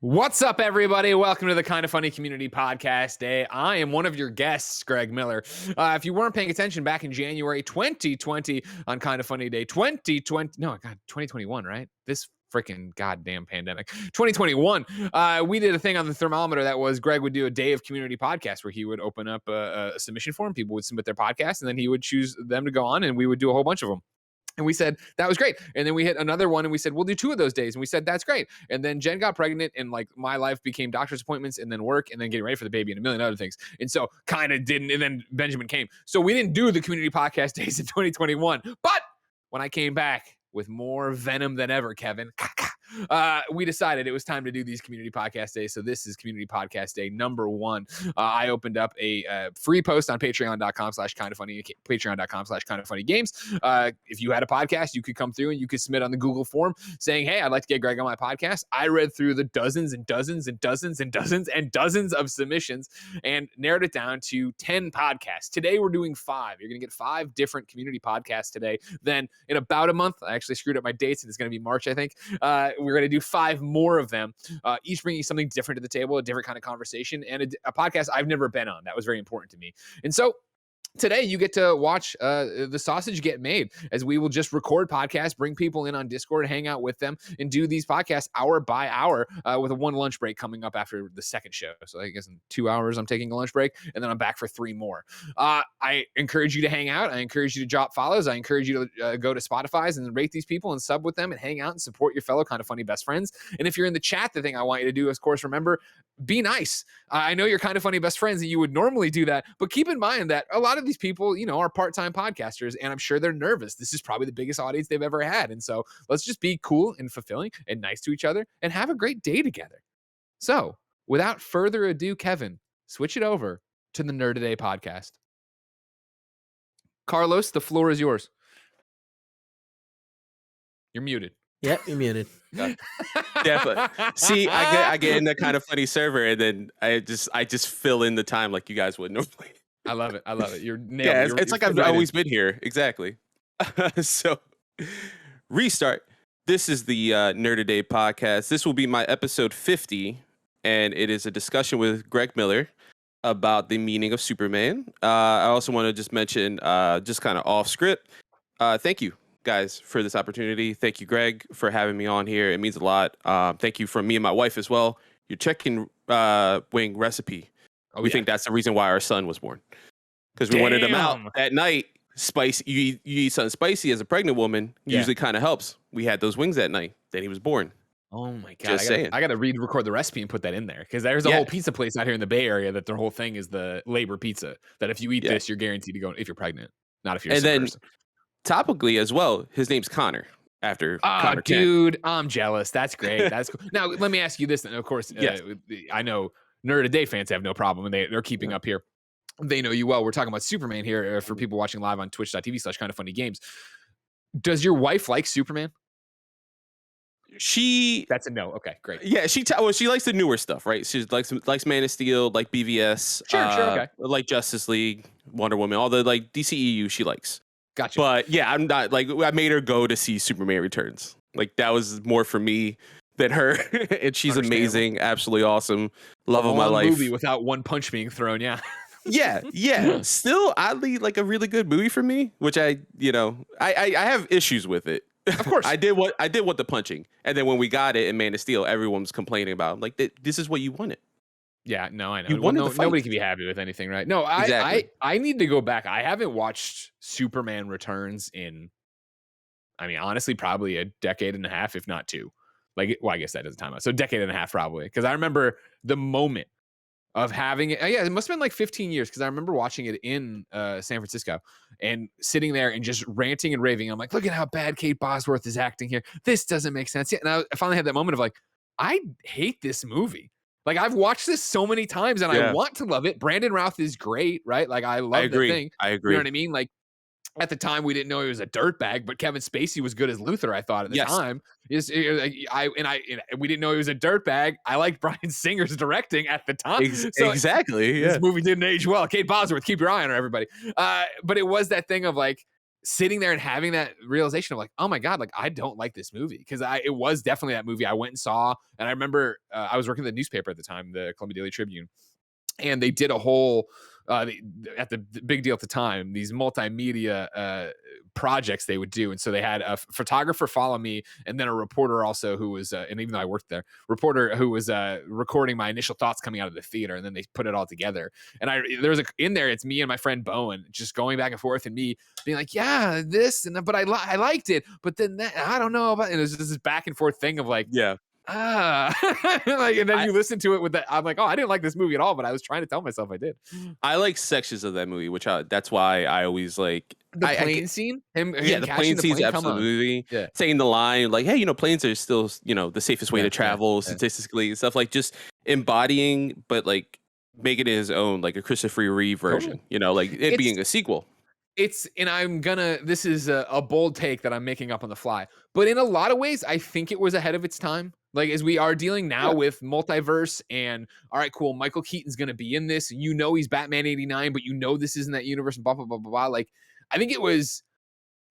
What's up, everybody? Welcome to the Kinda Funny Community Podcast-A. I am one of your guests, Greg Miller. If you weren't paying attention back in January 2020 on Kinda Funny Day 2021, right? This freaking goddamn pandemic. 2021, we did a thing on the thermometer that was Greg would do a day of community podcast where he would open up a submission form. People would submit their podcast, and then he would choose them to go on, and we would do a whole bunch of them. And we said, that was great. And then we hit another one and we said, we'll do 2 of those days. And we said, that's great. And then Jen got pregnant and like my life became doctor's appointments and then work and then getting ready for the baby and a million other things. And so kind of didn't. And then Benjamin came. So we didn't do the community podcast days in 2021. But when I came back with more venom than ever, Kevin, we decided it was time to do these community podcast days. So this is community podcast day number 1. I opened up a free post on patreon.com/kindafunny, patreon.com/kindafunnygames. If you had a podcast, you could come through and you could submit on the Google form saying, hey, I'd like to get Greg on my podcast. I read through the dozens and dozens and dozens and dozens and dozens of submissions and narrowed it down to 10 podcasts. Today, we're doing 5. You're going to get 5 different community podcasts today. Then in about a month, I actually screwed up my dates and it's going to be March, I think. We're going to do 5 more of them, each bringing something different to the table, a different kind of conversation, and a podcast I've never been on. That was very important to me. And so today you get to watch the sausage get made as we will just record podcasts, bring people in on Discord, hang out with them, and do these podcasts hour by hour with a 1 lunch break coming up after the second show. So I guess in 2 hours I'm taking a lunch break, and then I'm back for 3 more. I encourage you to hang out. I encourage you to drop follows. I encourage you to go to Spotify's and rate these people and sub with them and hang out and support your fellow Kinda Funny best friends. And if you're in the chat, the thing I want you to do is, of course, remember, be nice. I know you're Kinda Funny best friends and you would normally do that, but keep in mind that a lot of these people, you know, are part-time podcasters and I'm sure they're nervous. This is probably the biggest audience they've ever had. And so let's just be cool and fulfilling and nice to each other and have a great day together. So without further ado, Kevin, switch it over to the Nerd Today podcast. Carlos, the floor is yours. You're muted. Yep, you're muted. Definitely. See, I get in the Kinda Funny server, and then I just fill in the time like you guys would normally. I love it. You're nailed. Yeah, it's like I've always been here. Exactly. So, restart. This is the Nerd Today podcast. This will be my episode 50, and it is a discussion with Greg Miller about the meaning of Superman. I also want to just mention, just kind of off script, thank you guys for this opportunity. Thank you, Greg, for having me on here. It means a lot. Thank you from me and my wife as well. Your chicken wing recipe. We think that's the reason why our son was born, because we wanted him out at night. Spicy. You eat something spicy as a pregnant woman. Usually kind of helps. We had those wings that night. Then he was born. Oh my God. I got to record the recipe and put that in there, because there's a whole pizza place out here in the Bay Area that their whole thing is the labor pizza, that if you eat this, you're guaranteed to go if you're pregnant, not if you're a sick person. Topically as well, his name's Connor, after Connor dude, Kent. I'm jealous. That's great. That's cool. Now, let me ask you this. And of course, I know Nerd Today fans have no problem, and they're keeping up here. They know you well. We're talking about Superman here for people watching live on twitch.tv/kindafunnygames. Does your wife like Superman? That's a no. Okay, great. Yeah, she likes the newer stuff, right? She likes Man of Steel, like BVS, sure, okay, like Justice League, Wonder Woman, all the like DCEU she likes. Gotcha. But yeah, I'm not like, I made her go to see Superman Returns. Like that was more for me than her. And she's amazing, absolutely awesome, love of my life. Movie without one punch being thrown, yeah. yeah. Still oddly like a really good movie for me, which I have issues with it. Of course, I did want the punching, and then when we got it in Man of Steel, everyone was complaining about. I'm like, this is what you wanted. Yeah, no, I know. Nobody can be happy with anything, right? No, exactly. I need to go back. I haven't watched Superman Returns in, I mean, honestly, probably a decade and a half, if not 2. Like, well, I guess that doesn't time out. So, decade and a half probably, because I remember the moment of having it. Yeah, it must have been like 15 years, because I remember watching it in San Francisco and sitting there and just ranting and raving. I'm like, look at how bad Kate Bosworth is acting here. This doesn't make sense. Yeah, and I finally had that moment of like, I hate this movie. Like, I've watched this so many times and I want to love it. Brandon Routh is great, right? Like, I love the thing. I agree. You know what I mean? Like, at the time, we didn't know he was a dirtbag, but Kevin Spacey was good as Luthor, I thought, at the time. We didn't know he was a dirtbag. I liked Bryan Singer's directing at the time. Exactly. This movie didn't age well. Kate Bosworth, keep your eye on her, everybody. But it was that thing of like, sitting there and having that realization of like, oh my God, like I don't like this movie. Cause it was definitely that movie I went and saw. And I remember I was working at the newspaper at the time, the Columbia Daily Tribune, and they did a whole at the big deal at the time, these multimedia projects they would do. And so they had a photographer follow me, and then a reporter also who was and even though I worked there, reporter who was recording my initial thoughts coming out of the theater, and then they put it all together. And there was in there, it's me and my friend Bowen just going back and forth, and me being like, yeah, this, and but I liked it, but then that, I don't know about, and it was just this back and forth thing of like, Yeah. like, and then you listen to it with that. I'm like, oh, I didn't like this movie at all, but I was trying to tell myself I did. I like sections of that movie, that's why I always like The plane scene? The plane scene's absolutely saying the line like, hey, planes are still, the safest way to travel statistically and stuff, like just embodying, but like making it his own, like a Christopher Reeve version, like it being a sequel. And this is a bold take that I'm making up on the fly, but in a lot of ways, I think it was ahead of its time. Like, as we are dealing now with multiverse and, all right, cool, Michael Keaton's going to be in this. He's Batman 89, but this isn't that universe, and blah, blah, blah, blah, blah. Like, I think it was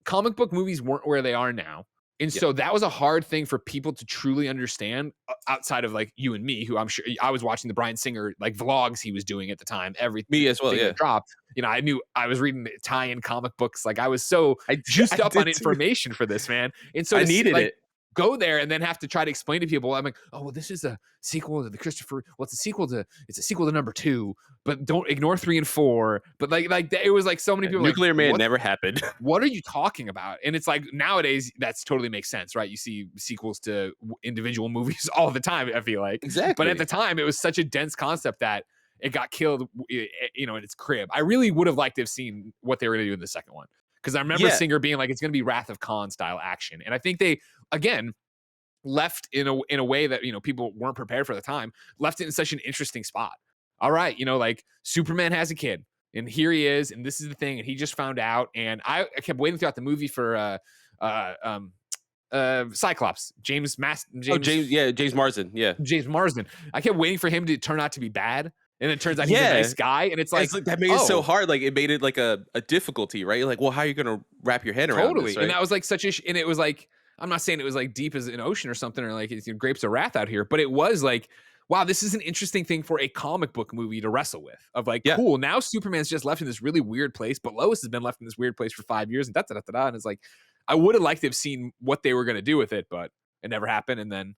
comic book movies weren't where they are now. And so that was a hard thing for people to truly understand outside of like you and me, who I'm sure I was watching the Bryan Singer like vlogs he was doing at the time. Me as well. Yeah. Dropped. I knew I was reading the tie-in comic books. Like I was so juiced up on information for this, man. And so I needed it. Go there and then have to try to explain to people. I'm like, oh, well, this is a sequel to the Christopher. Well, it's a sequel to number 2, but don't ignore 3 and 4. But like it was like so many people. Nuclear Man never happened. What are you talking about? And it's like nowadays that's totally makes sense, right? You see sequels to individual movies all the time. I feel like exactly. But at the time, it was such a dense concept that it got killed, in its crib. I really would have liked to have seen what they were going to do in the second one. Because I remember Singer being like, it's going to be Wrath of Khan style action. And I think they, again, left in a way that, people weren't prepared for the time, left it in such an interesting spot. All right, like Superman has a kid and here he is, and this is the thing, and he just found out. And I kept waiting throughout the movie for Cyclops, James Marsden. Yeah. James Marsden. I kept waiting for him to turn out to be bad. And it turns out he's a nice guy. And it's like that made it so hard. Like it made it like a difficulty, right? Like, well, how are you going to wrap your head around this, right? And that was like and it was like, I'm not saying it was like deep as an ocean or something, or like it's grapes of wrath out here, but it was like, wow, this is an interesting thing for a comic book movie to wrestle with. Of like, cool, now Superman's just left in this really weird place, but Lois has been left in this weird place for 5 years, and da-da-da-da-da. And it's like, I would have liked to have seen what they were going to do with it, but it never happened. And then,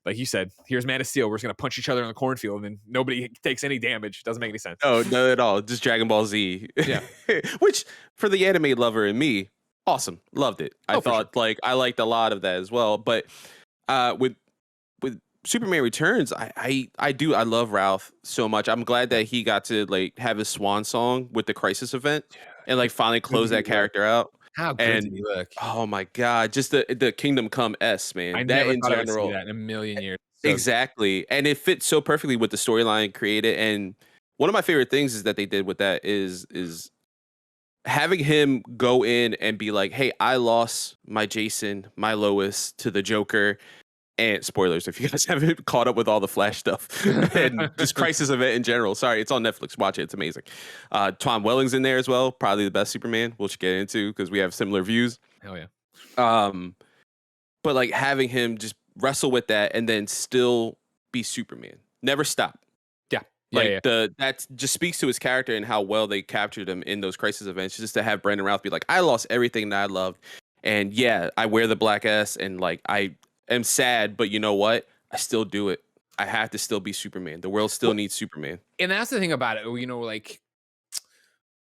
like you said, here's Man of Steel. We're just going to punch each other in the cornfield and then nobody takes any damage. Doesn't make any sense. Oh, not at all. Just Dragon Ball Z. Yeah. Which, for the anime lover in me, awesome. Loved it. I thought, I liked a lot of that as well. But with Superman Returns, I love Ralph so much. I'm glad that he got to, like, have his swan song with the Crisis event and, like, finally close that character out. How good did he look? Oh my God, just the Kingdom Come S, man. I never thought I would see that in a million years. So exactly, and it fits so perfectly with the storyline created. And one of my favorite things is that they did with that is having him go in and be like, "Hey, I lost my Jason, my Lois to the Joker." And spoilers if you guys haven't caught up with all the Flash stuff and this Crisis event in general. Sorry, it's on Netflix. Watch it. It's amazing. Tom Welling's in there as well. Probably the best Superman, which we'll get into because we have similar views. Hell yeah. But like having him just wrestle with that and then still be Superman. Never stop. Yeah. That just speaks to his character and how well they captured him in those Crisis events. Just to have Brandon Routh be like, I lost everything that I loved. And yeah, I wear the black S and like I am sad, but you know what? I still do it. I have to still be Superman. The world still needs Superman. And that's the thing about it. Like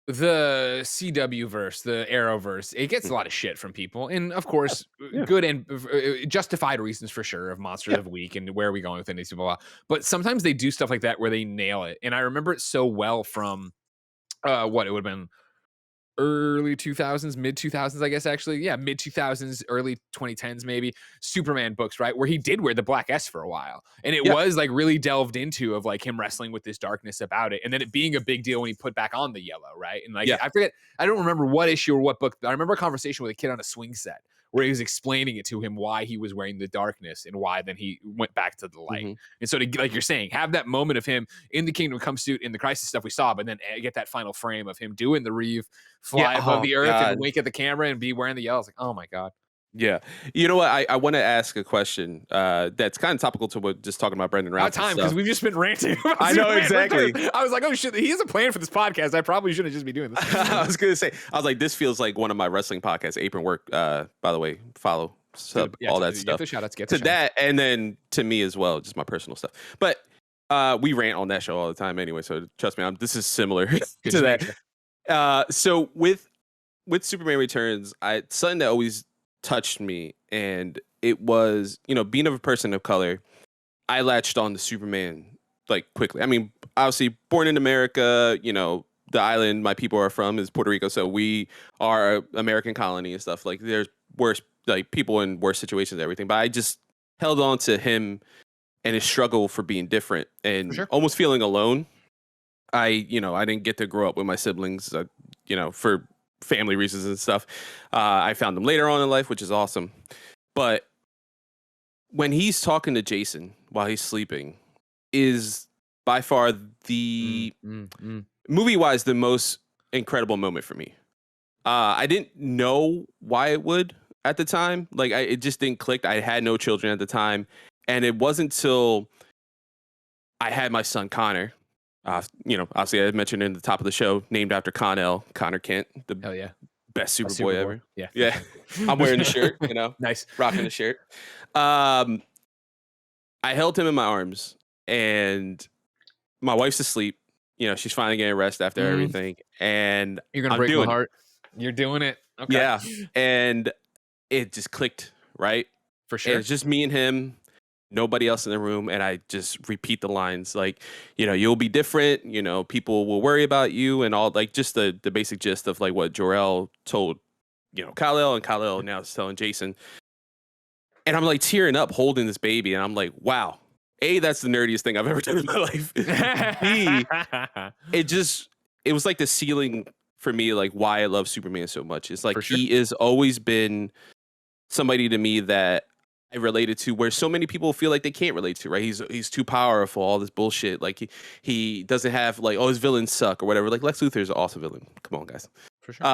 the CW verse, the Arrowverse, it gets a lot of shit from people. And of course, good and justified reasons for sure of Monsters of the Week and where are we going with these people. But sometimes they do stuff like that where they nail it. And I remember it so well from what it would have been early 2000s, mid 2000s, I guess, actually. Yeah, mid 2000s, early 2010s, maybe. Superman books, right? Where he did wear the black S for a while. And it was like really delved into of like him wrestling with this darkness about it. And then it being a big deal when he put back on the yellow, right? And like, I forget, I don't remember what issue or what book, but I remember a conversation with a kid on a swing set where he was explaining it to him why he was wearing the darkness and why then he went back to the light. Mm-hmm. And so, to, like you're saying, have that moment of him in the Kingdom Come suit in the Crisis stuff we saw, but then get that final frame of him doing the Reeve fly above the earth and wink at the camera and be wearing the yellow. It's like, oh my God. Yeah. You know what? I want to ask a question that's kind of topical to what just talking about Brendan Routh. About time, because we've just been ranting about I know, Superman. exactly. I was like, oh shit, he has a plan for this podcast. I probably shouldn't just be doing this. I was going to say, I was like, this feels like one of my wrestling podcasts, Apron Work. By the way, follow, sub, all that stuff. Get the shout-outs, to that, and then to me as well, just my personal stuff. But we rant on that show all the time anyway, so trust me, this is similar to that. So with Superman Returns, something that always touched me, and it was, being of a person of color, I latched on to Superman like quickly. I mean, obviously born in America, the island my people are from is Puerto Rico, so we are an American colony and stuff. Like, there's worse, like, people in worse situations and everything, but I just held on to him and his struggle for being different and almost feeling alone. I didn't get to grow up with my siblings, for family reasons and stuff. I found them later on in life, which is awesome. But when he's talking to Jason while he's sleeping is by far the movie-wise the most incredible moment for me. I didn't know why it would at the time. Like, it just didn't click. I had no children at the time, and it wasn't till I had my son Connor. Obviously, I mentioned in the top of the show, named after Connor Kent, the best Superboy ever. Yeah. I'm wearing the shirt, Nice, rocking the shirt. I held him in my arms, and my wife's asleep. She's finally getting rest after everything, and you're gonna break my heart. You're doing it, okay? Yeah, and it just clicked, right? For sure. And it's just me and him. Nobody else in the room, and I just repeat the lines like, you'll be different, people will worry about you, and all, like, just the basic gist of like what Jor-El told, Kal-El, and Kal-El now is telling Jason. And I'm like tearing up holding this baby, and I'm like, wow, A, that's the nerdiest thing I've ever done in my life. B, it was like the ceiling for me, like why I love Superman so much. It's like he has always been somebody to me that I related to, where so many people feel like they can't relate to, right? He's too powerful, all this bullshit. Like he doesn't have, like, his villains suck or whatever. Like, Lex Luthor is an awesome villain. Come on, guys. For sure.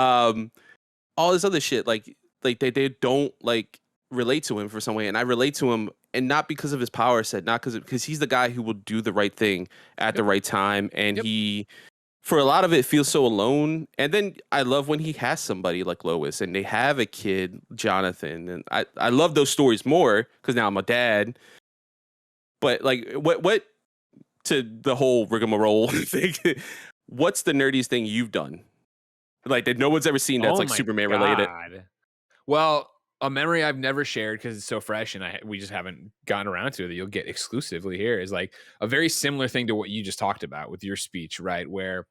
All this other shit, like they don't like relate to him for some way, and I relate to him, and not because of his power set, not because he's the guy who will do the right thing at the right time, and he, for a lot of it, feels so alone. And then I love when he has somebody like Lois, and they have a kid, Jonathan, and I love those stories more because now I'm a dad. But like, what to the whole rigmarole thing? What's the nerdiest thing you've done, like, that no one's ever seen that's like Superman related? Well, a memory I've never shared because it's so fresh, and we just haven't gotten around to it, that you'll get exclusively here, is like a very similar thing to what you just talked about with your speech, right? Where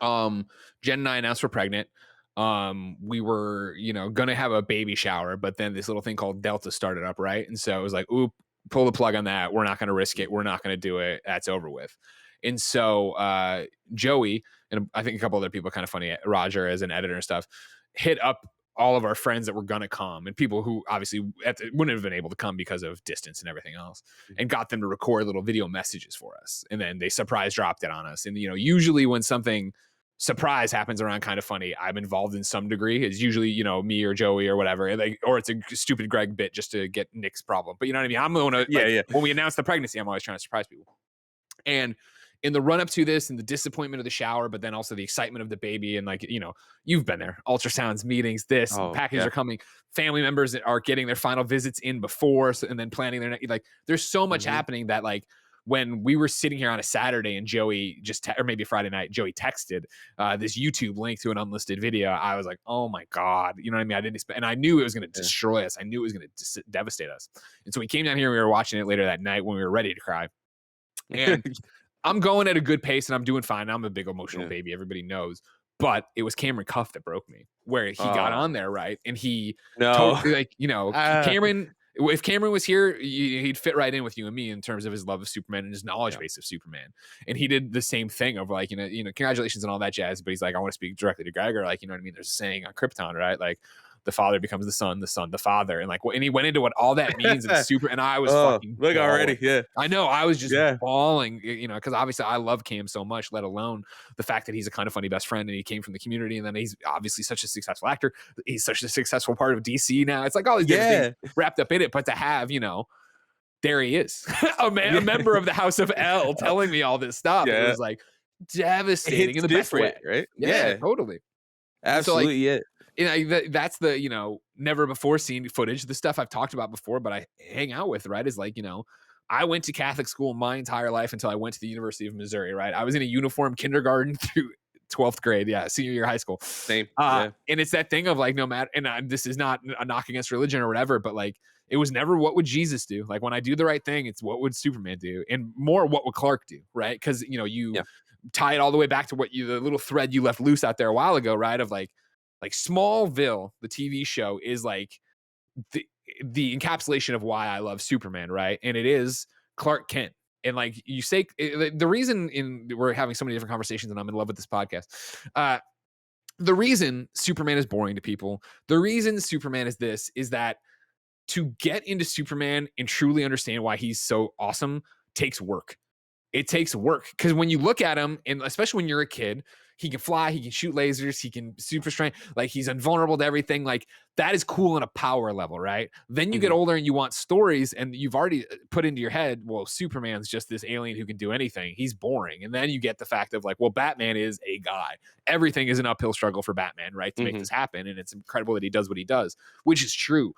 Jen and I announced we're pregnant. We were, gonna have a baby shower, but then this little thing called Delta started up, right? And so it was like, oop, pull the plug on that. We're not gonna risk it. We're not gonna do it. That's over with. And so Joey, and I think a couple other people, kind of funny, Roger as an editor and stuff, hit up all of our friends that were gonna come, and people who obviously wouldn't have been able to come because of distance and everything else, and got them to record little video messages for us. And then they surprise dropped it on us. And usually when something surprise happens around Kind of Funny, I'm involved in some degree. It's usually me or Joey or whatever, or it's a stupid Greg bit just to get Nick's problem. But you know what I mean? I'm the one when we announce the pregnancy, I'm always trying to surprise people. And in the run up to this, and the disappointment of the shower, but then also the excitement of the baby, and like, you've been there, ultrasounds, meetings, packages are coming, family members that are getting their final visits in before, and then planning their, like, there's so much happening that, like, when we were sitting here on a Saturday and Joey or maybe Friday night, Joey texted this YouTube link to an unlisted video, I was like, oh my God, you know what I mean? I didn't expect, and I knew it was going to destroy us. I knew it was going to devastate us. And so we came down here and we were watching it later that night when we were ready to cry. And I'm going at a good pace and I'm doing fine. I'm a big emotional baby. Everybody knows. But it was Cameron Cuff that broke me, where he got on there, right? And he totally, like, Cameron, if Cameron was here, he'd fit right in with you and me in terms of his love of Superman and his knowledge base of Superman. And he did the same thing of like, congratulations and all that jazz. But he's like, I want to speak directly to Gregor. Like, you know what I mean? There's a saying on Krypton, right? Like, the father becomes the son, the father, and like, and he went into what all that means and and I was Oh, fucking look bawling. already. Yeah. I know, I was just Yeah. bawling, because obviously I love Cam so much, let alone the fact that he's a kind of funny best friend and he came from the community, and then he's obviously such a successful actor. He's such a successful part of DC now. It's like all these different things wrapped up in it, but to have, there he is, a member of the House of L telling me all this stuff. It was like devastating in the best way, right? Yeah, totally. Absolutely, so, like, that's the never before seen footage, the stuff I've talked about before, but I hang out with, right, is like, I went to Catholic school my entire life until I went to the University of Missouri, right? I was in a uniform kindergarten through 12th grade, senior year of high school. Same. And it's that thing of like, no matter, and this is not a knock against religion or whatever, but like, it was never what would Jesus do. Like, when I do the right thing, it's what would Superman do, and more what would Clark do, right? Because you tie it all the way back to the little thread you left loose out there a while ago, right? Of like Smallville, the TV show, is like the encapsulation of why I love Superman, right? And it is Clark Kent. And like you say, the reason we're having so many different conversations, and I'm in love with this podcast. The reason Superman is boring to people, the reason Superman is this, is that to get into Superman and truly understand why he's so awesome takes work. It takes work, because when you look at him, and especially when you're a kid, he can fly, he can shoot lasers, he can super strength, like he's invulnerable to everything. Like, that is cool on a power level, right? Then you get older and you want stories, and you've already put into your head, well, Superman's just this alien who can do anything. He's boring. And then you get the fact of like, well, Batman is a guy. Everything is an uphill struggle for Batman, right? To make this happen. And it's incredible that he does what he does, which is true.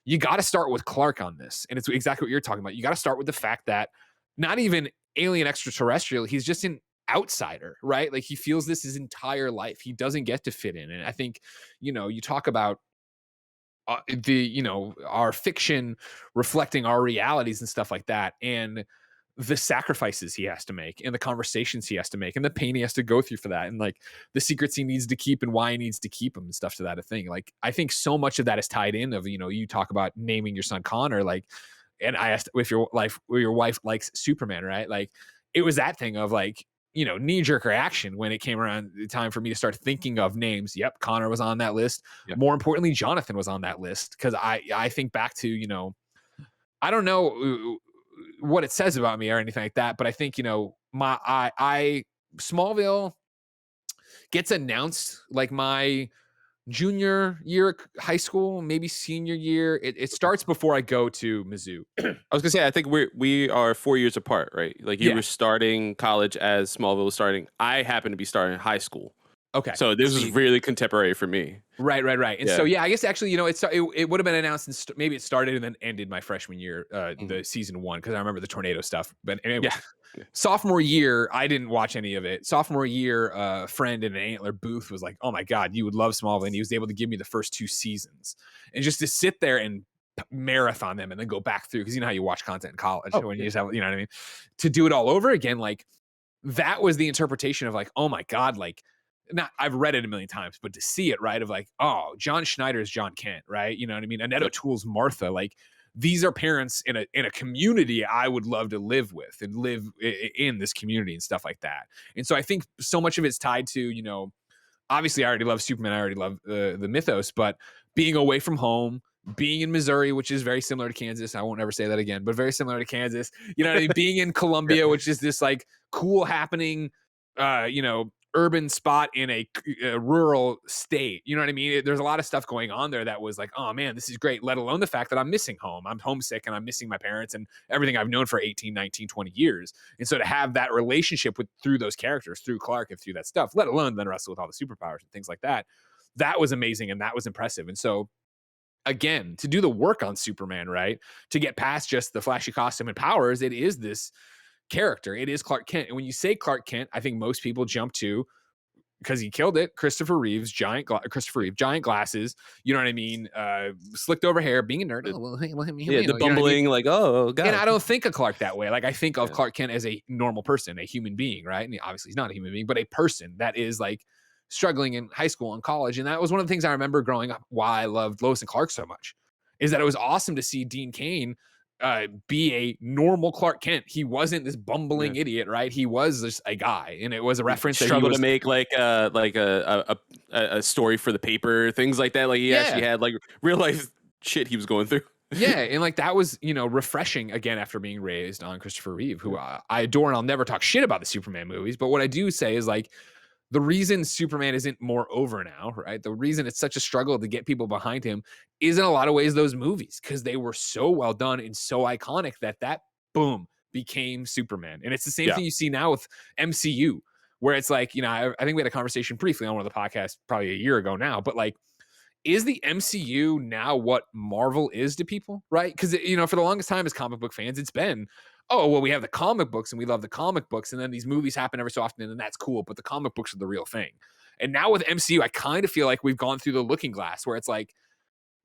You got to start with Clark on this. And it's exactly what you're talking about. You got to start with the fact that not even alien extraterrestrial, he's just an outsider, right? Like, he feels this his entire life. He doesn't get to fit in. And I think, you talk about our fiction reflecting our realities and stuff like that, and the sacrifices he has to make, and the conversations he has to make, and the pain he has to go through for that, and like the secrets he needs to keep and why he needs to keep them and stuff to that thing. Like, I think so much of that is tied in of, you talk about naming your son Connor, like, and I asked if your wife likes Superman, right? Like, it was that thing of like, knee-jerk reaction when it came around the time for me to start thinking of names. Yep, Connor was on that list. Yep. More importantly, Jonathan was on that list, because I think back to, I don't know what it says about me or anything like that, but I think, Smallville gets announced like my junior year of high school, maybe senior year. It starts before I go to Mizzou. I was gonna say, I think we are 4 years apart, right? Like, you were starting college as Smallville was starting. I happen to be starting high school. Okay. So this was really contemporary for me. Right. And so, I guess actually, it would have been announced, and maybe it started and then ended my freshman year, the season 1, because I remember the tornado stuff. But anyway, sophomore year, I didn't watch any of it. Sophomore year, a friend in an Antler booth was like, "Oh my God, you would love Smallville," and he was able to give me the first 2 seasons, and just to sit there and marathon them and then go back through, because you know how you watch content in college when you just have, you know what I mean, to do it all over again. Like, that was the interpretation of like, oh my God, like, not, I've read it a million times, but to see it, right, of like, oh, John Schneider's John Kent, right? You know what I mean? Annette O'Toole's Martha. Like, these are parents in a community I would love to live with and live in this community and stuff like that. And so I think so much of it's tied to, obviously I already love Superman. I already love the mythos, but being away from home, being in Missouri, which is very similar to Kansas. I won't ever say that again, but very similar to Kansas. You know what I mean? Being in Columbia, which is this like cool happening, urban spot in a rural state. You know what I mean? There's a lot of stuff going on there that was like, oh man, this is great. Let alone the fact that I'm missing home. I'm homesick and I'm missing my parents and everything I've known for 18, 19, 20 years. And so to have that relationship through those characters, through Clark and through that stuff, let alone then wrestle with all the superpowers and things like that, that was amazing. And that was impressive. And so again, to do the work on Superman, right, to get past just the flashy costume and powers, it is this character. It is Clark Kent. And when you say Clark Kent, I think most people jump to, because he killed it, Christopher Reeve, giant glasses, you know what I mean, slicked over hair, being a nerd. The bumbling, like, oh God. And I don't think of Clark that way. Like, I think of Clark Kent as a normal person, a human being, right? And obviously he's not a human being, but a person that is like struggling in high school and college. And that was one of the things I remember growing up, why I loved Lois and Clark so much, is that it was awesome to see Dean Cain be a normal Clark Kent. He wasn't this bumbling idiot, right? He was just a guy, and it was a reference that he struggle was to make like a story for the paper, things like that. Like he actually had like real life shit he was going through. Yeah, and like that was, refreshing again after being raised on Christopher Reeve, who I adore, and I'll never talk shit about the Superman movies. But what I do say is like the reason Superman isn't more over now, right? The reason it's such a struggle to get people behind him is in a lot of ways those movies, because they were so well done and so iconic that boom became Superman. And it's the same thing you see now with MCU, where it's like, I think we had a conversation briefly on one of the podcasts probably a year ago now, but like, is the MCU now what Marvel is to people, right? Because, for the longest time as comic book fans, it's been, oh, well, we have the comic books and we love the comic books. And then these movies happen every so often and then that's cool. But the comic books are the real thing. And now with MCU, I kind of feel like we've gone through the looking glass where it's like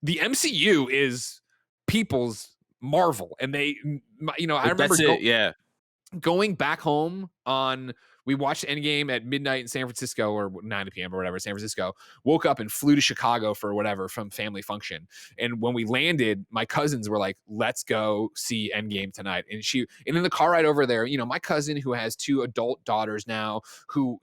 the MCU is people's Marvel. And they, I remember going back home we watched Endgame at midnight in San Francisco, or 9 p.m. or whatever, San Francisco, woke up and flew to Chicago for whatever from family function. And when we landed, my cousins were like, let's go see Endgame tonight. And in the car ride over there, my cousin who has 2 adult daughters now, who,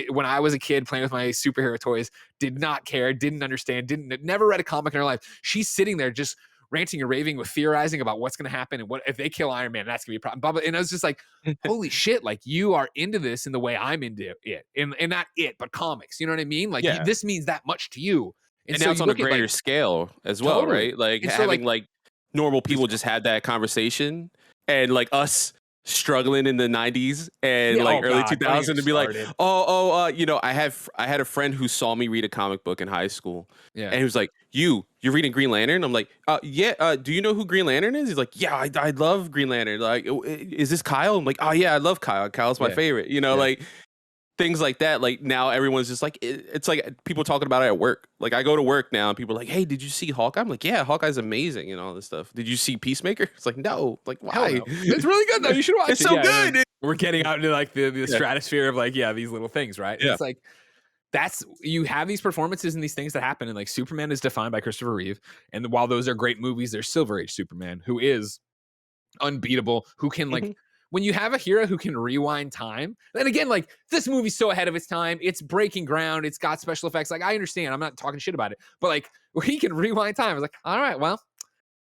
when I was a kid playing with my superhero toys, did not care, didn't understand, never read a comic in her life. She's sitting there just ranting and raving with theorizing about what's going to happen and what if they kill Iron Man, that's going to be a problem. And I was just like, holy shit, like you are into this in the way I'm into it. And not it, but comics. You know what I mean? Like this means that much to you. And so now it's on a greater scale as well, right? Like and having like normal people just had that conversation, and like us struggling in the 90s and early 2000s to be like, I had a friend who saw me read a comic book in high school, and he was like, you're reading Green Lantern? I'm like, do you know who Green Lantern is? He's like, yeah, I love Green Lantern. Like, is this Kyle? I'm like, oh yeah, I love Kyle. Kyle's my favorite. Like things like that. Like now everyone's just like, it's like people talking about it at work. Like I go to work now and people are like, hey, did you see Hawkeye? I'm like, yeah, Hawkeye's amazing and all this stuff. Did you see Peacemaker? It's like, no. Like, why? No. It's really good though. You should watch it. It's so good. We're getting out into like the stratosphere of like, these little things, right? Yeah. It's like, you have these performances and these things that happen. And like Superman is defined by Christopher Reeve. And while those are great movies, there's Silver Age Superman, who is unbeatable, who can like, when you have a hero who can rewind time, then again, like this movie's so ahead of its time, it's breaking ground, it's got special effects. Like I understand, I'm not talking shit about it, but like where he can rewind time, I was like, all right, well,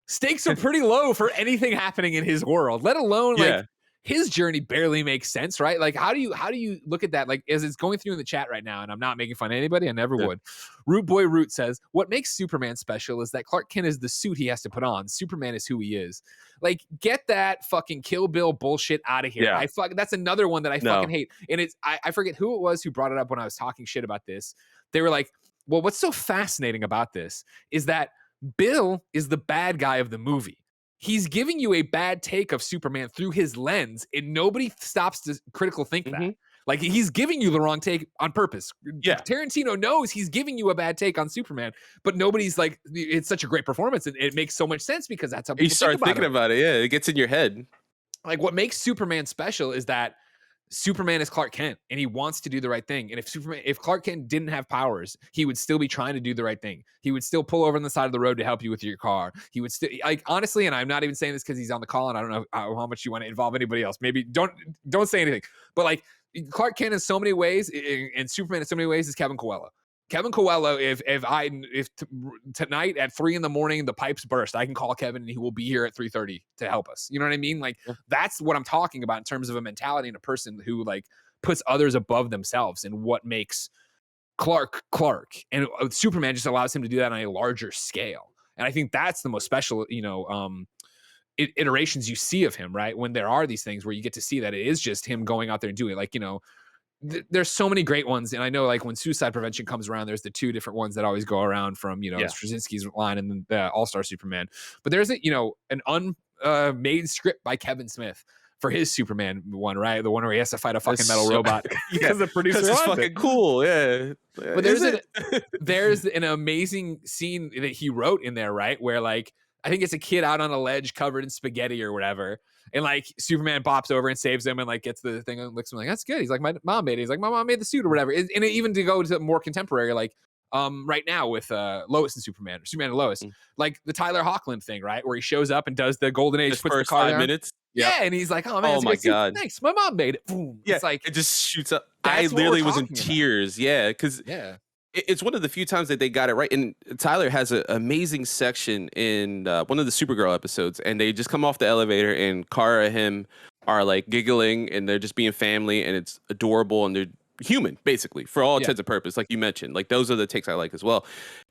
stakes are pretty low for anything happening in his world, let alone like his journey barely makes sense, right? Like how do you look at that? Like as it's going through in the chat right now, and I'm not making fun of anybody, I never would. Root Boy Root says, what makes Superman special is that Clark Kent is the suit he has to put on. Superman is who he is. Like get that fucking Kill Bill bullshit out of here. That's another one that I fucking hate. And it's I forget who it was who brought it up when I was talking shit about this. They were like, well, what's so fascinating about this is that Bill is the bad guy of the movie. He's giving you a bad take of Superman through his lens, and nobody stops to critical think that. Like he's giving you the wrong take on purpose. Tarantino knows he's giving you a bad take on Superman, but nobody's like, it's such a great performance, and it makes so much sense because that's how people you start thinking about it. Yeah, it gets in your head. Like what makes Superman special is that Superman is Clark Kent and he wants to do the right thing. And if Clark Kent didn't have powers, he would still be trying to do the right thing. He would still pull over on the side of the road to help you with your car. He would still, like, honestly, and I'm not even saying this because he's on the call and I don't know how much you want to involve anybody else. Maybe don't say anything. But like Clark Kent in so many ways and Superman in so many ways is Kevin Coelho. Kevin Coelho, if tonight at 3 a.m. the pipes burst, I can call Kevin and he will be here at 3:30 to help us. You know what I mean? Like that's what I'm talking about in terms of a mentality and a person who like puts others above themselves and what makes Clark. And Superman just allows him to do that on a larger scale. And I think that's the most special, iterations you see of him, right? When there are these things where you get to see that it is just him going out there and doing it. Like, there's so many great ones. And I know like when Suicide Prevention comes around, there's the 2 different ones that always go around from, Straczynski's line and then the All-Star Superman. But there's an unmade script by Kevin Smith for his Superman one, right? The one where he has to fight a fucking metal robot because the producer is fucking cool. Yeah. But there's an amazing scene that he wrote in there, right? Where like, I think it's a kid out on a ledge covered in spaghetti or whatever. And like Superman bops over and saves him and like gets the thing and looks at him like, that's good. He's like, my mom made it. He's like, my mom made the suit or whatever. And even to go to more contemporary, like right now with Lois and Superman, or Superman and Lois, Mm. like the Tyler Hoechlin thing, right, where he shows up and does the Golden Age, His puts the first car 5 down. minutes. Yep. Yeah, and he's like, "Oh man, Oh it's a my great suit. God. Thanks, my mom made it." Boom. Yeah, It's like it just shoots up. I that's what we're literally was in talking about. tears. Yeah, because Yeah, it's one of the few times that they got it right. And Tyler has an amazing section in one of the Supergirl episodes, and they just come off the elevator, and Kara and him are like giggling, and they're just being family, and it's adorable, and they're human basically for all yeah, intents and purposes. Like you mentioned, like those are the takes I like as well.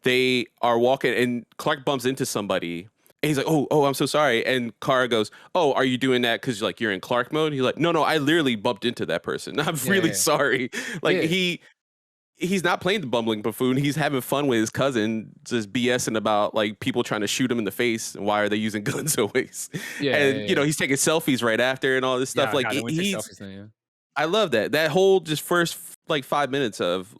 They are walking, and Clark bumps into somebody. And he's like, oh, I'm so sorry. And Kara goes, oh, are you doing that because like you're in Clark mode? He's like, no, I literally bumped into that person. I'm yeah, really yeah, sorry. Like yeah. he's not playing the bumbling buffoon. He's having fun with his cousin, just BSing about like people trying to shoot him in the face and why are they using guns always. Yeah, And yeah, yeah. he's taking selfies right after and all this stuff. Yeah, Like God, the winter he's selfies thing. Yeah. I love that. That whole just first like 5 minutes of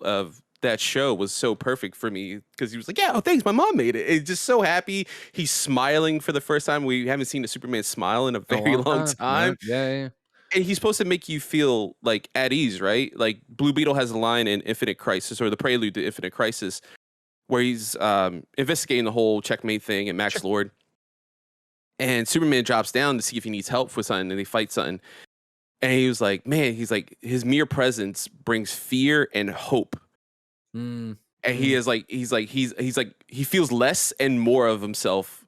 that show was so perfect for me because he was like, yeah, oh thanks, my mom made it. It's just so happy. He's smiling for the first time. We haven't seen a Superman smile in a In a very long long time. Yeah, time. yeah, yeah. And he's supposed to make you feel like at ease, right? Like Blue Beetle has a line in Infinite Crisis, or the prelude to Infinite Crisis, where he's investigating the whole checkmate thing and Max Sure. Lord. And Superman drops down to see if he needs help with something, and they fight something. And he was like, man, he's like, his mere presence brings fear and hope. Mm, And mm. he's like, he feels less and more of himself.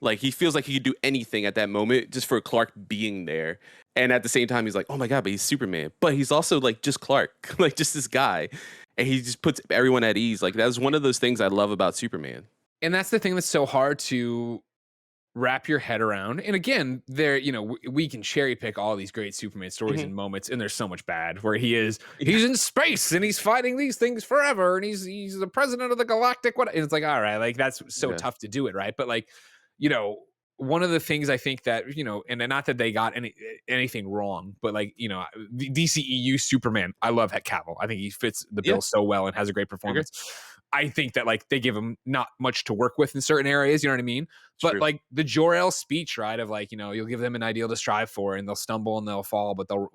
Like he feels like he could do anything at that moment just for Clark being there. And at the same time, he's like, oh my God, but he's Superman. But he's also like just Clark, like just this guy. And he just puts everyone at ease. Like that was one of those things I love about Superman. And that's the thing that's so hard to wrap your head around. And again, there, we can cherry pick all these great Superman stories Mhm. and moments, and there's so much bad where he's Yeah. in space and he's fighting these things forever, and he's the president of the galactic. What? And it's like, all right, like that's so Yeah. tough to do it, right? But like, you know. One of the things I think that, and not that they got anything wrong, but like, the DCEU Superman, I love Henry Cavill. I think he fits the bill Yeah. so well and has a great I agree. performance. I think that like they give him not much to work with in certain areas, you know what I mean? It's But true. like the Jor-El speech, right? Of like, you'll give them an ideal to strive for, and they'll stumble and they'll fall, but they'll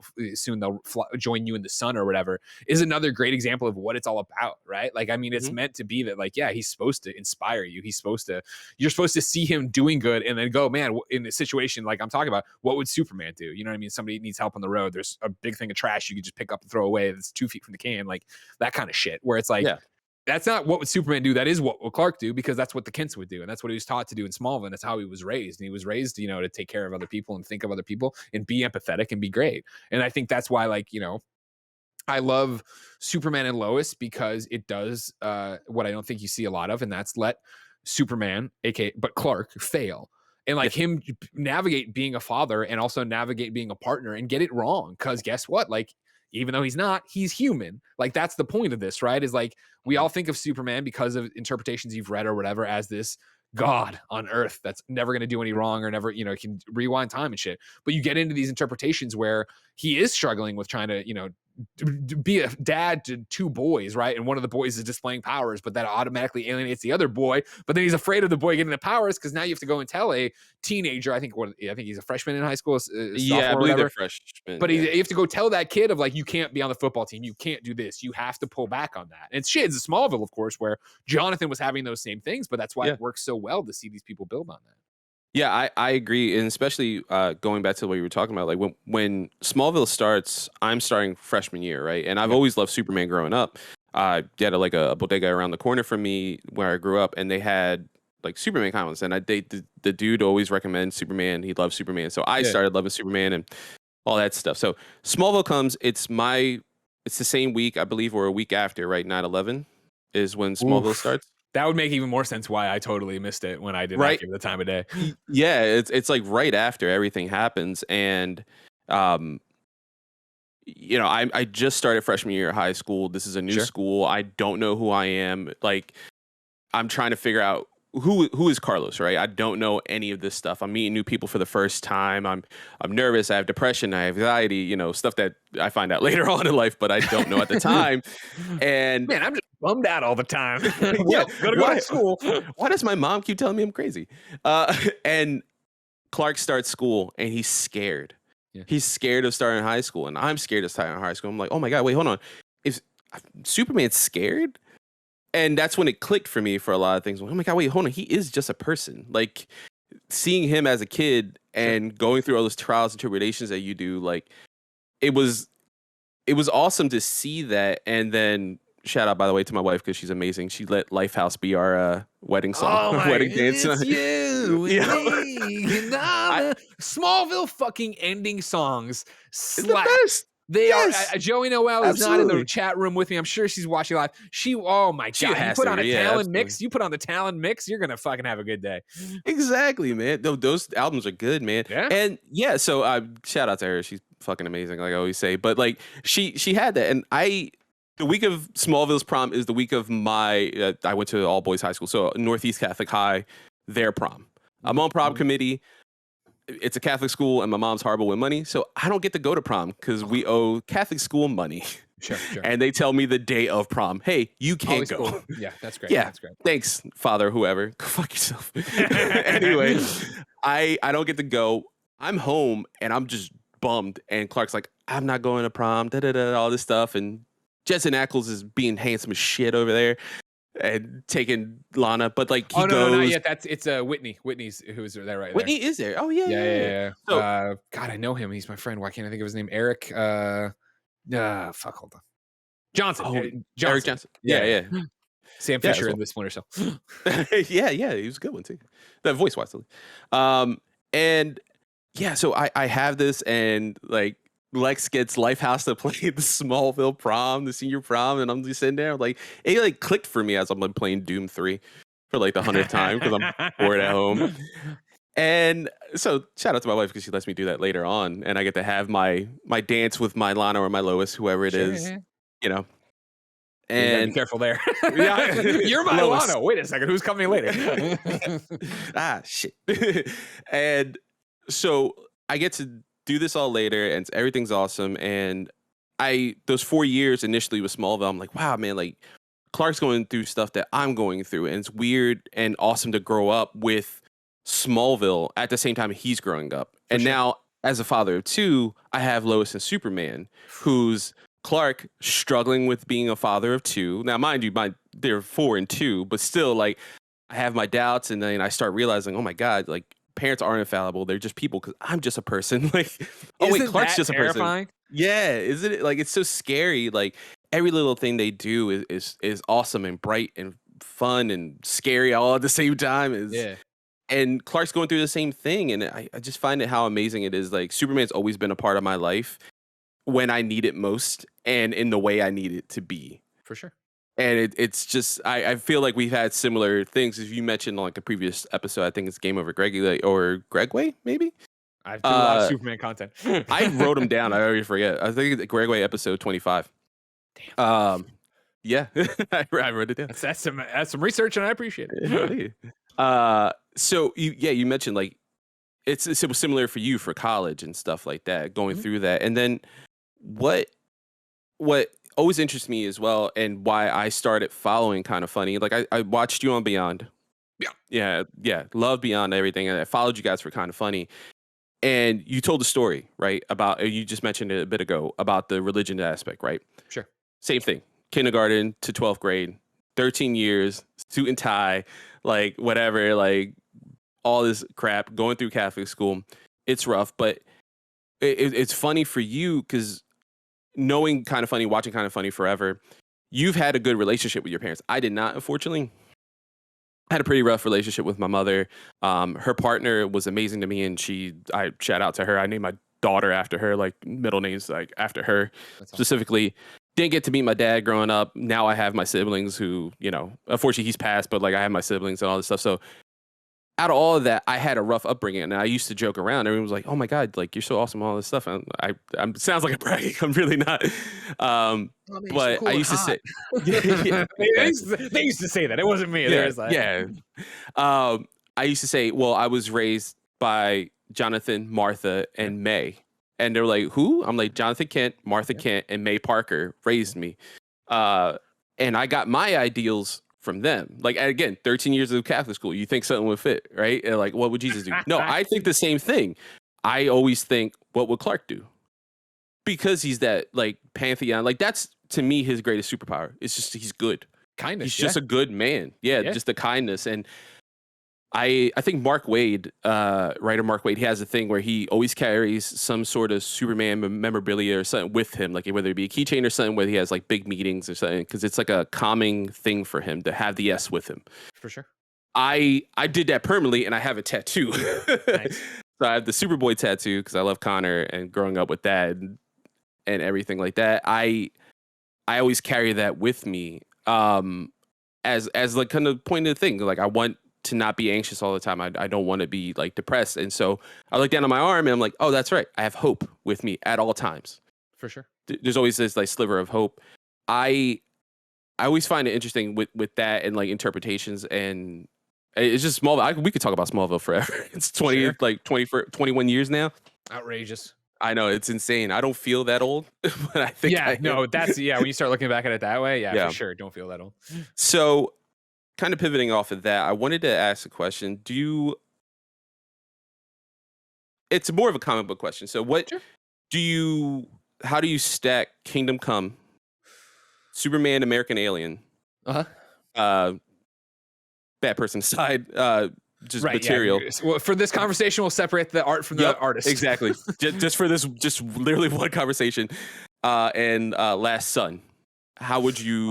join you in the sun or whatever, is another great example of what it's all about, right? Like, I mean, it's Mhm. meant to be that, like, yeah, he's supposed to inspire you. You're supposed to see him doing good and then go, man, in a situation like I'm talking about, what would Superman do? You know what I mean? Somebody needs help on the road. There's a big thing of trash you could just pick up and throw away that's 2 feet from the can, like that kind of shit. Where it's like, Yeah. that's not what would Superman do. That is what would Clark do, because that's what the Kents would do. And that's what he was taught to do in Smallville. And that's how he was raised. And he was raised, to take care of other people and think of other people and be empathetic and be great. And I think that's why, like, I love Superman and Lois, because it does what I don't think you see a lot of, and that's let Superman, but Clark, fail. And like him navigate being a father and also navigate being a partner and get it wrong. Cause guess what? Like, even though he's not, he's human. Like, that's the point of this, right? Is like, we all think of Superman, because of interpretations you've read or whatever, as this God on earth that's never going to do any wrong, or never, can rewind time and shit. But you get into these interpretations where he is struggling with trying to, be a dad to 2 boys, right? And one of the boys is displaying powers, but that automatically alienates the other boy. But then he's afraid of the boy getting the powers, because now you have to go and tell a teenager. I think he's a freshman in high school, Yeah, I sophomore, believe they're whatever. freshmen. But Yeah. you have to go tell that kid of like, you can't be on the football team, you can't do this, you have to pull back on that. And it's shades of Smallville, of course, where Jonathan was having those same things, but that's why Yeah. it works so well to see these people build on that. Yeah, I agree, and especially going back to what you were talking about, like when Smallville starts, I'm starting freshman year, right? And I've Yeah. always loved Superman growing up. They had a bodega around the corner from me where I grew up, and they had like Superman comics, and the dude always recommends Superman. He loves Superman, so I started loving Superman and all that stuff. So Smallville comes, it's the same week, I believe, or a week after, right? 9/11 is when Smallville Oof. starts. That would make even more sense why I totally missed it when I did not Right. give it the time of day. Yeah, it's like right after everything happens, and I just started freshman year of high school. This is a new Sure. school. I don't know who I am. Like, I'm trying to figure out who is Carlos, right? I don't know any of this stuff. I'm meeting new people for the first time. I'm nervous. I have depression. I have anxiety. Stuff that I find out later on in life, but I don't know at the time. And Man, I'm just bummed out all the time. yeah, Gotta go to school. Why does my mom keep telling me I'm crazy? And Clark starts school, and he's scared. Yeah. He's scared of starting high school, and I'm scared of starting high school. I'm like, oh my God, wait, hold on. Is Superman scared? And that's when it clicked for me for a lot of things. Oh my God, wait, hold on. He is just a person. Like seeing him as a kid and going through all those trials and tribulations that you do, like it was awesome to see that. And then shout out, by the way, to my wife because she's amazing. She let Lifehouse be our wedding song, Oh my, wedding dance. it's you and Yeah. me and Smallville fucking ending songs It's the slap. best. They Yes, are. Joey Noel is not in the absolutely. chat room with me. I'm sure she's watching live. Oh my She God! You has put to on a be, yeah, Talon absolutely. mix. You put on the Talon mix. You're gonna fucking have a good day. Exactly, man. Those albums are good, man. Yeah. And yeah, so shout out to her. She's fucking amazing, like I always say. But like she had that, and the week of Smallville's prom is the week of my. I went to all boys high school, so Northeast Catholic High, their prom. I'm on prom committee. It's a Catholic school, and my mom's horrible with money, so I don't get to go to prom because we owe Catholic school money. Sure. And they tell me the day of prom, hey, you can't Always go. cool. Yeah, that's great. Yeah, That's great. thanks, Father, whoever. Go fuck yourself. Anyway, I don't get to go. I'm home and I'm just bummed. And Clark's like, I'm not going to prom. All this stuff. And Jensen Ackles is being handsome as shit over there and taking Lana. But like he No, goes. not yet. It's Whitney. Whitney's who's there right Whitney there. is there. Oh yeah. Yeah. So, God, I know him. He's my friend. Why can't I think of his name? Eric. Fuck. Hold on. Johnson. Johnson. Eric Johnson. Yeah. Sam Fisher in the Splinter Cell. yeah, he was a good one too. That voice wise. And yeah, so I have this, and like Lex gets Lifehouse to play the Smallville prom, the senior prom, and I'm just sitting there like it like clicked for me as I'm like playing Doom 3 for like the 100th time because I'm bored at home. And so shout out to my wife because she lets me do that later on, and I get to have my dance with my Lana or my Lois, whoever it is, you know. And be careful there. Yeah, you're my Lana. Wait a second, who's coming later? Shit. And so I get to do this all later, and everything's awesome. And those 4 years initially with Smallville, I'm like, wow, man, like Clark's going through stuff that I'm going through, and it's weird and awesome to grow up with Smallville at the same time he's growing up. And now, as a father of two, I have Lois and Superman, who's Clark struggling with being a father of two. Now, mind you, they're 4 and 2, but still, like, I have my doubts, and then I start realizing, oh my God, like, parents aren't infallible. They're just people because I'm just a person. Like, oh wait, Clark's just terrifying? a person. Yeah, isn't it? Like, it's so scary. Like, every little thing they do is awesome and bright and fun and scary all at the same time. And Clark's going through the same thing, and I just find it how amazing it is. Like, Superman's always been a part of my life when I need it most and in the way I need it to be. For sure. And it's just, I feel like we've had similar things. As you mentioned like a previous episode, I think it's Game Over Greggy or Gregway, maybe? I do a lot of Superman content. I wrote them down. I already forget. I think it's Gregway episode 25. Damn. Yeah, I wrote it down. That's some research, and I appreciate it. So you mentioned like it was similar for you for college and stuff like that, going through that. And then what always interests me as well, and why I started following KindaFunny, like I watched you on Beyond. Yeah. Love Beyond everything, and I followed you guys for KindaFunny. And you told a story, right? About, you just mentioned it a bit ago about the religion aspect, right? Sure. Same thing. Kindergarten to 12th grade, 13 years, suit and tie, like whatever, like all this crap, going through Catholic school. It's rough, but it's funny for you because knowing KindaFunny, watching KindaFunny forever, you've had a good relationship with your parents. I did not, unfortunately. I had a pretty rough relationship with my mother. Her partner was amazing to me, and I shout out to her. I named my daughter after her, like middle names like after her. That's specifically. Awesome. Didn't get to meet my dad growing up. Now I have my siblings who, unfortunately he's passed, but like I have my siblings and all this stuff. So out of all of that, I had a rough upbringing, and I used to joke around. Everyone was like, "Oh my God, like you're so awesome!" All this stuff. And I'm sounds like a bragging. I'm really not. But cool, I used to say, they used to say that. It wasn't me. I used to say, well, I was raised by Jonathan, Martha, and May. And they're like, who? I'm like, Jonathan Kent, Martha Kent, and May Parker raised me. And I got my ideals from them. Like, again, 13 years of Catholic school. You think something would fit, right? And like, what would Jesus do? No, I think the same thing. I always think, what would Clark do? Because he's that, like, pantheon. Like, that's, to me, his greatest superpower. It's just he's good. kindness. He's just a good man. Yeah, just the kindness. And I think Mark Waid, writer Mark Waid, he has a thing where he always carries some sort of Superman memorabilia or something with him, like whether it be a keychain or something, where he has like big meetings or something, because it's like a calming thing for him to have the S with him. For sure. I did that permanently, and I have a tattoo. Nice. So I have the Superboy tattoo because I love Connor and growing up with that and everything like that. I always carry that with me as like kind of point of the thing. Like I want to not be anxious all the time. I don't want to be like depressed. And so I look down on my arm and I'm like, oh, that's right. I have hope with me at all times. For sure. There's always this like sliver of hope. I always find it interesting with that and like interpretations, and it's just Smallville. We could talk about Smallville forever. It's 21 years now. Outrageous. I know, it's insane. I don't feel that old, but I think when you start looking back at it that way, for sure, don't feel that old. So kind of pivoting off of that, I wanted to ask a question. It's more of a comic book question. So how do you stack Kingdom Come, Superman, American Alien, bad person aside, just material. Yeah. Well, for this conversation, we'll separate the art from the artist. Exactly. just for this, just literally one conversation. And Last Son. How would you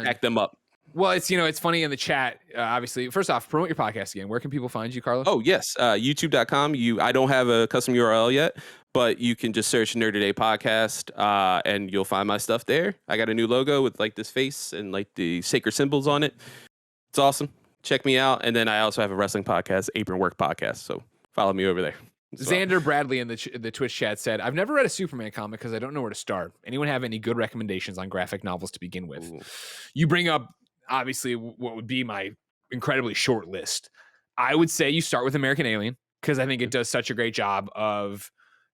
stack them up? Well, it's funny in the chat. Obviously, first off, promote your podcast again. Where can people find you, Carlos? Oh, yes. YouTube.com. I don't have a custom URL yet, but you can just search Nerd Today Podcast and you'll find my stuff there. I got a new logo with like this face and like the sacred symbols on it. It's awesome. Check me out. And then I also have a wrestling podcast, Apron Work Podcast. So follow me over there. Xander Bradley in the Twitch chat said, I've never read a Superman comic because I don't know where to start. Anyone have any good recommendations on graphic novels to begin with? Ooh. You bring up, obviously, what would be my incredibly short list. I would say you start with American Alien because I think it does such a great job of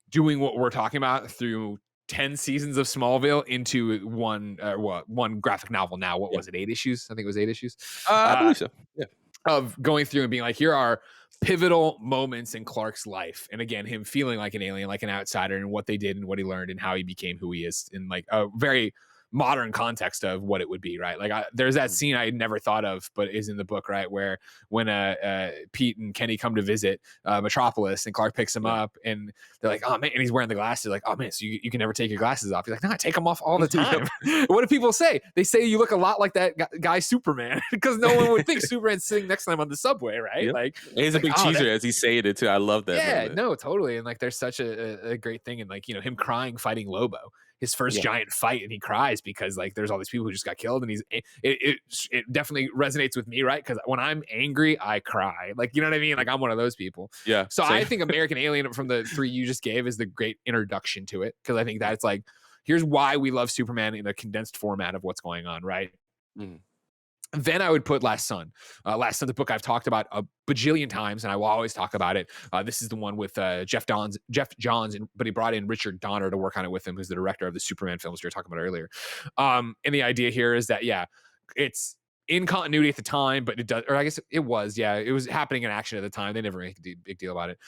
doing what we're talking about through 10 seasons of Smallville into one graphic novel. Now, what was it? 8 issues? I think it was 8 issues. I believe so. Yeah. Of going through and being like, here are pivotal moments in Clark's life. And again, him feeling like an alien, like an outsider, and what they did and what he learned and how he became who he is in like a very modern context of what it would be, right? Like there's that scene I had never thought of, but is in the book, right? Where when Pete and Kenny come to visit Metropolis and Clark picks him up and they're like, oh man, and he's wearing the glasses, like, oh man, so you can never take your glasses off. He's like, no, I take them off all the time. What do people say? They say you look a lot like that guy Superman because no one would think Superman's sitting next to him on the subway, right? Yep. Like he's a big cheeser as he's saying it too. I love that. Yeah, moment. No, totally. And like there's such a great thing, and like, him crying fighting Lobo, his first giant fight, and he cries because like there's all these people who just got killed, and it definitely resonates with me, right? Because when I'm angry, I cry. Like, you know what I mean? Like I'm one of those people. Yeah. So I think American Alien from the 3 you just gave is the great introduction to it, because I think that's like, here's why we love Superman in a condensed format of what's going on, right? Mm-hmm. Then I would put Last Son. Last Son, the book I've talked about a bajillion times, and I will always talk about it. This is the one with Jeff Johns, but he brought in Richard Donner to work on it with him, who's the director of the Superman films we were talking about earlier. And the idea here is that, it's in continuity at the time, but it does, or I guess it was happening in action at the time. They never made a big deal about it.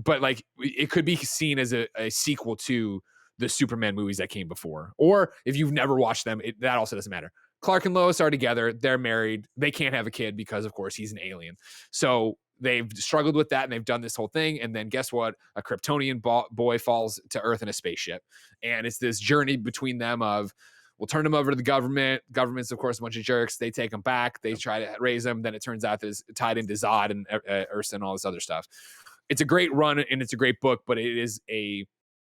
But like it could be seen as a sequel to the Superman movies that came before, or if you've never watched them, that also doesn't matter. Clark and Lois are together. They're married. They can't have a kid because, of course, he's an alien. So they've struggled with that, and they've done this whole thing. And then guess what? A Kryptonian boy falls to Earth in a spaceship. And it's this journey between them of, we'll turn him over to the government. Government's, of course, a bunch of jerks. They take him back. They try to raise him. Then it turns out that it's tied into Zod and Ursa and all this other stuff. It's a great run, and it's a great book, but it is a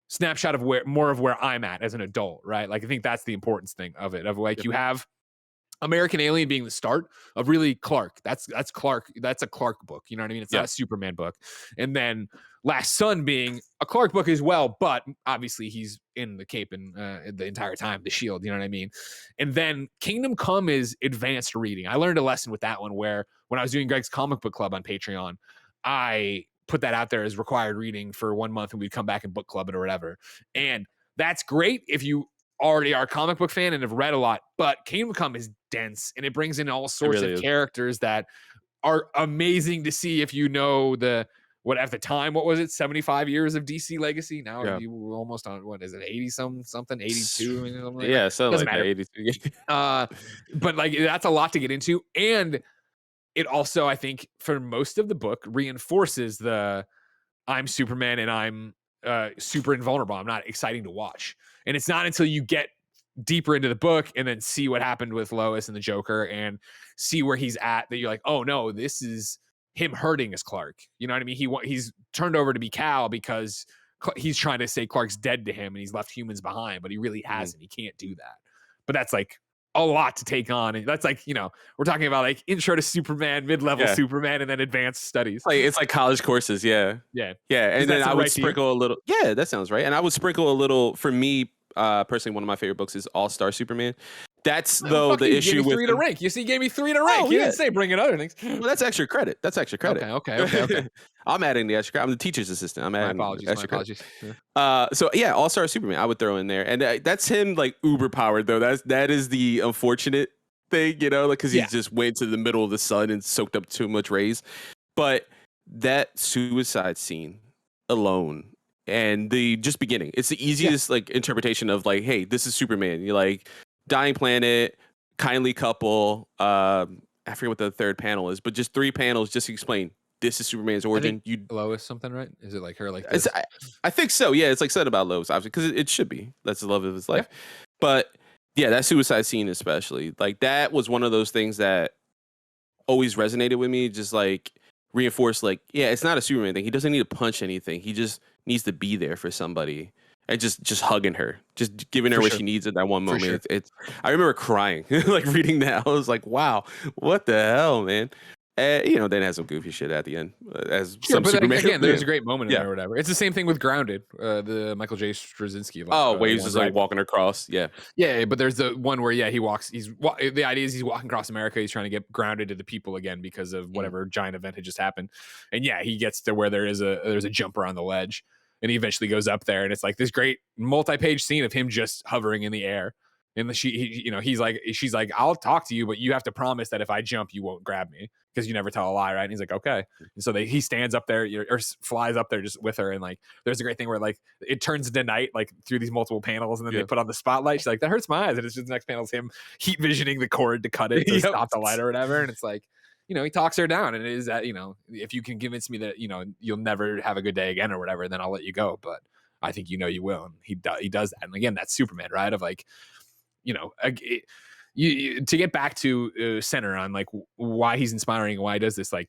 snapshot of where I'm at as an adult, right? Like, I think that's the importance thing of it, of like, you have American Alien being the start of really Clark. That's Clark. That's a Clark book. You know what I mean? It's not a Superman book. And then Last Son being a Clark book as well, but obviously he's in the cape and the entire time, the shield. You know what I mean? And then Kingdom Come is advanced reading. I learned a lesson with that one where when I was doing Greg's Comic Book Club on Patreon, I put that out there as required reading for 1 month, and we'd come back and book club it or whatever. And that's great if you already are a comic book fan and have read a lot, but Kingdom Come is dense, and it brings in all sorts of characters that are amazing to see if you know what at the time, what was it, 75 years of DC legacy? Now Yeah. you almost on, what is it, 80 something, 82, something like that. Yeah, something Doesn't like that. matter. 82. But like that's a lot to get into, and it also, I think, for most of the book, reinforces the I'm Superman and I'm super invulnerable. I'm not exciting to watch, and it's not until you get deeper into the book and then see what happened with Lois and the Joker and see where he's at that you're like, oh no, this is him hurting as Clark. You know what I mean? He's turned over to be Cal because he's trying to say Clark's dead to him and he's left humans behind, but he really hasn't. He can't do that. But that's like a lot to take on. And that's like, you know, we're talking about like intro to Superman, mid-level Superman, and then advanced studies. It's like college courses. Yeah. Yeah. And then I would sprinkle a little. Yeah, that sounds right. And I would sprinkle a little, for me, personally, one of my favorite books is All-Star Superman. That's though the issue with 3 to rank. You see, he gave me 3 to rank. He didn't say bring in other things. Well, that's extra credit. Okay. I'm adding the extra credit. I'm the teacher's assistant. I'm adding my apologies. Yeah. So yeah, All-Star Superman, I would throw in there, and that's him like uber powered though. That is the unfortunate thing, you know, like because he just went to the middle of the sun and soaked up too much rays. But that suicide scene alone. And the just beginning, it's the easiest like interpretation of like, hey, this is Superman. You're like dying planet, kindly couple. I forget what the third panel is, but just 3 panels just to explain this is Superman's origin. Lois something, right? Is it like her like this? I think so. Yeah, it's like said about Lois, obviously, because it should be. That's the love of his life. But yeah, that suicide scene especially, like that was one of those things that always resonated with me. Just like reinforced, like, yeah, it's not a Superman thing. He doesn't need to punch anything. He just needs to be there for somebody and just hugging her, just giving her what she needs at that one moment. Sure. It's I remember crying like reading that. I was like, wow, what the hell, man. You know, then it has some goofy shit at the end. As sure, some but Superman, again, there's a great moment in there or whatever. It's the same thing with Grounded, the Michael J. Straczynski. Where he's just like walking across. Yeah, but there's the one where he walks. The idea is he's walking across America. He's trying to get grounded to the people again because of whatever giant event had just happened. And yeah, he gets to where there's a jumper on the ledge, and he eventually goes up there, and it's like this great multi-page scene of him just hovering in the air. And she's like, I'll talk to you, but you have to promise that if I jump, you won't grab me because you never tell a lie, right? And he's like, okay. And so he stands up there or flies up there just with her. And like, there's a great thing where like it turns into night, like through these multiple panels, and then they put on the spotlight. She's like, that hurts my eyes. And it's just the next panel is him heat visioning the cord to cut it to stop the light or whatever. And it's like, you know, he talks her down, and it is that, you know, if you can convince me that, you know, you'll never have a good day again or whatever, then I'll let you go. But I think, you know, you will. And he does that. And again, that's Superman, right? Of like, you know, to get back to center on like why he's inspiring and why he does this, like,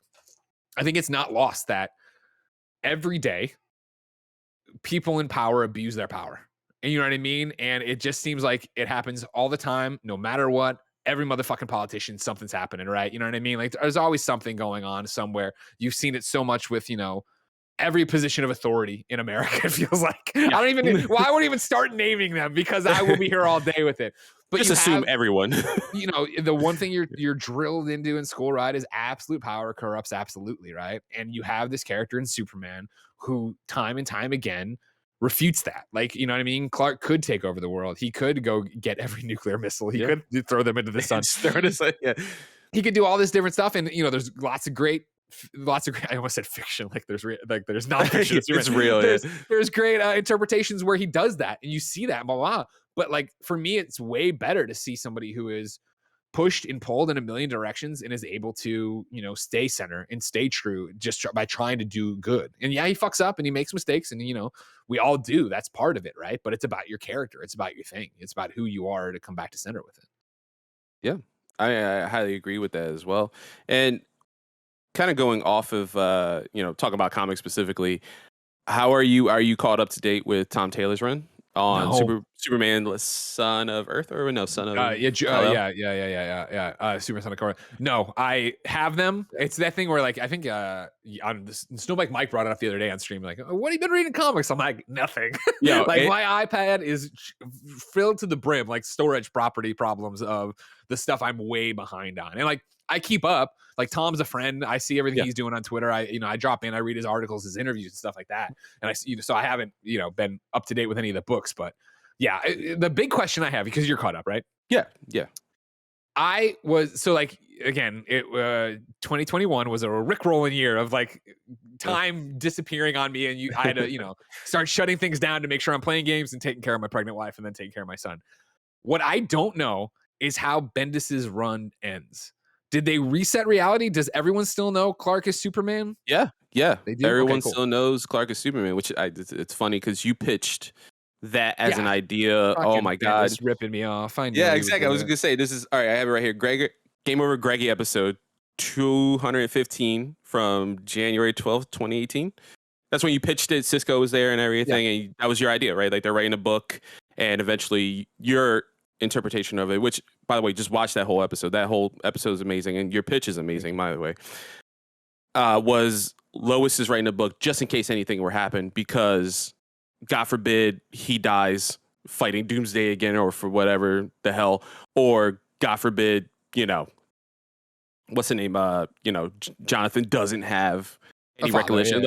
I think it's not lost that every day people in power abuse their power. And you know what I mean? And it just seems like it happens all the time, no matter what. Every motherfucking politician, something's happening, right? You know what I mean? Like there's always something going on somewhere. You've seen it so much with, you know, every position of authority in America. It feels like I won't even start naming them because I will be here all day with it. But just assume everyone. You know, the one thing you're drilled into in school, right, is absolute power corrupts absolutely, right? And you have this character in Superman who time and time again refutes that. Like, you know what I mean? Clark could take over the world. He could go get every nuclear missile. He could throw them into the sun. He could do all this different stuff. And, you know, there's lots of great, I almost said fiction. Like there's nonfiction. It's real. There's great interpretations where he does that. And you see that, blah, blah. But like, for me, it's way better to see somebody who is pushed and pulled in a million directions and is able to, you know, stay center and stay true just by trying to do good. And yeah, he fucks up and he makes mistakes, and, you know, we all do. That's part of it, right? But it's about your character. It's about your thing. It's about who you are to come back to center with it. Yeah, I highly agree with that as well. And kind of going off of, you know, talking about comics specifically, how are you caught up to date with Tom Taylor's run on Superman, Son of Earth, or no, Son of Superman, Son of Kal-El. No, I have them. It's that thing where, like, I think on Snowbike Mike brought it up the other day on stream, like, what have you been reading comics? I'm like, nothing. Yeah, like my iPad is filled to the brim, like storage property problems of the stuff I'm way behind on, and like I keep up. Like Tom's a friend. I see everything he's doing on Twitter. I drop in, I read his articles, his interviews and stuff like that. And so I haven't, you know, been up to date with any of the books, but yeah, the big question I have, because you're caught up, right? Yeah. I was so like again, 2021 was a rickrolling year of like time disappearing on me, and I had to start shutting things down to make sure I'm playing games and taking care of my pregnant wife, and then taking care of my son. What I don't know is how Bendis's run ends. Did they reset reality? Does everyone still know Clark is Superman? Yeah. They do? Everyone Okay, cool. still knows Clark is Superman, which it's funny because you pitched that as an idea. Oh my God. Bendis ripping me off. I know. Yeah, exactly. I was going to say, this is, all right, I have it right here. Game Over Greggy episode 215 from January 12th, 2018. That's when you pitched it. Cisco was there and everything. Yeah. And that was your idea, right? Like they're writing a book and eventually your interpretation of it, which, by the way, just watch that whole episode. That whole episode is amazing. And your pitch is amazing, by the way. Was Lois is writing a book just in case anything were happen because, God forbid, he dies fighting Doomsday again or for whatever the hell. Or, God forbid, what's the name? Jonathan doesn't have any recollection.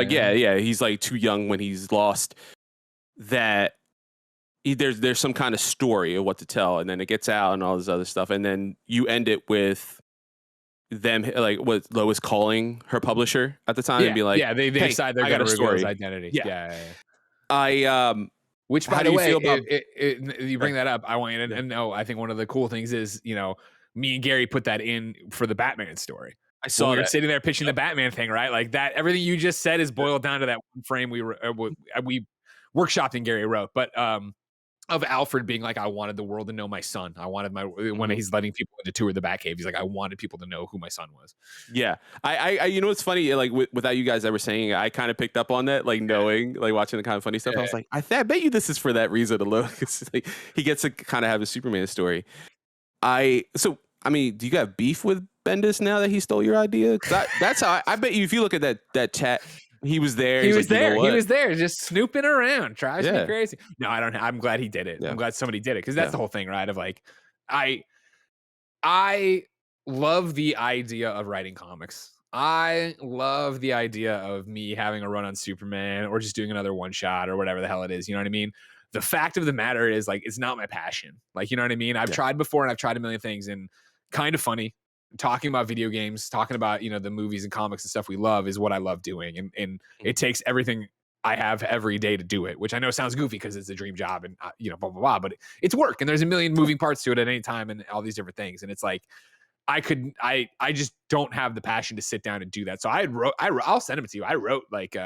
He's like too young when he's lost. That there's some kind of story of what to tell, and then it gets out and all this other stuff, and then you end it with them like what Lois calling her publisher at the time and be like, they decide they're going to reveal his identity. Which, by the way, you bring that up, I want you to know. I think one of the cool things is me and Gary put that in for the Batman story. I saw we were sitting there pitching the Batman thing, right? Like that, everything you just said is boiled down to that one frame we workshopped and Gary wrote, but of Alfred being like, I wanted the world to know my son. I wanted when he's letting people into tour the Batcave, he's like, I wanted people to know who my son was. Yeah, I it's funny, like without you guys ever saying it, I kind of picked up on that, like knowing, like watching the kind of funny stuff. I was like, I bet you this is for that reason alone, because like, he gets to kind of have a Superman story. Do you got beef with Bendis now that he stole your idea? That's how I bet you, if you look at that chat, he was there. He was there, just snooping around, drives me crazy. No, I don't. I'm glad he did it. I'm glad somebody did it, because that's the whole thing, right? Of like, I love the idea of writing comics. I love the idea of me having a run on Superman or just doing another one shot or whatever the hell it is. You know what I mean? The fact of the matter is, like, it's not my passion. Like, you know what I mean? I've tried before and I've tried a million things, and KindaFunny, talking about video games, talking about, the movies and comics and stuff we love is what I love doing. And it takes everything I have every day to do it, which I know sounds goofy because it's a dream job and, blah, blah, blah, but it's work and there's a million moving parts to it at any time and all these different things. And it's like, I just don't have the passion to sit down and do that. So I'll send them to you. I wrote like,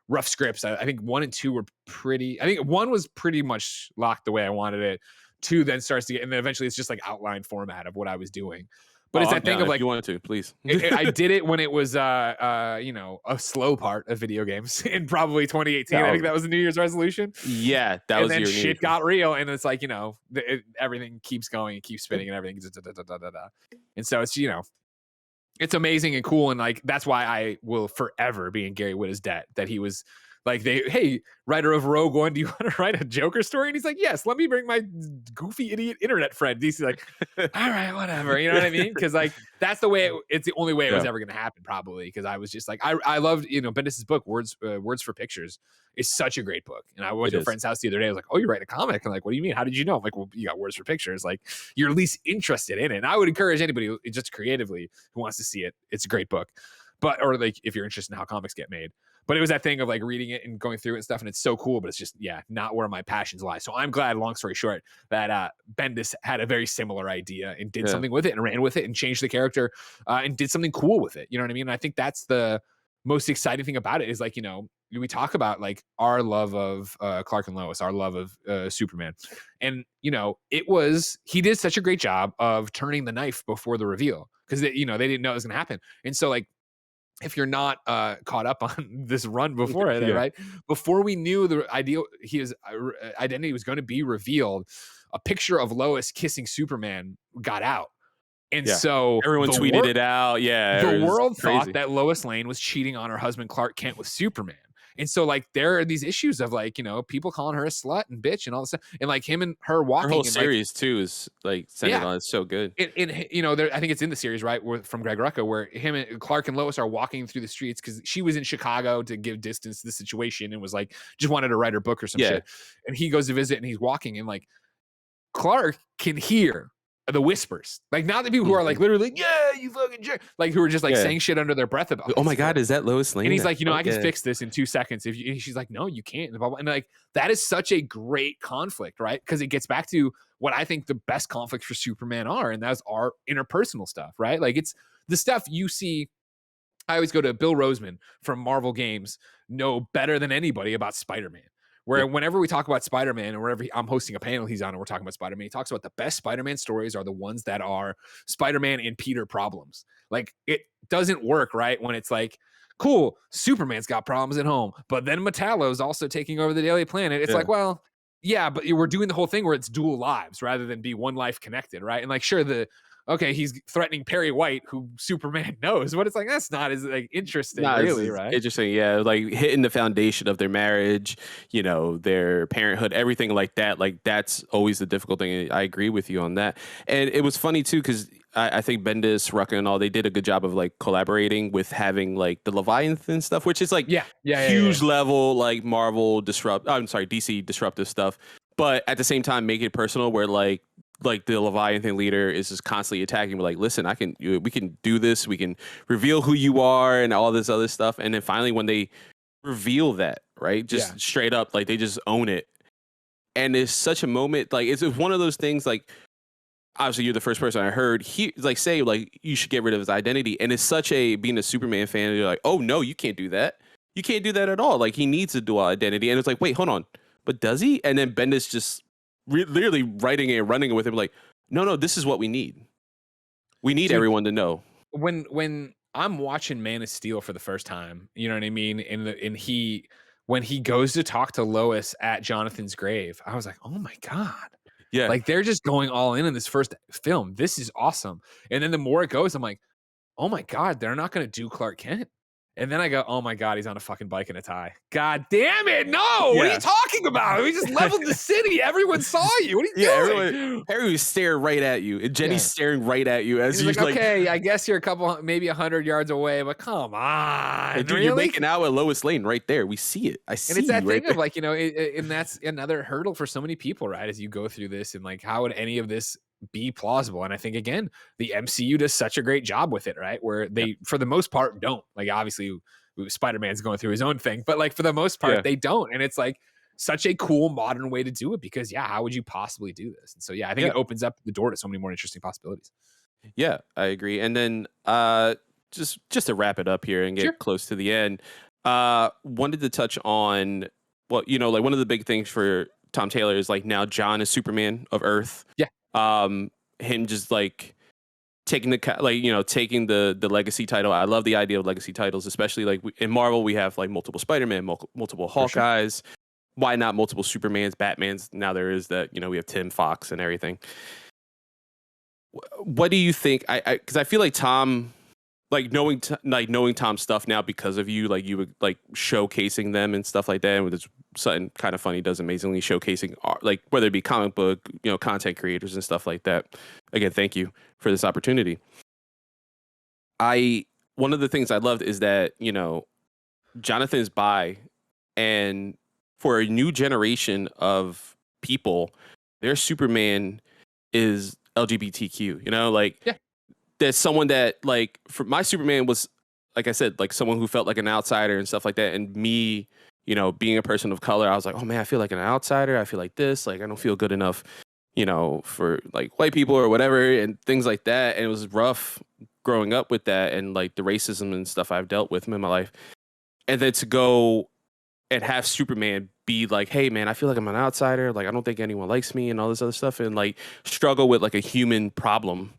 rough scripts. I think 1 and 2 were I think 1 was pretty much locked the way I wanted it. 2 then starts to get, and then eventually it's just like outline format of what I was doing. But it's that thing of like, if you wanted to, please. I did it when it was, a slow part of video games in probably 2018. I think that was the New Year's resolution. Yeah, that was your shit. Shit got real, and it's like everything keeps going and keeps spinning, and everything. And so it's it's amazing and cool, and like that's why I will forever be in Gary Whitta's debt that he was. Like hey, writer of Rogue One, do you want to write a Joker story? And he's like, yes, let me bring my goofy idiot internet friend. He's like, all right, whatever. You know what I mean? Because like that's the way it's the only way it was ever going to happen, probably. Because I was just like, I loved Bendis's book, Words for Pictures, is such a great book. And I went to a friend's house the other day. I was like, oh, you're writing a comic? I'm like, what do you mean? How did you know? I'm like, well, you got Words for Pictures. Like, you're at least interested in it. And I would encourage anybody just creatively who wants to see it. It's a great book. Or like if you're interested in how comics get made. But it was that thing of like reading it and going through it and stuff, and it's so cool, but it's just, not where my passions lie. So I'm glad, long story short, that Bendis had a very similar idea and did something with it and ran with it and changed the character and did something cool with it. You know what I mean? And I think that's the most exciting thing about it is like, we talk about like our love of Clark and Lois, our love of Superman. And, he did such a great job of turning the knife before the reveal because, they didn't know it was going to happen. And so like, if you're not caught up on this run before it, right? Before we knew his identity was going to be revealed, a picture of Lois kissing Superman got out. And so everyone tweeted it out. Yeah. The world thought that Lois Lane was cheating on her husband, Clark Kent, with Superman. And so like there are these issues of like, people calling her a slut and bitch and all this stuff. And like him and her walking. Her whole series too is like centered on it's so good. I think it's in the series, right? From Greg Rucka, where him and Clark and Lois are walking through the streets because she was in Chicago to give distance to the situation and was like, just wanted to write her book or some shit. And he goes to visit and he's walking and like Clark can hear the whispers, like not the people who are like literally, yeah, you fucking jerk, like who are just like saying shit under their breath about. Oh my God, is that Lois Lane? And he's like, you know, Oh, I can fix this in 2 seconds. And she's like, no, you can't. And like, that is such a great conflict, right? Because it gets back to what I think the best conflicts for Superman are, and that's our interpersonal stuff, right? Like it's the stuff you see. I always go to Bill Roseman from Marvel Games, know better than anybody about Spider-Man. Where whenever we talk about Spider-Man, or wherever I'm hosting a panel he's on and we're talking about Spider-Man, he talks about the best Spider-Man stories are the ones that are Spider-Man and Peter problems. Like it doesn't work, right? When it's like, cool, Superman's got problems at home, but then Metallo's also taking over the Daily Planet. It's like, well, yeah, but we're doing the whole thing where it's dual lives rather than be one life connected, right? And like, sure, okay, he's threatening Perry White, who Superman knows, but it's like that's not as like interesting, really, right? Interesting, yeah. Like hitting the foundation of their marriage, you know, their parenthood, everything like that. Like that's always the difficult thing. I agree with you on that. And it was funny too, because I think Bendis, Rucka, and all, they did a good job of like collaborating with having like the Leviathan stuff, which is like huge level like DC disruptive stuff, but at the same time make it personal, where like the Leviathan leader is just constantly attacking. We're like, listen, we can do this. We can reveal who you are and all this other stuff. And then finally, when they reveal that, right, just straight up, like they just own it. And it's such a moment. Like it's one of those things. Like obviously, you're the first person I heard say like you should get rid of his identity. And it's such being a Superman fan. You're like, oh no, you can't do that. You can't do that at all. Like he needs a dual identity. And it's like, wait, hold on, but does he? And then Bendis just literally writing it and running it with him, like, no, this is what we need. We need everyone to know. When I'm watching Man of Steel for the first time, you know what I mean? When he goes to talk to Lois at Jonathan's grave, I was like, oh my God. Yeah. Like they're just going all in this first film. This is awesome. And then the more it goes, I'm like, oh my God, they're not going to do Clark Kent. And then I go, oh my God, he's on a fucking bike and a tie. God damn it. No. What are you talking about? We just leveled the city. Everyone saw you. What are you doing? Harry was staring right at you. And Jenny's staring right at you as he's like, okay, I guess you're maybe 100 yards away, but come on. Dude, really? You're making out with Lois Lane right there. We see it. I see it. And it's that thing of like, you know, and that's another hurdle for so many people, right? As you go through this, and like, how would any of this be plausible? And I think again, the MCU does such a great job with it, right? Where they for the most part don't. Like obviously Spider-Man's going through his own thing, but like for the most part they don't. And it's like such a cool modern way to do it, because how would you possibly do this? And so I think it opens up the door to so many more interesting possibilities. Yeah, I agree. And then just to wrap it up here and get close to the end, wanted to touch on like one of the big things for Tom Taylor is like now John is Superman of Earth. Him just like taking the legacy title. I love the idea of legacy titles, especially like in Marvel we have like multiple Spider-Man, multiple Hawkeyes. Why not multiple Supermans, Batmans? Now there is that, we have Tim Fox and everything. What do you think? Because I feel like Tom, like knowing Tom's stuff now because of you, like you would like showcasing them and stuff like that. And it's something kind of funny, does amazingly showcasing art, like whether it be comic book, content creators and stuff like that. Again, thank you for this opportunity. One of the things I loved is that, Jonathan's bi, and for a new generation of people, their Superman is LGBTQ, there's someone that like, for my Superman was, like I said, like someone who felt like an outsider and stuff like that. And me, being a person of color, I was like, oh man, I feel like an outsider. I feel like this, like, I don't feel good enough, for like white people or whatever and things like that. And it was rough growing up with that and like the racism and stuff I've dealt with in my life. And then to go and have Superman be like, hey man, I feel like I'm an outsider. Like, I don't think anyone likes me and all this other stuff, and like struggle with like a human problem.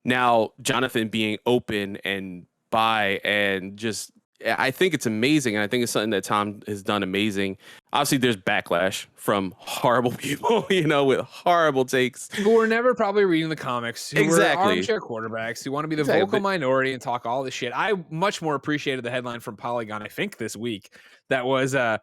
Now, Jonathan being open and bi, and just, I think it's amazing. And I think it's something that Tom has done amazing. Obviously, there's backlash from horrible people, with horrible takes. Who were never probably reading the comics. Who were armchair quarterbacks who want to be the vocal minority and talk all this shit. I much more appreciated the headline from Polygon, I think this week, that was the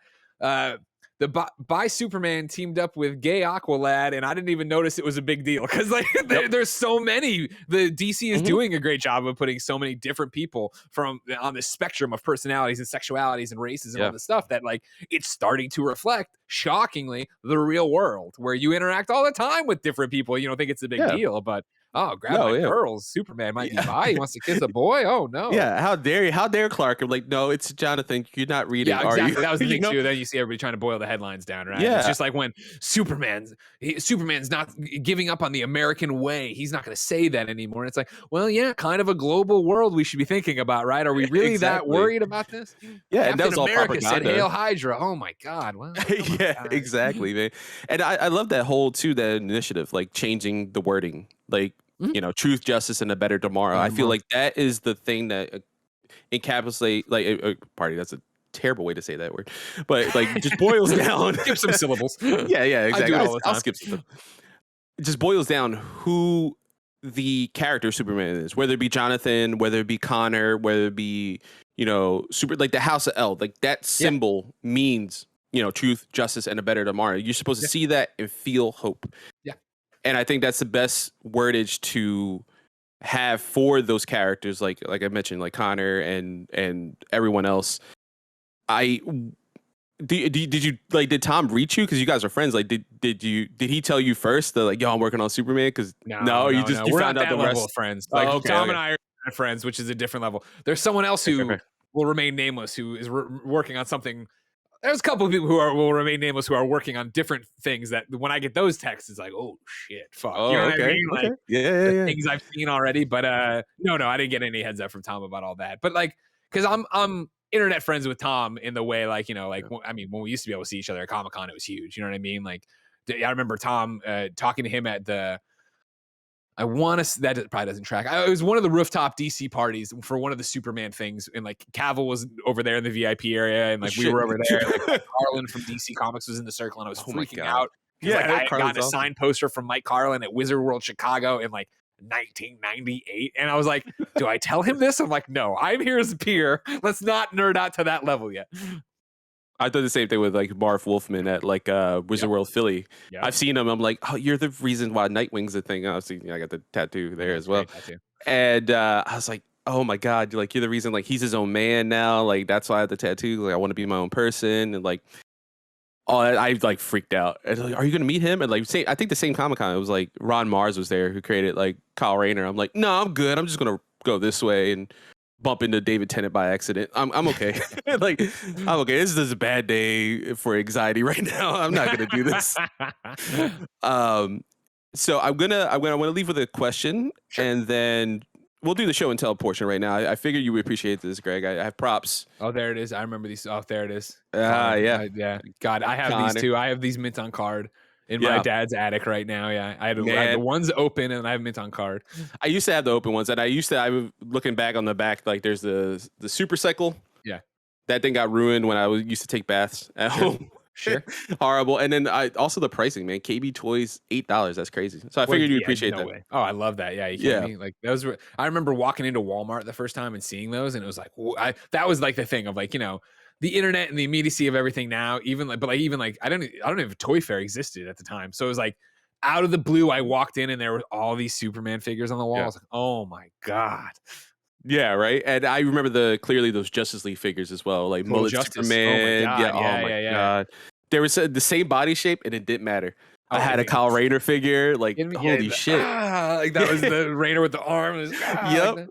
Bi Superman teamed up with gay Aqualad, and I didn't even notice it was a big deal because like there's so many. The DC is doing a great job of putting so many different people from on the spectrum of personalities and sexualities and races and all this stuff that like it's starting to reflect, shockingly, the real world where you interact all the time with different people. You don't think it's a big deal, but grab my pearls. Superman might be bi. He wants to kiss a boy. Oh no. Yeah. How dare Clark? I'm like, no, it's Jonathan. You're not reading. Yeah, exactly. Are you? That was the You thing know? too. Then you see everybody trying to boil the headlines down, right? Yeah. It's just like when Superman's not giving up on the American way. He's not going to say that anymore. And it's like, well, yeah, kind of a global world we should be thinking about, right? Are we really that worried about this? Yeah, Captain and that was all America propaganda. said, "Hail Hydra." Oh my God. Well, Exactly, man. And I love that whole that initiative, like changing the wording, like truth, justice, and a better tomorrow. I feel like that is the thing that encapsulate party. That's a terrible way to say that word, but like just boils down. Skip some syllables. Yeah, exactly. I'll skip some. It just boils down who the character Superman is, whether it be Jonathan, whether it be Connor, whether it be super like the House of L, like that symbol means truth, justice, and a better tomorrow. You're supposed to see that and feel hope. Yeah. And I think that's the best wordage to have for those characters, like I mentioned, like Connor and everyone else. Did Tom reach you because you guys are friends? Like, did he tell you first that like, yo, I'm working on Superman? Because you we're found not out that the level rest of friends. Like Tom and I are friends, which is a different level. There's someone else who will remain nameless who is working on something. There's a couple of people who will remain nameless who are working on different things that when I get those texts, it's like, oh shit, fuck. You know what I mean? Like, things I've seen already. But no, I didn't get any heads up from Tom about all that. But like, because I'm internet friends with Tom in the way like, I mean, when we used to be able to see each other at Comic-Con, it was huge. You know what I mean? Like, I remember Tom talking to him at the. I want to. That probably doesn't track. It was one of the rooftop DC parties for one of the Superman things, and like Cavill was over there in the VIP area, and like we were over there. And, like, Mike Carlin from DC Comics was in the circle, and I was freaking out. Yeah, like, I had gotten a signed poster from Mike Carlin at Wizard World Chicago in like 1998, and I was like, "Do I tell him this?" I'm like, "No, I'm here as a peer. Let's not nerd out to that level yet." I did the same thing with like Marv Wolfman at like Wizard World Philly. I've seen him. I'm like, oh, you're the reason why Nightwing's a thing. Obviously, I got the tattoo there as well. And I was like, oh my God, you're the reason. Like he's his own man now. Like that's why I have the tattoo. Like I want to be my own person. And like, I like freaked out. And like, are you gonna meet him? And like, I think the same Comic-Con, it was like Ron Mars was there who created like Kyle Rayner. I'm like, no, I'm good. I'm just gonna go this way and bump into David Tennant by accident. I'm okay. Like I'm okay. This is a bad day for anxiety right now. I'm not gonna do this. So I want to leave with a question, and then we'll do the show and tell portion right now. I figure you would appreciate this, Greg. I have props. Oh, there it is. I remember these. Oh, there it is. Yeah. God, I have these too. I have these mint on card in my dad's attic right now. Yeah, I have the ones open, and I have mint on card. I used to have the open ones, and I was looking back on the back, like there's the Super Cycle. Yeah, that thing got ruined when I used to take baths at home. Sure. Horrible. And then also the pricing, man. KB Toys, $8. That's crazy. So I figured you'd appreciate that. Way. Oh, I love that. Yeah, you kidding me? Like those were. I remember walking into Walmart the first time and seeing those, and it was like, that was like the thing of like, the internet and the immediacy of everything now. Even like, I don't know if Toy Fair existed at the time, so it was like out of the blue, I walked in and there were all these Superman figures on the wall. I was like, oh my God. Yeah, right. And I remember clearly those Justice League figures as well, like Mullet Superman. Oh my God. There was the same body shape, and it didn't matter. I had a Kyle Rayner figure. Like holy shit! Like that was the Rayner with the arm. Yep. Like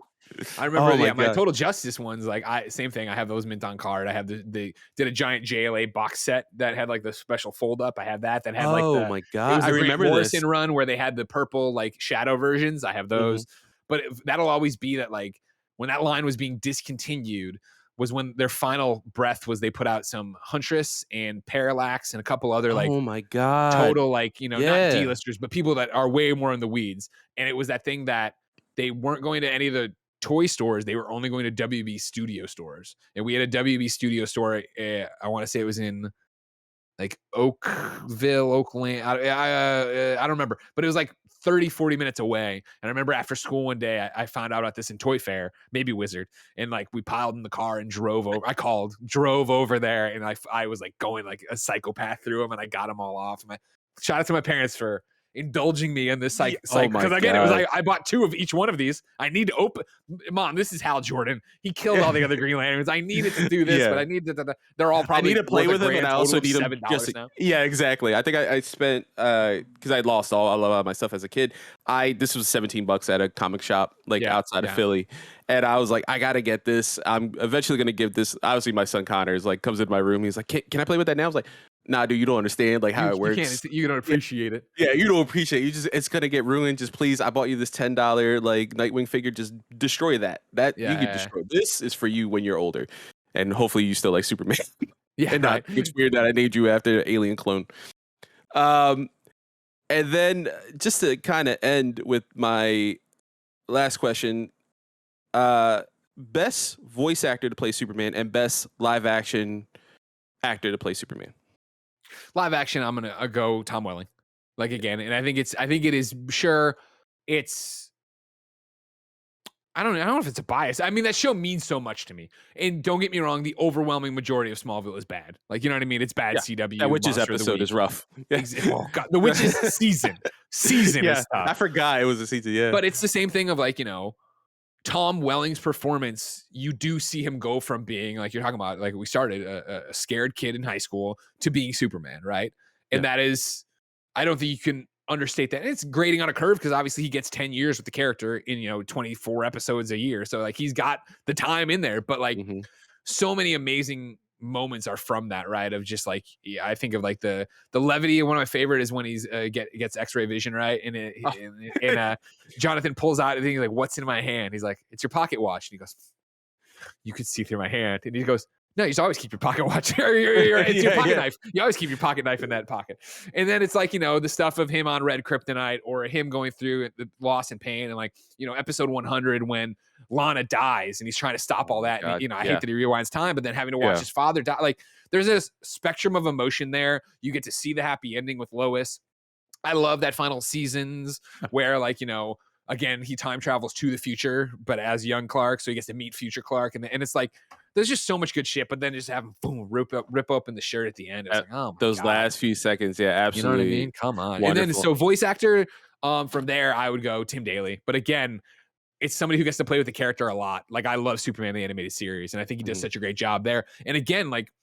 I remember, my Total Justice ones. Like same thing. I have those mint on card. I have they did a giant JLA box set that had like the special fold up. I have that had like my God! It was I remember Morrison this run where they had the purple like shadow versions. I have those, but that'll always be that like. When that line was being discontinued was when their final breath was they put out some Huntress and Parallax and a couple other like oh my God total like not D-listers but people that are way more in the weeds, and it was that thing that they weren't going to any of the toy stores, they were only going to WB Studio stores, and we had a WB Studio store. I want to say it was in like Oakland. I don't remember, but it was like 30, 40 minutes away. And I remember after school one day, I found out about this in Toy Fair, maybe Wizard. And like we piled in the car and drove over. Drove over there. And I was like going like a psychopath through them, and I got them all off. And shout out to my parents for indulging me in this because again, it was like I bought 2 of each one of these. I need to open. Mom, this is Hal Jordan. He killed all the other Green Lanterns. I needed to do this, but I need to. They're all probably. I need to play with them, and I also need them $7 now. Yeah, exactly. I think I spent because I lost a lot of my stuff as a kid. This was $17 at a comic shop outside of Philly, and I was like, I gotta get this. I'm eventually gonna give this. Obviously, my son Connor is like comes into my room. He's like, can I play with that now? I was like, nah, dude, you don't understand like how it works. You don't appreciate it. Yeah, you don't appreciate it. It's gonna get ruined. Just please, I bought you this $10 like Nightwing figure. Just destroy that. You can destroy. This is for you when you're older, and hopefully you still like Superman. Yeah, and not it's weird that I named you after an alien clone. And then just to kind of end with my last question, best voice actor to play Superman and best live action actor to play Superman. Live action, I'm gonna go Tom Welling. Like again, and I think it is sure it's. I don't know if it's a bias. I mean, that show means so much to me. And don't get me wrong, the overwhelming majority of Smallville is bad. Like, you know what I mean? It's bad CW. That Witches episode is rough. Oh, God. The Witches season is tough. I forgot it was a season, yeah. But it's the same thing of like, Tom Welling's performance. You do see him go from being, like you're talking about, like we started, a scared kid in high school to being Superman, right? And that is, I don't think you can understate that. And it's grading on a curve because obviously he gets 10 years with the character in 24 episodes a year, so like he's got the time in there, but like so many amazing moments are from that, right? Of just like I think of like the levity. One of my favorite is when he's gets X-ray vision, right? And Jonathan pulls out and he's like, what's in my hand? He's like, it's your pocket watch. And he goes, you could see through my hand. And he goes, no, you should always keep your pocket watch. It's your pocket knife. You always keep your pocket knife in that pocket. And then it's like, the stuff of him on Red Kryptonite or him going through the loss and pain. And like, episode 100 when Lana dies and he's trying to stop all that. And, I hate that he rewinds time, but then having to watch his father die. Like there's this spectrum of emotion there. You get to see the happy ending with Lois. I love that final seasons where like, again, he time travels to the future, but as young Clark. So he gets to meet future Clark. And it's like, there's just so much good shit, but then just have him boom, rip open the shirt at the end. It's like, oh my those God. Last few seconds, absolutely. You know what I mean? Come on. Wonderful. And then so voice actor, from there I would go Tim Daly. But again, it's somebody who gets to play with the character a lot. Like I love Superman the animated series, and I think he does such a great job there. And again, like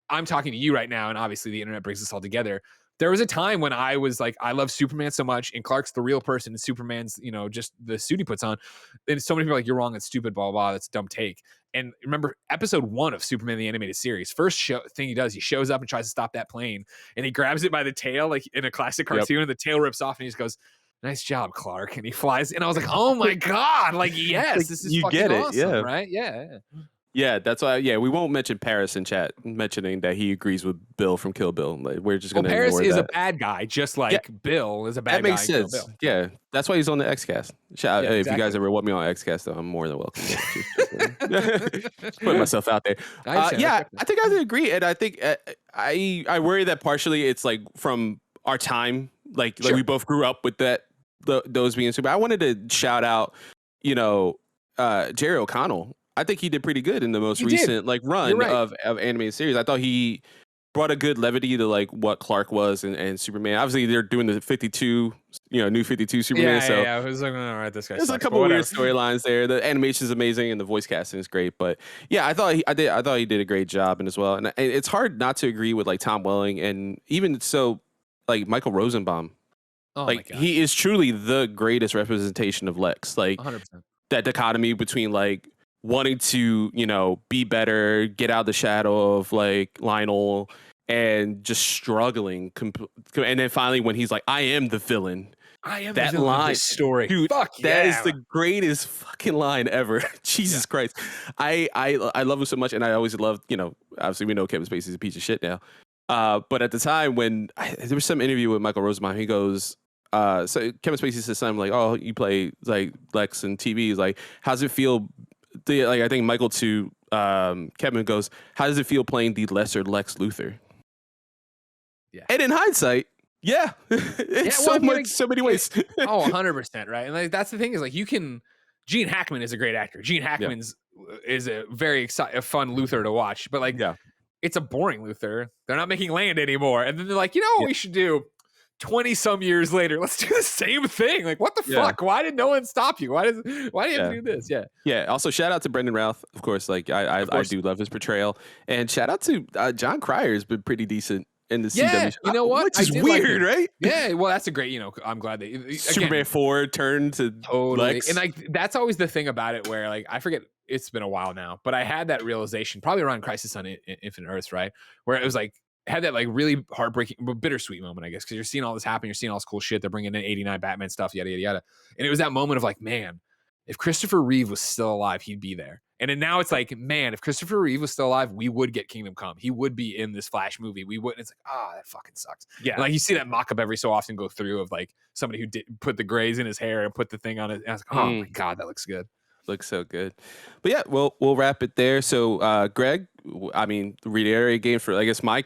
I'm talking to you right now, and obviously the internet brings us all together. There was a time when I was like, I love Superman so much, and Clark's the real person, and Superman's, just the suit he puts on. And so many people are like, you're wrong, it's stupid, blah, blah, blah, that's a dumb take. And remember episode 1 of Superman the animated series, first thing he does, he shows up and tries to stop that plane, and he grabs it by the tail, like in a classic cartoon, and the tail rips off, and he just goes, nice job, Clark. And he flies. And I was like, oh my God, like, yes, like, this is fucking awesome, right? Yeah. Yeah, that's why. Yeah, we won't mention Paris in chat, mentioning that he agrees with Bill from Kill Bill. Like, we're just going to Paris is a bad guy, just like Bill is a bad guy. That makes sense. Yeah, that's why he's on the Xcast. If you guys ever want me on Xcast, though, I'm more than welcome. Just putting myself out there. I think I would agree, and I think I worry that partially it's like from our time, like we both grew up with that. Those being super. I wanted to shout out, Jerry O'Connell. I think he did pretty good in the most recent run of animated series. I thought he brought a good levity to like what Clark was and Superman. Obviously, they're doing the 52, new 52 Superman. Yeah. I was like, all right, this guy. There's a couple weird storylines there. The animation is amazing and the voice casting is great. But yeah, I thought he did a great job and as well. And it's hard not to agree with like Tom Welling and even so like Michael Rosenbaum. Oh like he is truly the greatest representation of Lex. Like 100%. That dichotomy between like wanting to, be better, get out of the shadow of like Lionel and just struggling. And then finally when he's like, I am the villain. I am that the villain line of this story. Dude, that is the greatest fucking line ever. Jesus Christ. I love him so much. And I always loved, obviously we know Kevin Spacey's a piece of shit now. But at the time when there was some interview with Michael Rosenbaum, he goes, so Kevin Spacey says something like, oh, you play like Lex and TV. He's like, how's it feel? I think Michael to Kevin goes, how does it feel playing the lesser Lex Luthor? Yeah. And in hindsight, Yeah, it's well, I mean, like, so many ways. 100%, right? And like that's the thing is like you can. Gene Hackman is a great actor. Gene Yeah, Hackman's is a very fun Luther to watch, but like yeah, it's a boring Luther. They're not making land anymore, and then they're like, you know what yeah, we should do? 20 some years later, let's do the same thing. Like, what the yeah, fuck? Why did no one stop you? Why do you have yeah. to do this? Yeah, Yeah. Also, shout out to Brendan Routh, of course. Like I of I course. do love his portrayal, and shout out to John Cryer's been pretty decent in the Yeah, CW, you know what? which I is did like weird, him. right? Yeah, well, that's a great. I'm glad that Superman again, 4 turned to totally. Lex. And like that's always the thing about it, where like I forget. It's been a while now, but I had that realization probably around Crisis on Infinite Earths, right? Where it was like had that like really heartbreaking, but bittersweet moment, I guess, because you're seeing all this happen, you're seeing all this cool shit. They're bringing in '89 Batman stuff, yada yada yada, and it was that moment of like, man, if Christopher Reeve was still alive, he'd be there. And then now it's like, man, if Christopher Reeve was still alive, we would get Kingdom Come. He would be in this Flash movie. We wouldn't. It's like, that fucking sucks. Yeah. And like you see that mock up every so often go through of like somebody who did put the grays in his hair and put the thing on it. And I was like, oh my God, that looks good. Looks so good. But yeah, we'll wrap it there. So Greg, I mean, reiterate again for I guess my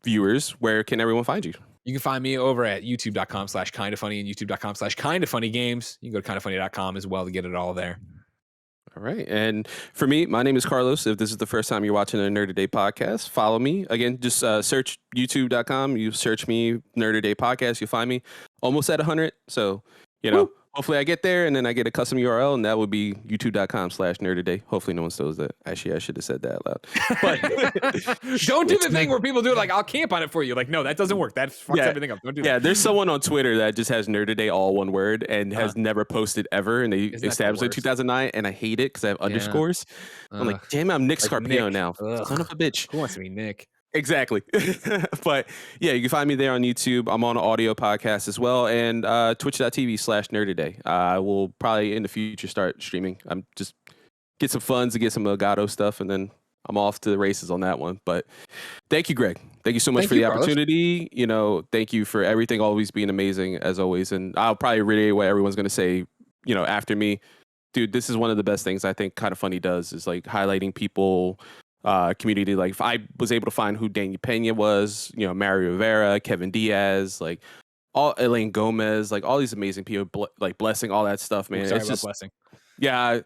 viewers, where can everyone find you? You can find me over at youtube.com/kindafunny and youtube.com/kindafunnygames. You can go to kindafunny.com as well to get it all there. All right. And for me, my name is Carlos. If this is the first time you're watching a Nerd Today podcast, follow me. Again, just search youtube.com. You search me, Nerd Today podcast. You'll find me almost at 100. So, Woo. hopefully I get there and then I get a custom URL, and that would be youtube.com/nerdtoday. Hopefully no one steals that. Actually, I should have said that out loud. But don't do the thing where people do it like, I'll camp on it for you. Like, no, that doesn't work. That fucks everything up. Don't do that. Yeah, there's someone on Twitter that just has Nerd Today all one word and has never posted ever, and they established it in 2009, and I hate it because I have underscores. I'm like, damn it, I'm Nick Scarpino now. Son of a bitch. Who wants to be Nick? Exactly. But yeah, you can find me there on YouTube. I'm on an audio podcast as well, and twitch.tv/nerdtoday. I will probably in the future start streaming. I'm just get some funds to get some Elgato stuff, and then I'm off to the races on that one. But thank you, Greg. Thank you so much for the opportunity. Thank you for everything, always being amazing as always. And I'll probably reiterate what everyone's going to say, after me. Dude, this is one of the best things I think KindaFunny does is like highlighting people, community. Like if I was able to find who Daniel Pena was, Mario Rivera, Kevin Diaz, like all Elaine Gomez, like all these amazing people, like Blessing, all that stuff, man. Sorry it's about just Blessing. Yeah,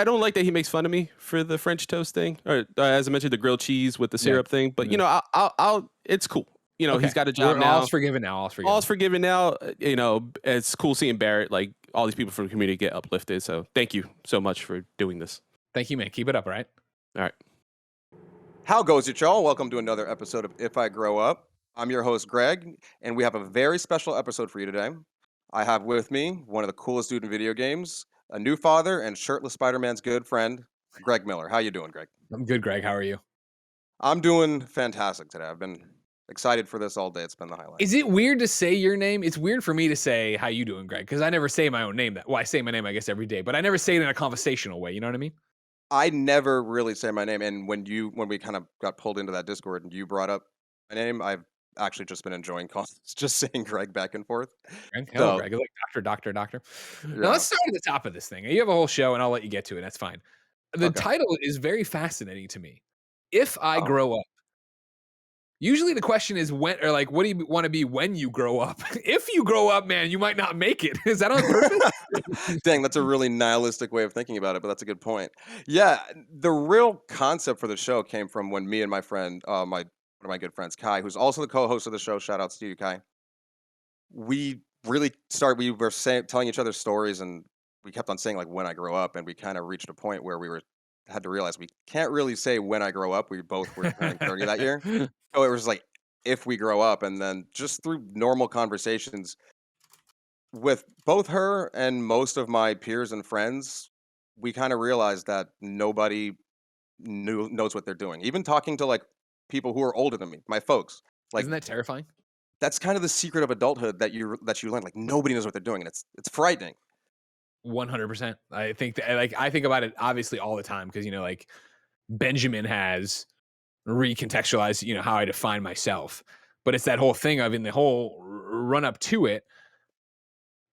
I don't like that he makes fun of me for the French toast thing, or as I mentioned, the grilled cheese with the syrup thing. But I'll it's cool. Okay. He's got a job now. All's forgiven now. All's forgiven now. It's cool seeing Barrett, like all these people from the community get uplifted. So thank you so much for doing this. Thank you, man. Keep it up, all right? All right. How goes it, y'all? Welcome to another episode of If I Grow Up. I'm your host, Greg, and we have a very special episode for you today. I have with me one of the coolest dudes in video games, a new father, and shirtless Spider-Man's good friend, Greg Miller. How you doing, Greg? I'm good, Greg. How are you? I'm doing fantastic today. I've been excited for this all day. It's been the highlight. Is it weird to say your name? It's weird for me to say, how you doing, Greg? Because I never say my own name. I say my name, I guess, every day, but I never say it in a conversational way. You know what I mean? I never really say my name. And when we kind of got pulled into that Discord and you brought up my name, I've actually just been enjoying just saying Greg back and forth. Hello, Greg. Like doctor. Yeah. Now let's start at the top of this thing. You have a whole show, and I'll let you get to it. That's fine. The title is very fascinating to me. If I grow up. Usually the question is when, or like, what do you want to be when you grow up? If you grow up, man, you might not make it. Is that on purpose? Dang, that's a really nihilistic way of thinking about it, but that's a good point. Yeah, the real concept for the show came from when me and my friend, one of my good friends, Kai, who's also the co-host of the show, shout outs to you, Kai. We really were telling each other stories, and we kept on saying like when I grow up, and we kind of reached a point where we had to realize we can't really say when I grow up. We both were turning 30 that year. So it was like, if we grow up, and then just through normal conversations with both her and most of my peers and friends, we kind of realized that nobody knows what they're doing. Even talking to like people who are older than me, my folks. Like, isn't that terrifying? That's kind of the secret of adulthood that you learn. Like nobody knows what they're doing, and it's frightening. 100%. I think that, like, I think about it obviously all the time because like Benjamin has recontextualized how I define myself, but it's that whole thing of in the whole run up to it,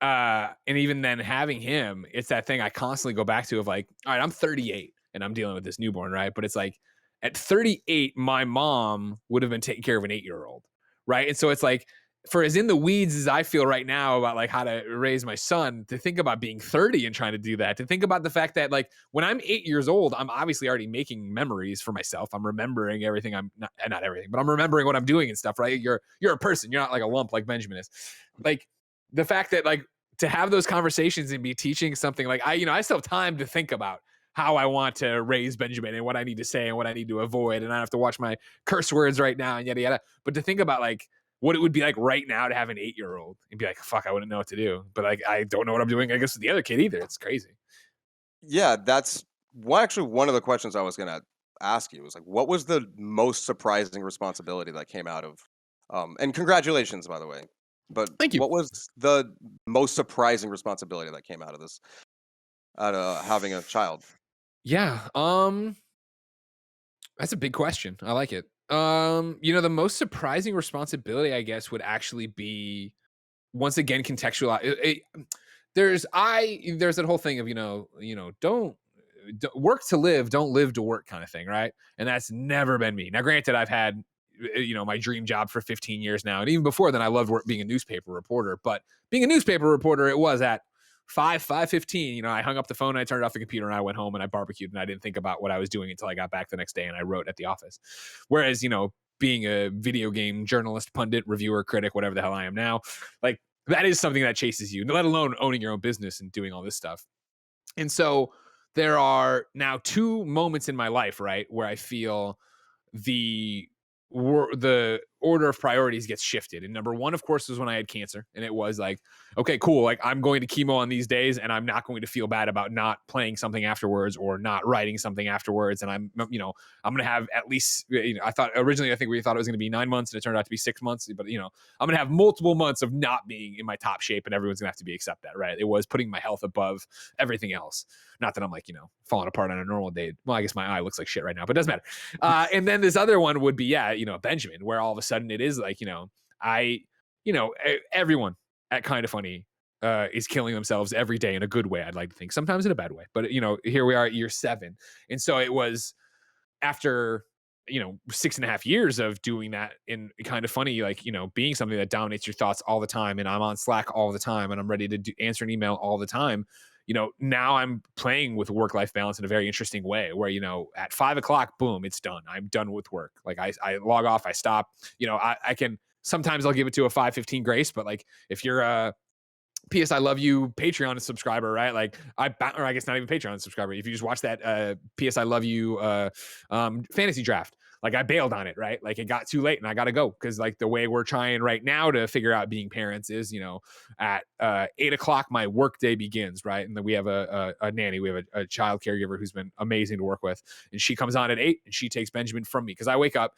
and even then having him, it's that thing I constantly go back to of like, all right, I'm 38 and I'm dealing with this newborn, right? But it's like at 38, my mom would have been taking care of an 8-year-old, right? And so it's like, for as in the weeds as I feel right now about like how to raise my son, to think about being 30 and trying to do that, to think about the fact that like when I'm 8 years old, I'm obviously already making memories for myself. I'm remembering everything. I'm not everything, but I'm remembering what I'm doing and stuff, right? You're a person. You're not like a lump like Benjamin is. Like the fact that like to have those conversations and be teaching something like I still have time to think about how I want to raise Benjamin and what I need to say and what I need to avoid. And I have to watch my curse words right now and yada, yada. But to think about like what it would be like right now to have an 8-year-old and be like, fuck, I wouldn't know what to do. But like, I don't know what I'm doing, I guess, with the other kid either. It's crazy. Yeah, that's actually one of the questions I was going to ask you was like, what was the most surprising responsibility that came out of, and congratulations, by the way, but Thank you. what was the most surprising responsibility that came out of this, out of having a child? Yeah. That's a big question. I like it. The most surprising responsibility, I guess, would actually be once again contextualize. There's that whole thing of don't work to live, don't live to work kind of thing, right? And that's never been me. Now, granted, I've had my dream job for 15 years now, and even before then, I loved being a newspaper reporter. But being a newspaper reporter, it was at 5:15. I hung up the phone, and I turned off the computer, and I went home and I barbecued, and I didn't think about what I was doing until I got back the next day and I wrote at the office. Whereas, being a video game journalist, pundit, reviewer, critic, whatever the hell I am now, like that is something that chases you, let alone owning your own business and doing all this stuff. And so there are now 2 moments in my life, right, where I feel the order of priorities gets shifted. And number 1, of course, was when I had cancer, and it was like, okay, cool, like I'm going to chemo on these days, and I'm not going to feel bad about not playing something afterwards or not writing something afterwards. And I'm going to have at least, I thought originally, I think we thought it was going to be 9 months, and it turned out to be 6 months. But I'm going to have multiple months of not being in my top shape, and everyone's going to have to accept that, right? It was putting my health above everything else. Not that I'm like falling apart on a normal day. Well, I guess my eye looks like shit right now, but it doesn't matter. And then this other one would be Benjamin, where all of a sudden it is like everyone at KindaFunny is killing themselves every day in a good way. I'd like to think, sometimes in a bad way, but here we are at year 7, and so it was after 6.5 years of doing that in KindaFunny, like being something that dominates your thoughts all the time, and I'm on Slack all the time, and I'm ready to answer an email all the time. Now I'm playing with work-life balance in a very interesting way where, at 5:00, boom, it's done. I'm done with work. Like I log off, I stop, I can, sometimes I'll give it to a 5:15 grace, but like if you're a PS I Love You Patreon subscriber, right? Like or I guess not even Patreon subscriber. If you just watch that PS I Love You fantasy draft, like I bailed on it, right? Like it got too late and I got to go because like the way we're trying right now to figure out being parents is, at 8:00 my work day begins, right? And then we have a nanny, we have a child caregiver who's been amazing to work with, and she comes on at 8 and she takes Benjamin from me because I wake up,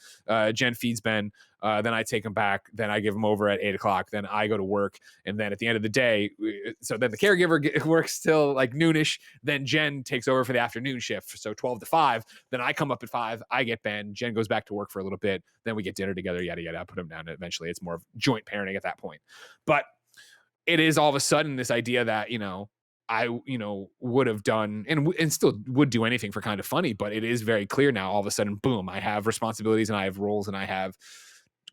Jen feeds Ben, then I take him back, then I give him over at 8:00, then I go to work, and then at the end of the day, so then the caregiver works till like noonish, then Jen takes over for the afternoon shift, so 12 to 5, then I come up at 5, I get Ben, Jen goes back to work for a little bit, then we get dinner together, yada yada, I put him down, and eventually it's more of joint parenting at that point. But it is all of a sudden this idea that I would have done and still would do anything for KindaFunny, but it is very clear now, all of a sudden, boom, I have responsibilities and I have roles and I have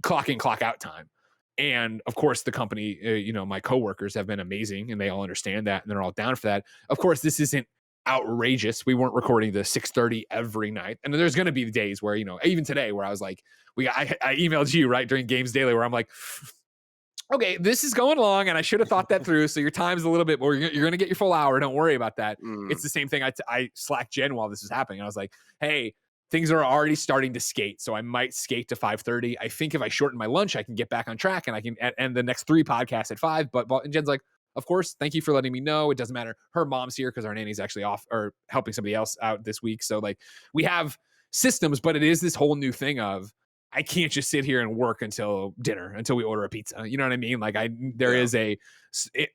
clock in, clock out time. And of course the company, my coworkers have been amazing and they all understand that and they're all down for that. Of course, this isn't outrageous. We weren't recording the 6:30 every night. And there's going to be days where, even today where I was like, I emailed you right during Games Daily where I'm like, okay, this is going long and I should have thought that through. So your time's a little bit more, you're going to get your full hour. Don't worry about that. It's the same thing. I Slacked Jen while this was happening. I was like, hey, things are already starting to skate. So I might skate to 5:30. I think if I shorten my lunch, I can get back on track and I can end the next 3 podcasts at 5. And Jen's like, of course, thank you for letting me know. It doesn't matter. Her mom's here because our nanny's actually off or helping somebody else out this week. So like we have systems, but it is this whole new thing of, I can't just sit here and work until dinner, until we order a pizza. You know what I mean? Like there is a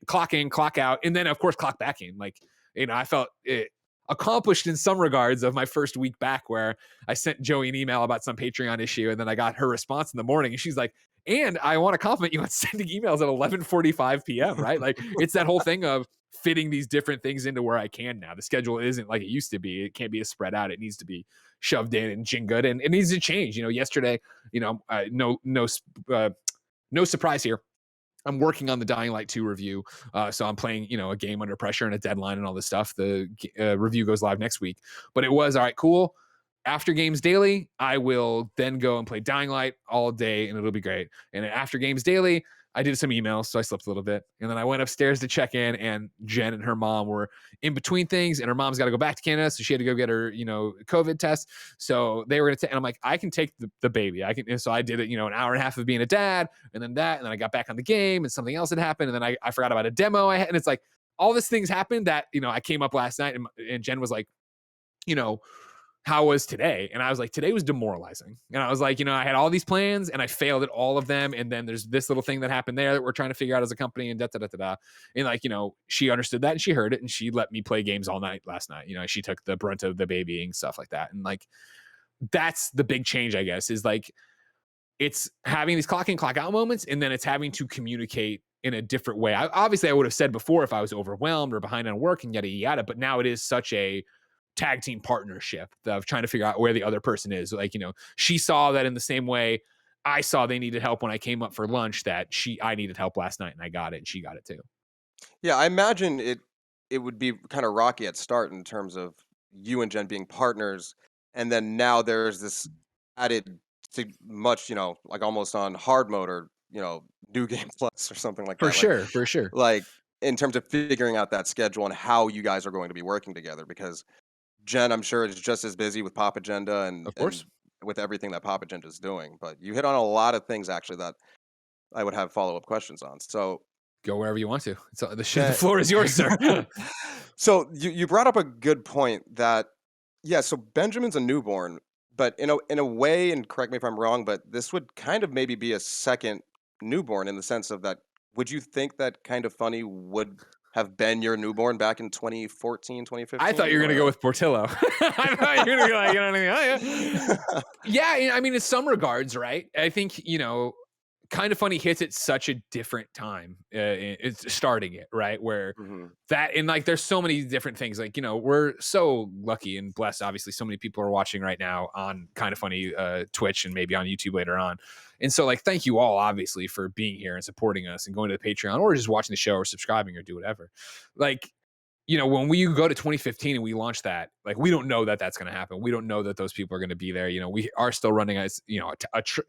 clock in, clock out, and then of course clock back in. Like, I felt it accomplished in some regards of my first week back where I sent Joey an email about some Patreon issue and then I got her response in the morning and she's like, and I want to compliment you on sending emails at 11:45 p.m. Right? Like it's that whole thing of fitting these different things into where I can now. The schedule isn't like it used to be. It can't be a spread out. It needs to be shoved in and jingoed, and it needs to change. Yesterday, no surprise here. I'm working on the Dying Light 2 review. So I'm playing, a game under pressure and a deadline and all this stuff. The review goes live next week. But it was, all right, cool. After games daily, I will then go and play Dying Light all day and it'll be great. And after games daily, I did some emails, so I slept a little bit. And then I went upstairs to check in, and Jen and her mom were in between things, and her mom's got to go back to Canada, so she had to go get her, COVID test. So they were going to and I'm like, I can take the baby. And so I did it, an hour and a half of being a dad, and then I got back on the game, and something else had happened, and then I forgot about a demo I had, and it's like, all these things happened that, I came up last night, and Jen was like, how was today? And I was like, today was demoralizing. And I was like, I had all these plans and I failed at all of them. And then there's this little thing that happened there that we're trying to figure out as a company and da. And she understood that and she heard it and she let me play games all night last night. She took the brunt of the babying, stuff like that. And that's the big change, I guess, is it's having these clock in, clock out moments. And then it's having to communicate in a different way. Obviously I would have said before if I was overwhelmed or behind on work and yada, yada, but now it is such a tag team partnership of trying to figure out where the other person is. She saw that in the same way I saw they needed help when I came up for lunch, that I needed help last night and I got it and she got it too. Yeah, I imagine it would be kind of rocky at start in terms of you and Jen being partners, and then now there's this added to much, almost on hard mode or new game plus or something like that. For sure. Like in terms of figuring out that schedule and how you guys are going to be working together, because Jen, I'm sure, is just as busy with Pop Agenda and, of course, and with everything that Pop Agenda is doing. But you hit on a lot of things actually that I would have follow-up questions on. So go wherever you want to. The floor is yours, sir. So you brought up a good point that, so Benjamin's a newborn, but in a way, and correct me if I'm wrong, but this would kind of maybe be a second newborn in the sense of that. Would you think that KindaFunny would have been your newborn back in 2014, 2015? I thought you were going to go with Portillo. I thought you were going to go like, oh, yeah. Yeah, I mean, in some regards, right? I think, KindaFunny hits at such a different time. It's starting it, right? Where that, and there's so many different things. We're so lucky and blessed. Obviously, so many people are watching right now on KindaFunny Twitch and maybe on YouTube later on. And so thank you all, obviously, for being here and supporting us and going to the Patreon or just watching the show or subscribing or do whatever. When we go to 2015 and we launch that, we don't know that that's going to happen. We don't know that those people are going to be there. We are still running a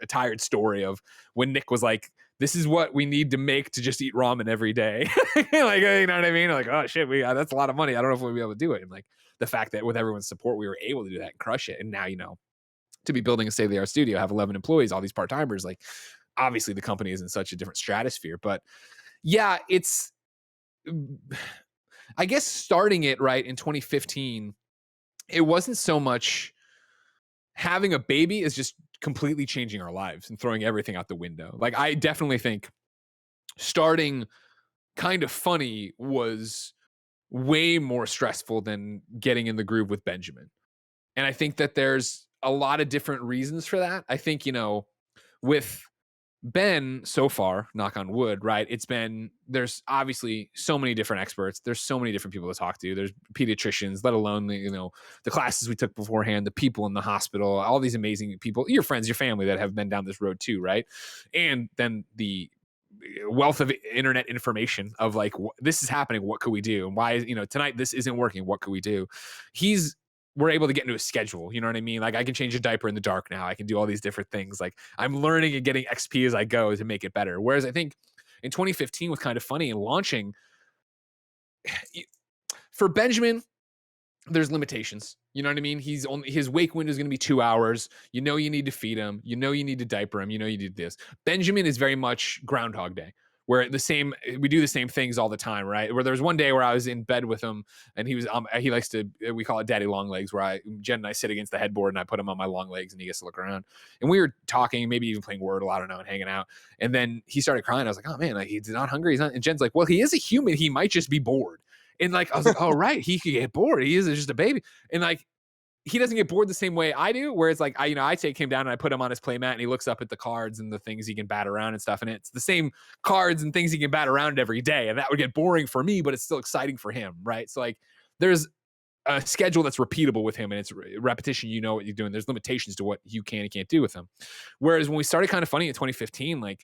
tired story of when Nick was like, this is what we need to make to just eat ramen every day. You know what I mean? Oh shit, that's a lot of money. I don't know if we'll be able to do it. And the fact that with everyone's support, we were able to do that and crush it. And now, to be building a state-of-the-art studio, have 11 employees, all these part-timers, obviously the company is in such a different stratosphere. But yeah, it's, I guess starting it right in 2015, it wasn't so much having a baby is just completely changing our lives and throwing everything out the window. I definitely think starting KindaFunny was way more stressful than getting in the groove with Benjamin. And I think that there's a lot of different reasons for that. I think, with Ben so far, knock on wood, right? There's obviously so many different experts. There's so many different people to talk to. There's pediatricians, let alone the classes we took beforehand, the people in the hospital, all these amazing people, your friends, your family that have been down this road too, right? And then the wealth of internet information of this is happening. What could we do? And why, tonight this isn't working. What could we do? We're able to get into a schedule. You know what I mean? I can change a diaper in the dark now. I can do all these different things. I'm learning and getting XP as I go to make it better. Whereas I think in 2015 with KindaFunny and launching, for Benjamin, there's limitations. You know what I mean? His wake window is going to be 2 hours. You need to feed him. You need to diaper him. You need this. Benjamin is very much Groundhog Day, where we do the same things all the time, right? Where there was one day where I was in bed with him and he was, he likes to, we call it daddy long legs, where Jen and I sit against the headboard and I put him on my long legs and he gets to look around. And we were talking, maybe even playing Wordle, I don't know, and hanging out. And then he started crying. I was like, oh man, he's not hungry. He's not. And Jen's like, well, he is a human. He might just be bored. And I was like, oh, right. He could get bored. He is just a baby. And he doesn't get bored the same way I do, where it's I take him down and I put him on his play mat and he looks up at the cards and the things he can bat around and stuff. And it's the same cards and things he can bat around every day. And that would get boring for me, but it's still exciting for him. Right. So there's a schedule that's repeatable with him and it's repetition. You know what you're doing. There's limitations to what you can and can't do with him. Whereas when we started KindaFunny in 2015,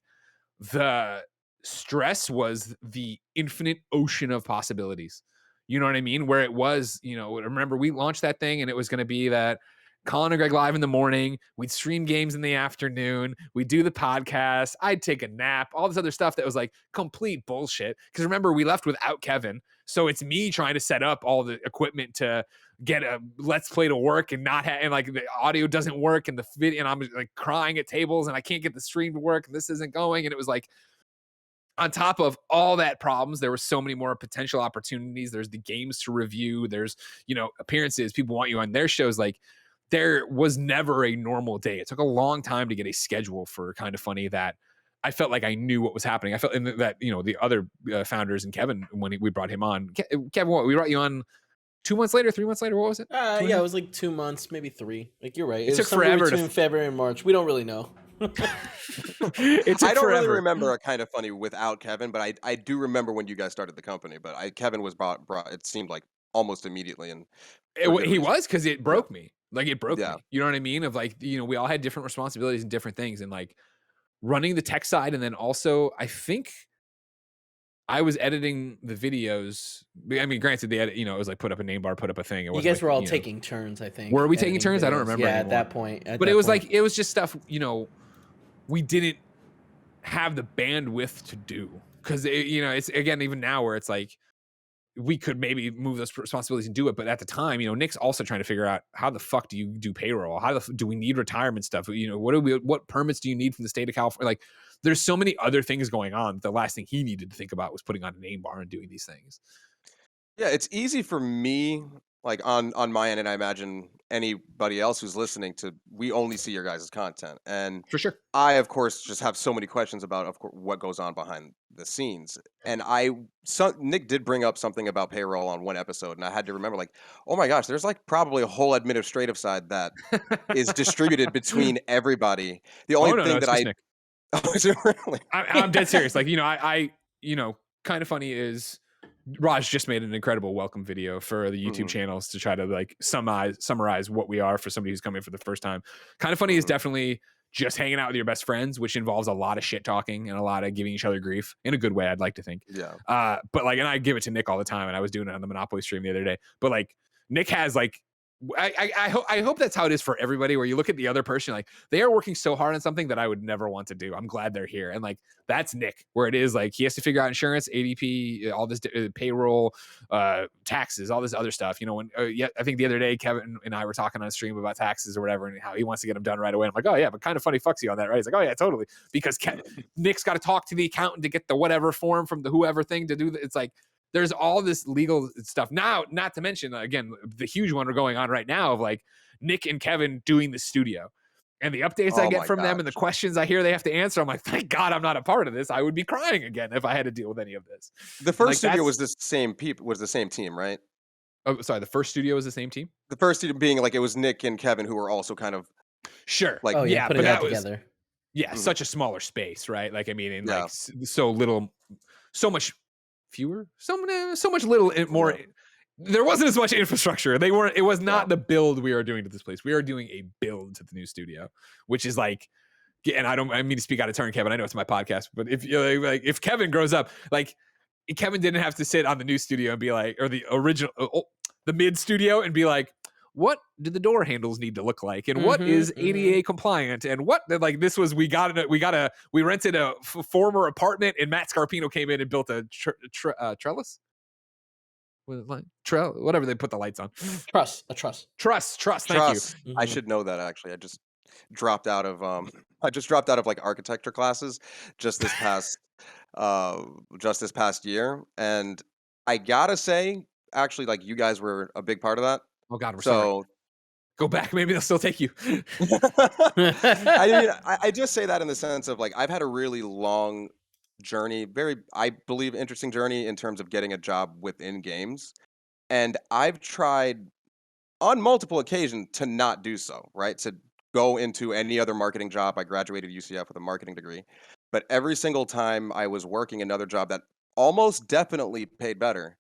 the stress was the infinite ocean of possibilities. You know what I mean? Where it was, remember we launched that thing and it was going to be that Colin and Greg live in the morning. We'd stream games in the afternoon. We'd do the podcast. I'd take a nap, all this other stuff that was like complete bullshit. Because remember, we left without Kevin. So it's me trying to set up all the equipment to get a Let's Play to work and and like the audio doesn't work and the video, and I'm like crying at tables and I can't get the stream to work and this isn't going. And it was like, on top of all that problems, there were so many more potential opportunities. There's the games to review. There's, appearances. People want you on their shows. Like, there was never a normal day. It took a long time to get a schedule for Kind of Funny that I felt like I knew what was happening. I felt that, the other founders and Kevin, when we brought him on, Kevin, we brought you on 2 months later, 3 months later, what was it? Yeah, it was like 2 months, maybe 3. Like, you're right. It took forever between February and March. We don't really know. I don't really remember a Kind of Funny without Kevin, but I do remember when you guys started the company. But Kevin was brought. It seemed like almost immediately, and he was, because it broke me. Like, it broke me. Yeah. You know what I mean? Of like, we all had different responsibilities and different things, and like running the tech side, and then also I think I was editing the videos. I mean, granted, the edit, it was like put up a name bar, put up a thing. You guys were all taking turns, I think. Were we taking turns? Videos. I don't remember. Yeah, anymore. at that point. But it was like, it was just stuff, we didn't have the bandwidth to do. Because, it's, again, even now where it's like, we could maybe move those responsibilities and do it. But at the time, Nick's also trying to figure out, how the fuck do you do payroll? How do we need retirement stuff? What permits do you need from the state of California? Like, there's so many other things going on. The last thing he needed to think about was putting on a name bar and doing these things. Yeah, it's easy for me, like on my end, and I imagine anybody else who's listening we only see your guys' content. And for sure, I, of course, just have so many questions about, of course, what goes on behind the scenes. And Nick did bring up something about payroll on one episode, and I had to remember, like, oh my gosh, there's like probably a whole administrative side that is distributed between everybody. The only thing that Nick. Oh, is it really? I'm dead serious. Like, I Kind of Funny is, Raj just made an incredible welcome video for the YouTube channels to try to like summarize what we are for somebody who's coming for the first time. Kind of Funny is definitely just hanging out with your best friends, which involves a lot of shit talking and a lot of giving each other grief in a good way, I'd like to think. Yeah. But like, and I give it to Nick all the time, and I was doing it on the Monopoly stream the other day. But like, Nick has like, I hope that's how it is for everybody, where you look at the other person, like, they are working so hard on something that I would never want to do. I'm glad they're here. And like, that's Nick, where it is like, he has to figure out insurance, ADP, all this payroll, taxes, all this other stuff. When I think the other day, Kevin and I were talking on a stream about taxes or whatever, and how he wants to get them done right away. I'm like, oh yeah, but Kind of Funny fucks you on that, right? He's like, oh yeah, totally. Because Nick's got to talk to the accountant to get the whatever form from the whoever thing to do. It's like, there's all this legal stuff now, not to mention, again, the huge one we're going on right now of like Nick and Kevin doing the studio, and the updates I get from them and the questions I hear they have to answer. I'm like, thank God I'm not a part of this. I would be crying again if I had to deal with any of this. The first studio was the same team, right? Oh, sorry. The first studio was the same team? The first studio being like, it was Nick and Kevin who were also kind of. Sure. Like, yeah, but that was together. Yeah, such a smaller space, right? Like, I mean, in like so little, so much fewer, so much little more. Yeah. There wasn't as much infrastructure. It was not the build we are doing to this place. We are doing a build to the new studio, which is like, and I mean to speak out of turn, Kevin. I know it's my podcast, but if Kevin grows up, like, Kevin didn't have to sit on the new studio and be like, or the original, the mid studio, and be like, what do the door handles need to look like, and what is ADA compliant, and what, like, this was, we rented a former apartment, and Matt Scarpino came in and built a trellis, whatever they put the lights on, truss. Thank you. I should know that, actually. I just dropped out of like architecture classes just this past year, and I gotta say, actually, like, you guys were a big part of that. Oh God, we're sorry. Go back. Maybe they'll still take you. I just say that in the sense of, like, I've had a really long journey, I believe, interesting journey in terms of getting a job within games. And I've tried on multiple occasions to not do so, right? To go into any other marketing job. I graduated UCF with a marketing degree. But every single time I was working another job that almost definitely paid better,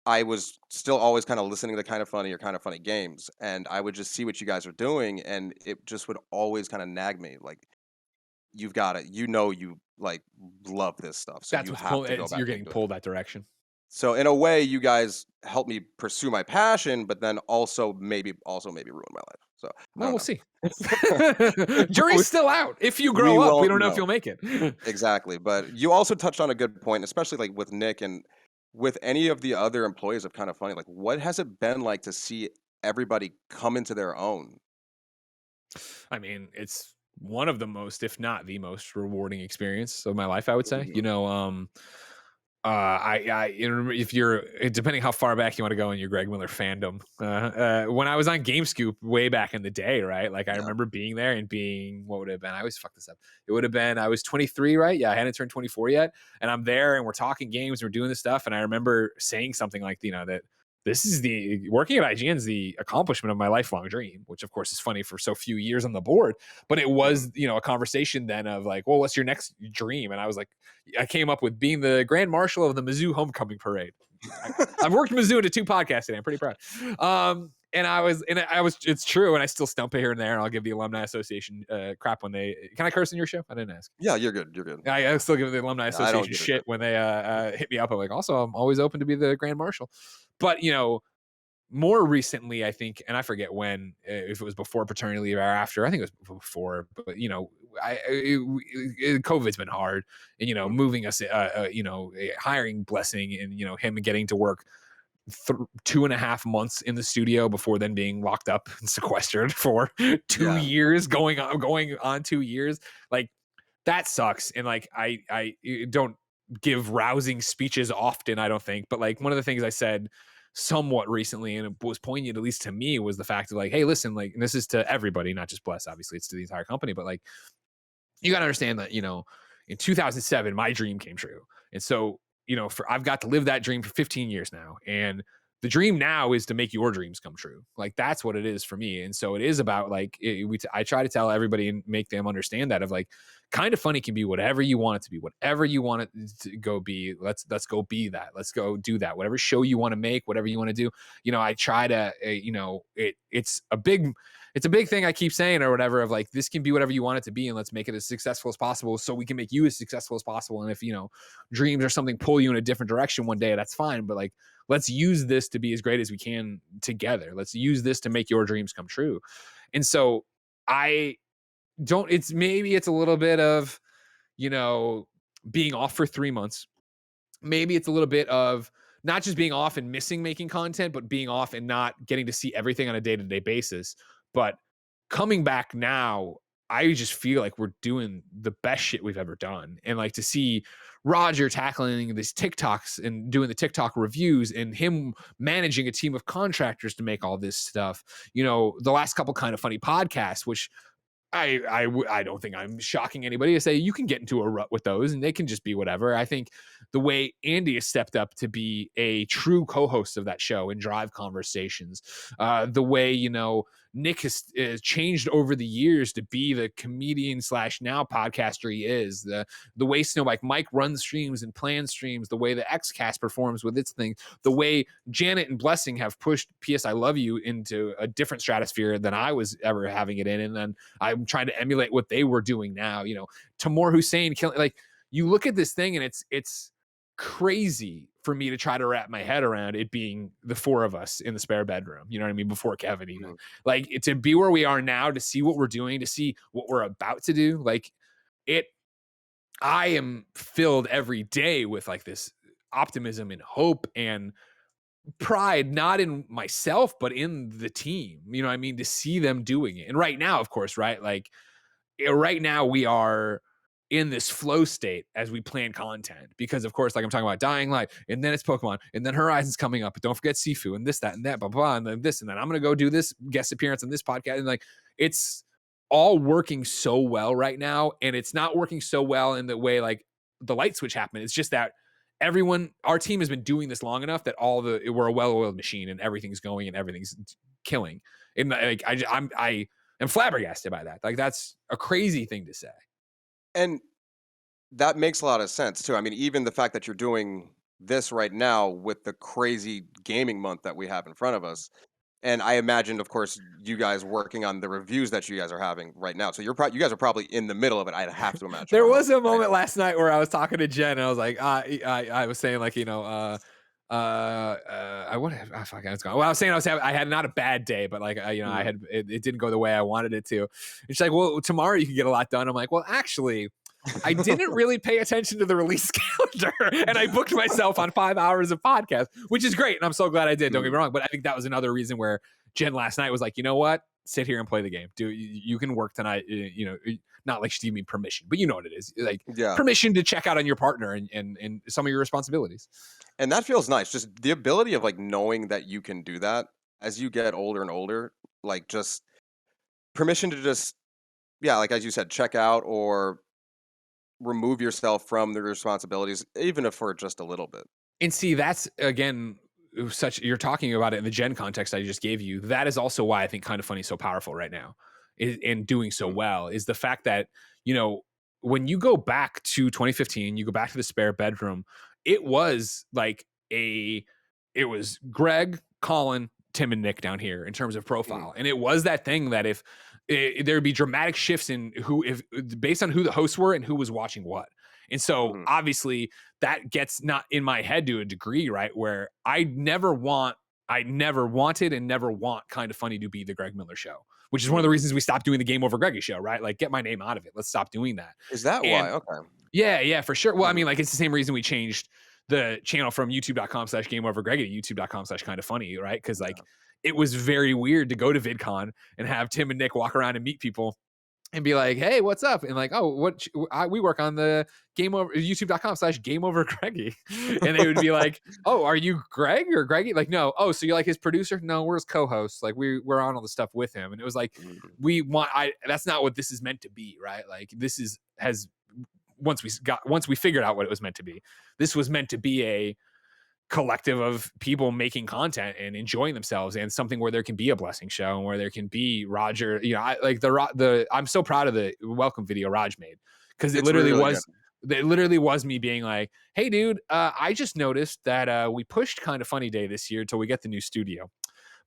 I was still always kind of listening to Kind of Funny or Kind of Funny Games, and I would just see what you guys are doing, and it just would always kind of nag me, like, you've got it, you like love this stuff. So That's you what's have pulled. to go back You're getting into it. pulled that direction. So in a way, you guys helped me pursue my passion, but then also maybe ruin my life. So I Well, don't we'll know. see. Jury's still out. If you We grow up, we won't don't know if know. you'll make it. Exactly. But you also touched on a good point, especially like with Nick and with any of the other employees of Kind of Funny. Like, what has it been like to see everybody come into their own? I mean, it's one of the most, if not the most rewarding experience of my life, I would say. You know, if you're depending how far back you want to go in your Greg Miller fandom, when I was on Game Scoop way back in the day, right? Like I remember being there and being, what would it have been? I always fuck this up. It would have been, I was 23, right? Yeah, I hadn't turned 24 yet, and I'm there and we're talking games, we're doing this stuff, and I remember saying something like, you know, that this is the working at IGN is the accomplishment of my lifelong dream, which of course is funny for so few years on the board, but it was, you know, a conversation then of like, well, what's your next dream? And I was like, I came up with being the grand marshal of the Mizzou homecoming parade. I've worked Mizzou into 2 podcasts today. I'm pretty proud. And I was, it's true. And I still stump it here and there. And I'll give the Alumni Association crap when can I curse in your show? I didn't ask. Yeah, you're good. You're good. I still give the Alumni Association shit when they hit me up. I'm like, also, I'm always open to be the grand marshal. But, you know, more recently, I think, and I forget when, if it was before paternity leave or after, I think it was before, but, you know, COVID's been hard, and, you know, moving us, you know, hiring Blessing and, you know, him getting to work 2.5 months in the studio before then being locked up and sequestered for 2 years, going on 2 years. Like that sucks. And like, I don't give rousing speeches often, I don't think, but like one of the things I said somewhat recently, and it was poignant, at least to me, was the fact of like, hey, listen, like, and this is to everybody, not just Bless, obviously it's to the entire company, but like, you got to understand that, you know, in 2007, my dream came true. And so, you know, I've got to live that dream for 15 years now. And the dream now is to make your dreams come true. Like that's what it is for me. And so it is about like, I try to tell everybody and make them understand that of like, Kind of Funny can be whatever you want it to be, whatever you want it to go be. Let's go be that. Let's go do that. Whatever show you want to make, whatever you want to do. You know, I try to, you know, it's a big thing I keep saying or whatever of like, this can be whatever you want it to be, and let's make it as successful as possible so we can make you as successful as possible. And if, you know, dreams or something pull you in a different direction one day, that's fine. But like, let's use this to be as great as we can together. Let's use this to make your dreams come true. And so maybe it's a little bit of, you know, being off for 3 months. Maybe it's a little bit of not just being off and missing making content, but being off and not getting to see everything on a day-to-day basis. But coming back now, I just feel like we're doing the best shit we've ever done. And like to see Roger tackling these TikToks and doing the TikTok reviews and him managing a team of contractors to make all this stuff, you know, the last couple Kind of Funny podcasts, which I don't think I'm shocking anybody to say you can get into a rut with those and they can just be whatever. I think the way Andy has stepped up to be a true co-host of that show and drive conversations, the way, you know, Nick has changed over the years to be the comedian / now podcaster he is, the way Snowbike Mike runs streams and plans streams, the way the XCast performs with its thing, the way Janet and Blessing have pushed PS I Love You into a different stratosphere than I was ever having it in. And then I'm trying to emulate what they were doing now, you know, Tamor Hussein killing, like you look at this thing and it's crazy for me to try to wrap my head around it being the 4 of us in the spare bedroom, you know what I mean? Before Kevin even, like to be where we are now, to see what we're doing, to see what we're about to do. Like I am filled every day with like this optimism and hope and pride, not in myself, but in the team, you know what I mean? To see them doing it. And right now, of course, right? Like right now we are in this flow state as we plan content because of course, like I'm talking about Dying Light and then it's Pokemon and then Horizon's coming up, but don't forget Sifu and this, that, and that, blah, blah, and then this, and then I'm going to go do this guest appearance on this podcast. And like, it's all working so well right now. And it's not working so well in the way like the light switch happened. It's just that our team has been doing this long enough that we're a well-oiled machine and everything's going and everything's killing. And like, I am flabbergasted by that. Like, that's a crazy thing to say. And that makes a lot of sense too. I mean, even the fact that you're doing this right now with the crazy gaming month that we have in front of us, And I imagine, of course, you guys working on the reviews that you guys are having right now. So you guys are probably in the middle of it. I'd have to imagine. There was a moment last night where I was talking to Jen and I was like, I was saying like, I would have, I fucking it's gone. Well, I was saying I had not a bad day, but like, I had, it didn't go the way I wanted it to. And she's like, well, tomorrow you can get a lot done. I'm like, well, actually, I didn't really pay attention to the release calendar, and I booked myself on 5 hours of podcast, which is great. And I'm so glad I did. Don't get me wrong. But I think that was another reason where Jen last night was like, you know what? Sit here and play the game. You can work tonight. Not like she gave me permission, but you know what it is. Like permission to check out on your partner and some of your responsibilities. And that feels nice. Just the ability of like knowing that you can do that as you get older and older, like just permission to just, like as you said, check out or remove yourself from the responsibilities, even if for just a little bit. And see, that's again, you're talking about it in the Gen context I just gave you. That is also why I think Kinda Funny is so powerful right now and doing so well is the fact that, when you go back to 2015, you go back to the spare bedroom, it was like it was Greg, Colin, Tim, and Nick down here in terms of profile. And it was that thing that if there'd be dramatic shifts in based on who the hosts were and who was watching what. And so obviously that gets not in my head to a degree, right? Where I never wanted and never want Kinda Funny to be the Greg Miller show, which is one of the reasons we stopped doing the Game Over Greggy show, right? Like get my name out of it. Let's stop doing that. Is that why? Okay. Yeah, for sure. Well, I mean, like it's the same reason we changed the channel from youtube.com/GameOverGreggy to youtube.com/KindaFunny, right? Because like it was very weird to go to VidCon and have Tim and Nick walk around and meet people and be like, hey, what's up? And like, oh, we work on the youtube.com/GameOverGreggy. And they would be like, oh, are you Greg or Greggy? Like, no. Oh, so you're like his producer? No, we're his co-hosts. Like we're on all the stuff with him. And it was like, that's not what this is meant to be, right? Like once we figured out what it was meant to be, this was meant to be a collective of people making content and enjoying themselves and something where there can be a blessing show and where there can be Roger, I'm so proud of the welcome video Raj made because it literally was me being like, hey dude, I just noticed that we pushed Kinda Funny Day this year till we get the new studio.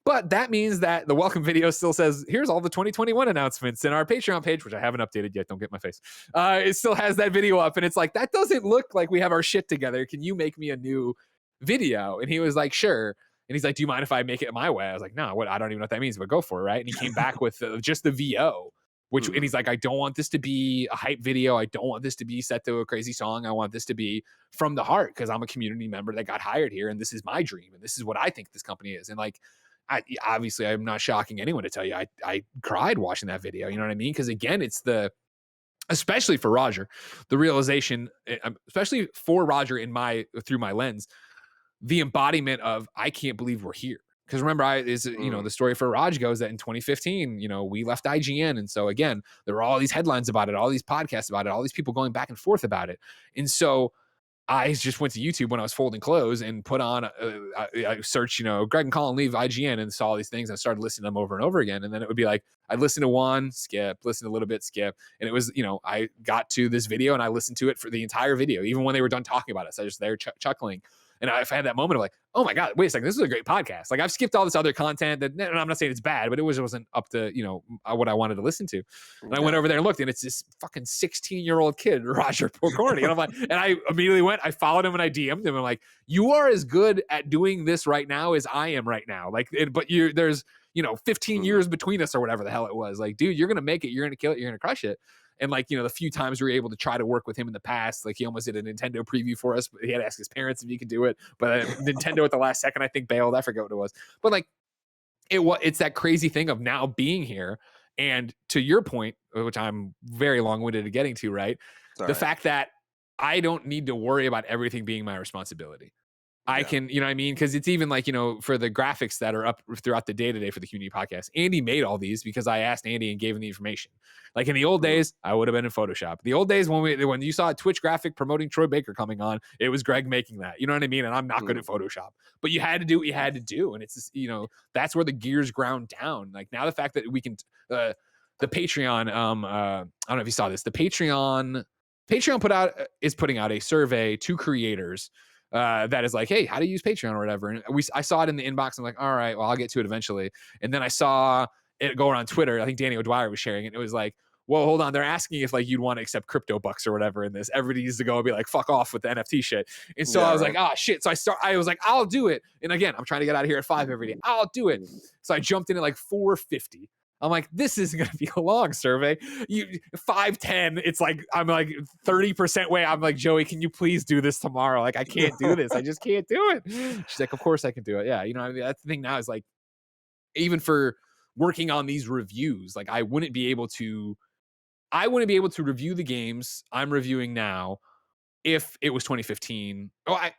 But that means that the welcome video still says, here's all the 2021 announcements in our Patreon page, which I haven't updated yet. Don't get my face. It still has that video up. And it's like, that doesn't look like we have our shit together. Can you make me a new video? And he was like, sure. And he's like, do you mind if I make it my way? I was like, no, I don't even know what that means, but go for it. Right. And he came back with just the VO, and he's like, I don't want this to be a hype video. I don't want this to be set to a crazy song. I want this to be from the heart because I'm a community member that got hired here. And this is my dream. And this is what I think this company is. And like, obviously I'm not shocking anyone to tell you, I cried watching that video. You know what I mean? Because again, it's especially for Roger, the realization, especially for Roger through my lens, the embodiment of, I can't believe we're here. Because remember, the story for Raj goes that in 2015, we left IGN. And so again, there were all these headlines about it, all these podcasts about it, all these people going back and forth about it. And so I just went to YouTube when I was folding clothes and put on, I searched, Greg and Colin leave IGN and saw all these things. And I started listening to them over and over again. And then it would be like, I'd listen to one, skip, listen a little bit, skip. And it was, I got to this video and I listened to it for the entire video, even when they were done talking about it. So I was just there chuckling. And I had that moment of like, oh my God, wait a second, this is a great podcast. Like I've skipped all this other content and I'm not saying it's bad, but it wasn't up to, what I wanted to listen to. And I went over there and looked and it's this fucking 16-year-old kid, Roger Pokorny. And I'm like, and I immediately I followed him and I DM'd him. I'm like, you are as good at doing this right now as I am right now. Like, but there's 15 years between us or whatever the hell it was. Like, dude, you're going to make it. You're going to kill it. You're going to crush it. And like, the few times we were able to try to work with him in the past, like he almost did a Nintendo preview for us, but he had to ask his parents if he could do it. But Nintendo at the last second, I think bailed. I forget what it was. But like, it's that crazy thing of now being here. And to your point, which I'm very long-winded to getting to, right? The fact that I don't need to worry about everything being my responsibility. I can, you know what I mean? Because it's even like, for the graphics that are up throughout the day-to-day for the community podcast, Andy made all these because I asked Andy and gave him the information. Like in the old days, I would have been in Photoshop. The old days when you saw a Twitch graphic promoting Troy Baker coming on, it was Greg making that. You know what I mean? And I'm not good at Photoshop. But you had to do what you had to do. And it's just, that's where the gears ground down. Like now the fact that we can, the Patreon, I don't know if you saw this, the Patreon is putting out a survey to creators that is like, hey, how do you use Patreon or whatever? And I saw it in the inbox. I'm like, all right, well, I'll get to it eventually. And then I saw it go around Twitter. I think Danny O'Dwyer was sharing it. It was like, whoa, hold on. They're asking if like you'd want to accept crypto bucks or whatever in this. Everybody needs to go and be like, fuck off with the NFT shit. And so I was like, oh shit. So I was like, I'll do it. And again, I'm trying to get out of here at 5 every day. I'll do it. So I jumped in at like 4:50. I'm like, this isn't going to be a long survey. 5:10. It's like, I'm like 30% way. I'm like, Joey, can you please do this tomorrow? Like, I can't do this. I just can't do it. She's like, of course I can do it. Yeah. You know, I mean, that's the thing now is like, even for working on these reviews, like I wouldn't be able to review the games I'm reviewing now if it was 2015. I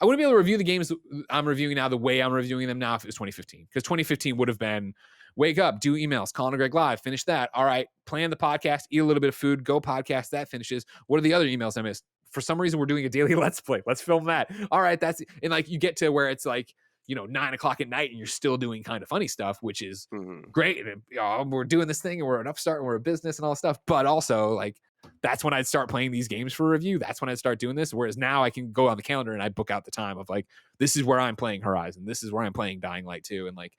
wouldn't be able to review the games I'm reviewing now the way I'm reviewing them now if it was 2015. Because 2015 would have been wake up, do emails, Colin and Greg Live, finish that. All right, plan the podcast, eat a little bit of food, go podcast, that finishes. What are the other emails I missed? For some reason, we're doing a daily Let's Play. Let's film that. All right, and like you get to where it's like, 9:00 at night and you're still doing kind of funny stuff, which is great. And we're doing this thing and we're an upstart and we're a business and all this stuff. But also like, that's when I'd start playing these games for review. That's when I'd start doing this. Whereas now I can go on the calendar and I book out the time of like, this is where I'm playing Horizon. This is where I'm playing Dying Light 2. And like,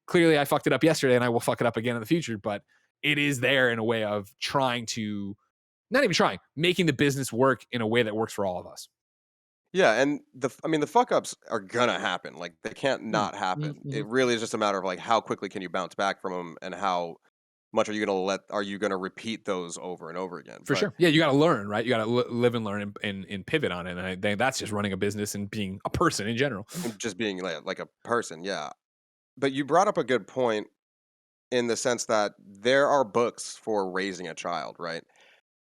clearly I fucked it up yesterday and I will fuck it up again in the future, but it is there in a way of making the business work in a way that works for all of us. Yeah, and the fuck ups are gonna happen. Like they can't not happen. It really is just a matter of like how quickly can you bounce back from them, and how much are you gonna repeat those over and over again? For sure. Yeah, you got to learn, right? You got to live and learn and pivot on it. And I think that's just running a business and being a person in general. And just being like a person, yeah. But you brought up a good point in the sense that there are books for raising a child, right?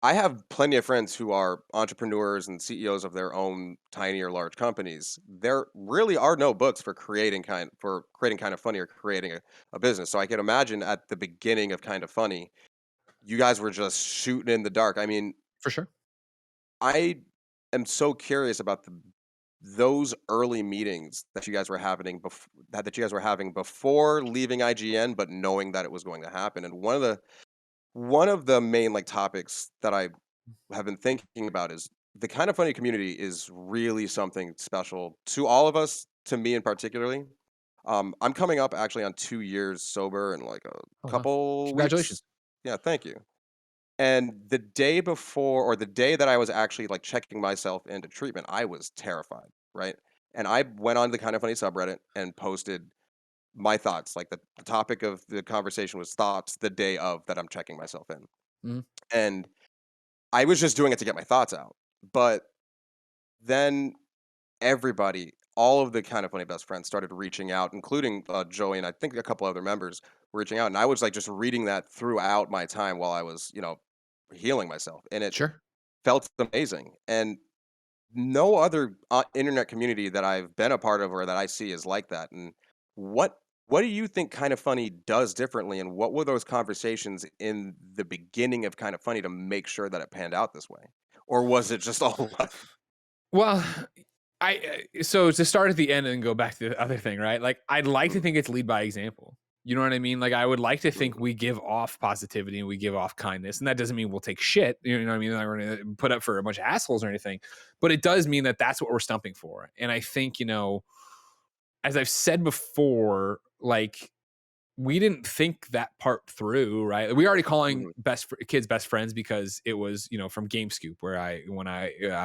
I have plenty of friends who are entrepreneurs and CEOs of their own tiny or large companies. There really are no books for creating kind of funny or creating a business. So I can imagine at the beginning of Kind of Funny, you guys were just shooting in the dark. I mean, for sure. I am so curious about those early meetings that you guys were having before leaving IGN, but knowing that it was going to happen. And one of the main like topics that I have been thinking about is the Kind of Funny community is really something special to all of us, to me in particularly. I'm coming up actually on 2 years sober in like a couple Congratulations. weeks. Yeah, thank you. And the day before, or the day that I was actually like checking myself into treatment, I was terrified, right? And I went on the Kind of Funny subreddit and posted my thoughts. Like the topic of the conversation was thoughts the day of that I'm checking myself in. And I was just doing it to get my thoughts out. But then everybody, all of the Kind of Funny best friends started reaching out, including Joey and I think a couple other members were reaching out. And I was like just reading that throughout my time while I was, healing myself. And it felt amazing. And no other internet community that I've been a part of or that I see is like that. And what do you think Kind of Funny does differently, and what were those conversations in the beginning of Kind of Funny to make sure that it panned out this way? Or was it just all Well, so to start at the end and go back to the other thing, right? Like I'd like to think it's lead by example. You know what I mean? Like I would like to think we give off positivity and we give off kindness, and that doesn't mean we'll take shit. You know what I mean? Like we're gonna put up for a bunch of assholes or anything, but it does mean that that's what we're stumping for. And I think, as I've said before, like we didn't think that part through, right? We already calling kids best friends because it was, from Game Scoop, where I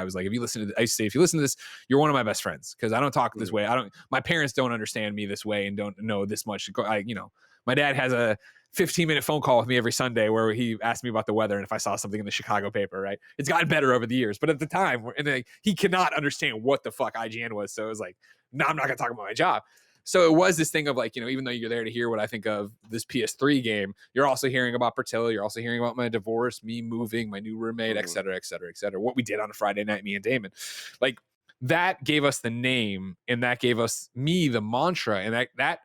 was like, I used to say, if you listen to this, you're one of my best friends, because I don't talk this way. My parents don't understand me this way and don't know this much. My dad has a 15-minute phone call with me every Sunday where he asked me about the weather and if I saw something in the Chicago paper, right? It's gotten better over the years, but at the time, he cannot understand what the fuck IGN was. So it was like, no, I'm not going to talk about my job. So it was this thing of like, even though you're there to hear what I think of this PS3 game, you're also hearing about Portillo. You're also hearing about my divorce, me moving, my new roommate, et cetera, et cetera, et cetera. What we did on a Friday night, me and Damon. Like that gave us the name, and that gave me the mantra, and that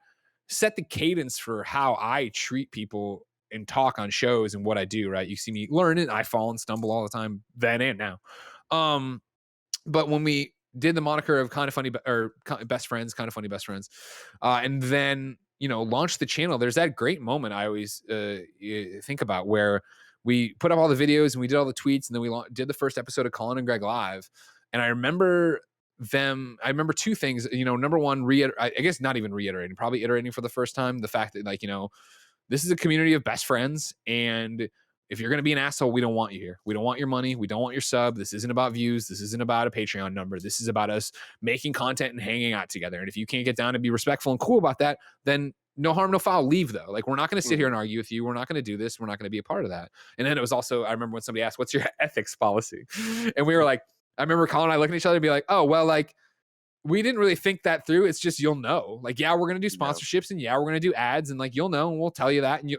set the cadence for how I treat people and talk on shows and what I do, right? You see me learn it. I fall and stumble all the time then and now. But when we did the moniker of Kind of Funny or best friends, Kind of Funny best friends, and then launched the channel, there's that great moment I always think about where we put up all the videos and we did all the tweets, and then we did the first episode of Colin and Greg Live. And I remember I remember two things, number one, I guess not even reiterating, probably iterating for the first time, the fact that this is a community of best friends. And if you're going to be an asshole, we don't want you here. We don't want your money. We don't want your sub. This isn't about views. This isn't about a Patreon number. This is about us making content and hanging out together. And if you can't get down and be respectful and cool about that, then no harm, no foul, leave though. Like, we're not going to sit here and argue with you. We're not going to do this. We're not going to be a part of that. And then it was also, I remember when somebody asked, what's your ethics policy? And we were like, I remember Colin and I looking at each other and be like, oh, well, like, we didn't really think that through. It's just, you'll know, like, yeah, we're going to do sponsorships and yeah, we're going to do ads and like, you'll know, and we'll tell you that. And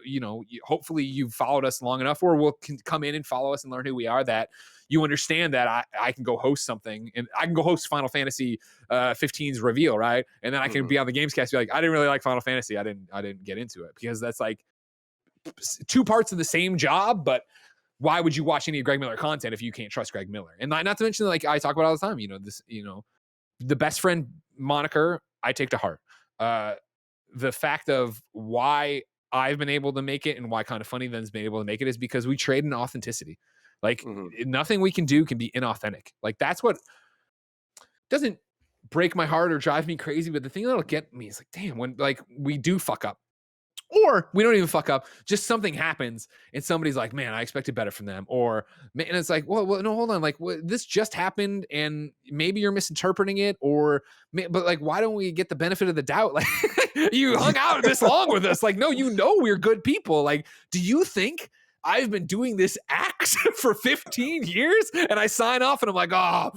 hopefully you've followed us long enough, or can come in and follow us and learn who we are, that you understand that I can go host something, and I can go host Final Fantasy 15's reveal. Right. And then I can be on the Gamescast, be like, I didn't really like Final Fantasy. I didn't get into it, because that's like two parts of the same job. But why would you watch any Greg Miller content if you can't trust Greg Miller? And not to mention, like I talk about all the time, the best friend moniker I take to heart. The fact of why I've been able to make it and why KindaFunny then's been able to make it is because we trade in authenticity. Like, nothing we can do can be inauthentic. Like, that's what doesn't break my heart or drive me crazy. But the thing that'll get me is like, damn, when like we do fuck up, or we don't even fuck up, just something happens and somebody's like, man, I expected better from them. Or, and it's like, well no, hold on. Like, this just happened and maybe you're misinterpreting it, but like, why don't we get the benefit of the doubt? Like, you hung out this long with us. Like, no, we're good people. Like, do you think I've been doing this act for 15 years and I sign off and I'm like, oh,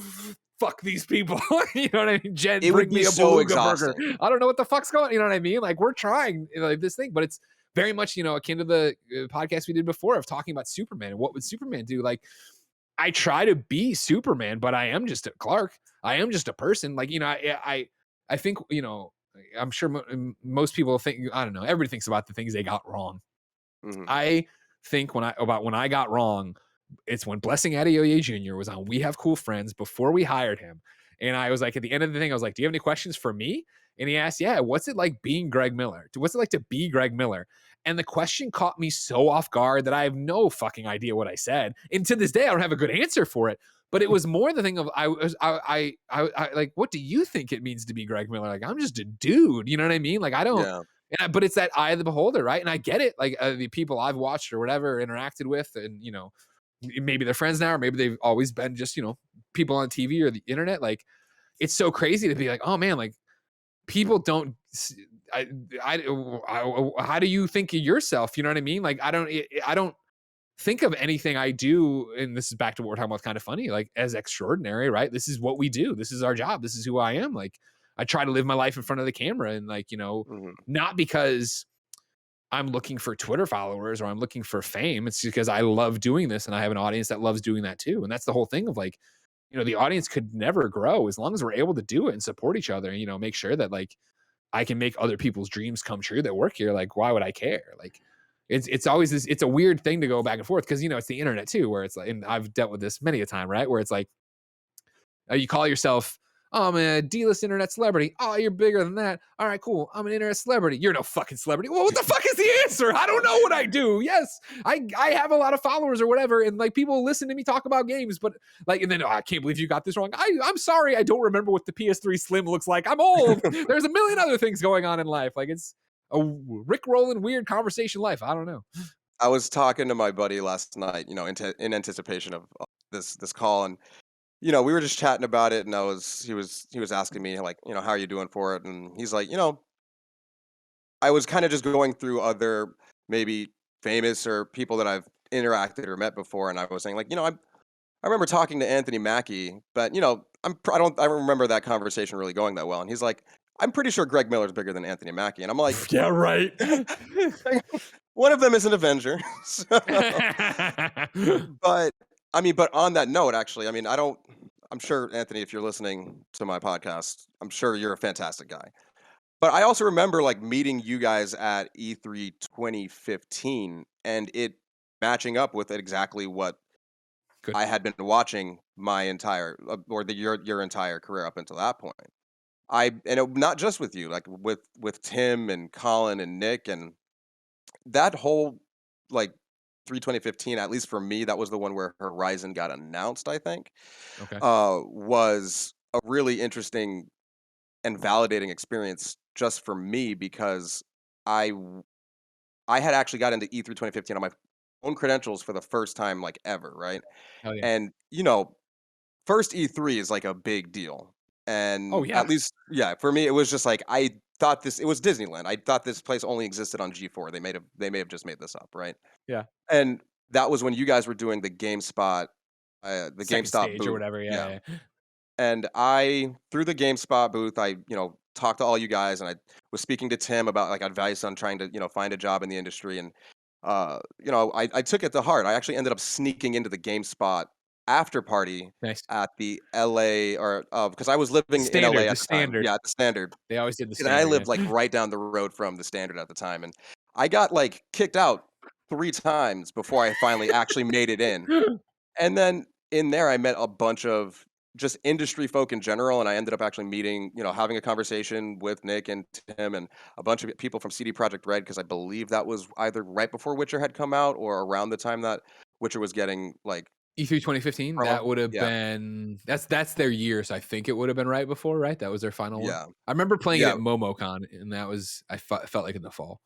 fuck these people. You know what I mean? Jen, it bring would me be a so beluga burger. exhausting. I don't know what the fuck's going on. You know what I mean? Like, we're trying like this thing, but it's very much, akin to the podcast we did before of talking about Superman and what would Superman do? Like, I try to be Superman, but I am just a Clark. I am just a person. Like, I think, I'm sure most people think, I don't know, everybody thinks about the things they got wrong. I think when I got wrong, it's when Blessing Adeoye Jr. was on We Have Cool Friends before we hired him. And I was like, at the end of the thing, I was like, do you have any questions for me? And he asked, yeah, what's it like being Greg Miller? What's it like to be Greg Miller? And the question caught me so off guard that I have no fucking idea what I said. And to this day, I don't have a good answer for it. But it was more the thing of, I like, what do you think it means to be Greg Miller? Like, I'm just a dude. You know what I mean? Like, I don't. Yeah. But it's that eye of the beholder, right? And I get it. Like, the people I've watched or whatever, interacted with, and, maybe they're friends now, or maybe they've always been just, people on TV or the internet. Like, it's so crazy to be like, oh man, like, people don't, how do you think of yourself? You know what I mean? Like, I don't think of anything I do, and this is back to what we're talking about, KindaFunny, like, as extraordinary, right? This is what we do. This is our job. This is who I am. Like, I try to live my life in front of the camera, and like, not because I'm looking for Twitter followers or I'm looking for fame. It's because I love doing this and I have an audience that loves doing that too. And that's the whole thing of like, the audience could never grow as long as we're able to do it and support each other and, make sure that like I can make other people's dreams come true that work here. Like, why would I care? Like, it's always this, it's a weird thing to go back and forth because, it's the internet too, where it's like, and I've dealt with this many a time, right? Where it's like, you call yourself, oh, I'm a D-list internet celebrity. Oh, you're bigger than that. All right, cool. I'm an internet celebrity. You're no fucking celebrity. Well, what the fuck is the answer? I don't know what I do. Yes, I have a lot of followers or whatever, and like people listen to me talk about games, but like, and then I can't believe you got this wrong. I'm sorry, I don't remember what the PS3 Slim looks like. I'm old. There's a million other things going on in life. Like, it's a Rick-rolling weird conversation life. I don't know. I was talking to my buddy last night, in anticipation of this call, and we were just chatting about it, and he was asking me like, how are you doing for it? And he's like, I was kind of just going through other maybe famous or people that I've interacted or met before, and I was saying like, I remember talking to Anthony Mackie, but I don't remember that conversation really going that well. And he's like, I'm pretty sure Greg Miller's bigger than Anthony Mackie, and I'm like, yeah, right. One of them is an Avenger, so, but on that note, actually, I'm sure, Anthony, if you're listening to my podcast, I'm sure you're a fantastic guy. But I also remember like meeting you guys at E3 2015 and it matching up with exactly what I had been watching my entire, your entire career up until that point. Not just with you, like with Tim and Colin and Nick, and that whole like 2015, at least for me, that was the one where Horizon got announced, I think. Okay. Was a really interesting and validating experience just for me because I had actually got into E3 2015 on my own credentials for the first time like ever, right? Hell yeah. And you know, first E3 is like a big deal. Oh And yeah. at least, yeah, for me, it was just like I thought this. It was Disneyland. I thought this place only existed on G4. They may have just made this up, right? Yeah. And that was when you guys were doing the the Second GameStop stage or booth. whatever. Yeah. Yeah. And I through the GameSpot booth, I talked to all you guys, and I was speaking to Tim about like advice on trying to find a job in the industry, and I took it to heart. I actually ended up sneaking into the GameSpot after party Nice. at the LA or because I was living in Standard. LA The at the time. standard. Yeah, at the Standard, They always did the and I standard. lived Yeah. like right down the road from the Standard at the time, and I got like kicked out 3 times before I finally actually made it in. And then in there, I met a bunch of just industry folk in general, and I ended up actually meeting, having a conversation with Nick and Tim and a bunch of people from CD Projekt Red because I believe that was either right before Witcher had come out or around the time that Witcher was getting like E3 2015. promo. That would have Yeah, been that's their year. So I think it would have been right before, right? That was their final one. yeah, I remember playing it yeah. at MomoCon, and that was felt like in the fall.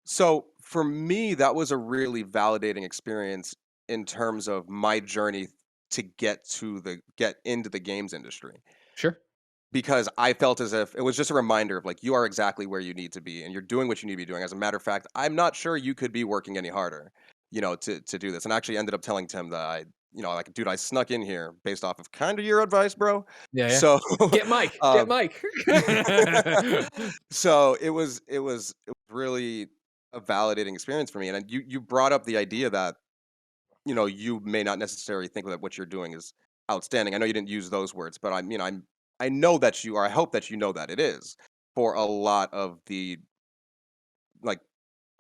So for me, that was a really validating experience in terms of my journey to get into the games industry. Sure. Because I felt as if it was just a reminder of like you are exactly where you need to be and you're doing what you need to be doing. As a matter of fact, I'm not sure you could be working any harder, to do this. And I actually ended up telling Tim that like, dude, I snuck in here based off of kind of your advice, bro. Yeah. Yeah. So, Get Mike. Get um, Mike. so it was really a validating experience for me. And you brought up the idea that you may not necessarily think that what you're doing is outstanding. I know you didn't use those words, but I know that you are. I hope that you know that it is for a lot of the like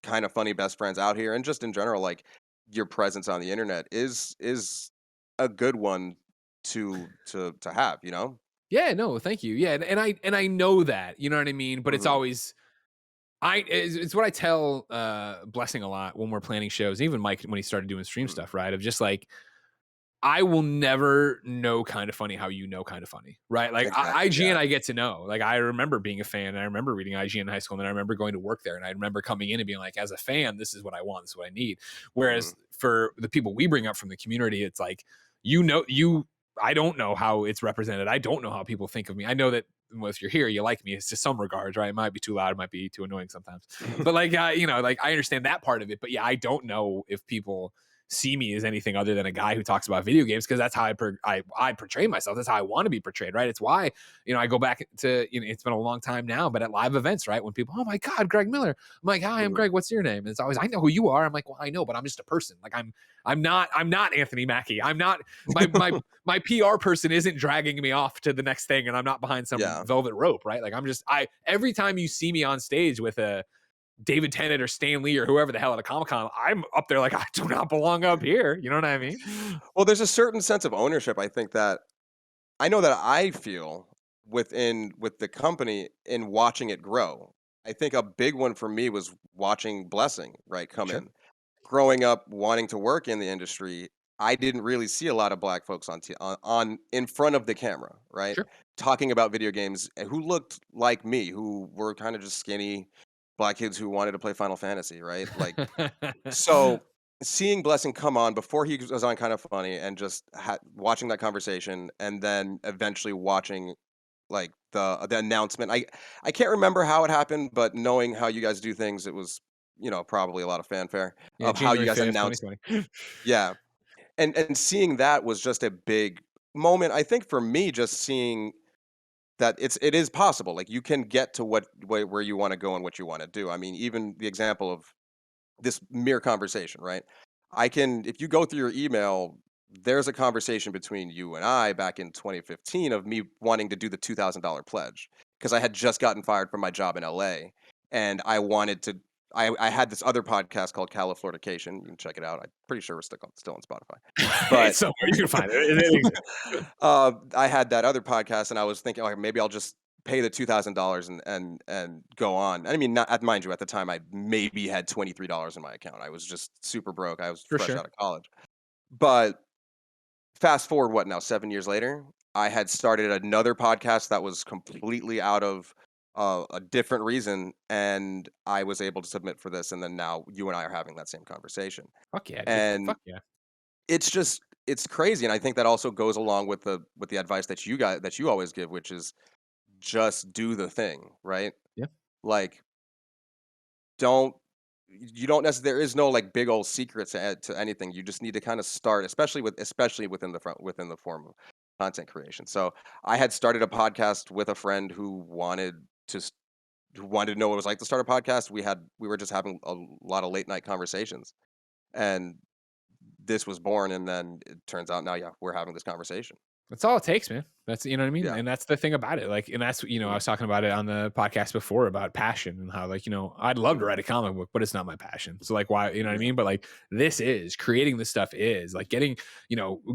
kind of funny best friends out here, and just in general, like your presence on the internet is a good one to have. Yeah. No. Thank you. Yeah. And I know that. You know what I mean. But it's Mhm. always it's what I tell Blessing a lot when we're planning shows. Even Mike when he started doing stream Mhm. stuff, right? Of just like I will never know kind of funny how you know kind of funny, right? Like Exactly. IGN, Yeah. I get to know. Like I remember being a fan. And I remember reading IGN in high school, and then I remember going to work there, and I remember coming in and being like, as a fan, this is what I want, this is what I need. Whereas Mhm. for the people we bring up from the community, it's like I don't know how it's represented. I don't know how people think of me. I know that if you're here, you like me. It's to some regards, right? It might be too loud, it might be too annoying sometimes. But like, like I understand that part of it. But yeah, I don't know if people see me as anything other than a guy who talks about video games because that's how I portray myself. That's how I want to be portrayed, right? It's why I go back to it's been a long time now, but at live events, right, when people, oh my God, Greg Miller, I'm like, hi, I'm Mhm. Greg. What's your name? And it's always, I know who you are. I'm like, well, I know, but I'm just a person. Like I'm not Anthony Mackie. I'm not my PR person isn't dragging me off to the next thing, and I'm not behind some Yeah. velvet rope, right? Like every time you see me on stage with a David Tennant or Stan Lee or whoever the hell at a Comic-Con, I'm up there like I do not belong up here. You know what I mean? Well, there's a certain sense of ownership. I think that I know that I feel with the company in watching it grow. I think a big one for me was watching Blessing, right, come Sure. in. Growing up wanting to work in the industry, I didn't really see a lot of black folks on in front of the camera, right? Sure. Talking about video games who looked like me, who were kind of just skinny black kids who wanted to play Final Fantasy, right? Like so seeing Blessing come on before he was on Kind of Funny and just watching that conversation and then eventually watching like the announcement. I can't remember how it happened, but knowing how you guys do things, it was probably a lot of fanfare Yeah, of how you January guys 5th, announced. 2020. Yeah, and seeing that was just a big moment. I think for me, just seeing that it is possible. Like you can get to where you want to go and what you want to do. I mean, even the example of this mere conversation, right? If you go through your email, there's a conversation between you and I back in 2015 of me wanting to do the $2,000 pledge because I had just gotten fired from my job in LA and I wanted to. I had this other podcast called Califlornication. You can check it out. I'm pretty sure we're still on Spotify. But It's somewhere you can find it. It exists. I had that other podcast, and I was thinking, okay, maybe I'll just pay the $2,000 and go on. I mean, mind you, at the time, I maybe had $23 in my account. I was just super broke. I was For fresh sure. out of college. But fast forward, what now? 7 years later, I had started another podcast that was completely out of a different reason, and I was able to submit for this, and then now you and I are having that same conversation. Fuck yeah, dude. And Fuck yeah. it's crazy, and I think that also goes along with the advice that you always give, which is just do the thing, right? Yeah. Like, don't you don't necessarily, there is no like big old secret to add to anything. You just need to kind of start, especially within the form of content creation. So I had started a podcast with a friend to s- who wanted to know what it was like to start a podcast. We were just having a lot of late night conversations, and this was born, and then it turns out now, yeah, we're having this conversation. That's all it takes, man. That's, you know what I mean? Yeah. And that's the thing about it. Like, and that's, I was talking about it on the podcast before about passion and how, like, I'd love to write a comic book, but it's not my passion. So like, why, you know what I mean? But like, creating this stuff is like getting,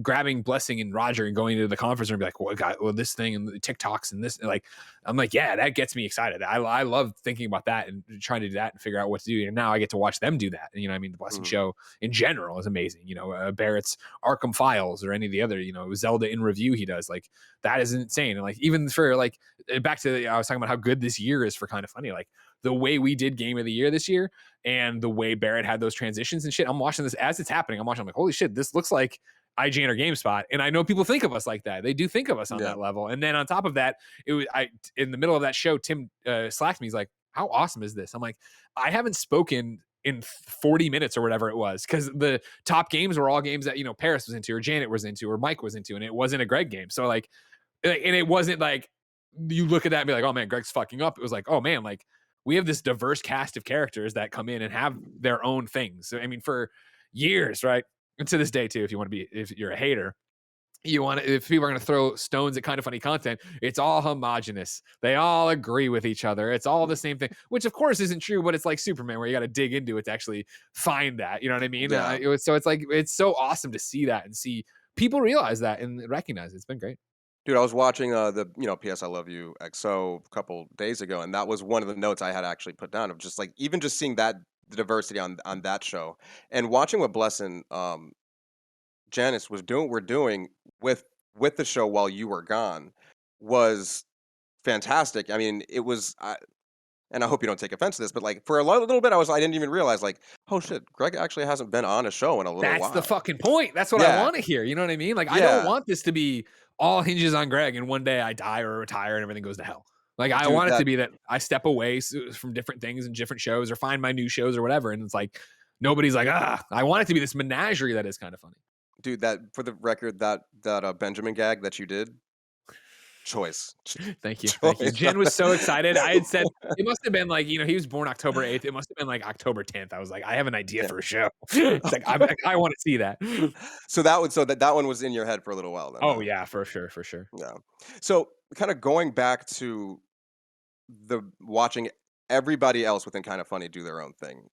grabbing Blessing and Roger and going to the conference room and be like, well, this thing and the TikToks and this, like, I'm like, yeah, that gets me excited. I love thinking about that and trying to do that and figure out what to do. And now I get to watch them do that. And, you know what I mean? The Blessing show in general is amazing. Barrett's Arkham Files or any of the other, Zelda in review he does, like, that is insane. And like, even for like, back to, I was talking about how good this year is for KindaFunny, like the way we did Game of the Year this year and the way Barrett had those transitions and shit. I'm watching this as it's happening. I'm like, holy shit, this looks like IGN or GameSpot. And I know people think of us like that. They do think of us on that level. And then on top of that, in the middle of that show, Tim slacked me. He's like, how awesome is this? I'm like, I haven't spoken in 40 minutes or whatever it was, because the top games were all games that Paris was into or Janet was into or Mike was into, and it wasn't a Greg game. So like, and it wasn't like you look at that and be like, oh man, Greg's fucking up. It was like, oh man, like we have this diverse cast of characters that come in and have their own things. So I mean, for years, right? And to this day too, if you're a hater, if people are going to throw stones at KindaFunny content, it's all homogenous. They all agree with each other. It's all the same thing, which of course isn't true, but it's like Superman where you got to dig into it to actually find that. You know what I mean? Yeah. So it's like, it's so awesome to see that and see people realize that and recognize it. It's been great. Dude, I was watching the PS I Love You XO a couple days ago, and that was one of the notes I had actually put down of just like even just seeing that the diversity on that show and watching what Blessin Janice we're doing with the show while you were gone was fantastic. I mean, it was and I hope you don't take offense to this, but like for a little bit I didn't even realize like, oh shit, Greg actually hasn't been on a show in a little while. That's the fucking point. That's what I want to hear. You know what I mean? Like, I don't want this to be all hinges on Greg and one day I die or retire and everything goes to hell. Like, I want it to be that I step away from different things and different shows or find my new shows or whatever. And it's like, nobody's like, I want it to be this menagerie that is KindaFunny. Dude, that for the record, that Benjamin gag that you did, choice. Thank you. Thank you. Jen was so excited. I had said it must have been like, he was born October 8th. It must have been like October 10th. I was like, I have an idea for a show. It's like, I want to see that. So that one was in your head for a little while then. Oh yeah, for sure. For sure. Yeah. So kind of going back to the watching everybody else within KindaFunny do their own thing.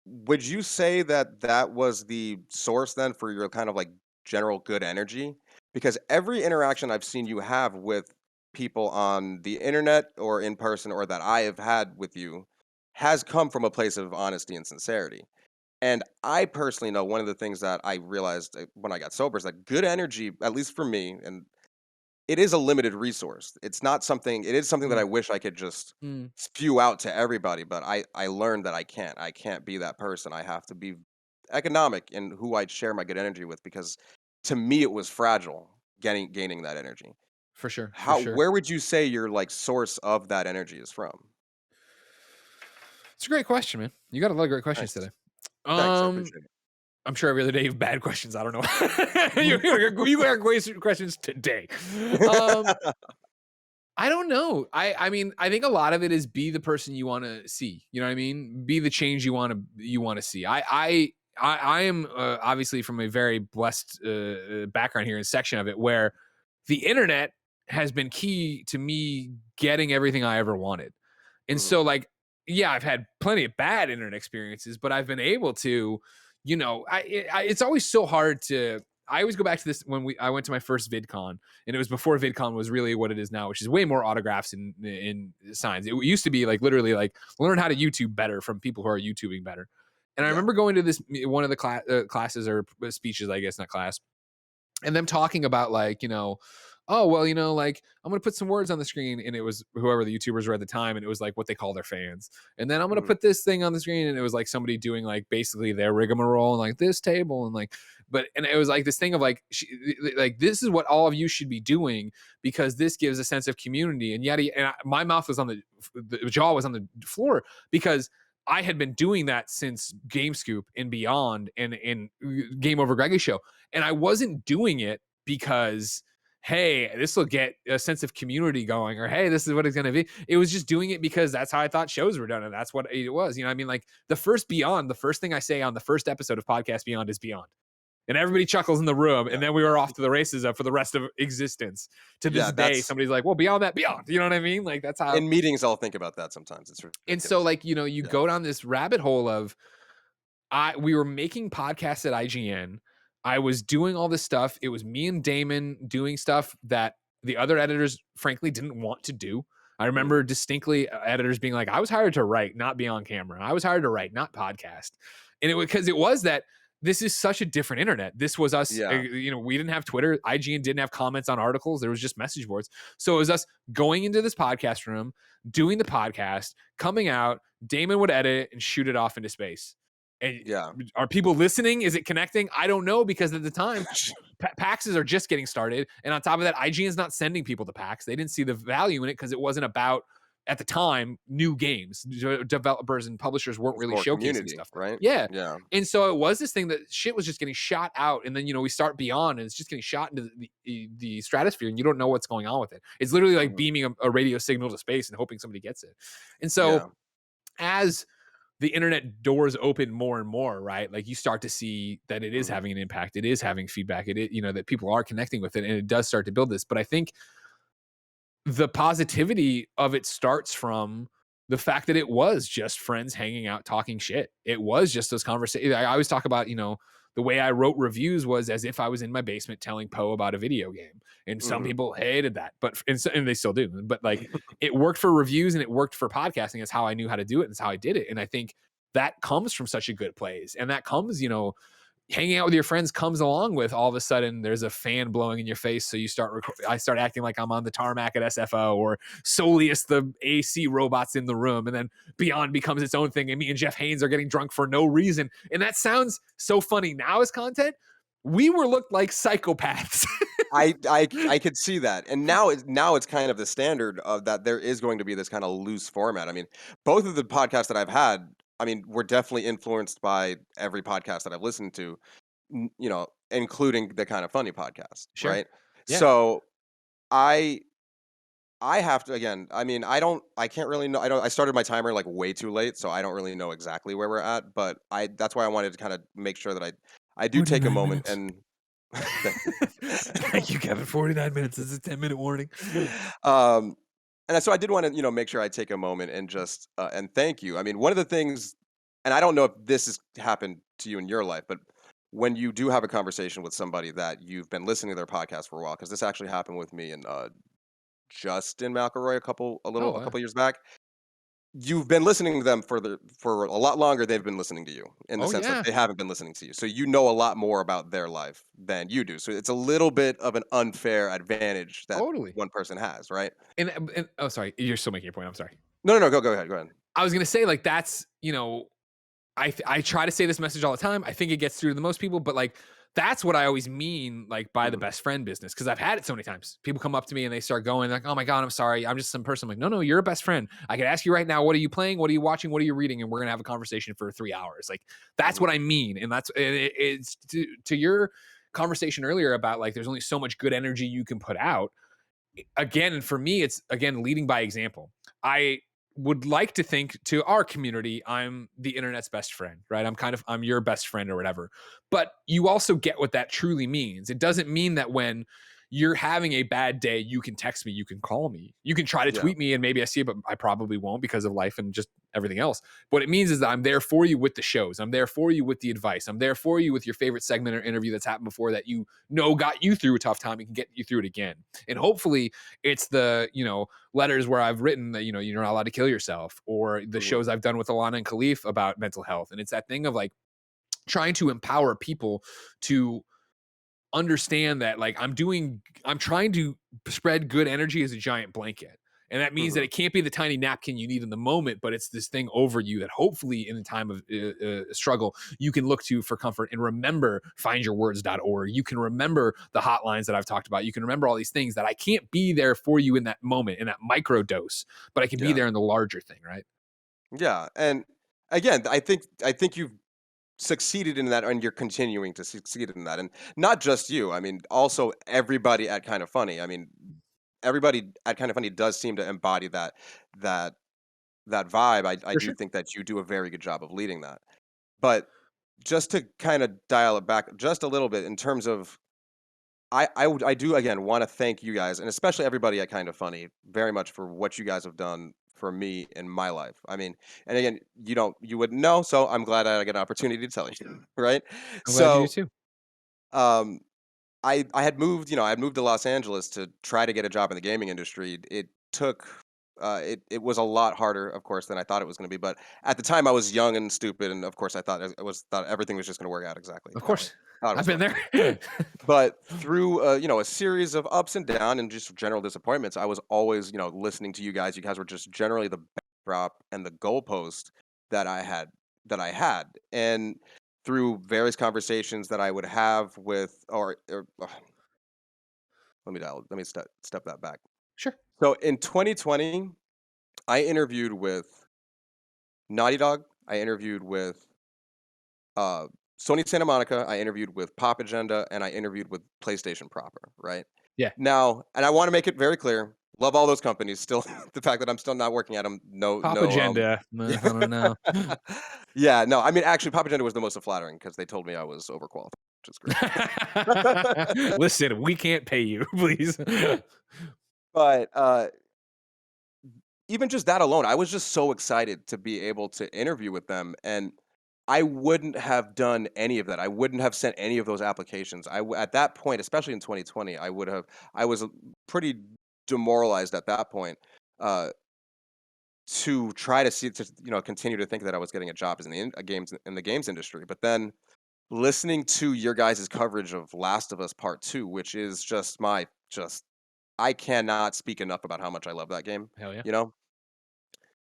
Would you say that was the source then for your kind of like general good energy? Because every interaction I've seen you have with people on the internet or in person or that I have had with you has come from a place of honesty and sincerity. And I personally know one of the things that I realized when I got sober is that good energy, at least for me, and it is a limited resource. It is something that I wish I could just spew out to everybody, but I learned that I can't. I can't be that person. I have to be economic in who I'd share my good energy with, because to me it was fragile gaining that energy. For sure. Where would you say your like source of that energy is from? It's a great question, man. You got a lot of great questions today. Thanks, I appreciate it. I'm sure every other day you have bad questions. I don't know. you got great questions today. I don't know. I mean, I think a lot of it is be the person you want to see. You know what I mean? Be the change you want to see. I am obviously from a very blessed background here in section of it where the internet has been key to me getting everything I ever wanted. And so like, yeah, I've had plenty of bad internet experiences, but I've been able to, it's always so hard to, I always go back to this when I went to my first VidCon, and it was before VidCon was really what it is now, which is way more autographs and signs. It used to be like literally like learn how to YouTube better from people who are YouTubing better. And I remember going to this, one of the classes or speeches, I guess, not class, and them talking about like, oh, well, like I'm going to put some words on the screen, and it was whoever the YouTubers were at the time, and it was like what they call their fans. And then I'm going to Mhm. put this thing on the screen, and it was like somebody doing like basically their rigmarole and like this table and like, and it was like this thing of like, like this is what all of you should be doing because this gives a sense of community and yada. And my mouth was on the jaw was on the floor because I had been doing that since Game Scoop and beyond and in Game Over Greggy show. And I wasn't doing it because, hey, this will get a sense of community going, or hey, this is what it's going to be. It was just doing it because that's how I thought shows were done. And that's what it was. You know what I mean? Like the first Beyond, the first thing I say on the first episode of Podcast Beyond is Beyond. And everybody chuckles in the room. Yeah. And then we were off to the races for the rest of existence. To this Yeah, day, somebody's like, well, beyond that, beyond. You know what I mean? Like that's how. In meetings, I'll think about that sometimes. It's And ridiculous. so like, you Yeah. go down this rabbit hole of we were making podcasts at IGN. I was doing all this stuff. It was me and Damon doing stuff that the other editors frankly didn't want to do. I remember distinctly editors being like, I was hired to write, not be on camera. I was hired to write, not podcast. And because it was that this is such a different internet. This was us, Yeah. we didn't have Twitter. IGN didn't have comments on articles. There was just message boards. So it was us going into this podcast room, doing the podcast, coming out, Damon would edit it and shoot it off into space. And Yeah. are people listening? Is it connecting? I don't know, because at the time, PAXs are just getting started. And on top of that, IGN's not sending people to PAX. They didn't see the value in it because it wasn't about, at the time, new games. Developers and publishers weren't really showcasing stuff. Right? Yeah. Yeah. And so it was this thing that shit was just getting shot out. And then, we start Beyond and it's just getting shot into the stratosphere and you don't know what's going on with it. It's literally like beaming a radio signal to space and hoping somebody gets it. And so as the internet doors open more and more, right? Like you start to see that it is having an impact. It is having feedback. It is, that people are connecting with it and it does start to build this. But I think the positivity of it starts from the fact that it was just friends hanging out, talking shit. It was just those conversations. I always talk about, the way I wrote reviews was as if I was in my basement telling Poe about a video game. And some people hated that, but and they still do. But like it worked for reviews and it worked for podcasting. It's how I knew how to do it. And it's how I did it. And I think that comes from such a good place. And that comes, hanging out with your friends comes along with all of a sudden there's a fan blowing in your face. So I start acting like I'm on the tarmac at SFO, or Solius, the AC robots in the room. And then Beyond becomes its own thing. And me and Jeff Haynes are getting drunk for no reason. And that sounds so funny now as content. We were looked like psychopaths. I could see that. And now it's kind of the standard of that there is going to be this kind of loose format. I mean, both of the podcasts that I've had, we're definitely influenced by every podcast that I've listened to, including the KindaFunny podcast, Sure. right? Yeah. So I have to, again, I can't really know. I started my timer like way too late, so I don't really know exactly where we're at, but that's why I wanted to kind of make sure that I do take a moment and Thank you, Kevin. 49 minutes is a 10-minute warning. And so I did want to, make sure I take a moment and just and thank you. One of the things, and I don't know if this has happened to you in your life, but when you do have a conversation with somebody that you've been listening to their podcast for a while, because this actually happened with me and Justin McElroy a couple years back. You've been listening to them for a lot longer. They've been listening to you in the sense that they haven't been listening to you. So you know a lot more about their life than you do. So it's a little bit of an unfair advantage that one person has, right? And oh, sorry, you're still making your point. I'm sorry. No, go ahead. I was gonna say like that's I try to say this message all the time. I think it gets through to the most people, but like that's what I always mean, like by the best friend business, because I've had it so many times. People come up to me and they start going like, "Oh my god, I'm sorry, I'm just some person." I'm like, no, you're a best friend. I could ask you right now, what are you playing? What are you watching? What are you reading? And we're gonna have a conversation for 3 hours. Like that's what I mean, and it's to your conversation earlier about like there's only so much good energy you can put out. Again, for me, it's leading by example. I would like to think to our community, I'm the internet's best friend, right? I'm your best friend or whatever. But you also get what that truly means. It doesn't mean that when you're having a bad day, you can text me, you can call me, you can try to tweet me and maybe I see it, but I probably won't because of life and just everything else. What it means is that I'm there for you with the shows. I'm there for you with the advice. I'm there for you with your favorite segment or interview that's happened before that got you through a tough time and can get you through it again. And hopefully it's the, letters where I've written that, you're not allowed to kill yourself, or the shows I've done with Alana and Khalif about mental health. And it's that thing of like trying to empower people to understand that like I'm trying to spread good energy as a giant blanket. And that means that it can't be the tiny napkin you need in the moment, but it's this thing over you that hopefully in the time of struggle, you can look to for comfort and remember findyourwords.org. You can remember the hotlines that I've talked about. You can remember all these things that I can't be there for you in that moment, in that micro dose, but I can be there in the larger thing, right? Yeah. And again, I think you've succeeded in that, and you're continuing to succeed in that. And not just you. I mean, also everybody at Kind of Funny. I mean, everybody at Kind of Funny does seem to embody that vibe. I For do sure. think that you do a very good job of leading that. But just to kind of dial it back just a little bit in terms of I do again want to thank you guys, and especially everybody at Kind of Funny very much for what you guys have done for me in my life. I mean, and again, you wouldn't know, so I'm glad I get an opportunity to tell you, right? I'm glad you do So, too. um, I had moved, I had moved to Los Angeles to try to get a job in the gaming industry. It took it was a lot harder, of course, than I thought it was going to be. But at the time, I was young and stupid, and of course, I thought everything was just going to work out exactly Of how course. I thought it I've was been going to. there. But through a series of ups and downs and just general disappointments, I was always listening to you guys. You guys were just generally the backdrop and the goalpost that I had, and through various conversations that I would have with, let me step that back. Sure. So in 2020, I interviewed with Naughty Dog. I interviewed with uh, Sony Santa Monica. I interviewed with Pop Agenda, and I interviewed with PlayStation proper. Right Yeah. now, and I want to make it very clear. Love all those companies. Still, the fact that I'm still not working at them. No, Pop no. agenda. I don't know. Yeah, no. I mean, actually, Pop Agenda was the most flattering because they told me I was overqualified, which is great. Listen, we can't pay you, please. But even just that alone, I was just so excited to be able to interview with them, and I wouldn't have done any of that. I wouldn't have sent any of those applications. At that point, especially in 2020, I was pretty demoralized at that point uh, to try to continue to think that I was getting a job as in the games industry. But then listening to your guys' coverage of Last of Us Part 2, which is just I cannot speak enough about how much I love that game. Hell yeah. You know,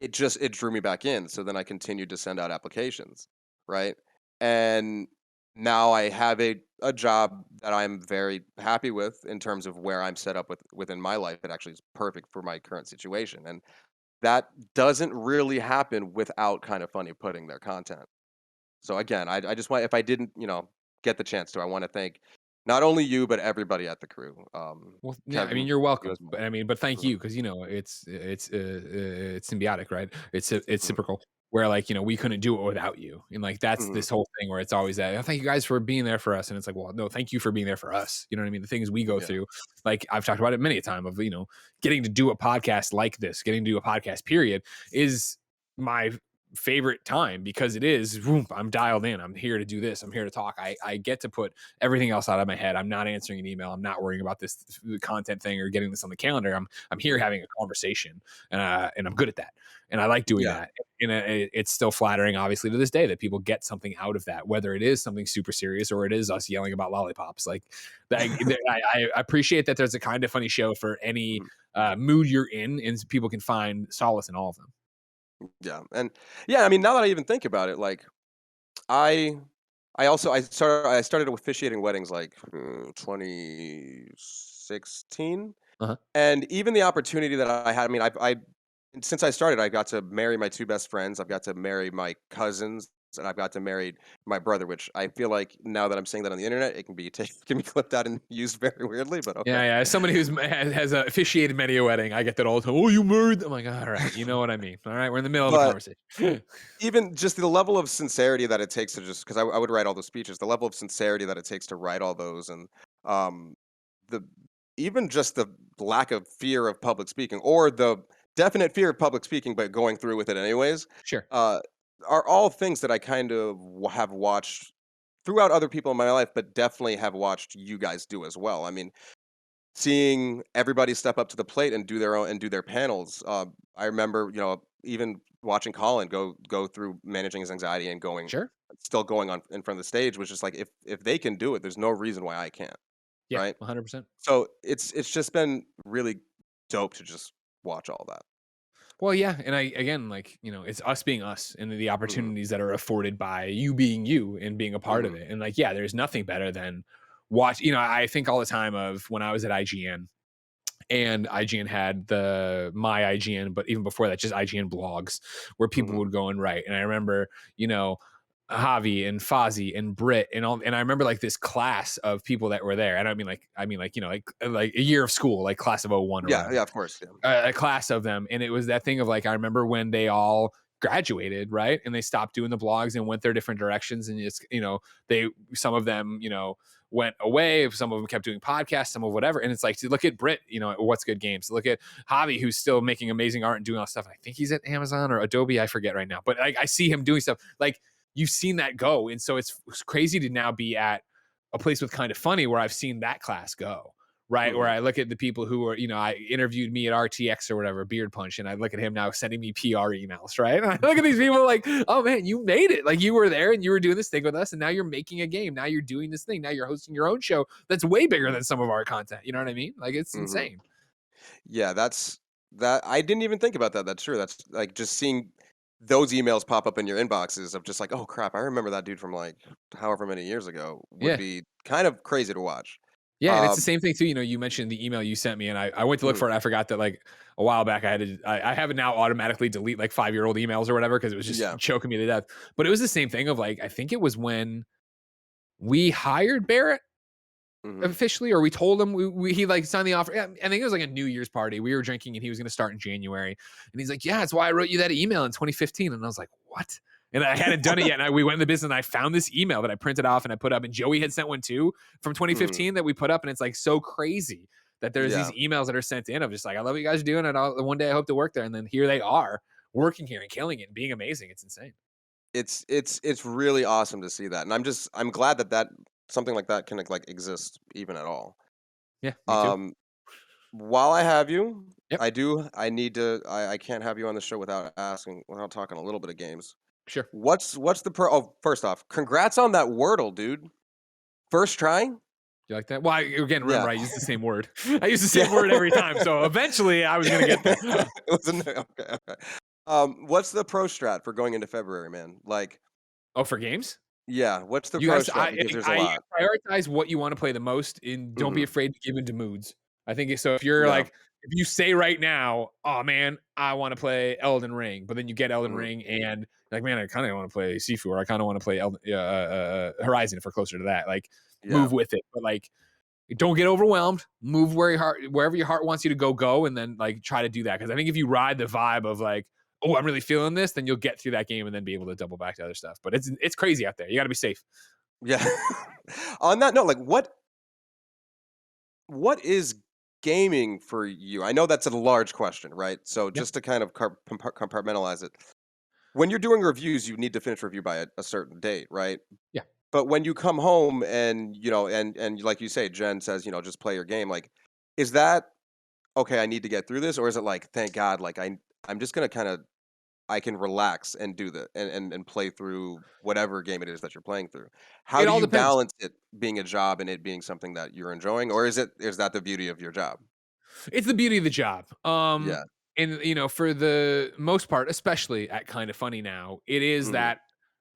it drew me back in. So then I continued to send out applications, right? And now I have a job that I'm very happy with in terms of where I'm set up within my life. It actually is perfect for my current situation. And that doesn't really happen without Kind of Funny putting their content. So again, I just want, if I didn't, get the chance to, I want to thank not only you but everybody at the crew. Well, yeah, I mean, Kevin, you're you welcome. as well. But thank Mhm, you because it's symbiotic, right? It's mhm, reciprocal. Where like we couldn't do it without you, and like that's mhm. this whole thing where it's always that. "Oh, thank you guys for being there for us," and it's like, well, no, thank you for being there for us. You know what I mean? The things we go Yeah, through, like I've talked about it many a time of getting to do a podcast like this, getting to do a podcast period is my favorite time because it is whoom, I'm dialed in. I'm here to do this. I'm here to talk. I get to put everything else out of my head. I'm not answering an email. I'm not worrying about this content thing or getting this on the calendar. I'm here having a conversation, and I'm good at that. And I like doing yeah, that. And it's still flattering, obviously, to this day that people get something out of that, whether it is something super serious or it is us yelling about lollipops. Like, I appreciate that there's a Kind of Funny show for any mhm, mood you're in, and people can find solace in all of them. yeah, and yeah. I mean, now that I even think about it, like I, I started officiating weddings like 2016, Uh-huh. and even the opportunity that I had. I mean, I since I started, I got to marry my two best friends. I've got to marry my cousins, and I've got to marry my brother. Which I feel like now that I'm saying that on the internet, it can be can be clipped out and used very weirdly. But okay. Yeah, yeah. As somebody has officiated many a wedding, I get that all the time. Oh, you married? I'm like, all right, you know what I mean. All right, we're in the middle of a But conversation. even just the level of sincerity that it takes to just because I would write all those speeches, the level of sincerity that it takes to write all those, and um, the even just the lack of fear of public speaking or the definite fear of public speaking, but going through with it anyways, Sure. uh, are all things that I kind of have watched throughout other people in my life, but definitely have watched you guys do as well. I mean, seeing everybody step up to the plate and do their panels. I remember, even watching Colin go through managing his anxiety and Sure. still going on in front of the stage was just like, if they can do it, there's no reason why I can't. Yeah, Right. 100%. So it's just been really dope to just watch all that. Well, yeah, and again, like, it's us being us and the Mhm. opportunities that are afforded by you being you and being a part of Mhm. it. And like, yeah, there's nothing better than watch. I think all the time of when I was at IGN, and IGN had my IGN, but even before that, just IGN blogs where people Mhm. would go and write. And I remember, Javi and Fozzie and Britt and all, and I remember like this class of people that were there. And I mean like like a year of school, like class of 01 or Yeah, whatever. yeah, of course. Yeah. A class of them. And it was that thing of like, I remember when they all graduated, right? And they stopped doing the blogs and went their different directions. And it's, some of them, went away. Some of them kept doing podcasts, some of whatever. And it's like, to look at Britt, What's Good Games. Look at Javi, who's still making amazing art and doing all stuff. I think he's at Amazon or Adobe. I forget right now, but I see him doing stuff. Like, you've seen that go. And so it's crazy to now be at a place with Kind of Funny where I've seen that class go. Right. Mhm. Where I look at the people who are, I interviewed me at RTX or whatever, Beard Punch, and I look at him now sending me PR emails. Right. And I look at these people like, oh man, you made it. Like, you were there and you were doing this thing with us. And now you're making a game. Now you're doing this thing. Now you're hosting your own show that's way bigger than some of our content. You know what I mean? Like, it's Mhm. insane. Yeah, that I didn't even think about that. That's true. That's like just seeing those emails pop up in your inboxes of just like, oh crap, I remember that dude from like however many years ago would Yeah. be kind of crazy to watch. Yeah, and it's the Um, same thing too. You mentioned the email you sent me, and I went to look Mhm. for it. I forgot that like a while back I have it now automatically delete like 5-year-old emails or whatever because it was just Yeah. choking me to death. But it was the same thing of like, I think it was when we hired Barrett Mhm. officially, or we told him he like signed the offer. I think it was like a New Year's party. We were drinking and he was going to start in January. And he's like, yeah, that's why I wrote you that email in 2015. And I was like, what? And I hadn't done it yet. And we went in the business and I found this email that I printed off and I put up. And Joey had sent one too from 2015 that we put up. And it's like so crazy that there's Yeah. these emails that are sent in of just like, I love what you guys are doing. And one day I hope to work there. And then here they are working here and killing it and being amazing. It's insane. It's really awesome to see that. And I'm glad that something like that can like exist even at all. Yeah, me too. While I have you, Yep. I can't have you on the show without talking a little bit of games. Sure. What's the first off, congrats on that Wordle, dude. First try? You like that? Well, remember, Yeah. I use the same word. I use the same word every time. So eventually I was going to get there. Okay. What's the pro strat for going into February, man? Like, Oh, for games? yeah, what's the You pro guys, strat? Because there's a I lot. prioritize what you want to play the most, and don't be Mhm. afraid to give into moods. I think so. If you're Yeah. like, if you say right now, oh man, I want to play Elden Ring, but then you get Elden Mhm. Ring and like, man, I kind of want to play Sifu, or I kind of want to play Horizon if we're closer to that. Like, Yeah. move with it, but like, don't get overwhelmed. Move wherever your heart wants you to go, and then like try to do that. Because I think if you ride the vibe of like, oh, I'm really feeling this, then you'll get through that game and then be able to double back to other stuff. But it's crazy out there. You got to be safe. Yeah. On that note, like what is gaming for you? I know that's a large question, right? So just to kind of compartmentalize it. When you're doing reviews, you need to finish review by a certain date, right? Yeah. But when you come home and, and like you say, Jen says, just play your game, like, is that okay, I need to get through this? Or is it like, thank God, like I'm just gonna I can relax and do that and play through whatever game it is that you're playing through. How It do all you depends. balance it being a job and it being something that you're enjoying? Or is that the beauty of your job? It's the beauty of the job. Yeah. And for the most part, especially at Kind of Funny now, it is Mhm. that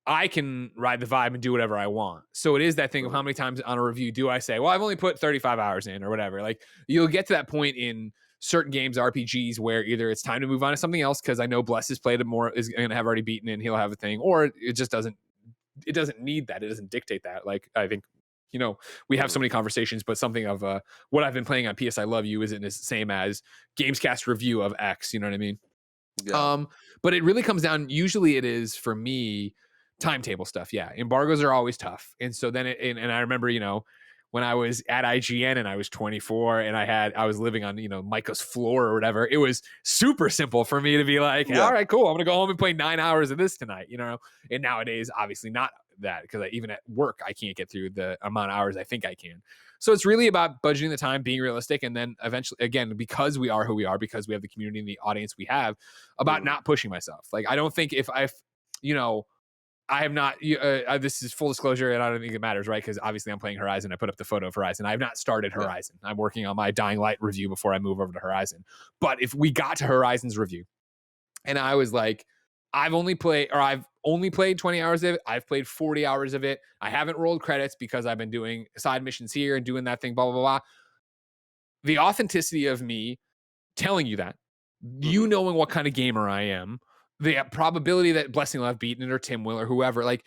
I can ride the vibe and do whatever I want. So it is that thing of Mhm. how many times on a review do I say, well, I've only put 35 hours in or whatever. Like, you'll get to that point in certain games, RPGs, where either it's time to move on to something else because I know Bless has played it more, is going to have already beaten it and he'll have a thing, or it just doesn't need that. It doesn't dictate that. Like, I think, we have so Mhm. many conversations, but something of what I've been playing on PS I Love You isn't the same as Gamescast review of X. You know what I mean? Yeah. But it really comes down, usually it is for me, timetable stuff. Yeah. Embargoes are always tough. And so then and I remember, when I was at IGN and I was 24 and I was living on, Micah's floor or whatever, it was super simple for me to be like, Yeah. all right, cool. I'm going to go home and play 9 hours of this tonight, and nowadays, obviously not that, because even at work, I can't get through the amount of hours I think I can. So it's really about budgeting the time, being realistic, and then eventually, again, because we are who we are, because we have the community and the audience we have, about not pushing myself. Like, I don't think if I have not. This is full disclosure, and I don't think it matters, right? Because obviously, I'm playing Horizon. I put up the photo of Horizon. I have not started Horizon. I'm working on my Dying Light review before I move over to Horizon. But if we got to Horizon's review, and I was like, I've only played 20 hours of it. I've played 40 hours of it. I haven't rolled credits because I've been doing side missions here and doing that thing. Blah blah blah. The authenticity of me telling you that, you knowing what kind of gamer I am, the probability that Blessing will have beaten it or Tim will or whoever, like,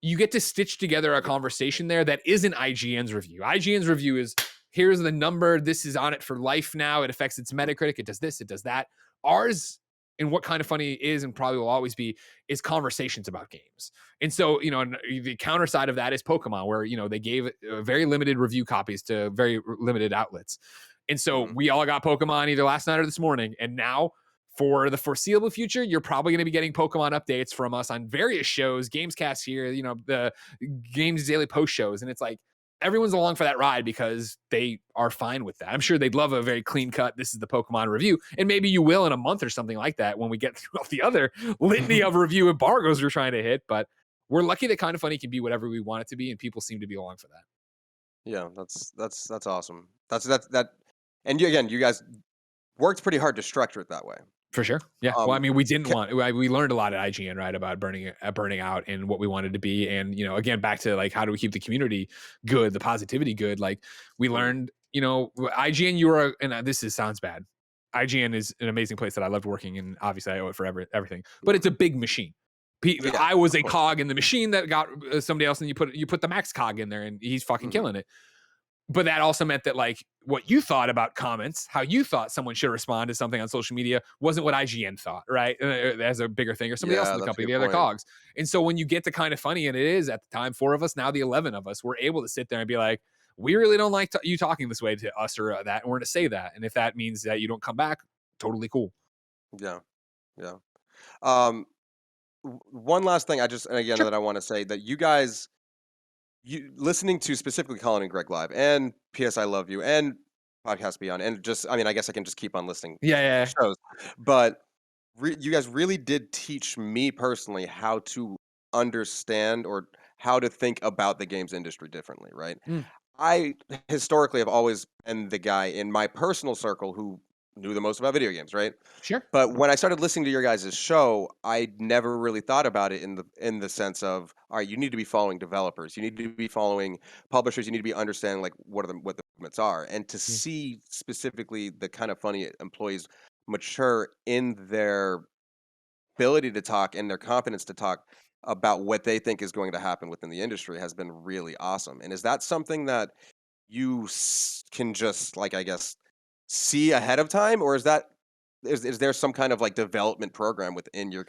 you get to stitch together a conversation there that isn't IGN's review. IGN's review is, here's the number, this is on it for life now, it affects its Metacritic, it does this, it does that. Ours, and what kind of funny is and probably will always be, is conversations about games. And so, the counter side of that is Pokemon, where, they gave very limited review copies to very limited outlets. And so we all got Pokemon either last night or this morning. And now, for the foreseeable future, you're probably going to be getting Pokemon updates from us on various shows, Gamescast here, the Games Daily Post shows. And it's like, everyone's along for that ride because they are fine with that. I'm sure they'd love a very clean cut, this is the Pokemon review. And maybe you will in a month or something like that when we get through all the other litany of review embargoes we're trying to hit. But we're lucky that Kind of Funny can be whatever we want it to be, and people seem to be along for that. Yeah, that's awesome. That. And you guys worked pretty hard to structure it that way. For sure. Yeah. Well, I mean, we didn't we learned a lot at IGN, right, about burning out and what we wanted to be. And, again, back to like, how do we keep the community good, the positivity good? Like, we learned, IGN, and sounds bad. IGN is an amazing place that I loved working in. Obviously, I owe it for everything, but it's a big machine. I was a cog in the machine that got somebody else, and you put the Max cog in there, and he's fucking killing it. But that also meant that, like, what you thought about comments, how you thought someone should respond to something on social media, wasn't what IGN thought, right? As a bigger thing, or somebody else in the company, the other cogs. And so when you get to Kind of Funny, and it is at the time 4 of us, now the 11 of us, we're able to sit there and be like, we really don't like you talking this way to us or that, and we're going to say that. And if that means that you don't come back, totally cool. Yeah. One last thing that I want to say, that you guys, listening to specifically Colin and Greg live, and PS I Love You, and Podcast Beyond, and I guess I can just keep on listening Yeah. shows, but you guys really did teach me personally how to understand or how to think about the games industry differently, right? I historically have always been the guy in my personal circle who knew the most about video games, right? Sure. But when I started listening to your guys' show, I never really thought about it in the sense of, all right, you need to be following developers, you need to be following publishers, you need to be understanding like what the movements are, and to see specifically the Kind of Funny employees mature in their ability to talk and their confidence to talk about what they think is going to happen within the industry has been really awesome. And is that something that you can just, like, I guess, see ahead of time, or is there some kind of like development program within your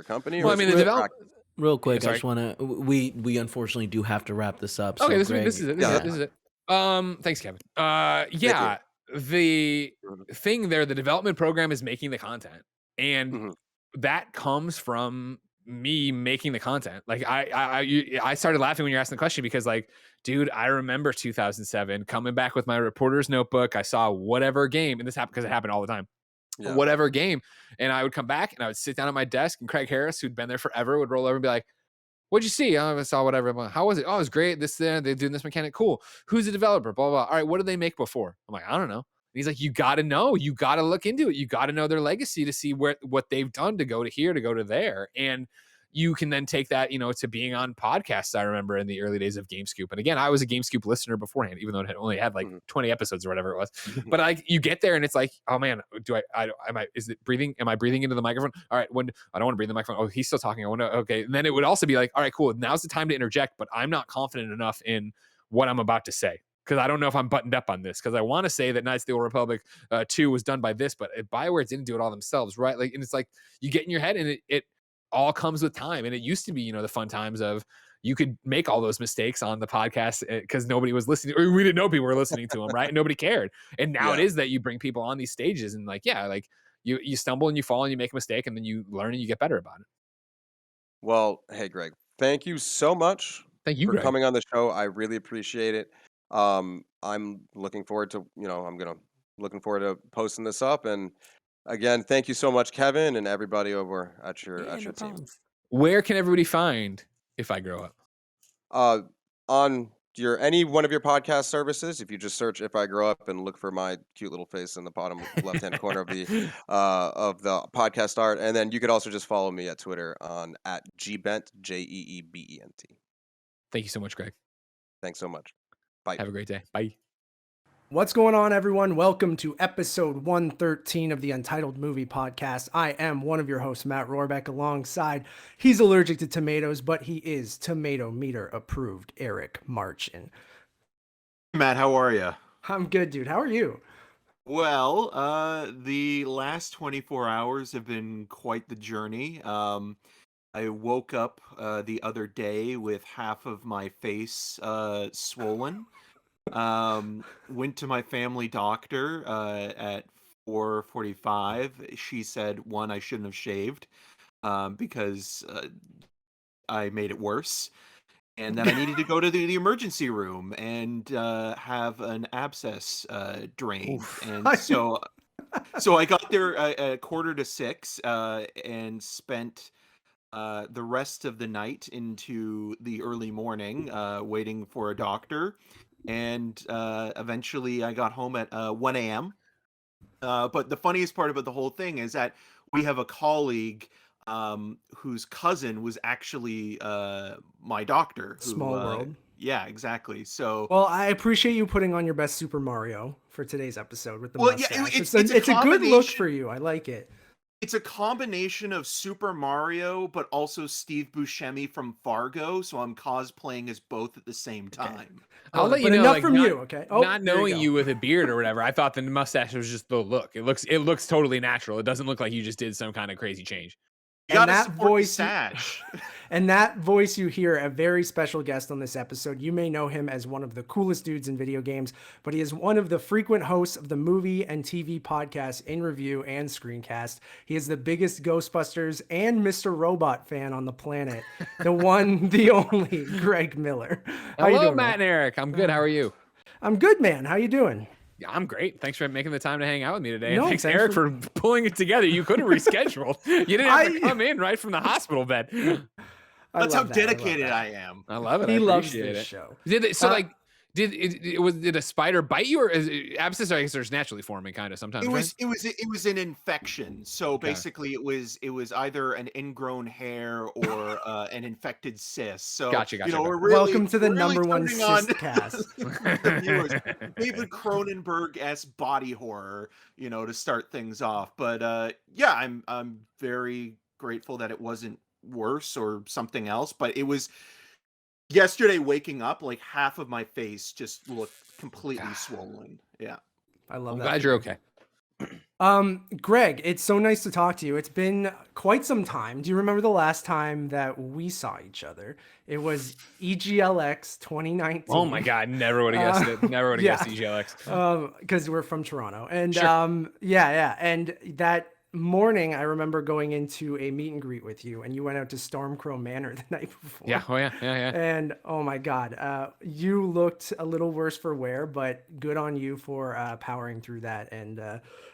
company? Well, I mean, the real quick, I just want to. We unfortunately do have to wrap this up. So okay, this Greg, is it. This is it. Thanks, Kevin. Yeah, the thing there, the development program is making the content, and that comes from me making the content. Like, I started laughing when you're asking the question, because, like, dude, I remember 2007 coming back with my reporter's notebook. I saw whatever game, and this happened because it happened all the time. Yeah. Whatever game, and I would come back and I would sit down at my desk, and Craig Harris, who'd been there forever, would roll over and be like, "What'd you see?" "Oh, I saw whatever." Like, "How was it?" "Oh, it was great. They're doing this mechanic. Cool. Who's the developer? Blah, blah, blah. All right, what did they make before?" I'm like, "I don't know." And he's like, "You got to know. You got to look into it. You got to know their legacy to see what they've done to go to here, to go to there." And you can then take that, to being on podcasts. I remember in the early days of GameScoop. And again, I was a GameScoop listener beforehand, even though it had only had like 20 episodes or whatever it was. But you get there and it's like, oh man, is it breathing? Am I breathing into the microphone? All right. I don't want to breathe in the microphone. Oh, he's still talking. Okay. And then it would also be like, all right, cool. Now's the time to interject, but I'm not confident enough in what I'm about to say, because I don't know if I'm buttoned up on this, because I want to say that Knights of the Old Republic 2 was done by this, but BioWare didn't do it all themselves, right? Like, and it's like you get in your head, and it all comes with time. And it used to be, the fun times of you could make all those mistakes on the podcast because nobody was listening, or we didn't know people were listening to them, right? Nobody cared. And now it is that you bring people on these stages, and like, you stumble and you fall and you make a mistake, and then you learn and you get better about it. Well, hey, Greg, thank you so much. Thank you, for Greg, coming on the show. I really appreciate it. I'm looking forward to, looking forward to posting this up. And again, thank you so much, Kevin, and everybody over at your Yeah, no team. problem. Where can everybody find If I Grow Up? On any one of your podcast services, if you just search "If I Grow Up" and look for my cute little face in the bottom left-hand corner of the podcast art, and then you could also just follow me at Twitter on @gbent JEEBENT. Thank you so much, Greg. Thanks so much. Bye. Have a great day. Bye. What's going on, everyone? Welcome to episode 113 of the Untitled Movie Podcast. I am one of your hosts, Matt Rohrbeck, alongside, he's allergic to tomatoes, but he is tomato meter approved, Eric Marchin. Matt, how are you? I'm good, dude. How are you? Well, the last 24 hours have been quite the journey. I woke up the other day with half of my face swollen. Went to my family doctor at 4:45. She said, one, I shouldn't have shaved because I made it worse. And then I needed to go to the emergency room and have an abscess drained. And so I got there at 5:45 and spent the rest of the night into the early morning waiting for a doctor. And eventually I got home at 1 a.m. But the funniest part about the whole thing is that we have a colleague whose cousin was actually my doctor. Small world. Yeah, exactly. So, well, I appreciate you putting on your best Super Mario for today's episode with the mustache. Yeah, it's a good look for you. I like it. It's a combination of Super Mario, but also Steve Buscemi from Fargo. So I'm cosplaying as both at the same time. Okay. I'll let you know. Enough from you, okay? Not knowing you with a beard or whatever, I thought the mustache was just the look. It looks totally natural. It doesn't look like you just did some kind of crazy change. And that voice, and that voice you hear, a very special guest on this episode. You may know him as one of the coolest dudes in video games, but he is one of the frequent hosts of the movie and TV podcasts In Review and Screencast. He is the biggest Ghostbusters and Mr. Robot fan on the planet. The one, the only, Greg Miller. How you doing, Matt and Eric? I'm good. How are you? I'm good, man. How you doing? Yeah, I'm great. Thanks for making the time to hang out with me today. No, thanks Eric, for pulling it together. You could have rescheduled. You didn't have to come in right from the hospital bed. That's how dedicated I am. I love it. He loves this show. Did a spider bite you, or is abscess? I guess there's naturally forming kind of sometimes. It was an infection. So basically, it was either an ingrown hair or an infected cyst. So gotcha. We're really, welcome to the number one cyst cast. David Cronenberg-esque body horror, to start things off. But yeah, I'm very grateful that it wasn't worse or something else. But it was. Yesterday, waking up, like half of my face just looked completely swollen. Yeah, I love I'm that. glad you're okay. Greg, it's so nice to talk to you. It's been quite some time. Do you remember the last time that we saw each other? It was EGLX 2019. Oh my God, never would have guessed it. Never would have guessed EGLX. Because we're from Toronto, and Sure. and that morning I remember going into a meet and greet with you, and you went out to Stormcrow Manor the night before. Yeah. Oh yeah. And oh my God, you looked a little worse for wear, but good on you for powering through that. And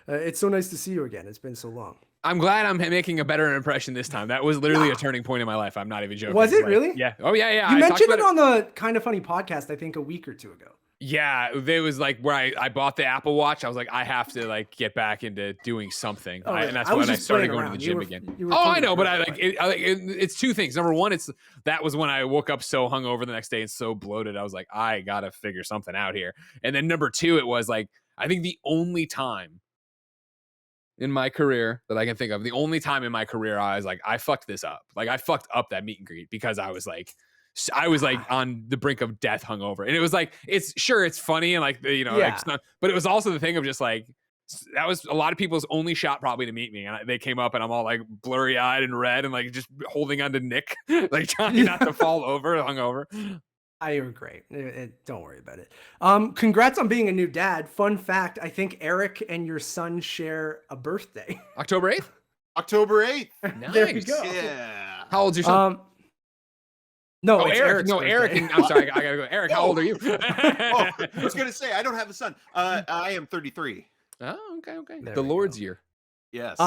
it's so nice to see you again. It's been so long. I'm glad I'm making a better impression this time. That was literally a turning point in my life. I'm not even joking. Was it really? Yeah. Oh yeah. You mentioned it on the KindaFunny podcast, I think a week or two ago. Yeah, it was like where I bought the Apple Watch. I was like, I have to get back into doing something, and that's when I started going to the gym again. I know, but it's two things. Number one, that was when I woke up so hungover the next day and so bloated. I was like, I gotta figure something out here. And then number two, it was like I think the only time in my career that I can think of, I was like, I fucked this up. Like I fucked up that meet and greet because I was like on the brink of death hungover. And it was like, it's funny and but it was also the thing of just like, that was a lot of people's only shot probably to meet me. And they came up and I'm all like blurry eyed and red and like just holding on to Nick, like trying not to fall over hungover. You're great. Don't worry about it. Congrats on being a new dad. Fun fact, I think Eric and your son share a birthday. October 8th? October 8th. Nice. There you go. Yeah. How old's your son? No, Oh, it's Eric. Eric's No, birthday. Eric. I'm sorry. I gotta go. Eric, how old are you? Oh, I was gonna say I don't have a son. I am 33. Oh, okay. There The we Lord's go. year. Yes.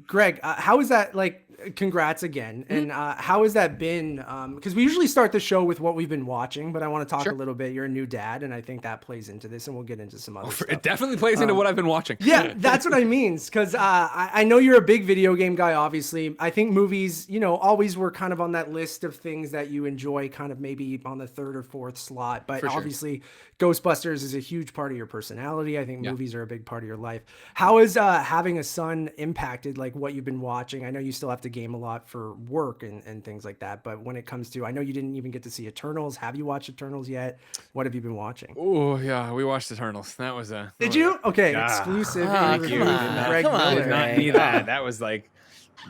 Greg, how is that, like, congrats again. And how has that been? Because we usually start the show with what we've been watching, but I want to talk Sure. a little bit. You're a new dad, and I think that plays into this, and we'll get into some other stuff. It definitely plays into what I've been watching. Yeah, that's what I mean. Because I know you're a big video game guy, obviously. I think movies, always were kind of on that list of things that you enjoy, kind of maybe on the third or fourth slot. But For sure. obviously, Ghostbusters is a huge part of your personality. I think Yeah. movies are a big part of your life. How has having a son impacted like what you've been watching? I know you still have to game a lot for work and things like that. But when it comes to, I know you didn't even get to see Eternals. Have you watched Eternals yet? What have you been watching? Oh yeah, we watched Eternals. That was a. Did you? Okay, Ah, exclusive. thank review you. with Come on, Greg come on, Miller. Did not Greg. need that. That was like,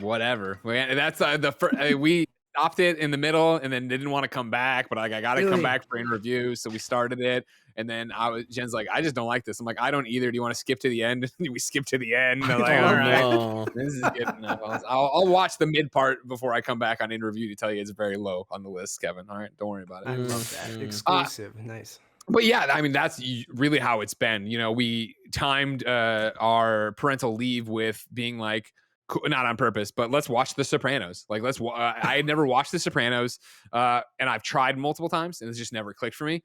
whatever. That's the first. We stopped it in the middle and then didn't want to come back, but like I got to Really? come back for in review, so we started it. And then Jen's like, I just don't like this. I'm like, I don't either. Do you want to skip to the end? We skip to the end. I'm like, Oh, all right. no. This is good enough. I'll watch the mid part before I come back on in review to tell you it's very low on the list, Kevin. All right, don't worry about it. I love that. Mm. Exclusive. Nice. But yeah, I mean, that's really how it's been. We timed our parental leave with being like, not on purpose, but let's watch The Sopranos. Like, I had never watched The Sopranos, and I've tried multiple times, and it's just never clicked for me.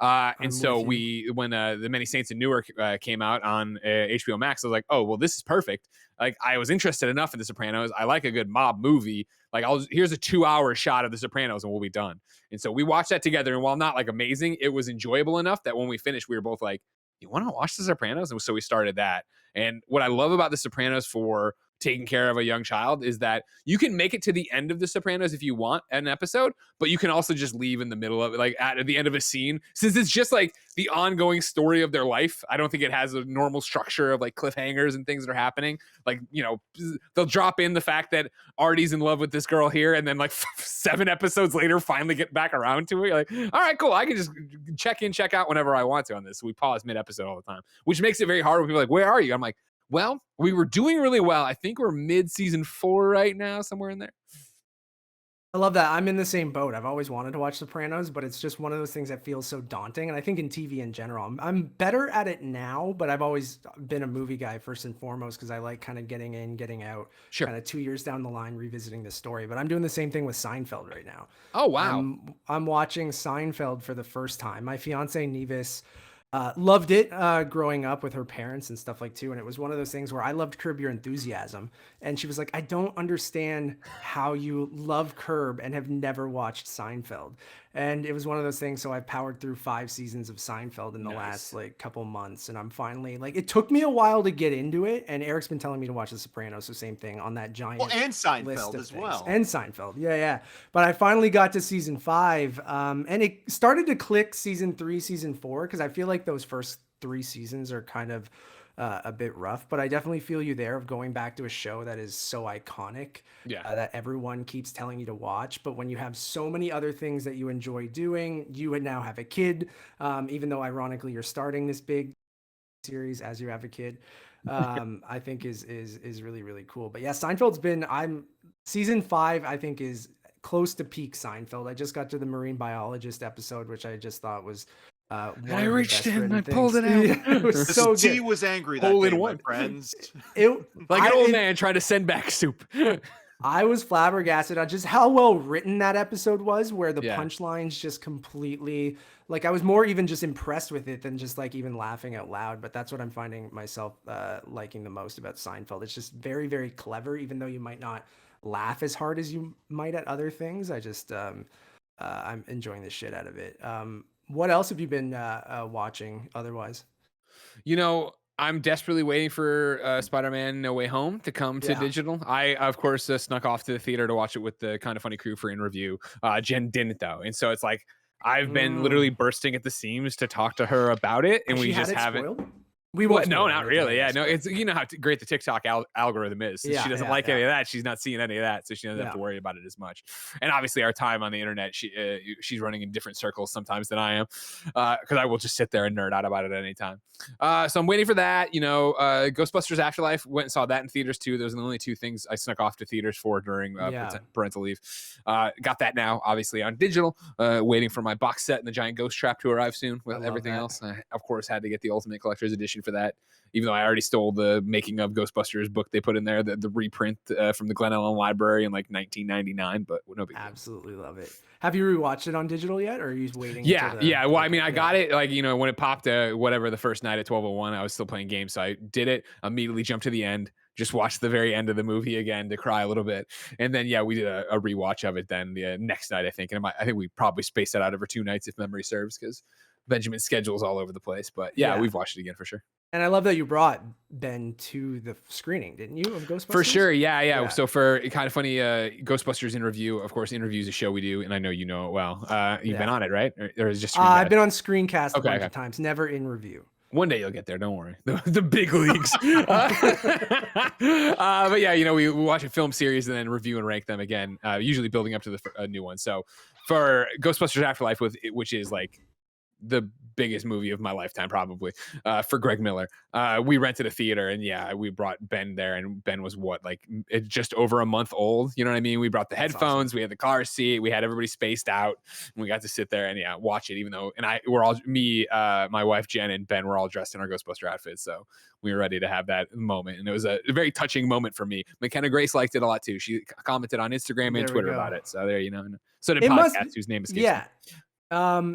And so when The Many Saints in Newark came out on HBO Max, I was like, oh, well, this is perfect. Like, I was interested enough in The Sopranos. I like a good mob movie. Like, here's a 2-hour shot of The Sopranos, and we'll be done. And so we watched that together, and while not like amazing, it was enjoyable enough that when we finished, we were both like, you want to watch The Sopranos? And so we started that. And what I love about The Sopranos for taking care of a young child is that you can make it to the end of The Sopranos if you want an episode, but you can also just leave in the middle of it, like at the end of a scene, since it's just like the ongoing story of their life. I don't think it has a normal structure of like cliffhangers and things that are happening. Like, they'll drop in the fact that Artie's in love with this girl here, and then like 7 episodes later finally get back around to it. You're like, all right, cool, I can just check in, check out whenever I want to on this. So we pause mid-episode all the time, which makes it very hard when people are like, where are you? I'm like, well, we were doing really well. I think we're mid-season 4 right now, somewhere in there. I love that. I'm in the same boat. I've always wanted to watch Sopranos, but it's just one of those things that feels so daunting. And I think in TV in general, I'm better at it now, but I've always been a movie guy first and foremost because I like kind of getting in, getting out, Sure. kind of 2 years down the line, revisiting the story. But I'm doing the same thing with Seinfeld right now. Oh, wow. I'm watching Seinfeld for the first time. My fiance Nevis loved it growing up with her parents and stuff like too. And it was one of those things where I loved Curb Your Enthusiasm. And she was like, I don't understand how you love Curb and have never watched Seinfeld. And it was one of those things. So I powered through 5 seasons of Seinfeld in the last like couple months. And I'm finally like, it took me a while to get into it. And Eric's been telling me to watch The Sopranos. So same thing on that giant and list Seinfeld of as things. well. And Seinfeld. Yeah. But I finally got to season 5. And it started to click season 3, season 4, because I feel like those first 3 seasons are kind of a bit rough, but I definitely feel you there of going back to a show that is so iconic that everyone keeps telling you to watch. But when you have so many other things that you enjoy doing, you would now have a kid, even though ironically you're starting this big series as you have a kid, I think is really, really cool. But yeah, Seinfeld's been, season 5, I think is close to peak Seinfeld. I just got to the marine biologist episode, which I just thought was I reached in and I pulled it out. Yeah, it was so T good. was angry that Hole day, in my one. friends. Like an old man trying to send back soup. I was flabbergasted on just how well written that episode was, where the Yeah. punchlines just completely, like, I was more even just impressed with it than just like even laughing out loud. But that's what I'm finding myself liking the most about Seinfeld. It's just very, very clever, even though you might not laugh as hard as you might at other things. I just I'm enjoying the shit out of it. What else have you been watching otherwise? I'm desperately waiting for Spider-Man No Way Home to come to digital. I, of course, snuck off to the theater to watch it with the KindaFunny crew for in review. Jen didn't, though. And so it's like, I've been literally bursting at the seams to talk to her about it. And Has we she had just it haven't. spoiled? We Well, won't no, spoil not anything, really. I Yeah, guess, no, but- it's how great the TikTok algorithm is. Since Yeah, she doesn't yeah, like yeah. any of that, she's not seeing any of that, so she doesn't have to Yeah. worry about it as much. And obviously, our time on the internet, she's running in different circles sometimes than I am, because I will just sit there and nerd out about it at any time. So I'm waiting for that. Ghostbusters Afterlife, went and saw that in theaters too. Those are the only two things I snuck off to theaters for during Yeah. parental leave. Got that now, obviously on digital. Waiting for my box set and the Giant Ghost Trap to arrive soon with love everything that. else. I, of course, had to get the Ultimate Collector's Edition for that. Even though I already stole the Making of Ghostbusters book they put in there, the reprint from the Glen Ellen Library in like 1999, but no big deal. Absolutely love it. Have you rewatched it on digital yet, or are you waiting? Yeah, until yeah. Well, I mean, I yeah. got it like, when it popped whatever the first night at 12:01, I was still playing games. So I did it, immediately jumped to the end, just watched the very end of the movie again to cry a little bit. And then, yeah, we did a rewatch of it then the next night, I think. And I think we probably spaced that out over 2 nights if memory serves, because Benjamin's schedule's all over the place. But yeah, we've watched it again for sure. And I love that you brought Ben to the screening, didn't you, of Ghostbusters? For sure, yeah. So for Kind of Funny, Ghostbusters in Review, of course, in review is a show we do, and I know you know it well. You've been on it, right? Or is it just I've been on Screencast a bunch Okay. of times, never in review. One day you'll get there. Don't worry. The big leagues. But yeah, we watch a film series and then review and rank them again, usually building up to the new one. So for Ghostbusters Afterlife, which is like the biggest movie of my lifetime, probably, for Greg Miller, we rented a theater, and yeah, we brought Ben there, and Ben was just over a month old. You know what I mean? We brought the headphones, awesome. we had the car seat, we had everybody spaced out, and we got to sit there and watch it. Even though, we're all my wife Jen and Ben were all dressed in our Ghostbuster outfits, so we were ready to have that moment, and it was a very touching moment for me. McKenna Grace liked it a lot too. She commented on Instagram and There we Twitter go. about it. So there, so did It must- Podcast, whose name escapes Yeah. me.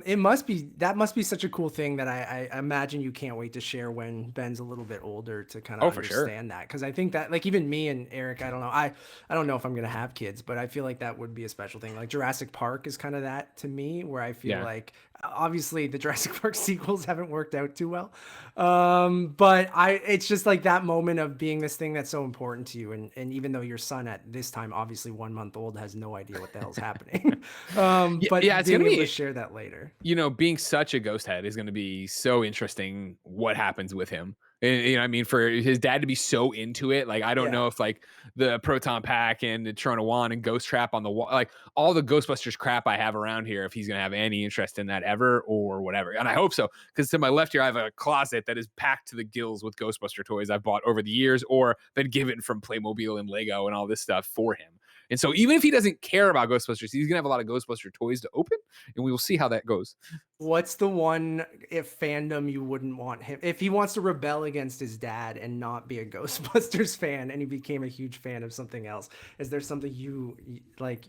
It must be such a cool thing that I imagine you can't wait to share when Ben's a little bit older to kind of Oh, for sure. understand that. Because I think that, like, even me and Eric, I don't know, I don't know if I'm gonna have kids, but I feel like that would be a special thing. Like Jurassic Park is kind of that to me, where I feel like obviously the Jurassic Park sequels haven't worked out too well, but it's just like that moment of being this thing that's so important to you, and even though your son at this time, obviously 1 month old, has no idea what the hell's happening, but yeah, it's being gonna able be to share that later. Being such a ghost head is going to be so interesting what happens with him. And, for his dad to be so into it, like, I don't know if like the proton pack and the Trona Wand and Ghost Trap on the wall, like all the Ghostbusters crap I have around here, if he's going to have any interest in that ever or whatever. And I hope so, because to my left here, I have a closet that is packed to the gills with Ghostbuster toys I've bought over the years or been given from Playmobil and Lego and all this stuff for him. And so even if he doesn't care about Ghostbusters, he's going to have a lot of Ghostbuster toys to open, and we will see how that goes. What's the one fandom you wouldn't want him, if he wants to rebel against his dad and not be a Ghostbusters fan and he became a huge fan of something else? Is there something you like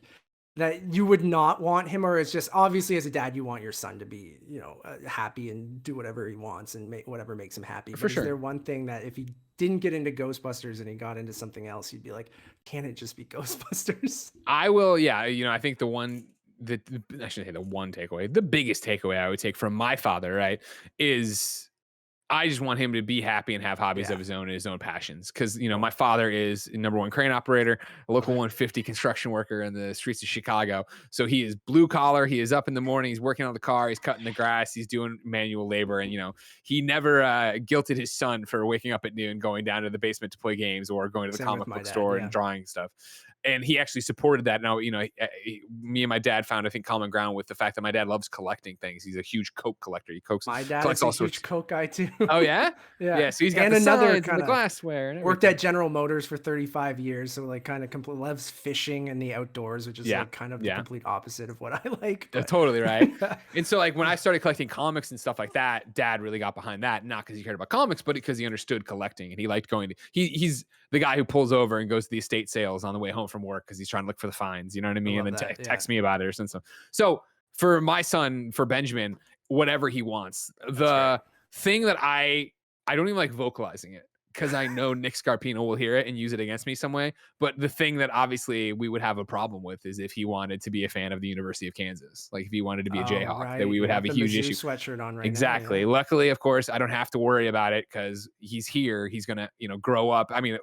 that you would not want him, or it's just obviously as a dad you want your son to be, happy and do whatever he wants and make whatever makes him happy? For But sure. Is there one thing that if he didn't get into Ghostbusters and he got into something else, you'd be like, can it just be Ghostbusters? I will, yeah. I think I shouldn't say the one takeaway. The biggest takeaway I would take from my father, right, is I just want him to be happy and have hobbies of his own and his own passions. Because, my father is #1 crane operator, a local 150 construction worker in the streets of Chicago. So he is blue collar. He is up in the morning. He's working on the car. He's cutting the grass. He's doing manual labor. And, he never guilted his son for waking up at noon, going down to the basement to play games or going to the Same comic with my book dad, store yeah. and drawing stuff. And he actually supported that. Now, me and my dad found, I think, common ground with the fact that my dad loves collecting things. He's a huge Coke collector. He My dad collects is a all huge sorts. Coke guy too. Oh yeah, Yeah. So he's got And the another sides and the kinda glassware. And Worked everything. at General Motors for 35 years, so like kind of loves fishing and the outdoors, which is like kind of the complete opposite of what I like. That's But totally right. And so, like, when I started collecting comics and stuff like that, Dad really got behind that. Not because he cared about comics, but because he understood collecting and he liked going to. He's the guy who pulls over and goes to the estate sales on the way home from work because he's trying to look for the finds. You know what I mean? love And then that, text me about it or something. So for my son, for Benjamin, whatever he wants, the thing that I don't even like vocalizing it, because I know Nick Scarpino will hear it and use it against me some way. But the thing that obviously we would have a problem with is if he wanted to be a fan of the University of Kansas, like if he wanted to be a Jayhawk, that we would have a huge issue. Sweatshirt on right Exactly. now. Luckily, of course, I don't have to worry about it because he's here. He's gonna, grow up. I mean,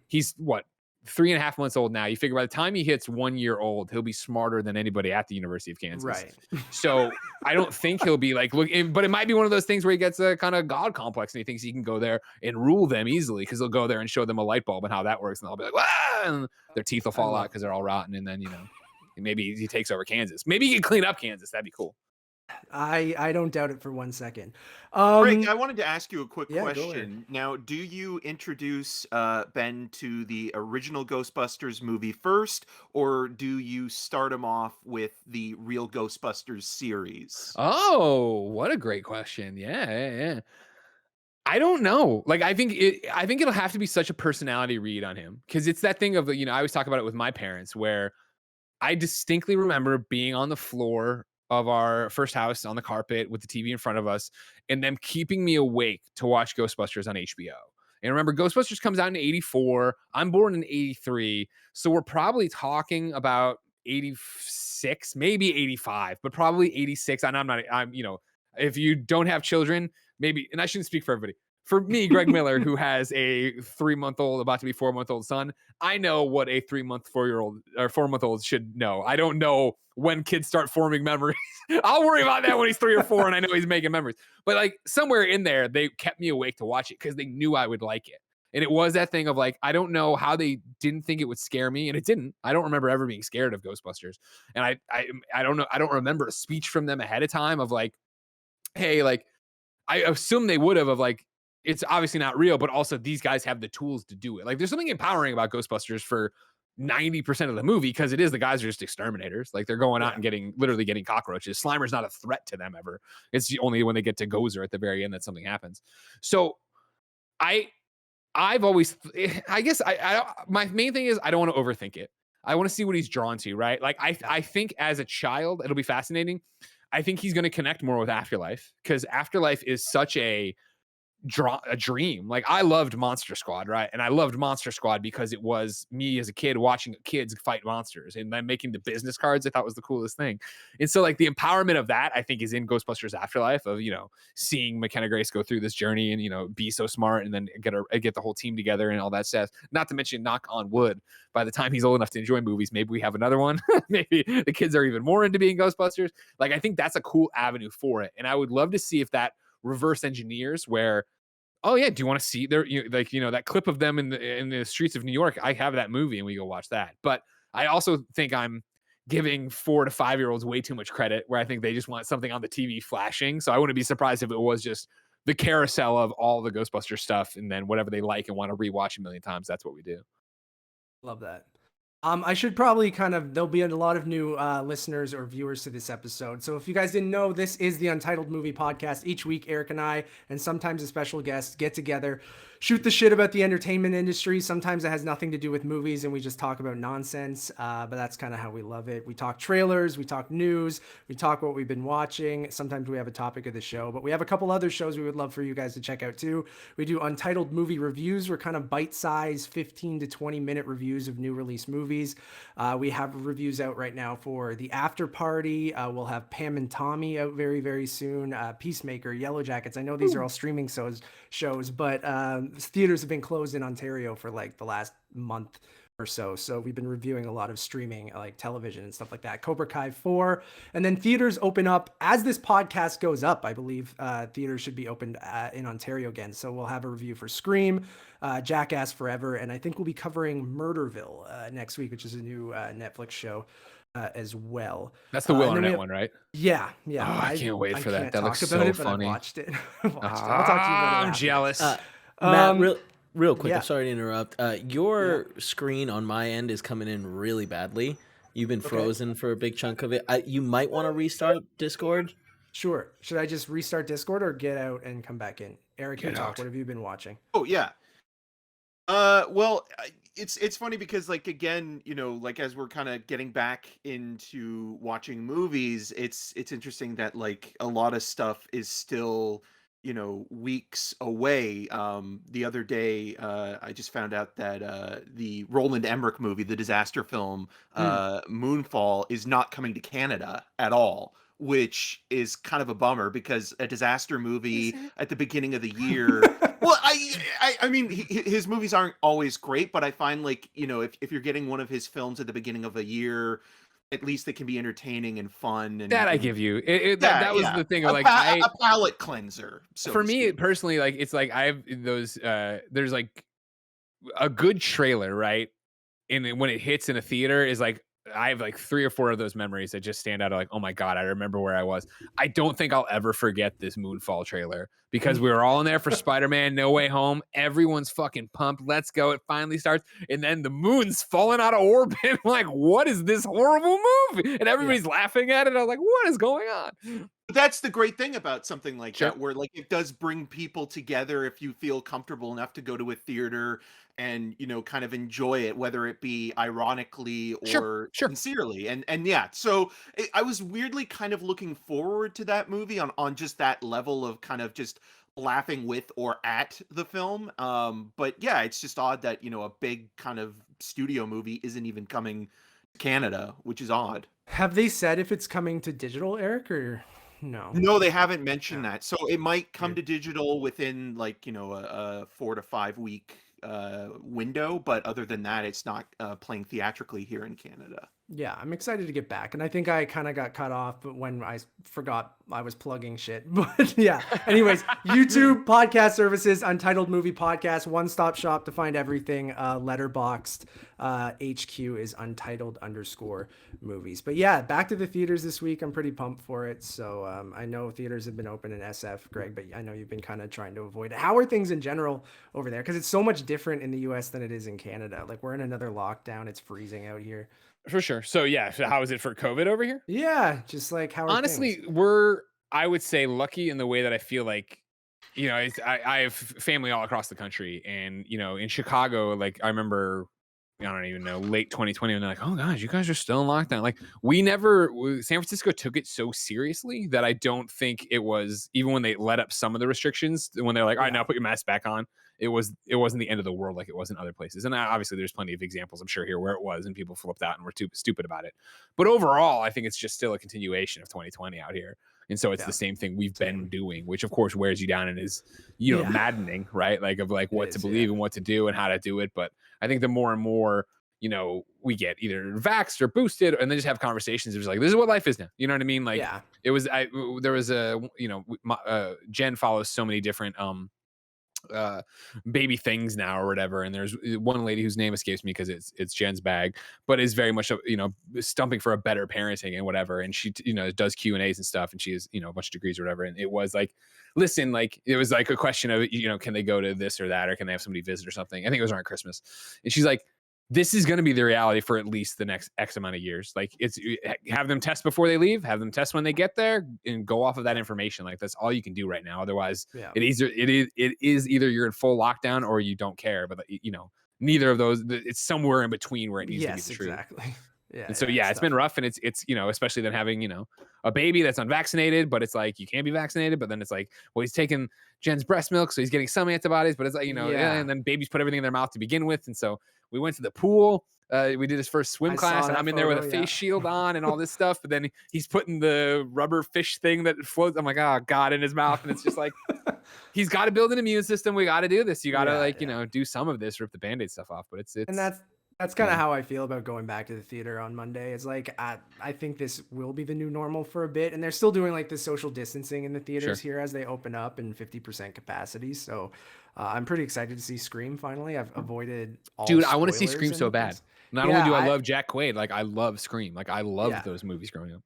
he's what, 3.5 months old now. You figure by the time he hits 1 year old, he'll be smarter than anybody at the University of Kansas. Right. So I don't think he'll be like, look, but it might be one of those things where he gets a kind of God complex and he thinks he can go there and rule them easily because he'll go there and show them a light bulb and how that works. And they'll be like, "Wah!" And their teeth will fall out because they're all rotten. And then, maybe he takes over Kansas. Maybe he can clean up Kansas. That'd be cool. I don't doubt it for 1 second. Greg, I wanted to ask you a quick yeah, go ahead. question. Now, do you introduce Ben to the original Ghostbusters movie first, or do you start him off with the real Ghostbusters series? Oh, what a great question. Yeah. I don't know. Like, I think it'll have to be such a personality read on him because it's that thing of, I always talk about it with my parents where I distinctly remember being on the floor of our first house on the carpet with the TV in front of us and them keeping me awake to watch Ghostbusters on HBO. And remember, Ghostbusters comes out in 84. I'm born in 83. So we're probably talking about 86, maybe 85, but probably 86. And if you don't have children, maybe, and I shouldn't speak for everybody. For me, Greg Miller, who has a 3-month-old, about to be 4-month-old son, I know what a 4-month-old should know. I don't know when kids start forming memories. I'll worry about that when he's 3 or 4 and I know he's making memories. But like somewhere in there, they kept me awake to watch it because they knew I would like it. And it was that thing of like, I don't know how they didn't think it would scare me, and it didn't. I don't remember ever being scared of Ghostbusters. And I don't know. I don't remember a speech from them ahead of time of like, hey, like, I assume they would have of like, it's obviously not real, but also these guys have the tools to do it. Like there's something empowering about Ghostbusters for 90% of the movie because it is the guys are just exterminators. Like they're going out and literally getting cockroaches. Slimer's not a threat to them ever. It's only when they get to Gozer at the very end that something happens. So I've always, I guess my main thing is I don't want to overthink it. I want to see what he's drawn to, right? Like I think as a child, it'll be fascinating. I think he's going to connect more with Afterlife because Afterlife is such a dream. Like I loved Monster Squad, right? And I loved Monster Squad because it was me as a kid watching kids fight monsters and then making the business cards. I thought was the coolest thing. And so like the empowerment of that I think is in Ghostbusters Afterlife of, seeing McKenna Grace go through this journey and, be so smart and then get the whole team together and all that stuff. Not to mention, knock on wood, by the time he's old enough to enjoy movies, maybe we have another one. Maybe the kids are even more into being Ghostbusters. Like I think that's a cool avenue for it. And I would love to see if that reverse engineers where, oh yeah, do you want to see that clip of them in the streets of New York? I have that movie and we go watch that. But I also think I'm giving 4 to 5-year-olds way too much credit where I think they just want something on the TV flashing. So I wouldn't be surprised if it was just the carousel of all the Ghostbuster stuff and then whatever they like and want to rewatch a million times. That's what we do. Love that. I should probably there'll be a lot of new listeners or viewers to this episode. So if you guys didn't know, this is the Untitled Movie Podcast. Each week, Eric and I, and sometimes a special guest, get together, shoot the shit about the entertainment industry. Sometimes it has nothing to do with movies and we just talk about nonsense, but that's kind of how we love it. We talk trailers, we talk news, we talk what we've been watching. Sometimes we have a topic of the show, but we have a couple other shows we would love for you guys to check out too. We do Untitled Movie Reviews. We're kind of bite-sized 15 to 20-minute reviews of new release movies. We have reviews out right now for The After Party. We'll have Pam and Tommy out very, very soon. Peacemaker, Yellow Jackets. I know these are all streaming shows, but theaters have been closed in Ontario for like the last month or so. So we've been reviewing a lot of streaming, like television and stuff like that. Cobra Kai 4. And then theaters open up as this podcast goes up. I believe theaters should be opened in Ontario again. So we'll have a review for Scream, Jackass Forever, and I think we'll be covering Murderville next week, which is a new Netflix show as well. That's the Will Arnett one, right? Yeah. Oh, I can't wait for that. That looks so funny. I watched it. I'll talk to you about it. I'm jealous. Matt, real quick, yeah. I'm sorry to interrupt. Your screen on my end is coming in really badly. You've been frozen for a big chunk of it. You might want to restart Discord. Sure. Should I just restart Discord or get out and come back in? Eric, you talk. Out. What have you been watching? Oh yeah. Well, it's funny because like again, like as we're kind of getting back into watching movies, it's interesting that like a lot of stuff is still weeks away. The other day, I just found out that the Roland Emmerich movie, the disaster film, Moonfall, is not coming to Canada at all, which is kind of a bummer because a disaster movie at the beginning of the year. Well, I mean, his movies aren't always great, but I find like, you know, if you're getting one of his films at the beginning of a year, at least they can be entertaining and fun. That I and give you. That was the thing of like a palate cleanser. So for to me speak. personally, like it's like I have those. There's like a good trailer, right? And when it hits in a theater is like I have like 3 or 4 of those memories that just stand out. Like, oh my god, I remember where I was. I don't think I'll ever forget this Moonfall trailer because we were all in there for Spider-Man No Way Home. Everyone's fucking pumped. Let's go. It finally starts, and then the moon's falling out of orbit. I'm like, what is this horrible movie? And everybody's laughing at it. I'm like, what is going on? But that's the great thing about something like Sure. that, where like it does bring people together if you feel comfortable enough to go to a theater and, you know, kind of enjoy it, whether it be ironically or Sure. sincerely. And yeah, so I was weirdly kind of looking forward to that movie on just that level of kind of just laughing with or at the film. But yeah, it's just odd that, you know, a big kind of studio movie isn't even coming to Canada, which is odd. Have they said if it's coming to digital, Eric, or no? No, they haven't mentioned Yeah. that. So it might come Weird. to digital within like, you know, a 4 to 5 week window, but other than that, it's not playing theatrically here in Canada. Yeah, I'm excited to get back. And I think I kind of got cut off but when I forgot I was plugging shit. But yeah, anyways, YouTube podcast services, Untitled Movie Podcast, one-stop shop to find everything. Letterboxed HQ is Untitled_movies. But yeah, back to the theaters this week. I'm pretty pumped for it. So I know theaters have been open in SF, Greg, but I know you've been kind of trying to avoid it. How are things in general over there? Because it's so much different in the US than it is in Canada. Like we're in another lockdown. It's freezing out here. For sure. So yeah, so how is it for COVID over here? Yeah, just like how are Honestly, things? we're I would say lucky in the way that I feel like, you know, I have family all across the country, and you know, in Chicago, like I remember, I don't even know, late 2020, and they're like, oh gosh, you guys are still in lockdown. Like San Francisco took it so seriously that I don't think it was, even when they let up some of the restrictions, when they're like, all right, now put your mask back on. It wasn't the end of the world like it was in other places. And obviously there's plenty of examples, I'm sure, here where it was and people flipped out and were too stupid about it. But overall, I think it's just still a continuation of 2020 out here. And so it's the same thing we've been doing, which of course wears you down and is, you know, maddening, right? Like of like what to believe and what to do and how to do it. But I think the more and more, you know, we get either vaxxed or boosted and then just have conversations. It was like, this is what life is now. You know what I mean? Like there was a, you know, Jen follows so many different, baby things now or whatever, and there's one lady whose name escapes me because it's Jen's bag, but is very much, you know, stumping for a better parenting and whatever, and she, you know, does Q&As and stuff, and she has, you know, a bunch of degrees or whatever, and it was like, listen, like it was like a question of, you know, can they go to this or that, or can they have somebody visit or something. I think it was around Christmas, and she's like, this is going to be the reality for at least the next X amount of years. Like it's, have them test before they leave, have them test when they get there, and go off of that information. Like that's all you can do right now. Otherwise, it is either you're in full lockdown or you don't care. But you know, neither of those. It's somewhere in between where it needs to be the truth. Exactly. Yeah. And so it's been rough, and it's you know, especially then having, you know, a baby that's unvaccinated, but it's like you can't be vaccinated, but then it's like, well, he's taking Jen's breast milk, so he's getting some antibodies, but it's like, you know, and then babies put everything in their mouth to begin with, and so we went to the pool. We did his first swim class, and I'm in there with a face shield on and all this stuff. But then he's putting the rubber fish thing that floats, I'm like, oh God, in his mouth. And it's just like, he's got to build an immune system. We got to do this. You got to you know, do some of this, rip the Band-Aid stuff off. But it's and that's kind of how I feel about going back to the theater on Monday. It's like, I think this will be the new normal for a bit. And they're still doing like the social distancing in the theaters here as they open up in 50% capacity. So I'm pretty excited to see Scream finally. I've avoided all Dude, I want to see Scream so bad. Not only do I love Jack Quaid, like I love Scream. Like I loved those movies growing up.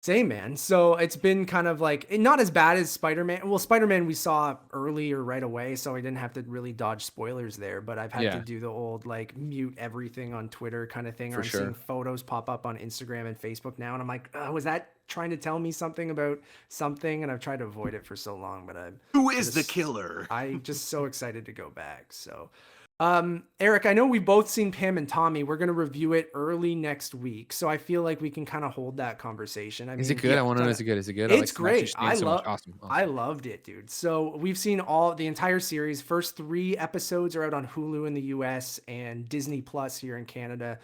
Same, man. So it's been kind of like not as bad as Spider-Man. Well, Spider-Man we saw early or right away, so I didn't have to really dodge spoilers there. But I've had to do the old like mute everything on Twitter kind of thing. Or I'm seeing photos pop up on Instagram and Facebook now, and I'm like, was that trying to tell me something about something? And I've tried to avoid it for so long, but who is the killer? I'm just so excited to go back. So. Eric, I know we've both seen Pam and Tommy. We're going to review it early next week. So I feel like we can kind of hold that conversation. Is it good? I want to know, is it good? Is it good? It's I like great. Sebastian Stan so much. Awesome. I loved it, dude. So we've seen the entire series. First 3 episodes are out on Hulu in the US and Disney Plus here in Canada,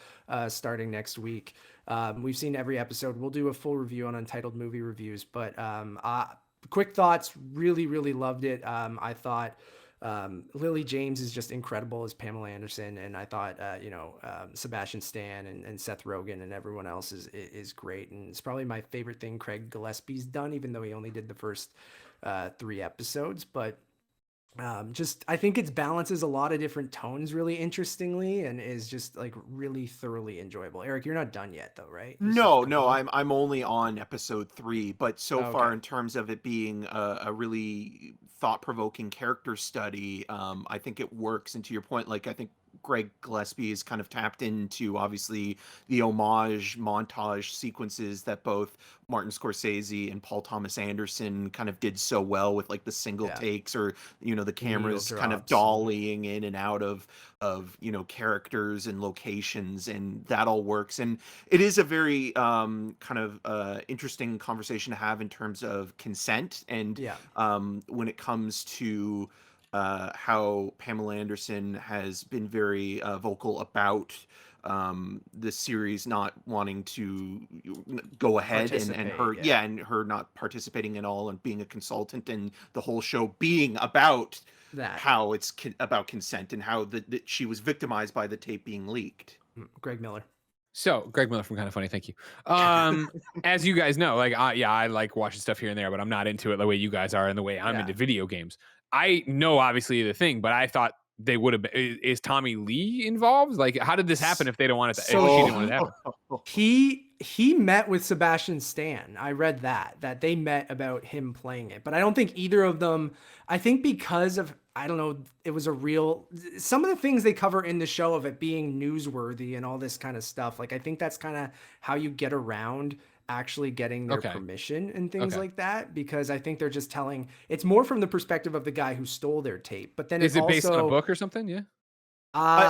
starting next week. We've seen every episode. We'll do a full review on Untitled Movie Reviews, but quick thoughts, really, really loved it. I thought Lily James is just incredible as Pamela Anderson, and I thought Sebastian Stan and Seth Rogen and everyone else is great, and it's probably my favorite thing Craig Gillespie's done, even though he only did the first 3 episodes. But I think it balances a lot of different tones really interestingly, and is just like really thoroughly enjoyable. Eric, you're not done yet though, right? No, I'm only on episode 3, but so far in terms of it being a really thought-provoking character study, I think it works. And to your point, like I think Greg Gillespie is kind of tapped into obviously the homage montage sequences that both Martin Scorsese and Paul Thomas Anderson kind of did so well with like the single takes, or the cameras kind of dollying in and out of characters and locations, and that all works. And it is a very kind of interesting conversation to have in terms of consent, and when it comes to how Pamela Anderson has been very vocal about the series not wanting to go ahead, and her not participating at all and being a consultant, and the whole show being about how it's about consent, and how that she was victimized by the tape being leaked. Greg Miller. So Greg Miller from KindaFunny, thank you. As you guys know, like I like watching stuff here and there, but I'm not into it the way you guys are and the way I'm into video games. I know obviously the thing, but I thought they would have been. Is Tommy Lee involved? Like, how did this happen if they don't want it to, if she didn't want it to happen? He met with Sebastian Stan. I read that they met about him playing it, but I don't think either of them. I think because of, I don't know, it was some of the things they cover in the show of it being newsworthy and all this kind of stuff. Like, I think that's kind of how you get around actually getting their permission and things like that, because I think they're just telling, it's more from the perspective of the guy who stole their tape. But then is it based on a book or something? Yeah.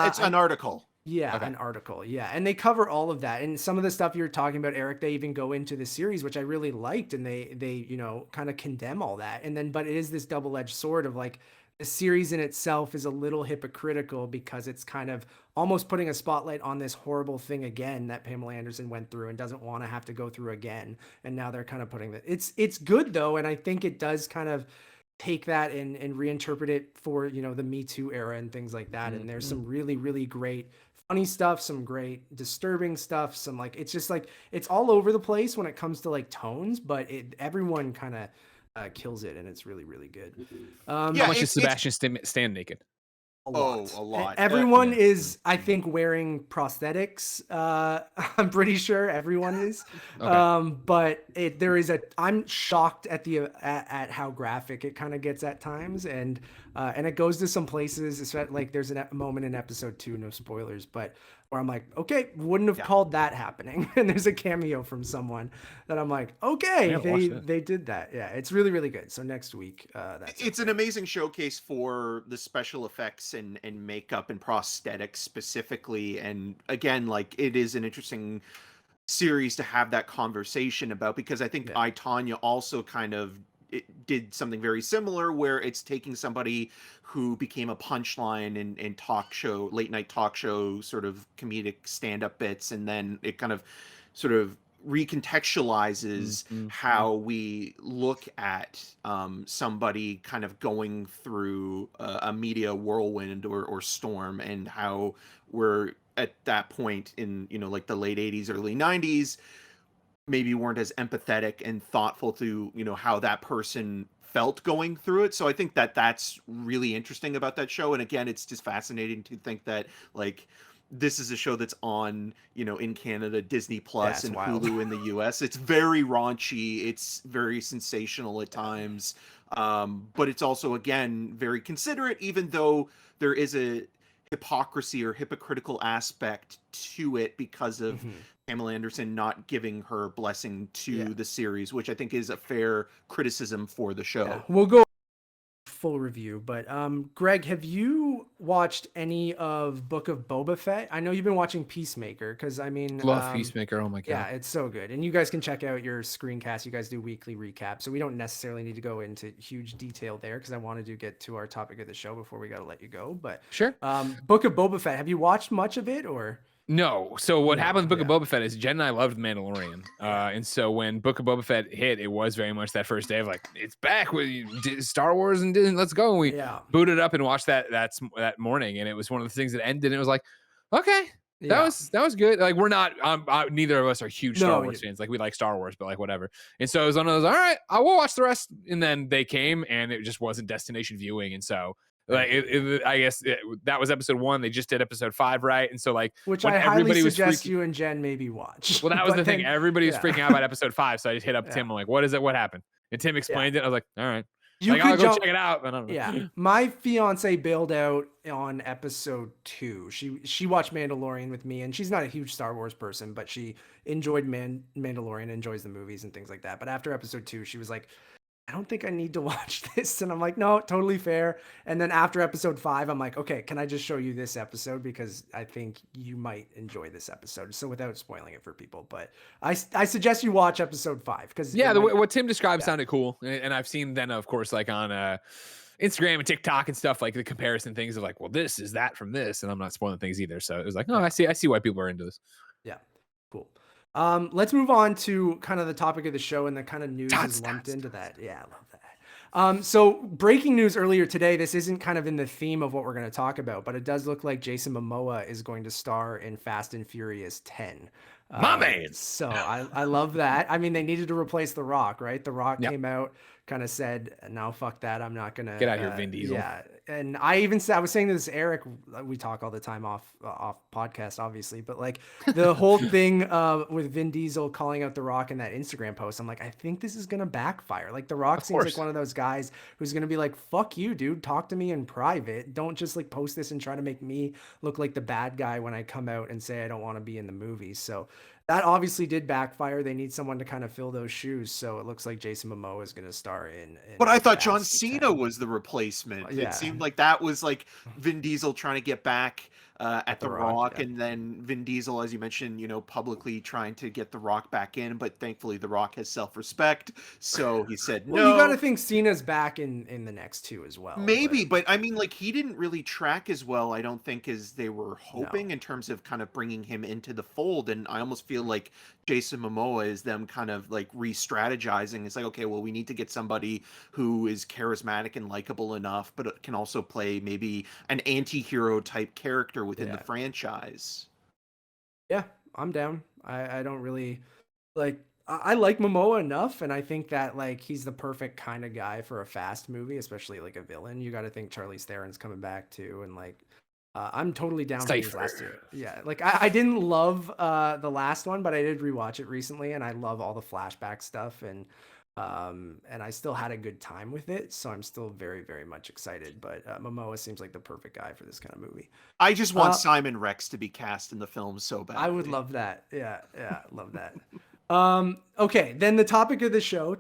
It's an article. Yeah, an article. Yeah, and they cover all of that, and some of the stuff you're talking about, Eric. They even go into the series, which I really liked, and they kind of condemn all that. And then, but it is this double-edged sword of like, the series in itself is a little hypocritical because it's kind of almost putting a spotlight on this horrible thing again that Pamela Anderson went through and doesn't want to have to go through again. And now they're kind of putting that. It's good though, and I think it does kind of take that and reinterpret it for the Me Too era and things like that. And there's some really, really great funny stuff, some great disturbing stuff, some like, it's just like, it's all over the place when it comes to like tones, but everyone kind of kills it, and it's really, really good. How much is Sebastian Stan naked? A lot. Everyone is, I think, wearing prosthetics. I'm pretty sure everyone is. But I'm shocked at how graphic it kind of gets at times, and it goes to some places. It's like there's a moment in episode 2, no spoilers, but where I'm like, okay, wouldn't have called that happening. And there's a cameo from someone that I'm like, okay, they did that. Yeah, it's really, really good. So next week, it's an amazing showcase for the special effects and makeup and prosthetics specifically. And again, like, it is an interesting series to have that conversation about, because I think I, Tonya also kind of did something very similar, where it's taking somebody who became a punchline in talk show, late night talk show sort of comedic stand-up bits, and then it kind of sort of recontextualizes how we look at somebody kind of going through a media whirlwind or storm, and how we're at that point in like the late 80s, early 90s, maybe weren't as empathetic and thoughtful to how that person felt going through it. So I think that's really interesting about that show. And again, it's just fascinating to think that like this is a show that's on in Canada, Disney Plus, and Hulu in the US. It's very raunchy, it's very sensational at times, but it's also, again, very considerate, even though there is a hypocrisy or hypocritical aspect to it because of Pamela Anderson not giving her blessing to the series, which I think is a fair criticism for the show. We'll go full review. But Greg, have you watched any of Book of Boba Fett? I know you've been watching Peacemaker because I mean, Love Peacemaker. Oh my god. yeah, it's so good. And you guys can check out your screencast. You guys do weekly recaps, so we don't necessarily need to go into huge detail there because I wanted to get to our topic of the show before we got to let you go. But Sure. Book of Boba Fett, have you watched much of it or? No. So what No, happened with Book yeah. of Boba Fett is Jen and I loved Mandalorian. And so when Book of Boba Fett hit, it was very much that first day of like, it's back with Star Wars and Disney, let's go. And we Yeah. booted up and watched that morning. And it was one of the things that ended and it was like, okay, that was good. Like we're not, neither of us are huge Star Wars fans. Like we like Star Wars, but like whatever. And so it was one of those, all right, I will watch the rest. And then they came and it just wasn't destination viewing. And so like I guess that was episode 1. They just did episode 5, right? And so like, Which when I highly everybody was suggest freaking- you and Jen maybe watch. well, that was But the thing. then- Everybody was yeah. freaking out about episode 5, so I just hit up Yeah. Tim. I'm like, "What is it? What happened?" And Tim explained it. I was like, "All right, You like, I'll could go jump. check it out." But I don't know. Yeah, my fiance bailed out on episode 2. She watched Mandalorian with me, and she's not a huge Star Wars person, but she enjoyed Mandalorian, enjoys the movies and things like that. But after episode 2, she was like, I don't think I need to watch this. And I'm like, no, totally fair. And then after episode 5, I'm like, okay, can I just show you this episode? Because I think you might enjoy this episode. So without spoiling it for people, but I suggest you watch episode 5 because Yeah, what Tim described sounded cool, and I've seen then, of course, like on Instagram and TikTok and stuff, like the comparison things of like, well, this is that from this, and I'm not spoiling things either. So it was like, oh, I see why people are into this. Yeah, cool. Let's move on to kind of the topic of the show and the kind of news is lumped into that. Yeah, I love that. So breaking news earlier today, this isn't kind of in the theme of what we're going to talk about, but it does look like Jason Momoa is going to star in Fast and Furious 10. My man. So I love that. I mean, they needed to replace The Rock, right? The Rock came out, kind of said, no, fuck that. I'm not going to Get out here, Vin Diesel. Yeah. And I was saying to this Eric, we talk all the time off podcast, obviously, but like the whole thing with Vin Diesel calling out The Rock in that Instagram post, I'm like, I think this is going to backfire. Like The Rock seems like one of those guys who's going to be like, fuck you, dude. Talk to me in private. Don't just like post this and try to make me look like the bad guy when I come out and say I don't want to be in the movie. So that obviously did backfire. They need someone to kind of fill those shoes. So it looks like Jason Momoa is going to star in But I thought John Fast Cena 10. was the replacement. Yeah. It seemed like that was like Vin Diesel trying to get back at The Rock, yeah. and then Vin Diesel, as you mentioned, publicly trying to get The Rock back in. But thankfully, The Rock has self-respect, so he said no. Well, you got to think Cena's back in the next 2 as well. Maybe, but I mean, like, he didn't really track as well, I don't think, as they were hoping in terms of kind of bringing him into the fold. And I almost feel like Jason Momoa is them kind of like re-strategizing. It's like, okay, well, we need to get somebody who is charismatic and likable enough, but can also play maybe an anti-hero type character within the franchise. Yeah, I'm down. I don't really like. I like Momoa enough, and I think that like he's the perfect kind of guy for a Fast movie, especially like a villain. You got to think Charlize Theron's coming back too, and like I'm totally down for these last 2. Yeah, like I didn't love the last one, but I did rewatch it recently, and I love all the flashback stuff, and I still had a good time with it, so I'm still very, very much excited. But Momoa seems like the perfect guy for this kind of movie. I just want Simon Rex to be cast in the film so bad. I would love that. Yeah, love that. Okay, then the topic of the show.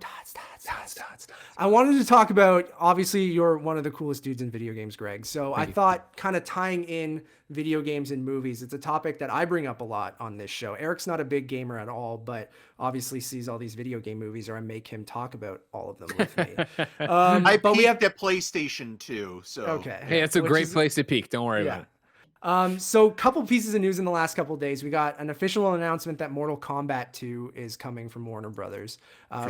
I wanted to talk about, obviously, you're one of the coolest dudes in video games, Greg. So I thought kind of tying in video games and movies, it's a topic that I bring up a lot on this show. Eric's not a big gamer at all, but obviously sees all these video game movies, or I make him talk about all of them with me. I peaked at PlayStation 2, so. Okay. Hey, it's a great place to peak. Don't worry about it. So couple pieces of news in the last couple of days. We got an official announcement that Mortal Kombat 2 is coming from Warner Brothers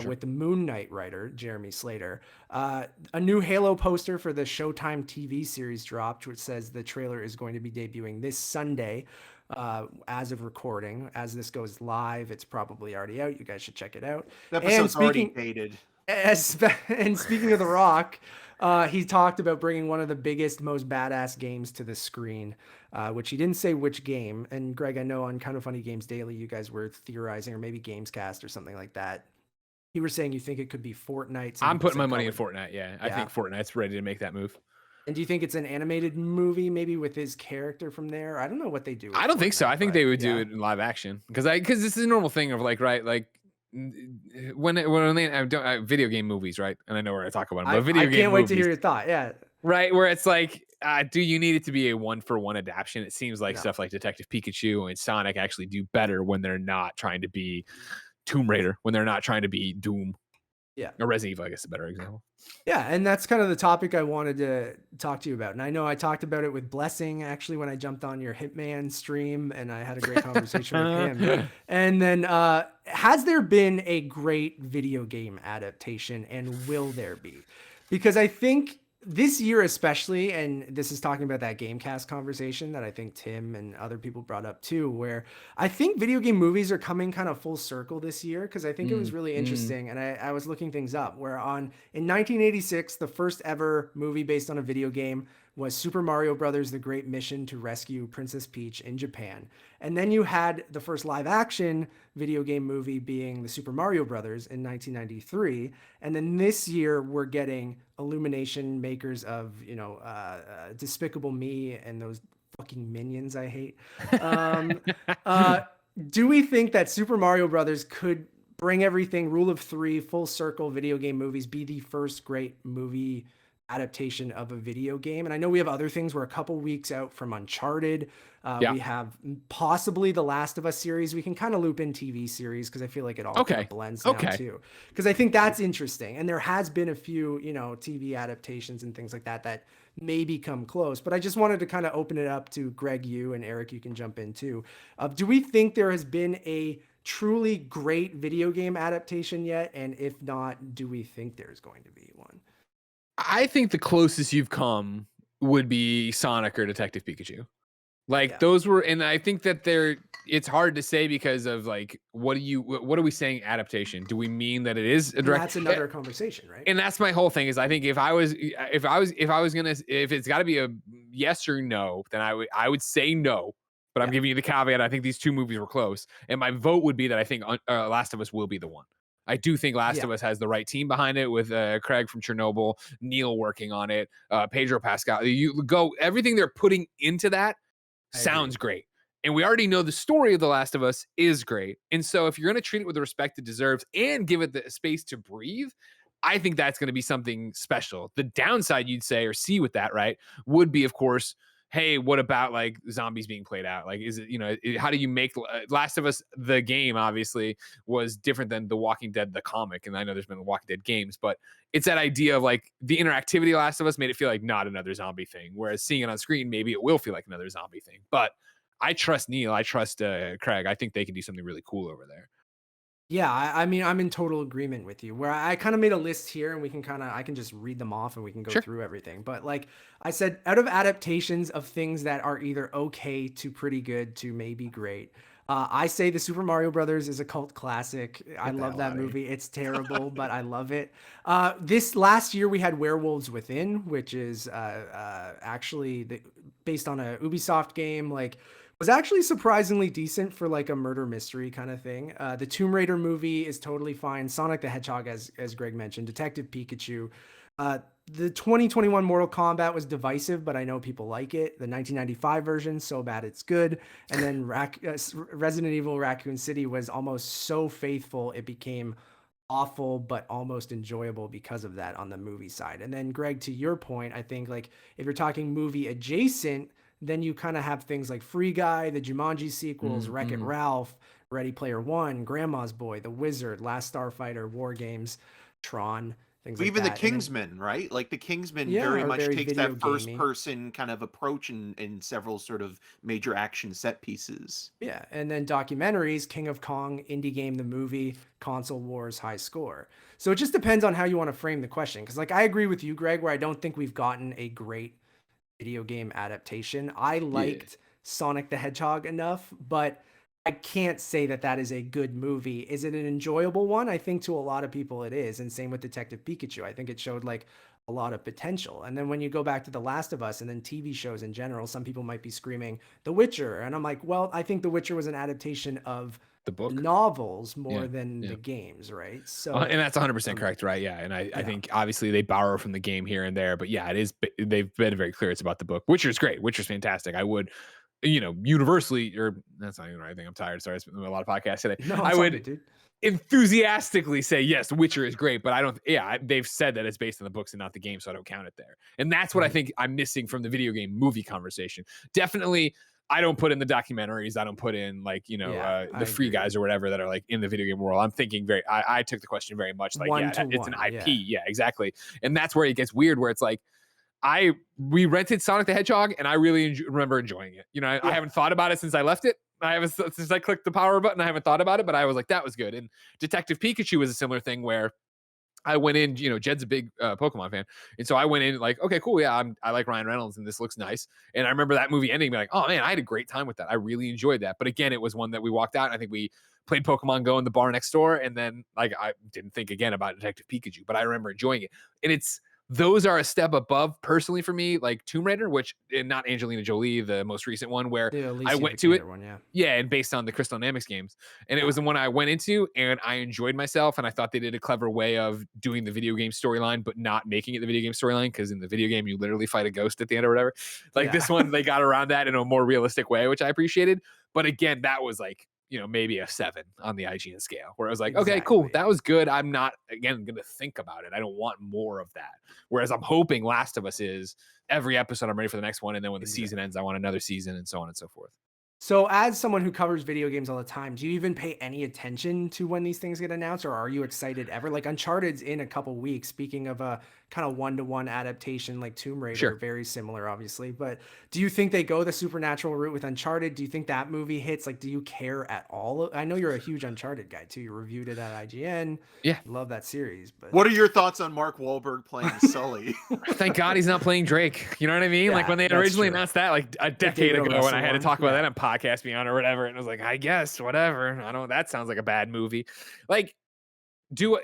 with the Moon Knight writer, Jeremy Slater. A new Halo poster for the Showtime TV series dropped, which says the trailer is going to be debuting this Sunday. As of recording, as this goes live, it's probably already out. You guys should check it out. The episode's already dated. And speaking of The Rock, he talked about bringing one of the biggest, most badass games to the screen, which he didn't say which game. And Greg, I know on Kind of Funny Games Daily, you guys were theorizing, or maybe Gamescast or something like that. You were saying you think it could be Fortnite. I'm putting my money in Fortnite. Yeah, I think Fortnite's ready to make that move. And do you think it's an animated movie, maybe with his character from there? I don't know what they do. I don't think so. I think they would do it in live action because this is a normal thing of like, right, like when they don't video game movies, right? And I know we're gonna talk about them, but I game can't wait to movies, hear your thought. Yeah. right? Where it's like, do you need it to be a 1-for-1 adaptation? It seems like No. stuff like Detective Pikachu and Sonic actually do better when they're not trying to be Tomb Raider, when they're not trying to be Doom. Yeah. Or Resident Evil, I guess, is a better example. Yeah, and that's kind of the topic I wanted to talk to you about. And I know I talked about it with Blessing actually when I jumped on your Hitman stream, and I had a great conversation with him. And then has there been a great video game adaptation, and will there be? Because I think this year especially, and this is talking about that Gamecast conversation that I think Tim and other people brought up too, where I think video game movies are coming kind of full circle this year, because I think it was really interesting. And I was looking things up where in 1986, the first ever movie based on a video game was Super Mario Brothers: The Great Mission to Rescue Princess Peach in Japan. And then you had the first live action video game movie being the Super Mario Brothers in 1993. And then this year we're getting Illumination, makers of, Despicable Me and those fucking minions I hate. Do we think that Super Mario Brothers could bring everything, rule of three, full circle video game movies, be the first great movie adaptation of a video game? And I know we have other things. We're a couple weeks out from Uncharted. We have possibly the Last of Us series. We can kind of loop in TV series because I feel like it all kind of blends now too. Because I think that's interesting. And there has been a few, TV adaptations and things like that maybe come close. But I just wanted to kind of open it up to Greg, you, and Eric, you can jump in too. Do we think there has been a truly great video game adaptation yet? And if not, do we think there's going to be one? I think the closest you've come would be Sonic or Detective Pikachu. Those were, and I think that it's hard to say because of like, what are we saying adaptation? Do we mean that it is a direct? That's another conversation, right? And that's my whole thing is I think if it's got to be a yes or no, then I would say no. But I'm giving you the caveat. I think these two movies were close, and my vote would be that I think Last of Us will be the one. I do think Last of Us has the right team behind it with Craig from Chernobyl, Neil working on it, Pedro Pascal. Everything they're putting into that sounds great. And we already know the story of The Last of Us is great. And so if you're going to treat it with the respect it deserves and give it the space to breathe, I think that's going to be something special. The downside you'd say or see with that, right, would be, of course, hey, what about like zombies being played out? Like, is it, how do you make Last of Us, the game obviously was different than The Walking Dead, the comic. And I know there's been The Walking Dead games, but it's that idea of like the interactivity of Last of Us made it feel like not another zombie thing. Whereas seeing it on screen, maybe it will feel like another zombie thing. But I trust Neil. I trust Craig. I think they can do something really cool over there. Yeah, I mean, I'm in total agreement with you. Where I kind of made a list here, and I can just read them off, and we can go through everything. But like I said, out of adaptations of things that are either okay to pretty good to maybe great, I say the Super Mario Brothers is a cult classic. I love that movie. It's terrible, but I love it. This last year we had Werewolves Within, which is actually based on a Ubisoft game. Like, was actually surprisingly decent for like a murder mystery kind of thing. The Tomb Raider movie is totally fine. Sonic the Hedgehog, as Greg mentioned, Detective Pikachu. The 2021 Mortal Kombat was divisive, but I know people like it. The 1995 version, so bad it's good. And then Resident Evil Raccoon City was almost so faithful it became awful but almost enjoyable because of that on the movie side. And then Greg, to your point, I think like if you're talking movie adjacent, then you kind of have things like Free Guy, the Jumanji sequels, Wreck-It Ralph, Ready Player One, Grandma's Boy, The Wizard, Last Starfighter, War Games, Tron, things like that. Even the Kingsman, right? Like the Kingsman very much takes that first-person kind of approach in several sort of major action set pieces. Yeah, and then documentaries, King of Kong, Indie Game, the movie, Console Wars, High Score. So it just depends on how you want to frame the question. Because like I agree with you, Greg, where I don't think we've gotten a great video game adaptation. I liked Sonic the Hedgehog enough, but I can't say that is a good movie. Is it an enjoyable one? I think to a lot of people it is. And same with Detective Pikachu. I think it showed like a lot of potential. And then when you go back to The Last of Us and then TV shows in general, some people might be screaming The Witcher. And I'm like, well, I think The Witcher was an adaptation of the book novels more than the games, right? So and that's 100% correct, right? Yeah. And I think obviously they borrow from the game here and there, but yeah, it is, they've been very clear it's about the book. Witcher's great. Witcher's fantastic. I would universally, or that's not even the right thing. I'm tired. Sorry, I spent a lot of podcasts today. No, I it's all would good, dude. enthusiastically say yes, Witcher is great, but I don't. Yeah, they've said that it's based on the books and not the game, so I don't count it there. And that's what I think I'm missing from the video game movie conversation. Definitely, I don't put in the documentaries. I don't put in like the free guys or whatever that are like in the video game world. I'm thinking I took the question very much like it's an IP. Yeah, exactly. And that's where it gets weird, where it's like we rented Sonic the Hedgehog and I really remember enjoying it. I haven't thought about it since I left it. Since I clicked the power button, I haven't thought about it, but I was like, that was good. And Detective Pikachu was a similar thing where I went in, Jed's a big Pokemon fan. And so I went in like, okay, cool. Yeah, I like Ryan Reynolds and this looks nice. And I remember that movie ending, being like, oh man, I had a great time with that. I really enjoyed that. But again, it was one that we walked out. And I think we played Pokemon Go in the bar next door. And then like, I didn't think again about Detective Pikachu, but I remember enjoying it. And those are a step above personally for me, like Tomb Raider, which not Angelina Jolie, the most recent one, where I went to it. And based on the Crystal Dynamics games. And it was the one I went into and I enjoyed myself. And I thought they did a clever way of doing the video game storyline, but not making it the video game storyline. Because in the video game, you literally fight a ghost at the end or whatever. Like this one, they got around that in a more realistic way, which I appreciated. But again, that was like, maybe a 7 on the IGN scale, where I was like, okay, cool. That was good. I'm not, again, going to think about it. I don't want more of that. Whereas I'm hoping Last of Us is every episode I'm ready for the next one. And then when the season ends, I want another season and so on and so forth. So as someone who covers video games all the time, do you even pay any attention to when these things get announced, or are you excited ever? Like Uncharted's in a couple weeks. Speaking of a kind of one-to-one adaptation like Tomb Raider, very similar, obviously. But do you think they go the supernatural route with Uncharted? Do you think that movie hits? Like, do you care at all? I know you're a huge Uncharted guy too. You reviewed it at IGN. Yeah, love that series. But what are your thoughts on Mark Wahlberg playing Sully? Thank God he's not playing Drake. You know what I mean? Like when they originally announced that, like a decade ago, when I had to talk about that on Podcast Beyond or whatever, and I was like, I guess whatever. That sounds like a bad movie. Like,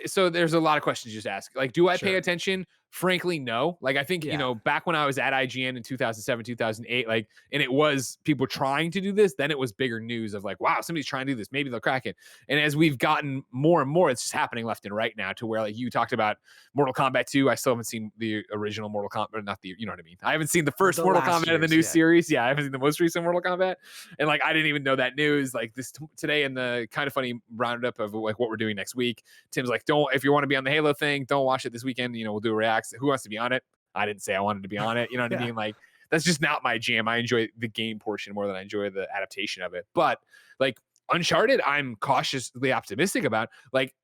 so there's a lot of questions you just ask. Like, do I pay attention? Frankly, no. Like, I think, back when I was at IGN in 2007, 2008, like, and it was people trying to do this, then it was bigger news of like, wow, somebody's trying to do this. Maybe they'll crack it. And as we've gotten more and more, it's just happening left and right now, to where like you talked about Mortal Kombat 2. I still haven't seen the original Mortal Kombat, not the, you know what I mean? I haven't seen the first Mortal Kombat in the new series. Yeah, I haven't seen the most recent Mortal Kombat. And like, I didn't even know that news. Like this today in the KindaFunny roundup of like what we're doing next week, Tim's like, if you want to be on the Halo thing, don't watch it this weekend. We'll do a react. Who wants to be on it? I didn't say I wanted to be on it. You know what I mean? Like, that's just not my jam. I enjoy the game portion more than I enjoy the adaptation of it. But like Uncharted, I'm cautiously optimistic about. Like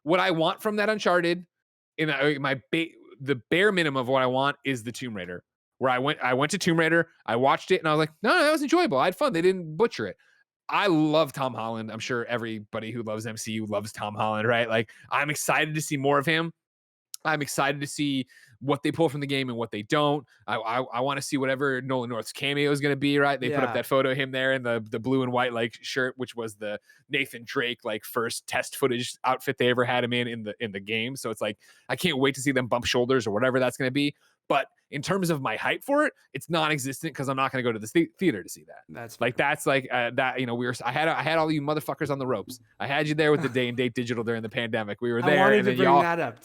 what I want from that Uncharted, in the bare minimum of what I want is the Tomb Raider. Where I went to Tomb Raider, I watched it, and I was like, no, that was enjoyable. I had fun. They didn't butcher it. I love Tom Holland. I'm sure everybody who loves MCU loves Tom Holland, right? Like, I'm excited to see more of him. I'm excited to see what they pull from the game and what they don't. I want to see whatever Nolan North's cameo is going to be, right? They put up that photo of him there in the blue and white like shirt, which was the Nathan Drake like first test footage outfit they ever had him in the game. So it's like, I can't wait to see them bump shoulders or whatever that's going to be. But in terms of my hype for it, it's non-existent because I'm not going to go to the theater to see that. That's like that. I had all you motherfuckers on the ropes. I had you there with the day and date digital during the pandemic. We were there, and then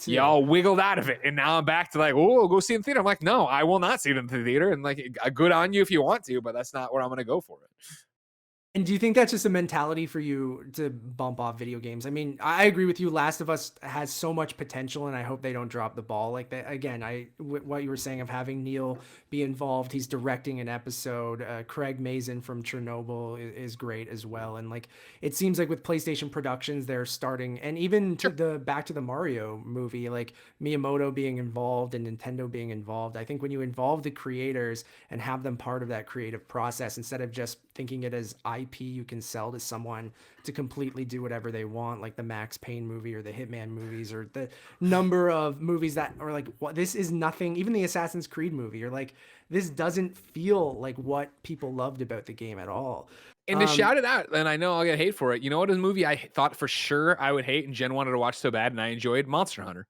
y'all wiggled out of it, and now I'm back to like, oh, go see it in the theater. I'm like, no, I will not see it in the theater. And like, good on you if you want to, but that's not where I'm going to go for it. And do you think that's just a mentality for you to bump off video games? I mean, I agree with you. Last of Us has so much potential, and I hope they don't drop the ball like that. Again, what you were saying of having Neil be involved, he's directing an episode. Craig Mazin from Chernobyl is great as well. And like, it seems like with PlayStation Productions, they're starting, and even back to the Mario movie, like Miyamoto being involved and Nintendo being involved. I think when you involve the creators and have them part of that creative process, instead of just thinking it as IP you can sell to someone to completely do whatever they want, like the Max Payne movie or the Hitman movies, or the number of movies that are like, what, this is nothing. Even the Assassin's Creed movie, you're like, this doesn't feel like what people loved about the game at all. And to shout it out, and I know I'll get hate for it. You know what? A movie I thought for sure I would hate and Jen wanted to watch so bad and I enjoyed? Monster Hunter.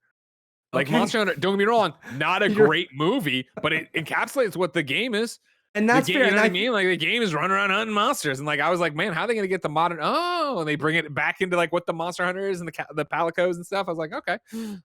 Like Monster Hunter, don't get me wrong, not a great movie, but it encapsulates what the game is. And that's fair. You know what I mean? Like, the game is running around hunting monsters. And like, I was like, man, how are they going to get the modern? Oh, and they bring it back into like what the Monster Hunter is and the Palicos and stuff. I was like, okay.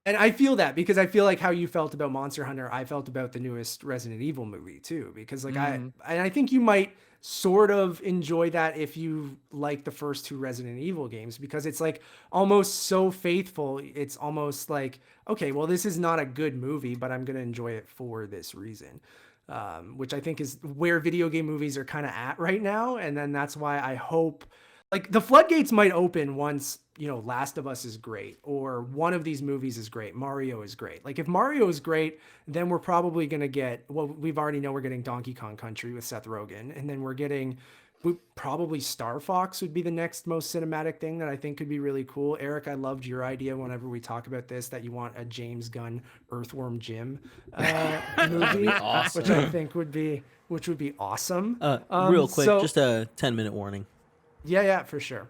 And I feel that because I feel like how you felt about Monster Hunter, I felt about the newest Resident Evil movie too. Because like I think you might sort of enjoy that if you like the first 2 Resident Evil games, because it's like almost so faithful. It's almost like, okay, well, this is not a good movie, but I'm going to enjoy it for this reason. Which I think is where video game movies are kind of at right now. And then that's why I hope like the floodgates might open once, Last of Us is great, or one of these movies is great. Mario is great. Like if Mario is great, then we're probably going to get, well, we've already know we're getting Donkey Kong Country with Seth Rogen. And then probably Star Fox would be the next most cinematic thing that I think could be really cool. Eric, I loved your idea whenever we talk about this, that you want a James Gunn Earthworm Jim movie, awesome. which I think would be awesome. Real quick, just a 10-minute warning. Yeah, for sure.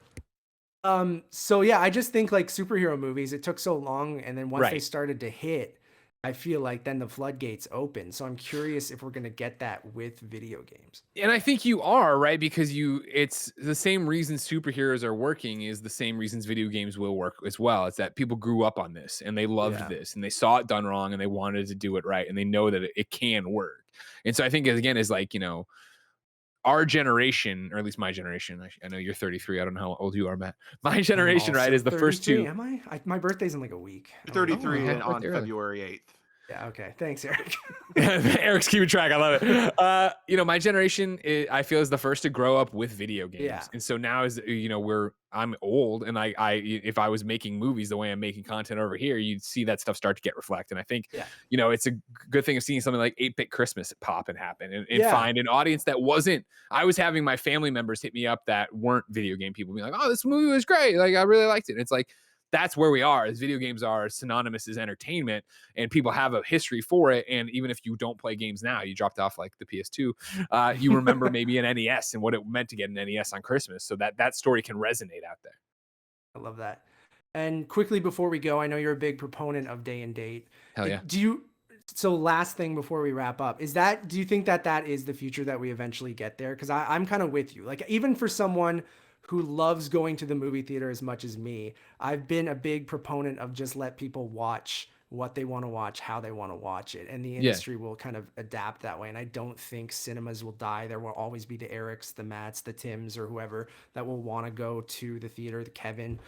So yeah, I just think like superhero movies, it took so long, and then once they started to hit, I feel like then the floodgates open. So I'm curious if we're going to get that with video games. And I think you are, right? Because it's the same reason superheroes are working is the same reasons video games will work as well. It's that people grew up on this and they loved this and they saw it done wrong and they wanted to do it right. And they know that it can work. And so I think again is like, our generation, or at least my generation, I know you're 33. I don't know how old you are, Matt. My generation, right, is the first 2. Am I? My birthday's in like a week. 33 on February 8th. Yeah. Okay. Thanks, Eric. Eric's keeping track. I love it. My generation, I feel, is the first to grow up with video games. Yeah. And so now I'm old, and I if I was making movies the way I'm making content over here, you'd see that stuff start to get reflected. And I think, it's a good thing of seeing something like 8-Bit Christmas pop and happen and find an audience that wasn't. I was having my family members hit me up that weren't video game people, being like, "Oh, this movie was great. Like, I really liked it." And it's like, that's where we are, as video games are synonymous as entertainment, and people have a history for it. And even if you don't play games now, you dropped off like the PS2, you remember maybe an NES and what it meant to get an NES on Christmas. So that story can resonate out there. I love that. And quickly before we go, I know you're a big proponent of day and date. Hell yeah. So last thing before we wrap up, do you think that is the future that we eventually get there? Because I'm kind of with you. Like even for someone who loves going to the movie theater as much as me, I've been a big proponent of just let people watch what they want to watch, how they want to watch it. And the industry will kind of adapt that way. And I don't think cinemas will die. There will always be the Erics, the Matts, the Tims, or whoever that will want to go to the theater, the Kevin,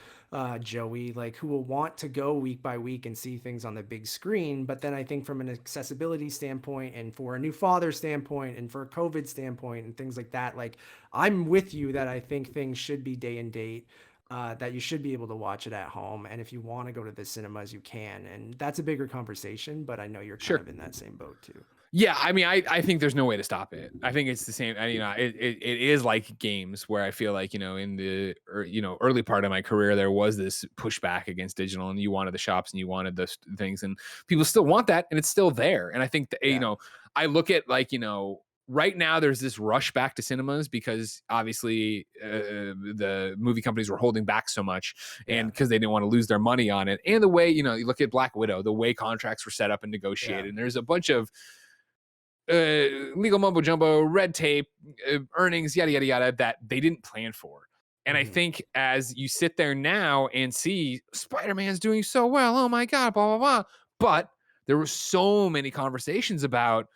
Joey, like who will want to go week by week and see things on the big screen. But then I think from an accessibility standpoint and for a new father standpoint and for a COVID standpoint and things like that, like I'm with you that I think things should be day and date. That you should be able to watch it at home. And if you want to go to the cinemas, you can. And that's a bigger conversation, but I know you're kind of in that same boat too. Yeah, I mean, I think there's no way to stop it. I think it's the same. It is like games where I feel like, in the early part of my career, there was this pushback against digital, and you wanted the shops and you wanted those things, and people still want that, and it's still there. And I think that, I look at like, right now there's this rush back to cinemas because obviously the movie companies were holding back so much, and because they didn't want to lose their money on it. And the way, you look at Black Widow, the way contracts were set up and negotiated, and there's a bunch of legal mumbo jumbo, red tape, earnings, yada, yada, yada, that they didn't plan for. And I think as you sit there now and see Spider-Man's doing so well, oh my God, blah, blah, blah. But there were so many conversations about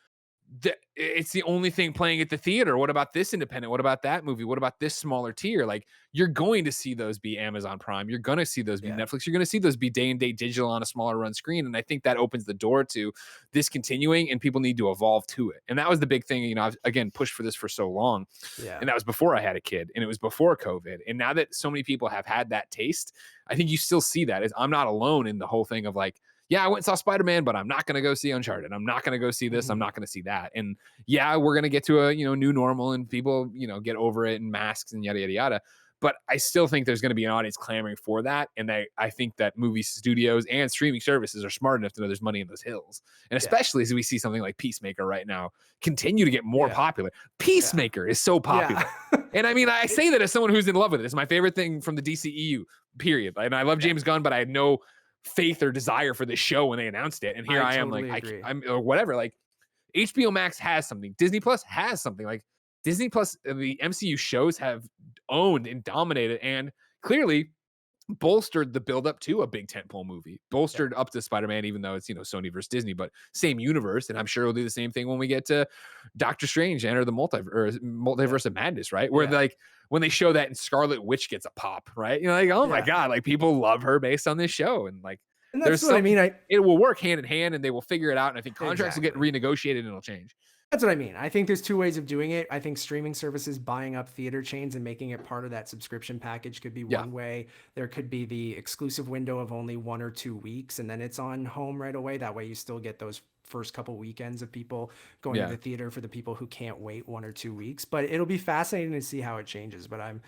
it's the only thing playing at the theater. What about this independent? What about that movie? What about this smaller tier? Like, you're going to see those be Amazon Prime. You're going to see those be Netflix. You're going to see those be day and date digital on a smaller run screen. And I think that opens the door to this continuing, and people need to evolve to it. And that was the big thing. I've again pushed for this for so long. Yeah. And that was before I had a kid, and it was before COVID. And now that so many people have had that taste, I think you still see that. I'm not alone in the whole thing of like, yeah, I went and saw Spider-Man, but I'm not going to go see Uncharted. I'm not going to go see this. I'm not going to see that. And yeah, we're going to get to a, new normal, and people, get over it, and masks and yada, yada, yada. But I still think there's going to be an audience clamoring for that. And I think that movie studios and streaming services are smart enough to know there's money in those hills. And especially as we see something like Peacemaker right now continue to get more popular. Peacemaker is so popular. And I mean, I say that as someone who's in love with it. It's my favorite thing from the DCEU, period. And I love James Gunn, but I had no faith or desire for this show when they announced it. And here I am, totally like, I'm or whatever. Like, HBO Max has something. Disney Plus has something. Like, Disney Plus, the MCU shows have owned and dominated. And clearly, bolstered the build up to a big tentpole movie, bolstered up to Spider-Man, even though it's, Sony versus Disney, but same universe. And I'm sure we'll do the same thing when we get to Doctor Strange, Enter the Multiverse of Madness, right? Where like when they show that and Scarlet Witch gets a pop, right? Like, oh my God, like people love her based on this show. And like, and that's what I mean. It will work hand in hand and they will figure it out. And I think contracts will get renegotiated and it'll change. That's what I mean. I think there's two ways of doing it. I think streaming services buying up theater chains and making it part of that subscription package could be one way. There could be the exclusive window of only 1 or 2 weeks, and then it's on home right away. That way you still get those first couple weekends of people going to the theater for the people who can't wait 1 or 2 weeks. But it'll be fascinating to see how it changes. But I'm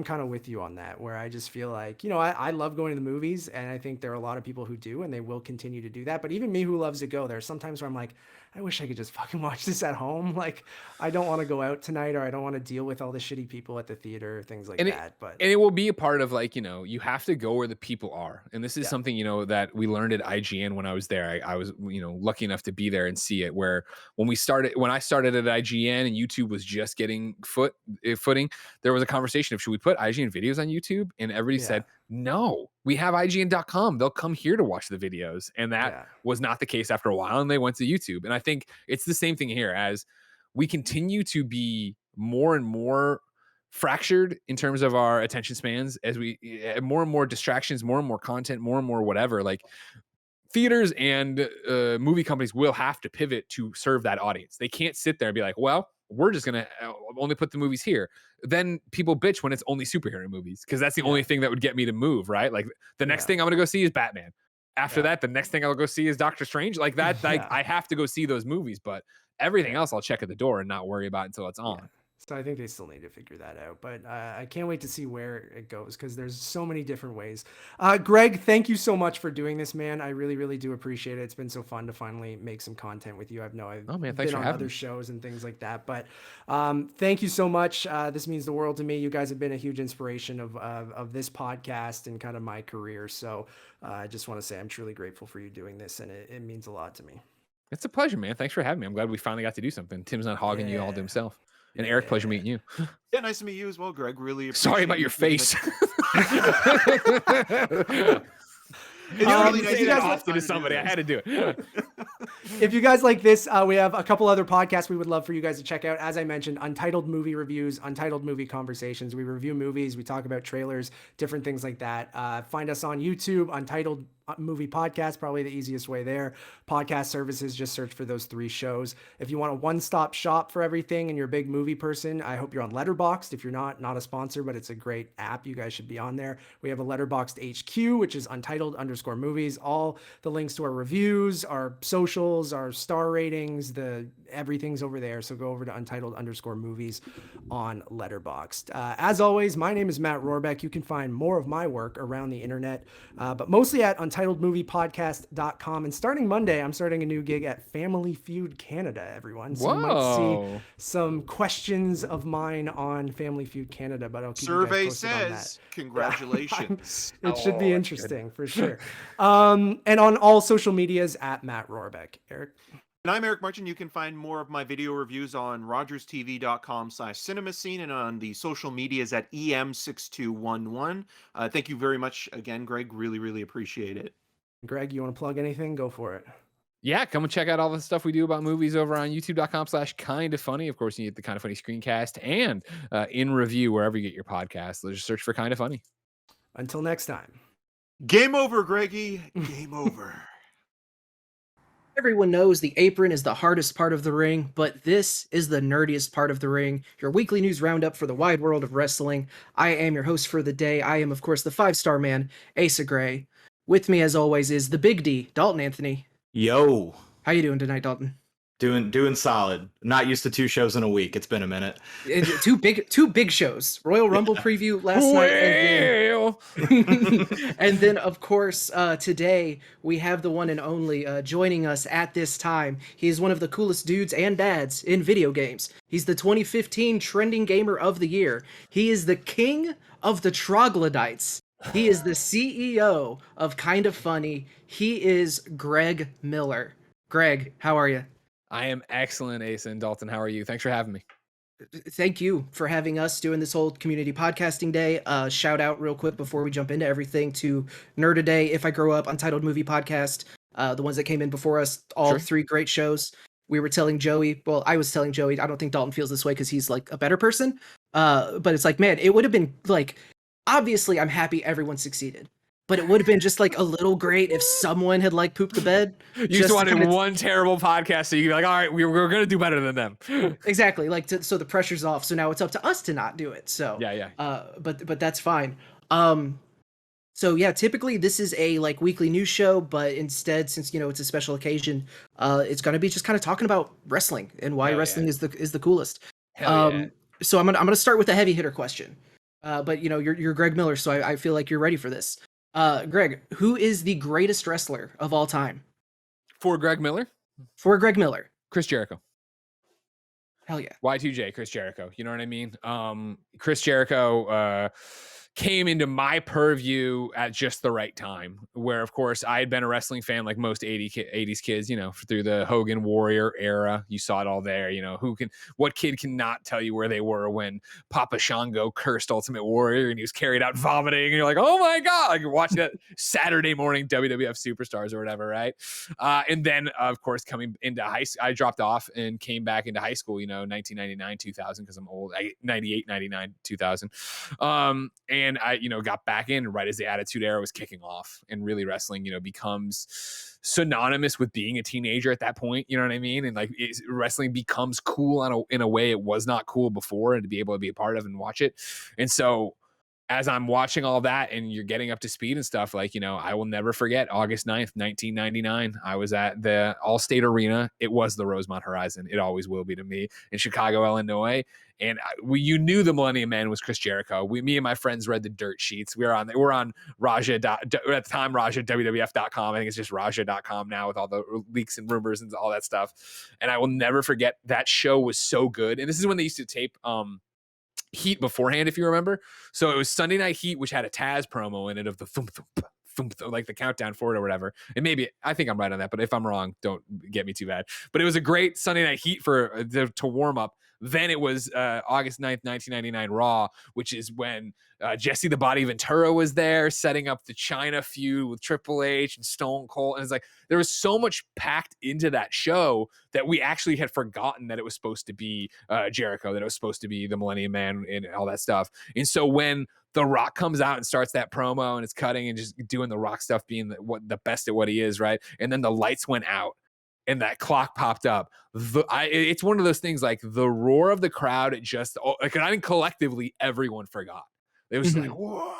kind of with you on that, where I just feel like, I love going to the movies, and I think there are a lot of people who do, and they will continue to do that. But even me who loves to go, there are sometimes where I'm like, I wish I could just fucking watch this at home. Like, I don't want to go out tonight, or I don't want to deal with all the shitty people at the theater, things like that. But it will be a part of like, you have to go where the people are. And this is something, that we learned at IGN when I was there. I was, lucky enough to be there and see it, where when I started at IGN and YouTube was just getting footing, there was a conversation of, should we put IGN videos on YouTube? And everybody said, no, we have IGN.com. They'll come here to watch the videos. And that was not the case after a while. And they went to YouTube. And I think it's the same thing here, as we continue to be more and more fractured in terms of our attention spans, as we more and more distractions, more and more content, more and more whatever. Like, theaters and movie companies will have to pivot to serve that audience. They can't sit there and be like, well, we're just going to only put the movies here. Then people bitch when it's only superhero movies, because that's the only thing that would get me to move, right? Like, the next thing I'm going to go see is Batman. After that, the next thing I'll go see is Doctor Strange. Like that, like I have to go see those movies, but everything else I'll check at the door and not worry about until it's on. So I think they still need to figure that out, but I can't wait to see where it goes, because there's so many different ways. Greg, thank you so much for doing this, man. I really, really do appreciate it. It's been so fun to finally make some content with you. I've been on other shows and things like that, but thank you so much. This means the world to me. You guys have been a huge inspiration of this podcast and kind of my career. So I just want to say I'm truly grateful for you doing this, and it means a lot to me. It's a pleasure, man. Thanks for having me. I'm glad we finally got to do something. Tim's not hogging you all to himself. And Eric, pleasure meeting you. Yeah, nice to meet you as well, Greg. Really appreciate Sorry about your face. It's really nice to talk to somebody. I had to do it. If you guys like this, we have a couple other podcasts we would love for you guys to check out. As I mentioned, Untitled Movie Reviews, Untitled Movie Conversations. We review movies, we talk about trailers, different things like that. Find us on YouTube, Untitled Movie Podcast, probably the easiest way there. Podcast services, just search for those 3 shows. If you want a one-stop shop for everything and you're a big movie person, I hope you're on Letterboxd. If you're not a sponsor, but it's a great app, you guys should be on there. We have a Letterboxd HQ, which is Untitled_movies. All the links to our reviews, our socials, our star ratings, everything's over there. So go over to Untitled_movies on Letterboxd. As always, my name is Matt Rohrbeck. You can find more of my work around the internet, but mostly at UntitledMoviePodcast.com. And starting Monday, I'm starting a new gig at Family Feud Canada, everyone. So you might see some questions of mine on Family Feud Canada, but I'll keep you guys posted on that. Congratulations. It should be interesting for sure. And on all social medias at Matt Rohrbeck. Eric? And I'm Eric Martin. You can find more of my video reviews on rogerstv.com/cinemascene and on the social medias at EM6211. Thank you very much again, Greg. Really, really appreciate it. Greg, you want to plug anything? Go for it. Yeah, come and check out all the stuff we do about movies over on youtube.com/KindaFunny. Of course, you get the Kinda Funny screencast and in review wherever you get your podcasts. Just search for Kinda Funny. Until next time. Game over, Greggy. Game over. Everyone knows the apron is the hardest part of the ring, but this is the nerdiest part of the ring, your weekly news roundup for the wide world of wrestling. I am your host for the day. I am, of course, the 5-star man, Asa Gray. With me, as always, is the Big D, Dalton Anthony. Yo. How you doing tonight, Dalton? Doing solid. Not used to 2 shows in a week. It's been a minute. Two big shows. Royal Rumble preview last night. And then, of course, today we have the one and only joining us at this time. He is one of the coolest dudes and dads in video games. He's the 2015 Trending Gamer of the Year. He is the king of the troglodytes. He is the CEO of Kinda Funny. He is Greg Miller. Greg, how are you? I am excellent, Asa and Dalton. How are you? Thanks for having me. Thank you for having us doing this whole community podcasting day. Shout out real quick before we jump into everything to Nerd-A-Day, If I Grow Up, Untitled Movie Podcast, the ones that came in before us, all Sure. 3 great shows. We were telling Joey, well, I was telling Joey, I don't think Dalton feels this way because he's like a better person. But it's like, man, it would have been like, obviously I'm happy everyone succeeded. But it would have been just like a little great if someone had like pooped the bed. You just wanted one terrible podcast so you could be like, all right, we're going to do better than them. Exactly. Like, so the pressure's off. So now it's up to us to not do it. So Yeah. But that's fine. So yeah, typically this is a like weekly news show, but instead, since it's a special occasion, it's gonna be just kind of talking about wrestling and why wrestling is the coolest. So I'm gonna start with a heavy hitter question. But you're Greg Miller, so I feel like you're ready for this. Greg, who is the greatest wrestler of all time? For Greg Miller? For Greg Miller. Chris Jericho. Hell yeah. Y2J, Chris Jericho. You know what I mean? Chris Jericho came into my purview at just the right time, where of course I had been a wrestling fan like most 80s kids, through the Hogan Warrior era. You saw it all there. What kid cannot tell you where they were when Papa Shango cursed Ultimate Warrior and he was carried out vomiting and you're like, oh my God, like you're watching that Saturday morning WWF Superstars or whatever, right? And then of course coming into high school, I dropped off and came back into high school, 1999, 2000, because I'm old, 98, 99, 2000. And I, got back in right as the Attitude Era was kicking off, and really wrestling, becomes synonymous with being a teenager at that point. You know what I mean? And like wrestling becomes cool in a way it was not cool before, and to be able to be a part of and watch it. And so as I'm watching all that and you're getting up to speed and stuff, like, I will never forget August 9th, 1999. I was at the Allstate Arena. It was the Rosemont Horizon. It always will be to me, in Chicago, Illinois. And you knew the Millennium Man was Chris Jericho. Me and my friends read the dirt sheets. We're on Raja, at the time, Raja, WWF.com. I think it's just Raja.com now with all the leaks and rumors and all that stuff. And I will never forget, that show was so good. And this is when they used to tape Heat beforehand, if you remember. So it was Sunday Night Heat, which had a Taz promo in it of the thump, like the countdown for it or whatever. And maybe I think I'm right on that, but if I'm wrong, don't get me too bad. But it was a great Sunday Night Heat to warm up. Then it was August 9th, 1999 Raw, which is when Jesse the Body Ventura was there, setting up the China feud with Triple H and Stone Cold. And it's like, there was so much packed into that show that we actually had forgotten that it was supposed to be Jericho, that it was supposed to be the Millennium Man and all that stuff. And so when The Rock comes out and starts that promo and it's cutting and just doing the Rock stuff, being the best at what he is, right? And then the lights went out and that clock popped up. It's one of those things, like the roar of the crowd, I think collectively everyone forgot. It was like, whoa.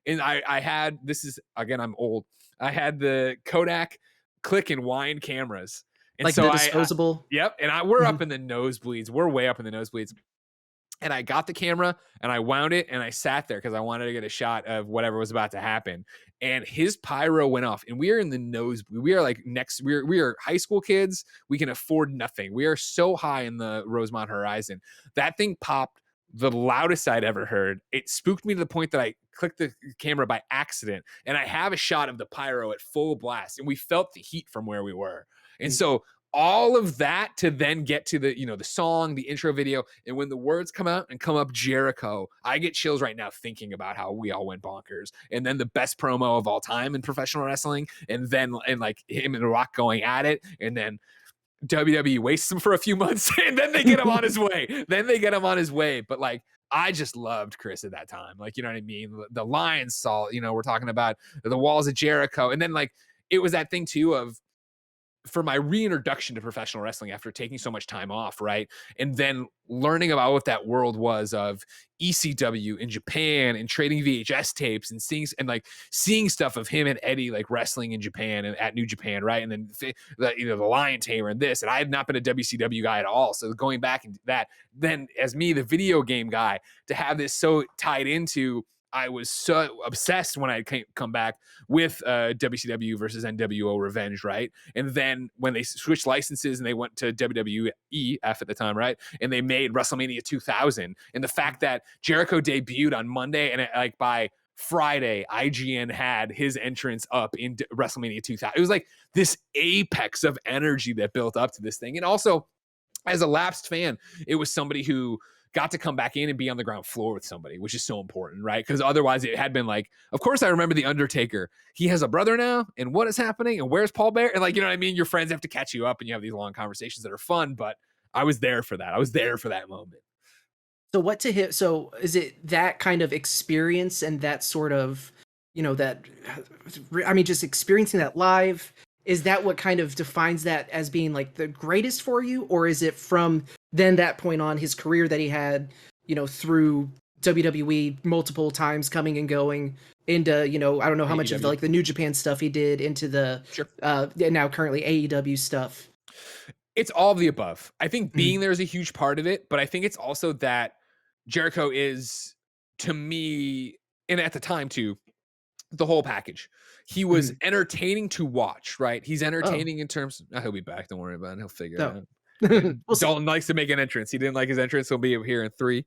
And I had, this is, again, I'm old. I had the Kodak click and wind cameras. And like so the disposable. Yep. And we're up in the nosebleeds. We're way up in the nosebleeds. And I got the camera and I wound it and I sat there because I wanted to get a shot of whatever was about to happen. And his pyro went off and we are in the nosebleed. We are like we are high school kids. We can afford nothing. We are so high in the Rosemont Horizon. That thing popped the loudest I'd ever heard. It spooked me to the point that I clicked the camera by accident. And I have a shot of the pyro at full blast. And we felt the heat from where we were. And so all of that to then get to the, the song, the intro video. And when the words come out and come up Jericho, I get chills right now thinking about how we all went bonkers. And then the best promo of all time in professional wrestling. And like him and The Rock going at it. And then WWE wastes him for a few months and then they get him on his way. But like, I just loved Chris at that time. Like, you know what I mean? The Lions saw, we're talking about the Walls of Jericho. And then like, it was that thing too of, for my reintroduction to professional wrestling after taking so much time off, right? And then learning about what that world was of ECW in Japan and trading VHS tapes and seeing stuff of him and Eddie like wrestling in Japan and at New Japan, right? And then the Lion Tamer and this, and I had not been a WCW guy at all. So going back into that, then as me, the video game guy, to have this so tied into, I was so obsessed when I come back with WCW versus NWO Revenge, right? And then when they switched licenses and they went to WWEF at the time, right? And they made WrestleMania 2000. And the fact that Jericho debuted on Monday and like by Friday, IGN had his entrance up in WrestleMania 2000. It was like this apex of energy that built up to this thing. And also, as a lapsed fan, it was somebody who got to come back in and be on the ground floor with somebody, which is so important, right? Because otherwise it had been like, of course I remember The Undertaker. He has a brother now, and what is happening? And where's Paul Bear? And like, you know what I mean? Your friends have to catch you up and you have these long conversations that are fun, but I was there for that. I was there for that moment. So what to hit? So is it that kind of experience and that sort of, that, I mean, just experiencing that live, is that what kind of defines that as being like the greatest for you? Or is it from then that point on his career that he had, through WWE multiple times coming and going into, I don't know how much of the New Japan stuff he did into the now currently AEW stuff? It's all of the above. I think being there is a huge part of it, but I think it's also that Jericho is, to me, and at the time too, the whole package. He was entertaining to watch, right? He's entertaining in terms. He'll be back. Don't worry about it. He'll figure it out. Dalton likes to make an entrance. He didn't like his entrance. He'll be here in 3,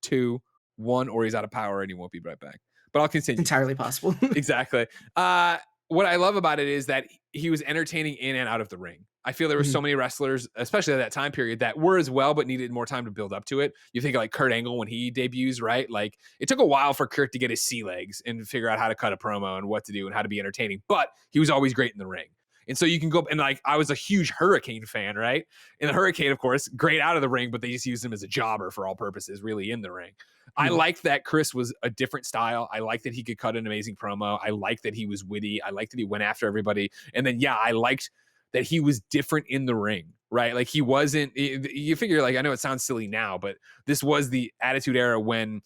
2, 1, or he's out of power and he won't be right back. But I'll continue. Entirely possible. Exactly. What I love about it is that he was entertaining in and out of the ring. I feel there were so many wrestlers, especially at that time period, that were as well, but needed more time to build up to it. You think of like Kurt Angle when he debuts, right? Like it took a while for Kurt to get his sea legs and figure out how to cut a promo and what to do and how to be entertaining, but he was always great in the ring. And so you can go, and like, I was a huge Hurricane fan, right? And the Hurricane, of course, great out of the ring, but they just used him as a jobber for all purposes, really in the ring. I liked that Chris was a different style. I liked that he could cut an amazing promo. I liked that he was witty. I liked that he went after everybody. And then, I liked that he was different in the ring, right? Like he wasn't, you figure like, I know it sounds silly now, but this was the Attitude Era when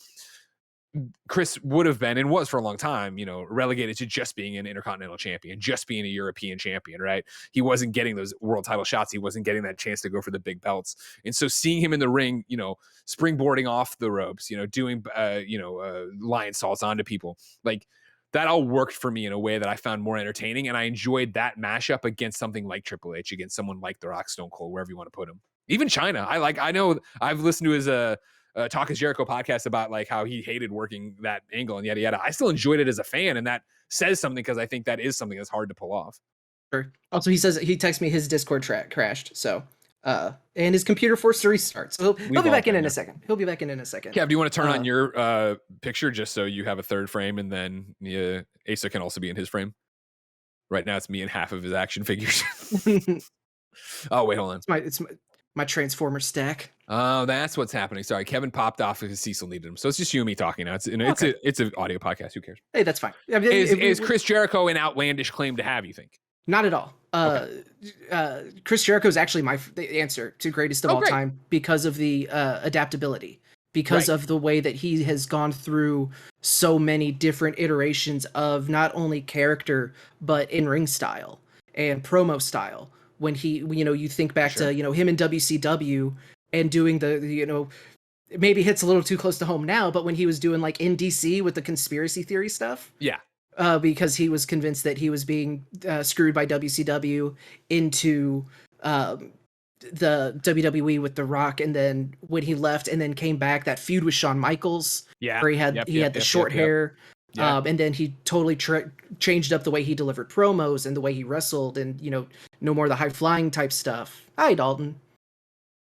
Chris would have been and was for a long time, relegated to just being an Intercontinental Champion, just being a European champion, right? He wasn't getting those world title shots. He wasn't getting that chance to go for the big belts. And so seeing him in the ring, springboarding off the ropes, doing, lion salts onto people, like that all worked for me in a way that I found more entertaining. And I enjoyed that mashup against something like Triple H, against someone like The Rock, Stone Cold, wherever you want to put him. Even China. I know I've listened to his, Talk is Jericho podcast about like how he hated working that angle and yada yada. I still enjoyed it as a fan, and that says something because I think that is something that's hard to pull off. Sure. Also, he says he texted me his Discord crashed, so and his computer forced to restart. So he'll be back in a second. He'll be back in a second. Kev, do you want to turn on your picture just so you have a third frame, and then Asa can also be in his frame? Right now, it's me and half of his action figures. Oh wait, hold on. It's my Transformer stack. Oh, that's what's happening. Sorry, Kevin popped off because Cecil needed him. So it's just you and me talking now. It's an audio podcast. Who cares? Hey, that's fine. I mean, is Chris Jericho an outlandish claim to have, you think? Not at all. Chris Jericho is actually the answer to greatest of all time because of the adaptability, because of the way that he has gone through so many different iterations of not only character, but in-ring style and promo style. When he, you think back to, him in WCW and doing the it maybe hits a little too close to home now, but when he was doing like in DC with the conspiracy theory stuff. Yeah. Because he was convinced that he was being screwed by WCW into the WWE with The Rock. And then when he left and then came back, that feud with Shawn Michaels, where he had the short hair. Yeah. And then he totally changed up the way he delivered promos and the way he wrestled and, no more of the high flying type stuff. Hi, Dalton.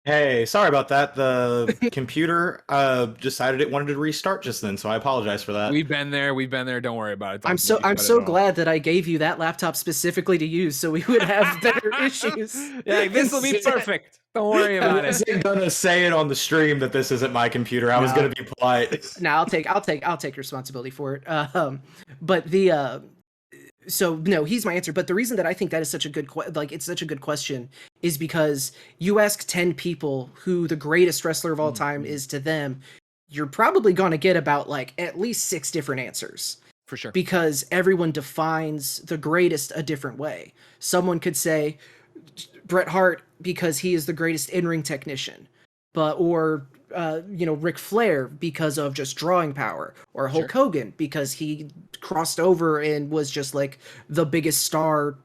Hey, sorry about that. The computer decided it wanted to restart just then, so I apologize for that. We've been there. Don't worry about it. I'm so glad that I gave you that laptop specifically to use so we would have better issues. Yeah, this will be perfect. Don't worry about it. I wasn't gonna say it on the stream that this isn't my computer. I was gonna be polite. No, I'll take responsibility for it. But so no, he's my answer. But the reason that I think that is such a good it's such a good question is because you ask 10 people who the greatest wrestler of all time is to them, you're probably going to get about like at least 6 different answers. For sure. Because everyone defines the greatest a different way. Someone could say Bret Hart because he is the greatest in-ring technician, or Ric Flair because of just drawing power, or Hulk Hogan because he crossed over and was just like the biggest star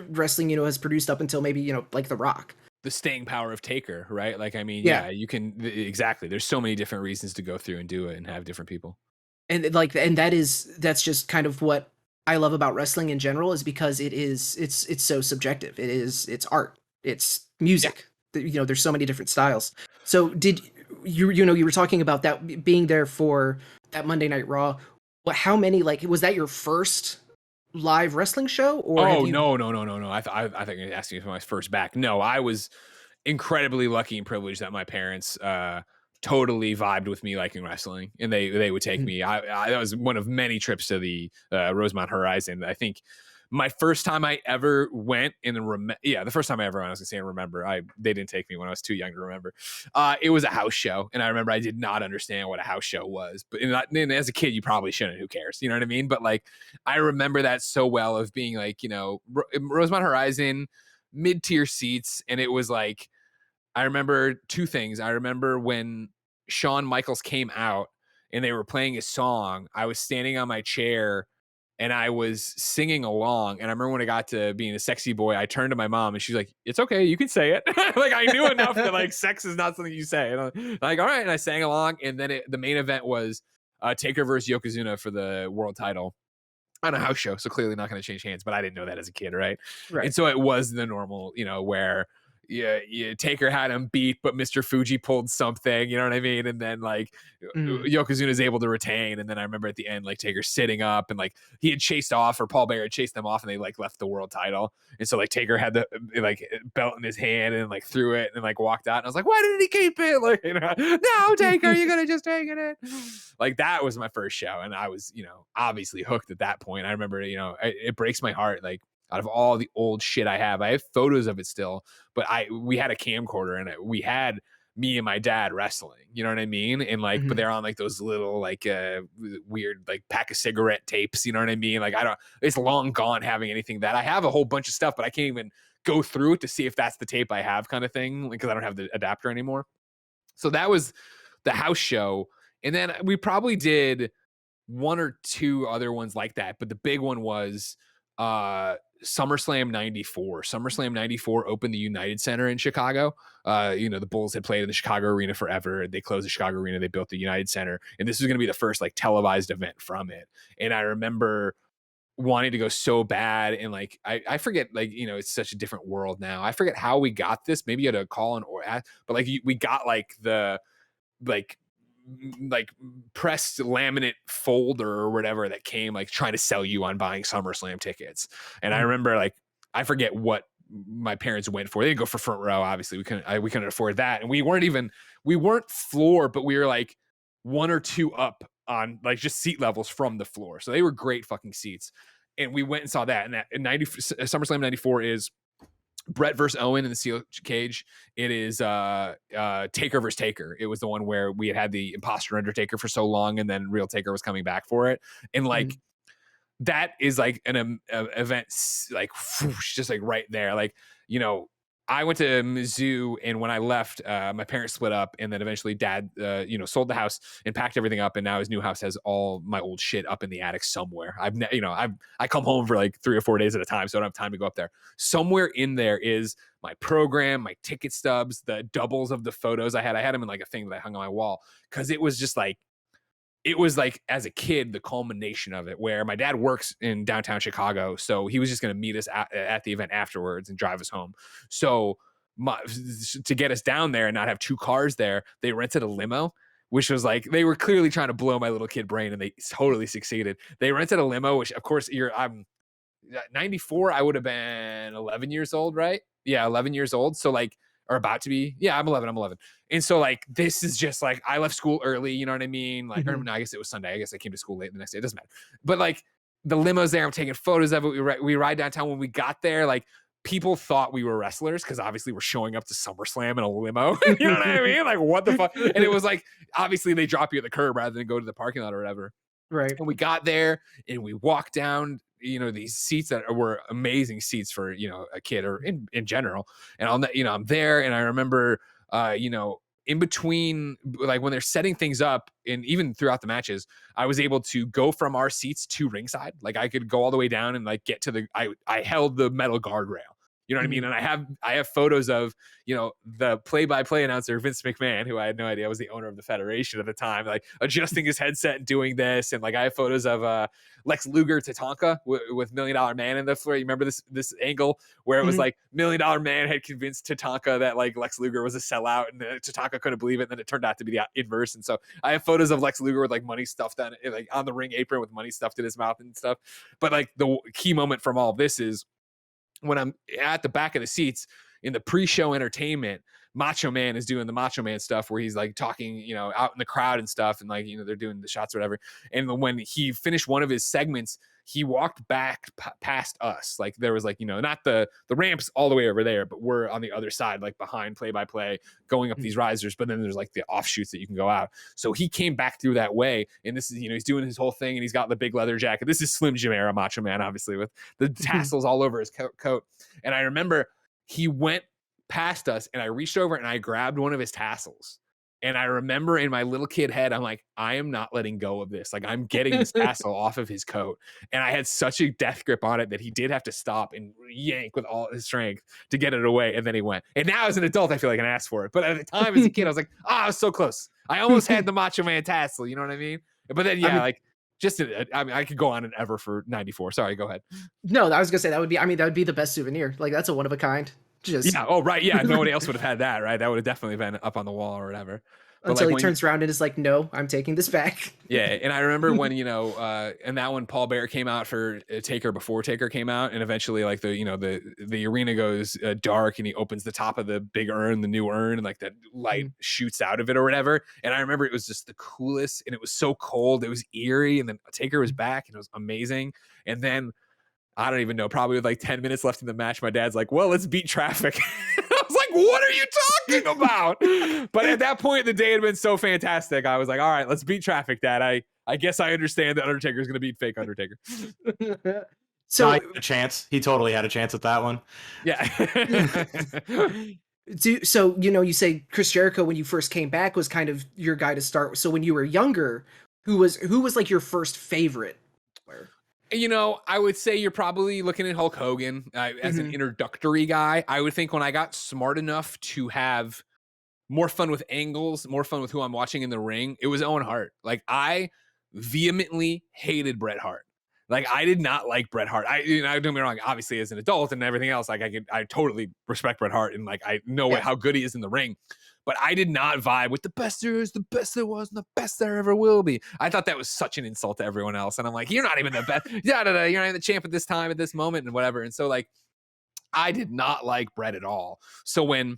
wrestling, has produced up until maybe, like The Rock. The staying power of Taker, right? Like, I mean, you can, exactly. There's so many different reasons to go through and do it and have different people. And that's just kind of what I love about wrestling in general, is because it's so subjective. It's art. It's music. there's so many different styles. So did you were talking about that being there for that Monday Night Raw. How many, like, was that your first live wrestling show? Or no. I think you're asking me for my first back. No, I was incredibly lucky and privileged that my parents totally vibed with me liking wrestling, and they would take me. I that was one of many trips to the Rosemont Horizon. I think my first time I ever went the first time I ever went, I was gonna say and remember. They didn't take me when I was too young to remember. It was a house show, and I remember I did not understand what a house show was. But and as a kid, you probably shouldn't. Who cares? You know what I mean? But like, I remember that so well of being like, Rosemont Horizon, mid-tier seats, and it was like, I remember two things. I remember when Shawn Michaels came out and they were playing his song. I was standing on my chair and I was singing along. And I remember when I got to being a sexy boy, I turned to my mom and she's like, "It's okay, you can say it." Like, I knew enough that like sex is not something you say. And I'm like, all right. And I sang along. And then the main event was Taker versus Yokozuna for the world title on a house show. So clearly not going to change hands, but I didn't know that as a kid. Right. And so it was the normal, where Taker had him beat, but Mr. Fuji pulled something, you know what I mean? And then like Yokozuna is able to retain. And then I remember at the end, like Taker sitting up and like he had chased off, or Paul Bearer had chased them off, and they like left the world title. And so like Taker had the like belt in his hand and like threw it and like walked out. And I was like, why didn't he keep it? Like, no, Taker, you could have just taken it. Like, that was my first show. And I was, obviously hooked at that point. I remember, it breaks my heart. Like, out of all the old shit I have photos of it still, but we had a camcorder and we had me and my dad wrestling, you know what I mean? And like, but they're on like those little like weird like pack of cigarette tapes, you know what I mean? Like, it's long gone having anything that I have a whole bunch of stuff, but I can't even go through it to see if that's the tape I have, kind of thing, because I don't have the adapter anymore. So that was the house show. And then we probably did one or two other ones like that, but the big one was SummerSlam 94. SummerSlam 94 opened the United Center in Chicago. The Bulls had played in the Chicago Arena forever. They closed the Chicago Arena. They built the United Center. And this was going to be the first like televised event from it. And I remember wanting to go so bad. And like, I forget, like, it's such a different world now. I forget how we got this. Maybe you had to call in or ask, but like we got like the like pressed laminate folder or whatever that came like trying to sell you on buying SummerSlam tickets. And I remember like, I forget what my parents went for. They didn't go for front row. Obviously we couldn't afford that. And we weren't floor, but we were like one or two up on like just seat levels from the floor. So they were great fucking seats. And we went and saw that. And that SummerSlam 94 is Brett versus Owen in the steel cage. It is Taker versus Taker. It was the one where we had the imposter Undertaker for so long, and then real Taker was coming back for it. And like that is like an event, like whoosh, just like right there. Like, I went to Mizzou, and when I left, my parents split up, and then eventually Dad, sold the house and packed everything up, and now his new house has all my old shit up in the attic somewhere. I come home for like 3 or 4 days at a time, so I don't have time to go up there. Somewhere in there is my program, my ticket stubs, the doubles of the photos I had. I had them in like a thing that I hung on my wall, because it was just like, it was like, as a kid, the culmination of it, where my dad works in downtown Chicago. So he was just going to meet us at the event afterwards and drive us home. So to get us down there and not have 2 cars there, they rented a limo, which was like, they were clearly trying to blow my little kid brain, and they totally succeeded. They rented a limo, which of course I'm 94. I would have been 11 years old, right? Yeah. 11 years old. So like, or about to be. Yeah, I'm 11. And so like, this is just like, I left school early, you know what I mean? Like, or no, I guess it was Sunday. I guess I came to school late the next day. It doesn't matter. But like, the limo's there. I'm taking photos of it. We ride downtown. When we got there, like, people thought we were wrestlers, because obviously we're showing up to SummerSlam in a limo. You know what I mean? Like, what the fuck? And it was like, obviously they drop you at the curb rather than go to the parking lot or whatever. Right. And we got there and we walked down, these seats that were amazing seats for, a kid, or in general. And I'm there, and I remember, in between, like when they're setting things up, and even throughout the matches, I was able to go from our seats to ringside. Like, I could go all the way down and like get to I held the metal guardrail, You know what I mean? And I have photos of, the play-by-play announcer, Vince McMahon, who I had no idea was the owner of the Federation at the time, like adjusting his headset and doing this. And like, I have photos of Lex Luger to Tonka with $1 Million Man in the floor. You remember this angle where it was like $1 Million Man had convinced Tatanka that like Lex Luger was a sellout, and Tatanka couldn't believe it. And then it turned out to be the inverse. And so I have photos of Lex Luger with like money stuffed on it, like on the ring apron with money stuffed in his mouth and stuff. But like the key moment from all of this is when I'm at the back of the seats in the pre-show entertainment. Macho Man is doing the Macho Man stuff where he's like talking, out in the crowd and stuff. And like, they're doing the shots or whatever. And when he finished one of his segments, he walked back past us. Like there was like, not the ramps all the way over there, but we're on the other side, like behind play-by-play, going up these risers. But then there's like the offshoots that you can go out. So he came back through that way. And this is, he's doing his whole thing, and he's got the big leather jacket. This is Slim Jim era Macho Man, obviously, with the tassels all over his coat. And I remember he went past us, and I reached over and I grabbed one of his tassels. And I remember in my little kid head, I'm like, I am not letting go of this. Like, I'm getting this tassel off of his coat. And I had such a death grip on it that he did have to stop and yank with all his strength to get it away. And then he went. And now as an adult, I feel like an ass for it. But at the time as a kid, I was like, I was so close. I almost had the Macho Man tassel. You know what I mean? But then, I could go on and ever for 94. Sorry, go ahead. No, I was gonna say that would be the best souvenir. Like, that's a one of a kind. Yeah. Oh, right. Yeah. Nobody else would have had that, right? That would have definitely been up on the wall or whatever. But until he turns around and is like, "No, I'm taking this back." Yeah, and I remember when and that one Paul Bear came out for Taker before Taker came out, and eventually like the arena goes dark, and he opens the top of the big urn, the new urn, and like that light shoots out of it or whatever. And I remember it was just the coolest, and it was so cold, it was eerie, and then Taker was back, and it was amazing. And then I don't even know, probably with like 10 minutes left in the match, my dad's like, well, let's beat traffic. I was like, what are you talking about? But at that point, the day had been so fantastic. I was like, all right, let's beat traffic, Dad. I guess I understand that Undertaker is going to beat fake Undertaker. So he had a chance. He totally had a chance at that one. Yeah. So, you say Chris Jericho, when you first came back, was kind of your guy to start. So when you were younger, who was like your first favorite? I would say you're probably looking at Hulk Hogan as an introductory guy. I would think when I got smart enough to have more fun with angles, more fun with who I'm watching in the ring, it was Owen Hart. Like, I vehemently hated Bret Hart. Like, I did not like Bret Hart. Don't get me wrong, obviously as an adult and everything else, like I totally respect Bret Hart, and like I know how good he is in the ring. But I did not vibe with the best there is, the best there was, and the best there ever will be. I thought that was such an insult to everyone else. And I'm like, you're not even the best. You're not even the champ at this time, at this moment, and whatever. And so, like, I did not like Bret at all. So when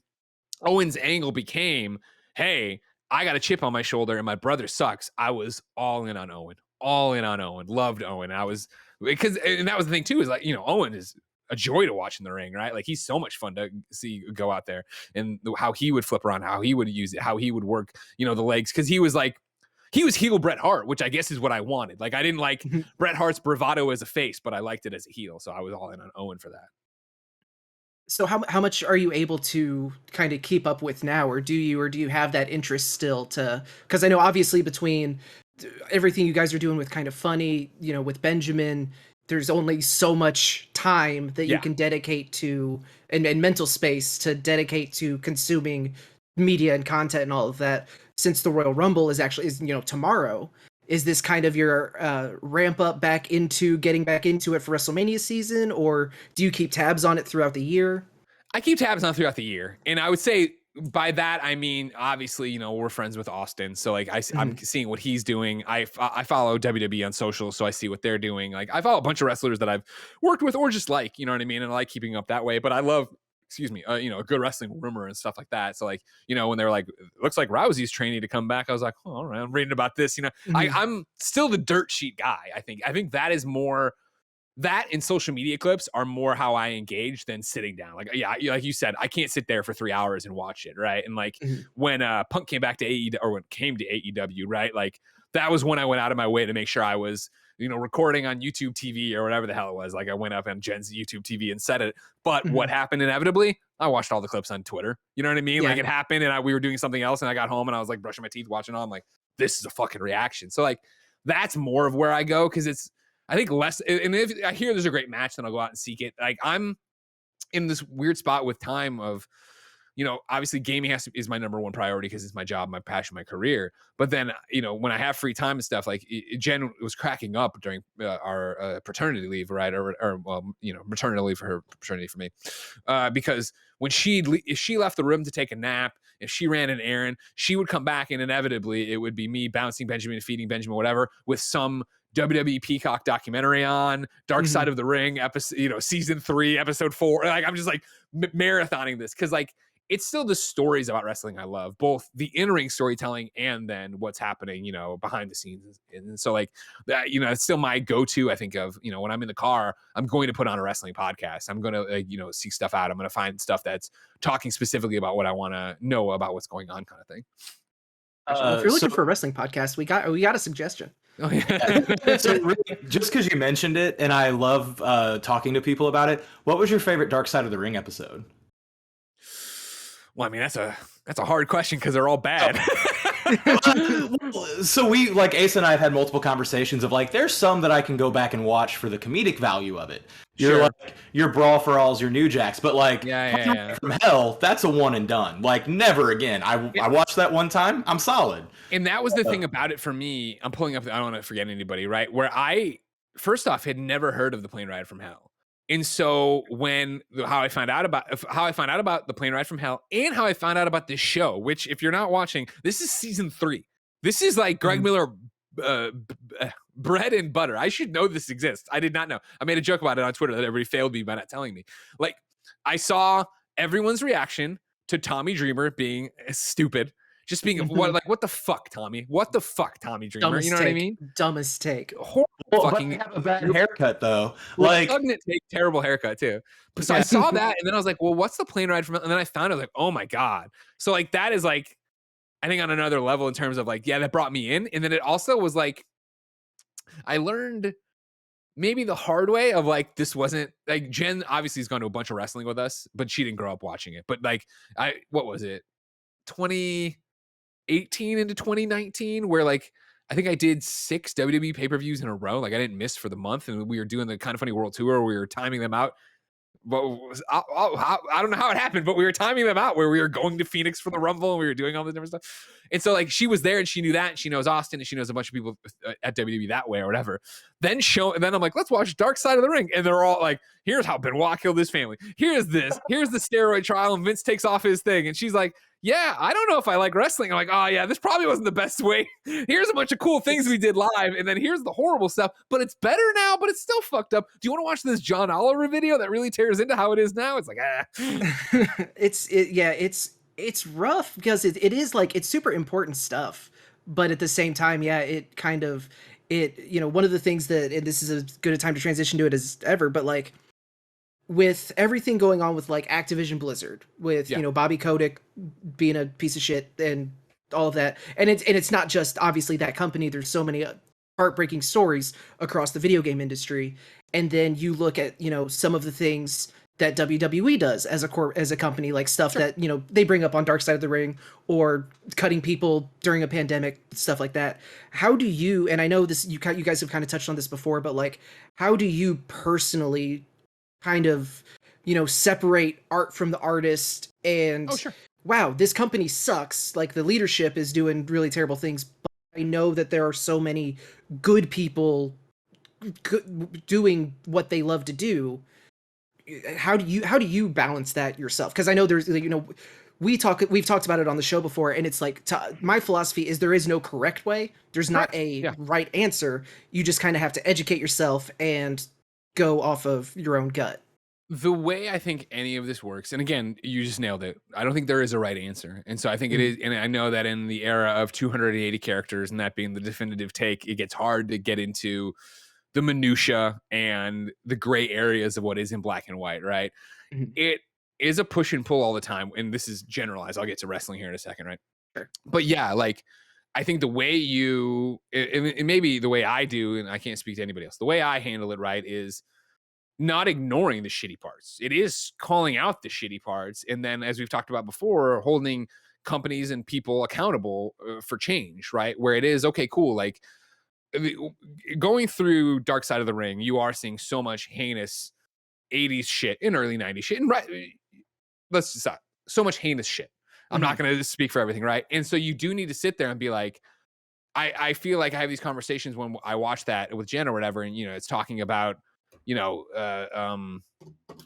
Owen's angle became, hey, I got a chip on my shoulder and my brother sucks, I was all in on Owen. Loved Owen. And that was the thing too, is like, Owen is a joy to watch in the ring, right? Like, he's so much fun to see go out there, and how he would flip around, how he would use it, how he would work, the legs. Cause he was heel Bret Hart, which I guess is what I wanted. Like, I didn't like Bret Hart's bravado as a face, but I liked it as a heel. So I was all in on Owen for that. So how much are you able to kind of keep up with now, or do you have that interest still because I know obviously between everything you guys are doing with KindaFunny, with Benjamin, there's only so much time that you can dedicate to and mental space to dedicate to consuming media and content and all of that. Since the Royal Rumble is tomorrow, is this kind of your ramp up back into getting back into it for WrestleMania season, or do you keep tabs on it throughout the year? I keep tabs on it throughout the year, and I would say by that I mean, obviously, we're friends with Austin, so like I'm seeing what he's doing. I follow WWE on social, so I see what they're doing. Like, I follow a bunch of wrestlers that I've worked with or just like, you know what I mean, and I like keeping up that way. But I love, a good wrestling rumor and stuff like that. So like, when they were like, looks like Rousey's training to come back, I was like, oh, all right, I'm reading about this. I'm still the dirt sheet guy. I think that is more. That and social media clips are more how I engage than sitting down. Like, like you said, I can't sit there for 3 hours and watch it, right? And like when Punk came back to AEW, or when came to AEW, right? Like, that was when I went out of my way to make sure I was, recording on YouTube TV or whatever the hell it was. Like, I went up on Jen's YouTube TV and said it. But what happened inevitably? I watched all the clips on Twitter. You know what I mean? Yeah. Like, it happened, and we were doing something else, and I got home and I was like brushing my teeth, watching all. I'm like, this is a fucking reaction. So like, that's more of where I go, because it's, I think, less. And if I hear there's a great match, then I'll go out and seek it. Like, I'm in this weird spot with time of, obviously gaming is my number one priority because it's my job, my passion, my career. But then, when I have free time and stuff, like Jen was cracking up during our paternity leave, right? Or maternity leave for her, paternity for me. Because when if she left the room to take a nap, if she ran an errand, she would come back and inevitably it would be me bouncing Benjamin, feeding Benjamin, whatever, with some WWE Peacock documentary on Dark Side of the Ring episode, season 3, episode 4. Like I'm just like marathoning this because like it's still the stories about wrestling I love, both the in-ring storytelling and then what's happening, behind the scenes. And so like that, it's still my go-to. I think of, when I'm in the car, I'm going to put on a wrestling podcast. I'm going to, seek stuff out. I'm going to find stuff that's talking specifically about what I want to know about what's going on, kind of thing. Well, if you're looking for a wrestling podcast, we got a suggestion. Oh, yeah. So really, just because you mentioned it, and I love talking to people about it, what was your favorite Dark Side of the Ring episode? Well, I mean, that's a hard question because they're all bad. So we, like Ace and I have had multiple conversations of like, there's some that I can go back and watch for the comedic value of it. You're like your Brawl for Alls, your New Jacks, but like from Hell, that's a one and done. Like never again. I watched that one time. I'm solid. And that was the thing about it for me. I'm pulling up. I don't want to forget anybody, right? Where I first off had never heard of the Plane Ride from Hell. And so how I found out about the Plane Ride from Hell and how I found out about this show, which if you're not watching, this is season 3. This is like Greg Miller bread and butter. I should know this exists. I did not know. I made a joke about it on Twitter that everybody failed me by not telling me. Like I saw everyone's reaction to Tommy Dreamer being stupid. Just being what the fuck, Tommy? What the fuck, Tommy Dreamer? Dumbest you know take. what I mean? Dumbest take. Horrible fucking have a bad haircut though. Repugnant take, terrible haircut too. So I saw that and then I was like, well, what's the Plane Ride from? And then I found it, I was like, oh my God. So like that is like, I think on another level in terms of like, yeah, that brought me in. And then it also was like, I learned maybe the hard way of like, this wasn't like Jen obviously has gone to a bunch of wrestling with us, but she didn't grow up watching it. But like, what was it? 2018 into 2019 where like I think I did 6 WWE pay-per-views in a row. Like I didn't miss for the month, and we were doing the KindaFunny World Tour. We were timing them out. But I don't know how it happened, but we were timing them out where we were going to Phoenix for the Rumble and we were doing all this different stuff. And so like she was there and she knew that, and she knows Austin and she knows a bunch of people at WWE that way or whatever. Then I'm like, let's watch Dark Side of the Ring. And they're all like, here's how Benoit killed his family. Here's this. Here's the steroid trial and Vince takes off his thing. And she's like, yeah, I don't know if I like wrestling. I'm like, oh yeah, this probably wasn't the best way. Here's a bunch of cool things we did live, and then here's the horrible stuff, but it's better now, but it's still fucked up. Do you want to watch this John Oliver video that really tears into how it is now? It's like, it's rough because it is like, it's super important stuff, but at the same time, it kind of, one of the things that, and this is as good a time to transition to it as ever, but like, with everything going on with like Activision Blizzard, with Bobby Kotick being a piece of shit and all of that, and it's not just obviously that company. There's so many heartbreaking stories across the video game industry, and then you look at some of the things that WWE does as a company, like stuff that they bring up on Dark Side of the Ring or cutting people during a pandemic, stuff like that. How do you? And I know this, you guys have kind of touched on this before, but like, how do you personally kind of separate art from the artist and wow, this company sucks, like the leadership is doing really terrible things, but I know that there are so many good people doing what they love to do. How do you balance that yourself? Because I know there's we've talked about it on the show before, and it's like, my philosophy is there is no correct way, there's not a right answer, you just kind of have to educate yourself and go off of your own gut. The way I think any of this works, and again, you just nailed it. I don't think there is a right answer. And so I think it is, and I know that in the era of 280 characters and that being the definitive take, it gets hard to get into the minutia and the gray areas of what is in black and white, right? Mm-hmm. It is a push and pull all the time. And this is generalized. I'll get to wrestling here in a second, right? Sure. But yeah, like, I think the way it may be the way I do, and I can't speak to anybody else, the way I handle it, right, is not ignoring the shitty parts. It is calling out the shitty parts. And then, as we've talked about before, holding companies and people accountable for change, right? Where it is, okay, cool. Like going through Dark Side of the Ring, you are seeing so much heinous 80s shit and early 90s shit. And let's just stop. So much heinous shit. I'm not going to speak for everything, right? And so you do need to sit there and be like, I feel like I have these conversations when I watch that with Jen or whatever, and it's talking about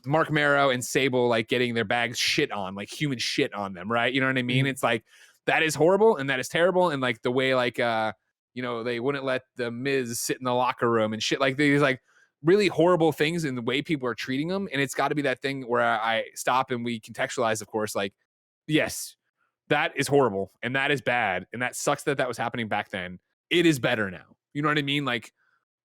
Mark Marrow and Sable like getting their bags shit on, like human shit on them, right? You know what I mean? It's like that is horrible and that is terrible, and like the way like they wouldn't let the Miz sit in the locker room and shit, like these like really horrible things in the way people are treating them. And it's got to be that thing where I stop and we contextualize, of course, like, yes, that is horrible and that is bad and that sucks that was happening back then. It is better now. You know what I mean? Like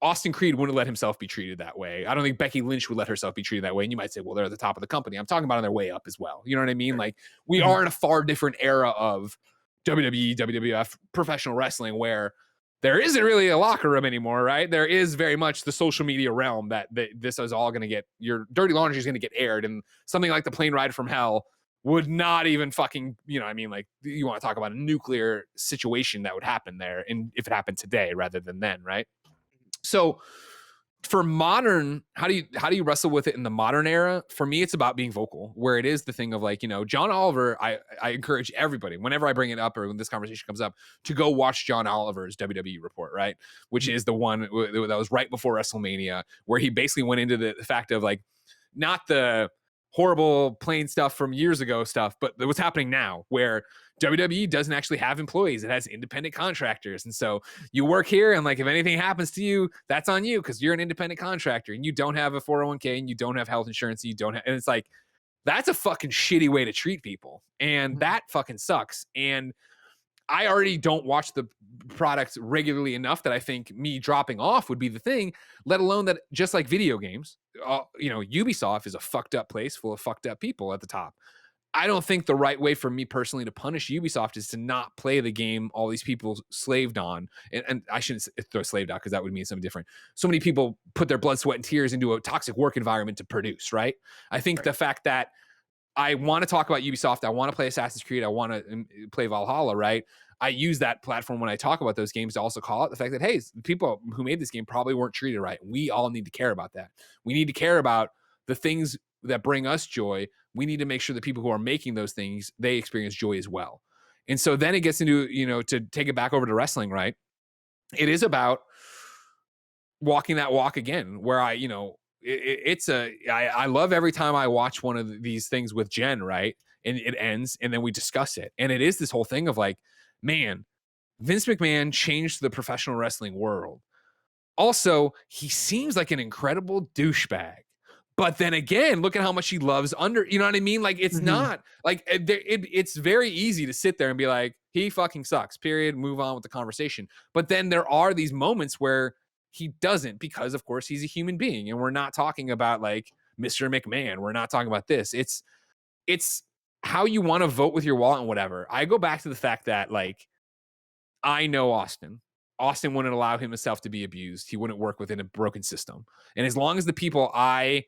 Austin Creed wouldn't let himself be treated that way. I don't think Becky Lynch would let herself be treated that way. And you might say, well, they're at the top of the company. I'm talking about on their way up as well. You know what I mean? Like we are in a far different era of WWE, WWF, professional wrestling where there isn't really a locker room anymore, right? There is very much the social media realm that this is all going to get, your dirty laundry is going to get aired. And something like the plane ride from hell would not even fucking, like you want to talk about a nuclear situation that would happen there. And if it happened today rather than then, right? So for modern, how do you wrestle with it in the modern era? For me, it's about being vocal, where it is the thing of like, John Oliver, I encourage everybody, whenever I bring it up or when this conversation comes up, to go watch John Oliver's WWE report, right? Which is the one that was right before WrestleMania, where he basically went into the fact of like, not the horrible plain stuff from years ago stuff, but what's happening now, where WWE doesn't actually have employees. It has independent contractors. And so you work here and like, if anything happens to you, that's on you because you're an independent contractor and you don't have a 401k and you don't have health insurance. And and it's like, that's a fucking shitty way to treat people. And that fucking sucks. And I already don't watch the product regularly enough that I think me dropping off would be the thing, let alone that just like video games, Ubisoft is a fucked up place full of fucked up people at the top. I don't think the right way for me personally to punish Ubisoft is to not play the game all these people slaved on. And I shouldn't throw slaved out because that would mean something different. So many people put their blood, sweat, and tears into a toxic work environment to produce, right? I think the fact that I want to talk about Ubisoft, I want to play Assassin's Creed, I want to play Valhalla, right? I use that platform when I talk about those games to also call out the fact that, hey, the people who made this game probably weren't treated right. We all need to care about that. We need to care about the things that bring us joy. We need to make sure the people who are making those things, they experience joy as well. And so then it gets into, to take it back over to wrestling, right? It is about walking that walk again, where I love every time I watch one of these things with Jen, right? And it ends and then we discuss it. And it is this whole thing of like, man, Vince McMahon changed the professional wrestling world. Also, he seems like an incredible douchebag. But then again, look at how much he loves you know what I mean? Like, it's not like it's very easy to sit there and be like, he fucking sucks, period. Move on with the conversation. But then there are these moments where he doesn't, because of course he's a human being. And we're not talking about like Mr. McMahon. We're not talking about this. It's how you want to vote with your wallet and whatever. I go back to the fact that like, I know Austin wouldn't allow himself to be abused. He wouldn't work within a broken system. And as long as the people I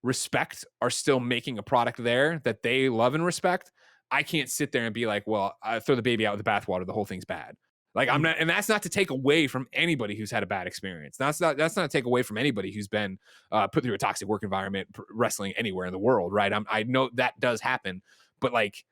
respect are still making a product there that they love and respect, I can't sit there and be like, well, I throw the baby out with the bathwater. The whole thing's bad. Like I'm not, and that's not to take away from anybody who's had a bad experience. That's not to take away from anybody who's been put through a toxic work environment, wrestling anywhere in the world, right? I know that does happen, but like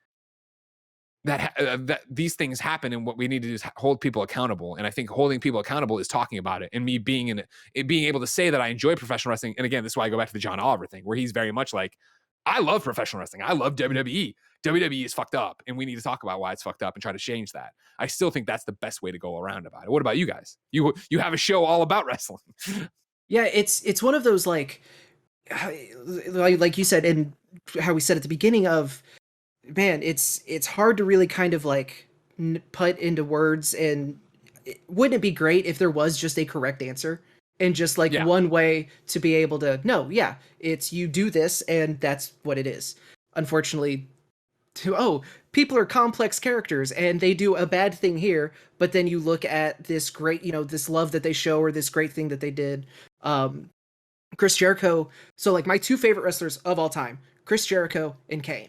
that these things happen, and what we need to do is hold people accountable. And I think holding people accountable is talking about it, and me being being able to say that I enjoy professional wrestling. And again, this is why I go back to the John Oliver thing, where he's very much like, I love professional wrestling. I love WWE. WWE is fucked up, and we need to talk about why it's fucked up and try to change that. I still think that's the best way to go around about it. What about you guys? You have a show all about wrestling. Yeah, it's one of those like you said, and how we said at the beginning of, man, it's hard to really kind of like put into words. And wouldn't it be great if there was just a correct answer and just like one way to be able to know, it's you do this and that's what it is. Unfortunately, people are complex characters and they do a bad thing here, but then you look at this great, this love that they show, or this great thing that they did. Chris Jericho. So like my two favorite wrestlers of all time, Chris Jericho and Kane.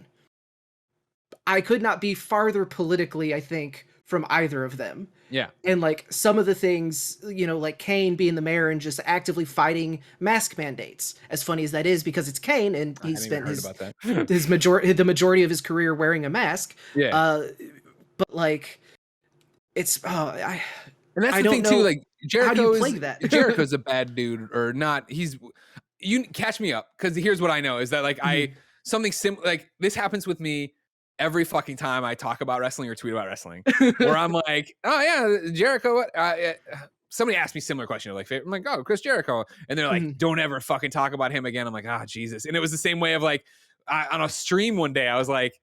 I could not be farther politically, I think, from either of them. Yeah. And like some of the things, like Kane being the mayor and just actively fighting mask mandates. As funny as that is, because it's Kane and he spent the majority of his career wearing a mask. Yeah. But like, it's and that's the thing too. Like Jericho's a bad dude or not. You catch me up, because here's what I know is that like like this happens with me every fucking time I talk about wrestling or tweet about wrestling, where I'm like, oh yeah, Jericho. Somebody asked me a similar question, like, I'm like, oh, Chris Jericho, and they're like, don't ever fucking talk about him again. I'm like, ah, Jesus. And it was the same way of like, on a stream one day, I was like,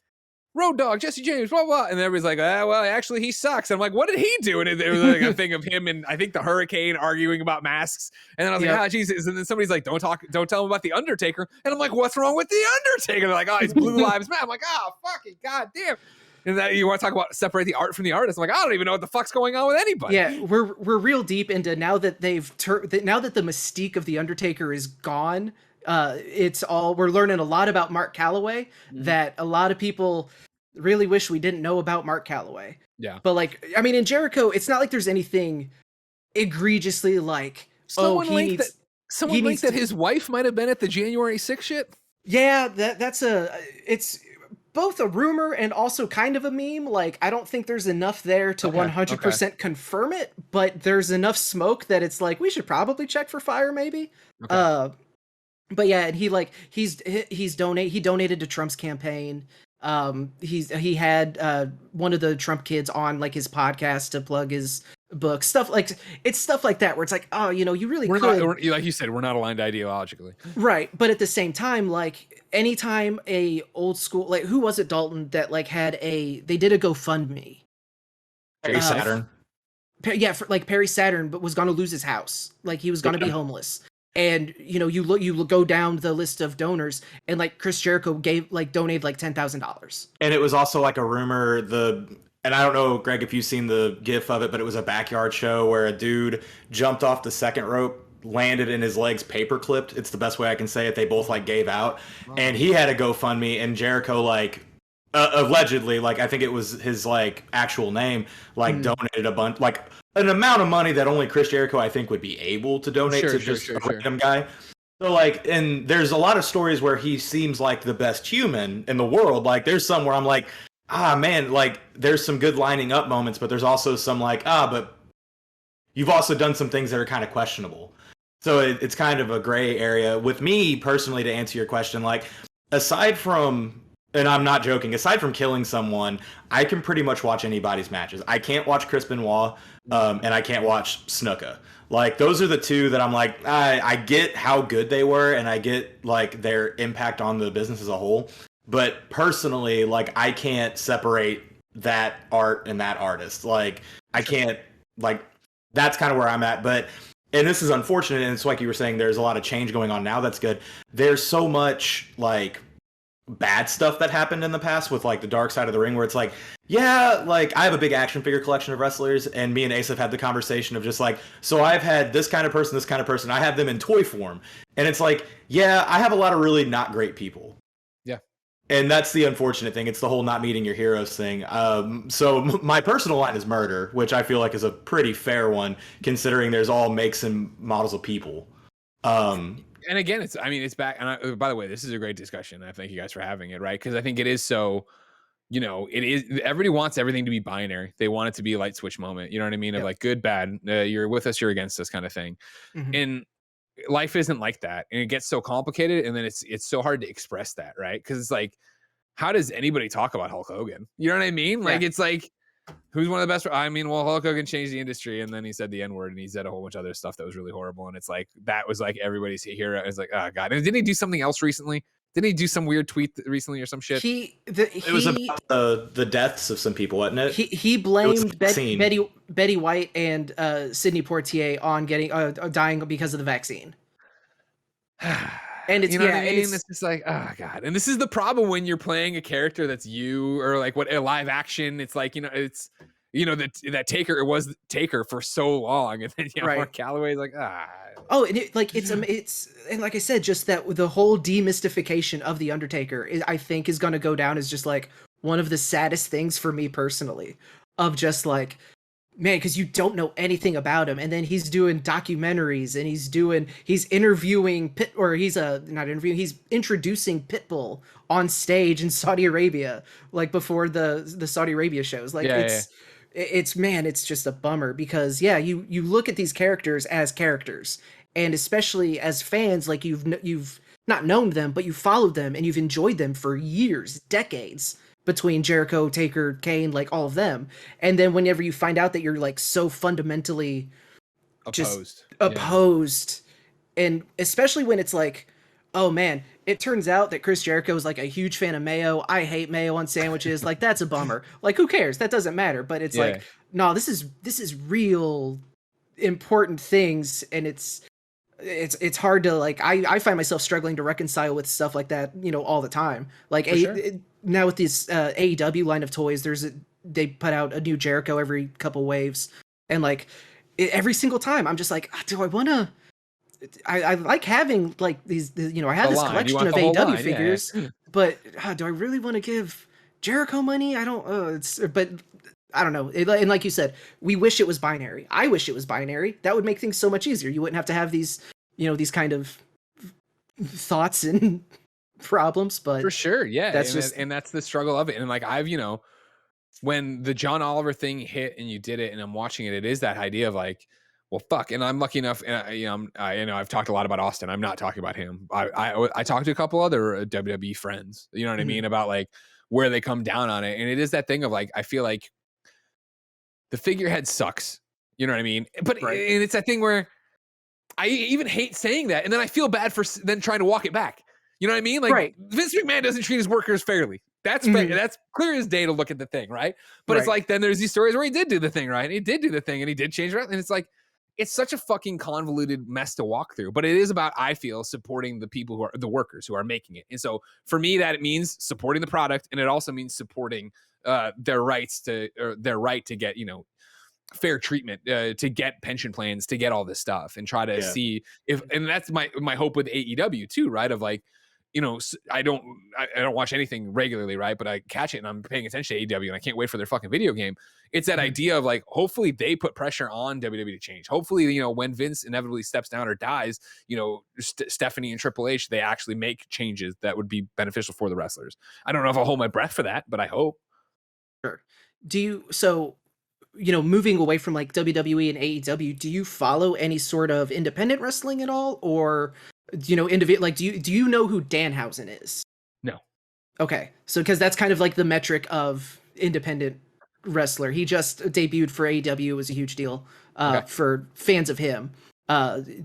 Road Dogg, Jesse James, blah blah, and everybody's like, well, actually, he sucks. And I'm like, what did he do? And it was like a thing of him and I think the Hurricane arguing about masks. And then I was like, Jesus. And then somebody's like, don't tell him about the Undertaker. And I'm like, what's wrong with the Undertaker? They're like, oh, he's Blue Lives Matter. I'm like, oh, fucking goddamn. And that you want to talk about separate the art from the artist? I'm like, I don't even know what the fuck's going on with anybody. Yeah, we're real deep into now that now that the mystique of the Undertaker is gone. We're learning a lot about Mark Calloway that a lot of people really wish we didn't know about Mark Calloway. Yeah. But like, I mean, in Jericho, it's not like there's anything egregiously like, someone thinks that his wife might have been at the January 6th shit. Yeah, it's both a rumor and also kind of a meme. Like, I don't think there's enough there to 100% confirm it, but there's enough smoke that it's like, we should probably check for fire maybe. Okay. But yeah, and he donated to Trump's campaign. He had one of the Trump kids on like his podcast to plug his book, stuff like that where it's like, oh, you really could. Like you said, we're not aligned ideologically, right? But at the same time, like anytime a old school, like who was it, Dalton, that like they did a GoFundMe. Perry Saturn. Like Perry Saturn, but was going to lose his house, like he was going to be homeless. And you go down the list of donors, and like Chris Jericho donated like $10,000. And it was also like a rumor. And I don't know, Greg, if you've seen the GIF of it, but it was a backyard show where a dude jumped off the second rope, landed, and his legs paper clipped. It's the best way I can say it. They both like gave out, and he had a GoFundMe, and Jericho like allegedly, like I think it was his like actual name, like donated a bunch, like an amount of money that only Chris Jericho, I think, would be able to donate to just a random guy. So, like, and there's a lot of stories where he seems like the best human in the world. Like, there's some where I'm like, man, like, there's some good lining up moments, but there's also some like, but you've also done some things that are kind of questionable. So it's kind of a gray area. With me, personally, to answer your question, like, aside from, and I'm not joking, aside from killing someone, I can pretty much watch anybody's matches. I can't watch Chris Benoit, and I can't watch Snuka. Like, those are the two that I'm like, I get how good they were, and I get, like, their impact on the business as a whole. But personally, like, I can't separate that art and that artist. Like, I can't, like, that's kind of where I'm at. But, and this is unfortunate, and it's like you were saying, there's a lot of change going on now. That's good. There's so much, like, bad stuff that happened in the past with like the Dark Side of the Ring, where it's like, yeah, like I have a big action figure collection of wrestlers, and me and Ace have had the conversation of just like, so I've had this kind of person, I have them in toy form, and it's like, yeah, I have a lot of really not great people. Yeah. And that's the unfortunate thing. It's the whole not meeting your heroes thing. So my personal line is murder, which I feel like is a pretty fair one considering there's all makes and models of people. And again, it's back. And by the way, this is a great discussion. I thank you guys for having it, right? Because I think it is so, it is, everybody wants everything to be binary. They want it to be a light switch moment. You know what I mean? Of like good, bad, you're with us, you're against us kind of thing. Mm-hmm. And life isn't like that. And it gets so complicated. And then it's so hard to express that, right? Because it's like, how does anybody talk about Hulk Hogan? You know what I mean? Like, it's like, who's one of the best? I mean, well, Hulk Hogan changed the industry, and then he said the N-word, and he said a whole bunch of other stuff that was really horrible. And it's like, that was like everybody's hero. It's like, oh god. And didn't he do something else recently? Didn't he do some weird tweet recently or some shit? It was about the deaths of some people, wasn't it? He blamed Betty White and Sidney Poitier on getting dying because of the vaccine. And it's, what I mean? It's just like, oh god. And this is the problem when you're playing a character that's you, or like what a live action. It's like, it's that Taker, it was Taker for so long, and then Mark Calloway's like, Oh, and it's and like I said, just that the whole demystification of the Undertaker I think is going to go down as just like one of the saddest things for me personally, of just like, man, because you don't know anything about him, and then he's doing documentaries, and he's interviewing he's introducing Pitbull on stage in Saudi Arabia, like before the Saudi Arabia shows. Like it's just a bummer because you look at these characters as characters, and especially as fans, like you've not known them, but you followed them and you've enjoyed them for years, decades, between Jericho, Taker, Kane, like all of them. And then whenever you find out that you're like so fundamentally opposed, and especially when it's like, oh man, it turns out that Chris Jericho is like a huge fan of mayo. I hate mayo on sandwiches. Like, that's a bummer. Like, who cares? That doesn't matter. But it's like, no, this is real important things, and it's hard to like. I find myself struggling to reconcile with stuff like that, all the time. Like now with this AEW line of toys, they put out a new Jericho every couple waves, and like every single time, I'm just like, do I want to? I like having like these, I have this collection of AEW figures, but do I really want to give Jericho money? I don't. But I don't know. And like you said, we wish it was binary. I wish it was binary. That would make things so much easier. You wouldn't have to have these, these kind of thoughts and problems. But for sure, and that's the struggle of it. And like when the John Oliver thing hit and you did it, and I'm watching it, it is that idea of like, well, fuck. And I'm lucky enough, and I've talked a lot about Austin. I'm not talking about him. I talked to a couple other WWE friends, you know what I mean, about like where they come down on it. And it is that thing of like, I feel like the figurehead sucks, you know what I mean? But and it's that thing where I even hate saying that, and then I feel bad for then trying to walk it back. You know what I mean? Like Vince McMahon doesn't treat his workers fairly. That's fair. That's clear as day to look at the thing, right? But it's like then there's these stories where he did do the thing, right? And he did do the thing, and he did change it, and it's like it's such a fucking convoluted mess to walk through. But it is about, I feel, supporting the people who are the workers who are making it. And so for me, that it means supporting the product, and it also means supporting their right to get fair treatment, to get pension plans, to get all this stuff, and try to see if, and that's my hope with AEW too, right? Of like, I don't watch anything regularly, right? But I catch it and I'm paying attention to AEW, and I can't wait for their fucking video game. It's that idea of like, hopefully they put pressure on WWE to change. Hopefully, when Vince inevitably steps down or dies, Stephanie and Triple H, they actually make changes that would be beneficial for the wrestlers. I don't know if I'll hold my breath for that, but I hope. Sure. Moving away from like WWE and AEW, do you follow any sort of independent wrestling at all, or like do you know who Danhausen is? No. Okay, so because that's kind of like the metric of independent wrestler. He just debuted for AEW. It was a huge deal for fans of him.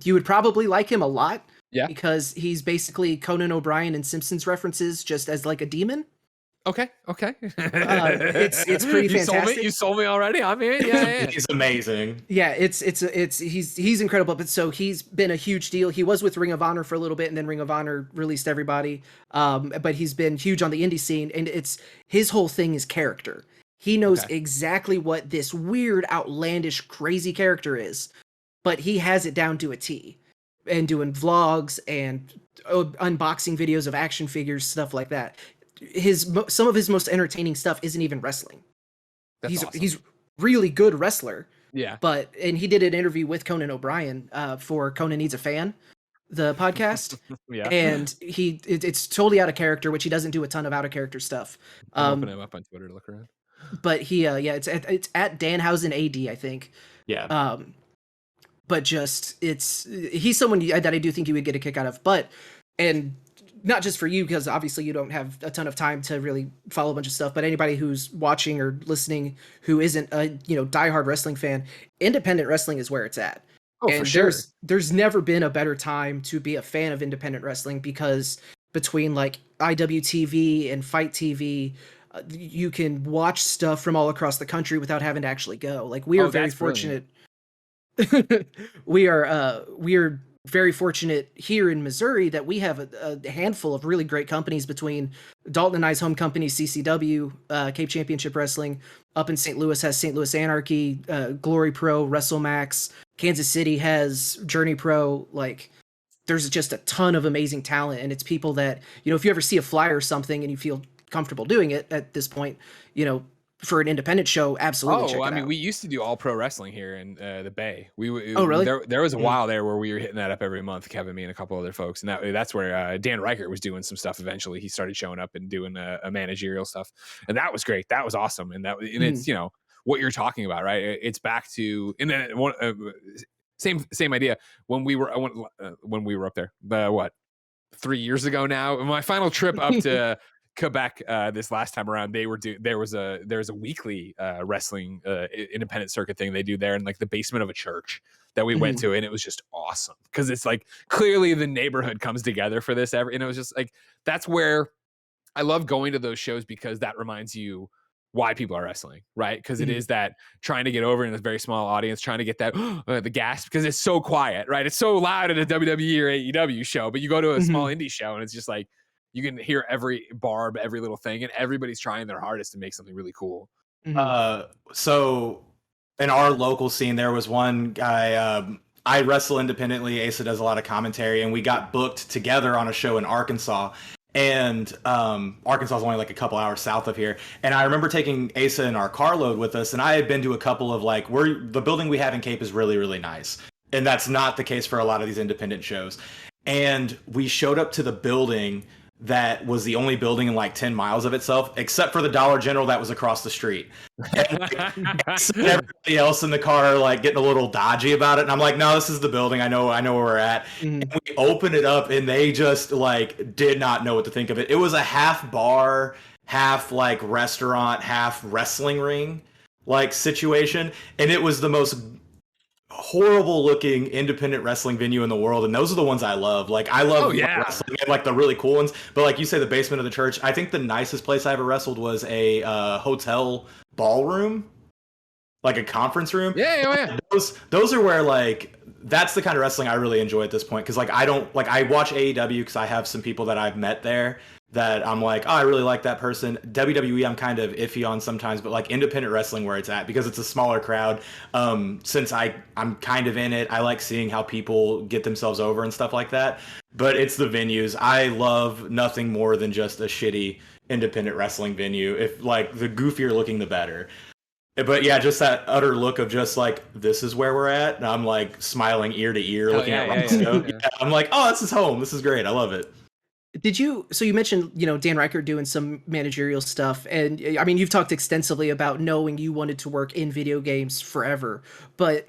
You would probably like him a lot, because he's basically Conan O'Brien and Simpsons references, just as like a demon. Okay. It's pretty fantastic. You sold me already. I'm in. Yeah. He's amazing. Yeah, he's incredible. But so he's been a huge deal. He was with Ring of Honor for a little bit, and then Ring of Honor released everybody. But he's been huge on the indie scene, and his whole thing is character. He knows exactly what this weird, outlandish, crazy character is, but he has it down to a T. And doing vlogs and unboxing videos of action figures, stuff like that. Some of his most entertaining stuff isn't even wrestling. He's really good wrestler. Yeah. And he did an interview with Conan O'Brien for Conan Needs a Fan, the podcast. And it's totally out of character, which he doesn't do a ton of out of character stuff. Open him up on Twitter to look around. But he it's at Danhausen AD, I think. Yeah. But he's someone that I do think you would get a kick out of. And not just for you, because obviously you don't have a ton of time to really follow a bunch of stuff, but anybody who's watching or listening who isn't a diehard wrestling fan, independent wrestling is where it's at. Oh, and for sure. There's never been a better time to be a fan of independent wrestling, because between like IWTV and Fight TV, you can watch stuff from all across the country without having to actually go. Like, we are very fortunate. We are very fortunate here in Missouri that we have a handful of really great companies between Dalton and I's home company, CCW, Cape Championship Wrestling. Up in St. Louis has St. Louis Anarchy, Glory Pro, WrestleMax. Kansas City has Journey Pro. Like, there's just a ton of amazing talent, and it's people that, if you ever see a flyer or something and you feel comfortable doing it at this point, for an independent show, absolutely check it I mean, out. we used to do All Pro Wrestling here in the Bay. Oh, really? There was a while there where we were hitting that up every month, Kevin, me, and a couple other folks, and that's where Dan Reichert was doing some stuff. Eventually, he started showing up and doing a managerial stuff, and that was great. That was awesome, and it's what you're talking about, right? It's back to and then same idea when we were up there. What 3 years ago now? My final trip up to Quebec this last time around, there's a weekly wrestling independent circuit thing they do there in like the basement of a church that we went to, and it was just awesome because it's like clearly the neighborhood comes together for this and it was just like that's where I love going to those shows because that reminds you why people are wrestling, right? Because it is that trying to get over in a very small audience, trying to get that the gasp because it's so quiet, right? It's so loud at a WWE or AEW show, but you go to a small indie show and it's just like you can hear every barb, every little thing, and everybody's trying their hardest to make something really cool. So in our local scene, there was one guy. I wrestle independently. Asa does a lot of commentary, and we got booked together on a show in Arkansas. And Arkansas is only like a couple hours south of here. And I remember taking Asa in our carload with us, and I had been to a couple of like the building we have in Cape is really, really nice. And that's not the case for a lot of these independent shows. And we showed up to the building that was the only building in like 10 miles of itself, except for the Dollar General that was across the street. And everybody else in the car like getting a little dodgy about it. And I'm like, no, this is the building. I know where we're at. And we opened it up and they just like did not know what to think of it. It was a half bar, half like restaurant, half wrestling ring like situation. And it was the most horrible looking independent wrestling venue in the world, and those are the ones I love. Like I love wrestling and like the really cool ones, but like you say, the basement of the church. I think the nicest place I ever wrestled was a hotel ballroom, like a conference room. Those are where like that's the kind of wrestling I really enjoy at this point, because like I watch AEW because I have some people that I've met there that I'm like, oh, I really like that person. WWE I'm kind of iffy on sometimes, but like independent wrestling where it's at, because it's a smaller crowd. Since I'm kind of in it, I like seeing how people get themselves over and stuff like that. But it's the venues. I love nothing more than just a shitty independent wrestling venue. If like the goofier looking, the better. But yeah, just that utter look of just like, this is where we're at. And I'm like smiling ear to ear, looking at Roscoe. I'm like, oh, this is home. This is great. I love it. So you mentioned, Dan Reichert doing some managerial stuff, and I mean, you've talked extensively about knowing you wanted to work in video games forever, but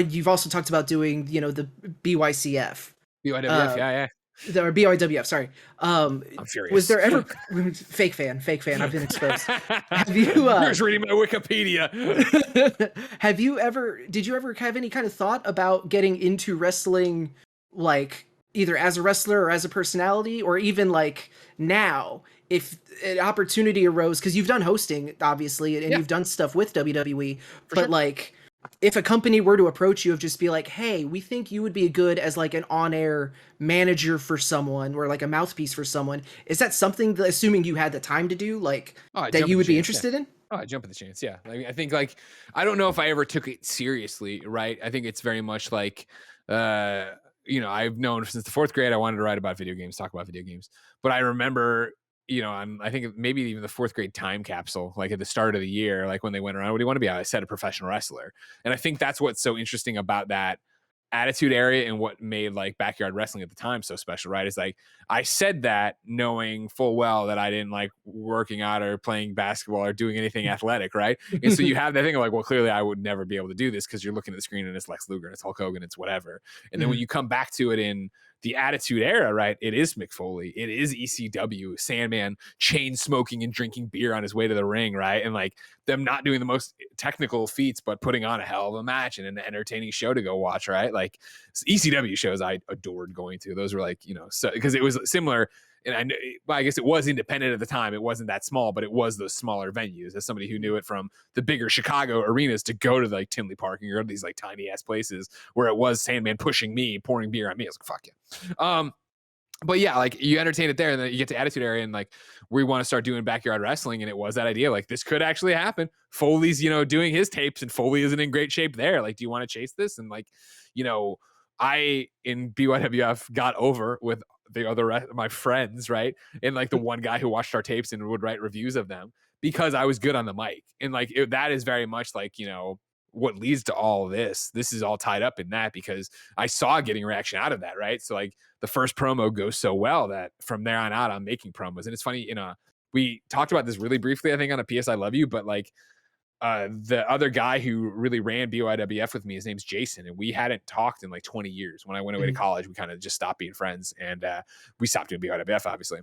you've also talked about doing, the BYCF. BYWF, Or BYWF, sorry. I'm furious. Was there ever fake fan? I've been exposed. Have you? You're just reading my Wikipedia. Did you ever have any kind of thought about getting into wrestling, like either as a wrestler or as a personality, or even like now, if an opportunity arose, because you've done hosting obviously, and you've done stuff with WWE, but like if a company were to approach you of just be like, hey, we think you would be good as like an on-air manager for someone, or like a mouthpiece for someone, is that something that, assuming you had the time to do, like that you would be interested in? Oh, I jump at the chance. Yeah. I think like, I don't know if I ever took it seriously. Right. I think it's very much like, I've known since the 4th grade, I wanted to write about video games, talk about video games. But I remember, I think maybe even the 4th grade time capsule, like at the start of the year, like when they went around, what do you want to be? I said a professional wrestler. And I think that's what's so interesting about that attitude area and what made like backyard wrestling at the time so special, right? Is like, I said that knowing full well that I didn't like working out or playing basketball or doing anything athletic, right? And so you have that thing of like, well, clearly I would never be able to do this, because you're looking at the screen and it's Lex Luger and it's Hulk Hogan, it's whatever. And then when you come back to it in the attitude era, right? It is Mick Foley, it is ECW, Sandman chain smoking and drinking beer on his way to the ring, right? And like them not doing the most technical feats, but putting on a hell of a match and an entertaining show to go watch, right? Like ECW shows I adored going to. Those were like, so because it was similar. And I guess it was independent at the time. It wasn't that small, but it was those smaller venues. As somebody who knew it from the bigger Chicago arenas, to go to like Tinley Park and go to these like tiny ass places where it was Sandman pushing me, pouring beer on me. I was like, fuck yeah. But yeah, like you entertain it there, and then you get to attitude area, and like we want to start doing backyard wrestling, and it was that idea, like this could actually happen. Foley's, doing his tapes, and Foley isn't in great shape there. Like, do you want to chase this? And like, I in BYWF got over with the other my friends, right? And like the one guy who watched our tapes and would write reviews of them, because I was good on the mic. And like that is very much like, you know, what leads to all this. This is all tied up in that because I saw getting a reaction out of that, right? So like the first promo goes so well that from there on out, I'm making promos. And it's funny, you know, we talked about this really briefly, I think, on a PS I Love You, but like the other guy who really ran BYWF with me, his name's Jason, and we hadn't talked in like 20 years. When I went away to college, we kind of just stopped being friends, and we stopped doing BYWF, obviously.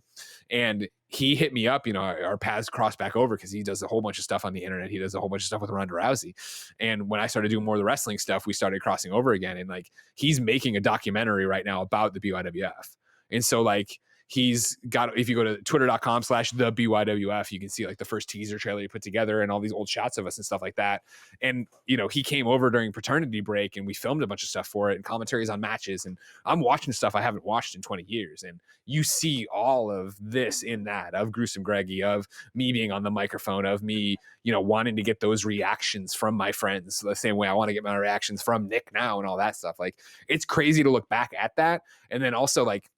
And he hit me up, you know, our paths crossed back over because he does a whole bunch of stuff on the internet. He does a whole bunch of stuff with Ronda Rousey. And when I started doing more of the wrestling stuff, we started crossing over again. And like, he's making a documentary right now about the BYWF. And so like, he's got, if you go to twitter.com/thebywf, you can see like the first teaser trailer he put together and all these old shots of us and stuff like that. And, you know, he came over during paternity break and we filmed a bunch of stuff for it and commentaries on matches. And I'm watching stuff I haven't watched in 20 years. And you see all of this in that, of Gruesome Greggy, of me being on the microphone, of me, you know, wanting to get those reactions from my friends the same way I want to get my reactions from Nick now and all that stuff. Like, it's crazy to look back at that. And then also like,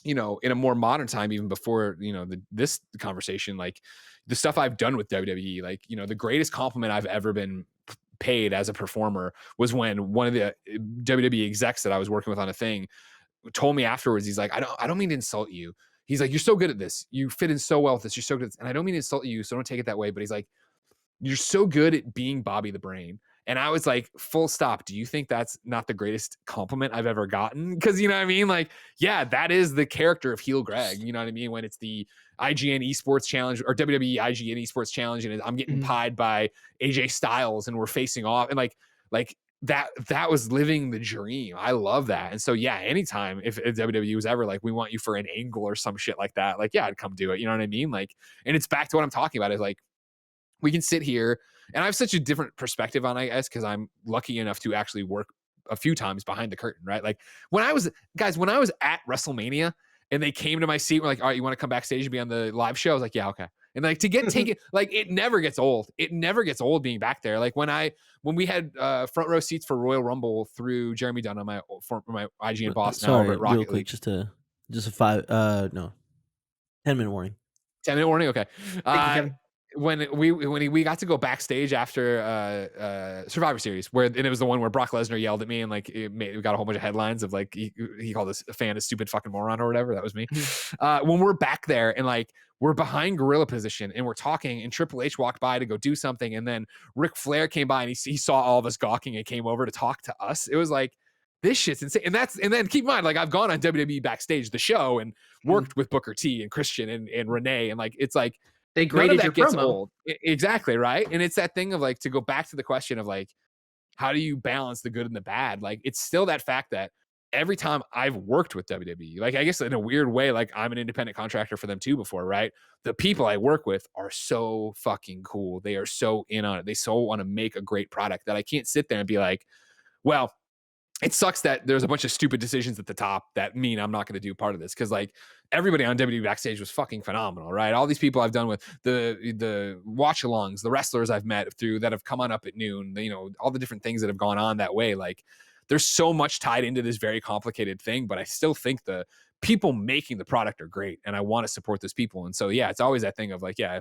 you know, in a more modern time, even before, you know, this conversation, like the stuff I've done with WWE, like, you know, the greatest compliment I've ever been paid as a performer was when one of the WWE execs that I was working with on a thing told me afterwards, he's like, I don't mean to insult you. He's like, you're so good at this. You fit in so well with this. You're so good at this. And I don't mean to insult you, so don't take it that way. But he's like, you're so good at being Bobby the Brain. And I was like, full stop. Do you think that's not the greatest compliment I've ever gotten? Because, you know what I mean? Like, yeah, that is the character of heel Greg. You know what I mean? When it's the IGN Esports Challenge or WWE IGN Esports Challenge, and I'm getting pied by AJ Styles and we're facing off, and like that was living the dream. I love that. And so, yeah, anytime if WWE was ever like, we want you for an angle or some shit like that, like, yeah, I'd come do it. You know what I mean? Like, and it's back to what I'm talking about is like, we can sit here, and I have such a different perspective on, I guess, because I'm lucky enough to actually work a few times behind the curtain, right? Like when I was at WrestleMania and they came to my seat, we're like, all right, you want to come backstage and be on the live show? I was like, yeah, okay. And like to get taken, like it never gets old. It never gets old being back there. Like when we had front row seats for Royal Rumble through Jeremy Dunn on my IGN boss now over at Rocket real quick, League. just a 10-minute warning. 10-minute warning. Okay. Thank you, Kevin. When we got to go backstage after Survivor Series, and it was the one where Brock Lesnar yelled at me and like we got a whole bunch of headlines of like he called us a fan a stupid fucking moron or whatever. That was me. When we're back there and like we're behind gorilla position and we're talking, and Triple H walked by to go do something, and then Ric Flair came by and he saw all of us gawking and came over to talk to us. It was like, this shit's insane. And then keep in mind, like I've gone on WWE Backstage, the show, and worked with Booker T and Christian and Renee, and like it's like, they graded your promo. Old. Exactly, right? And it's that thing of like, to go back to the question of like, how do you balance the good and the bad? Like, it's still that fact that every time I've worked with WWE, like I guess in a weird way, like I'm an independent contractor for them too before, right? The people I work with are so fucking cool. They are so in on it. They so want to make a great product that I can't sit there and be like, well, it sucks that there's a bunch of stupid decisions at the top that mean I'm not going to do part of this. Cause like everybody on WWE Backstage was fucking phenomenal, right? All these people I've done with, the watch alongs, the wrestlers I've met through that have come on up at noon, you know, all the different things that have gone on that way. Like there's so much tied into this very complicated thing, but I still think the people making the product are great and I want to support those people. And so, yeah, it's always that thing of like, I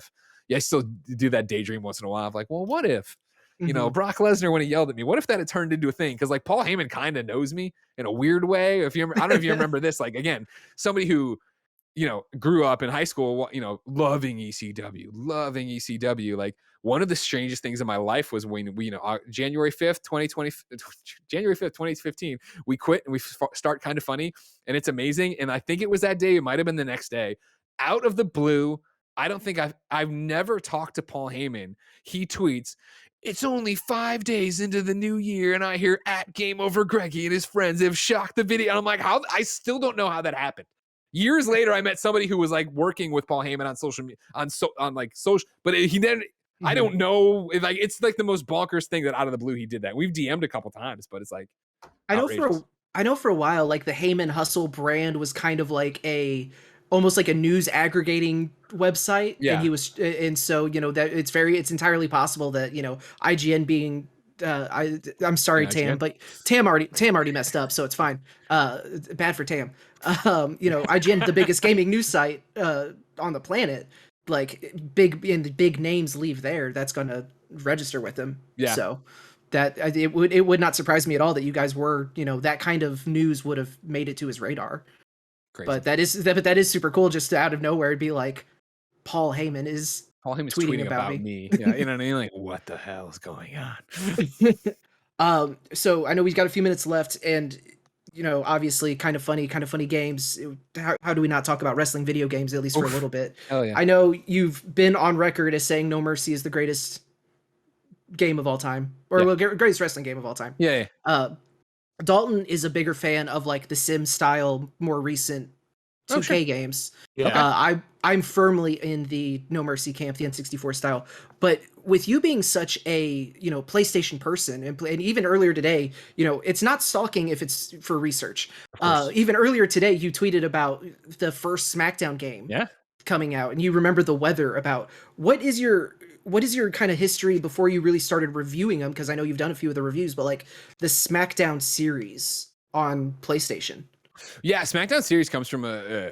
still do that daydream once in a while of like, well, what if, you know, Brock Lesnar, when he yelled at me, what if that had turned into a thing? Because like Paul Heyman kind of knows me in a weird way. I don't know if you remember this. Like again, somebody who, you know, grew up in high school, you know, loving ECW. Like one of the strangest things in my life was when we, you know, January 5th, 2015, we quit and we start KindaFunny, and it's amazing. And I think it was that day. It might've been the next day. Out of the blue, I don't think I've never talked to Paul Heyman. He tweets, "It's only 5 days into the new year, and I hear at Game Over Greggy and his friends have shocked the video." And I'm like, how? I still don't know how that happened. Years later, I met somebody who was like working with Paul Heyman on social media, on social, but he then I don't know. Like it's like the most bonkers thing that out of the blue he did that. We've DM'd a couple times, but it's like outrageous. I know for a while, like the Heyman Hustle brand was kind of like almost like a news aggregating website. Yeah. And he was, and so, you know, that it's entirely possible that, you know, IGN being, I'm sorry, Tam, but Tam already messed up, so it's fine. Bad for Tam. You know, IGN, the biggest gaming news site on the planet. like big names leave there, that's gonna register with them. Yeah. So that it would not surprise me at all that you guys were, that kind of news would have made it to his radar. Crazy. But that is super cool. Just out of nowhere, it'd be like Paul Heyman is tweeting about me. Yeah, you know what I mean? Like, what the hell is going on? So I know we've got a few minutes left, and obviously, kind of funny games. How do we not talk about wrestling video games at least for a little bit? Hell yeah. I know you've been on record as saying No Mercy is the greatest game of all time, or greatest wrestling game of all time. Yeah. Dalton is a bigger fan of like the Sim style, more recent 2K games. Yeah. I'm firmly in the No Mercy camp, the N64 style. But with you being such a PlayStation person, and even earlier today, it's not stalking if it's for research. Even earlier today, you tweeted about the first SmackDown game coming out, and you remember the weather. About what is your kind of history before you really started reviewing them? Because I know you've done a few of the reviews, but like the SmackDown series on PlayStation. Yeah, SmackDown series comes from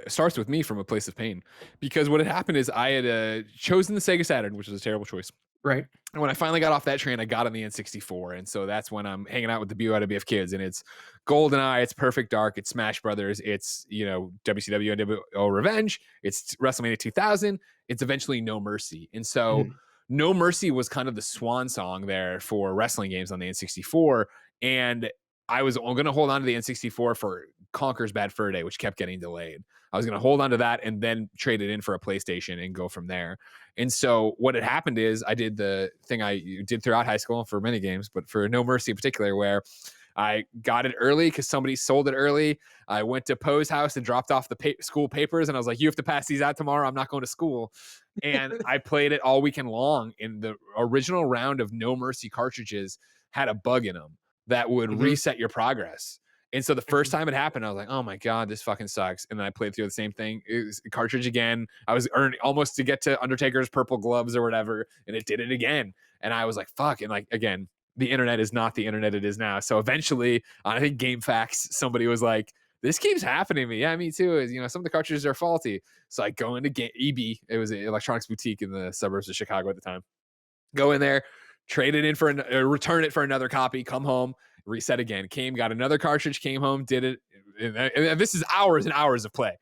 starts with me from a place of pain, because what had happened is I had chosen the Sega Saturn, which was a terrible choice. Right. And when I finally got off that train, I got on the N64, and so that's when I'm hanging out with the BOWF kids, and it's GoldenEye, it's Perfect Dark, it's Smash Brothers, it's WCW NWO Revenge, it's WrestleMania 2000, it's eventually No Mercy, and so No Mercy was kind of the swan song there for wrestling games on the N64, and I was going to hold on to the N64 for Conker's Bad Fur Day, which kept getting delayed. I was going to hold on to that and then trade it in for a PlayStation and go from there. And so what had happened is I did the thing I did throughout high school for many games, but for No Mercy in particular, where I got it early because somebody sold it early. I went to Poe's house and dropped off the school papers, and I was like, you have to pass these out tomorrow. I'm not going to school. And I played it all weekend long. And the original round of No Mercy cartridges had a bug in them that would reset your progress. And so the first time it happened, I was like, oh my God, this fucking sucks. And then I played through the same thing. It was a cartridge again. I was earning almost to get to Undertaker's purple gloves or whatever. And it did it again. And I was like, fuck. And like, again, the internet is not the internet it is now. So eventually, I think GameFAQs, somebody was like, this keeps happening to me. Yeah, me too. Some of the cartridges are faulty. So I go into EB. It was an electronics boutique in the suburbs of Chicago at the time. Go in there, trade it in for return it for another copy, come home, reset again. Got another cartridge, came home, did it. And this is hours and hours of play.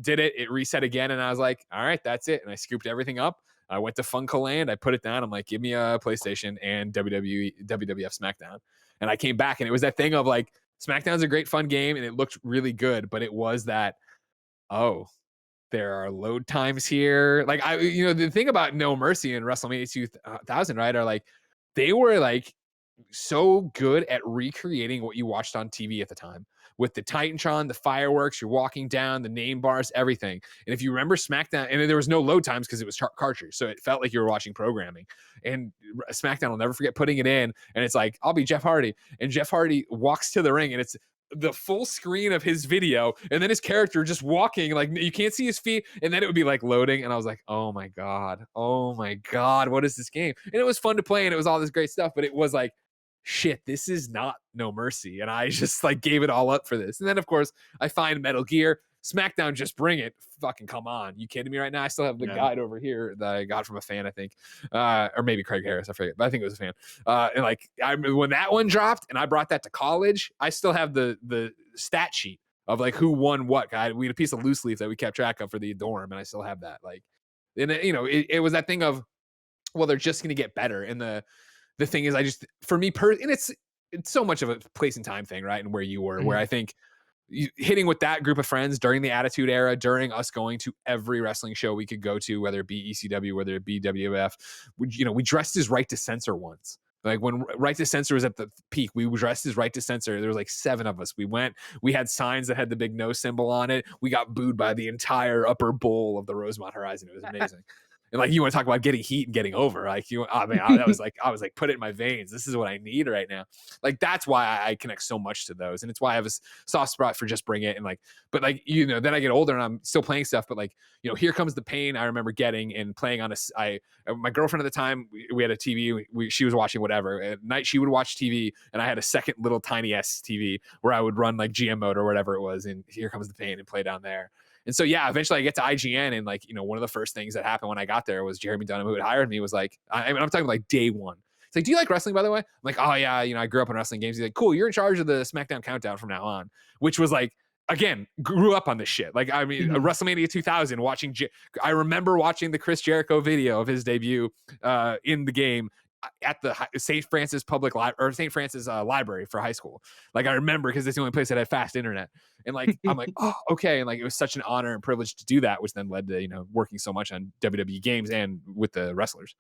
Did it reset again. And I was like, all right, that's it. And I scooped everything up. I went to Funko-Land. I put it down. I'm like, give me a PlayStation and WWF SmackDown. And I came back, and it was that thing of like, SmackDown's a great fun game, and it looked really good, but it was that, there are load times here. Like the thing about No Mercy and WrestleMania 2000, right, are like, they were like so good at recreating what you watched on TV at the time, with the Titantron, the fireworks, you're walking down, the name bars, everything. And if you remember SmackDown, and there was no load times because it was cartridge, so it felt like you were watching programming. And SmackDown, will never forget putting it in, and it's like, I'll be Jeff Hardy, and Jeff Hardy walks to the ring, and it's the full screen of his video, and then his character just walking, like you can't see his feet, and then it would be like loading, and I was like, oh my god, what is this game? And it was fun to play, and it was all this great stuff, but it was like, shit, this is not No Mercy, and I just like gave it all up for this. And then of course I find Metal Gear, SmackDown, just bring it. Fucking come on, you kidding me right now? I still have the guide over here that I got from a fan, I think, or maybe Craig Harris, I forget, but I think it was a fan. And like when that one dropped and I brought that to college, I still have the stat sheet of like who won what. We had a piece of loose leaf that we kept track of for the dorm, and I still have that. Like, and it was that thing of, well, they're just gonna get better. And the thing is, and it's so much of a place and time thing, right? And where you were, where I think hitting with that group of friends during the Attitude Era, during us going to every wrestling show we could go to, whether it be ECW, whether it be WWF, we dressed as Right to Censor once. Like when Right to Censor was at the peak, we dressed as Right to Censor. There was like 7 of us. We had signs that had the big no symbol on it. We got booed by the entire upper bowl of the Rosemont Horizon. It was amazing. And like, you want to talk about getting heat and getting over, like I was like, put it in my veins. This is what I need right now. Like, that's why I connect so much to those. And it's why I have a soft spot for Just Bring It. And like, but like, then I get older and I'm still playing stuff, but like, Here Comes the Pain, I remember getting and playing on my girlfriend at the time, we had a TV, she was watching whatever. At night she would watch TV, and I had a second little tiny ass TV where I would run like GM mode or whatever it was, and Here Comes the Pain and play down there. And so, yeah, eventually I get to IGN, and like, one of the first things that happened when I got there was Jeremy Dunham, who had hired me, was like, I mean, I'm talking like day one. It's like, do you like wrestling, by the way? I'm like, oh yeah, I grew up in wrestling games. He's like, cool, you're in charge of the SmackDown Countdown from now on, which was like, again, grew up on this shit. Like, I mean, WrestleMania 2000, I remember watching the Chris Jericho video of his debut in the game at the St. Francis St. Francis library for high school. Like, I remember, because it's the only place that had fast internet. And like, I'm like, oh, okay. And like, it was such an honor and privilege to do that, which then led to, working so much on WWE games and with the wrestlers.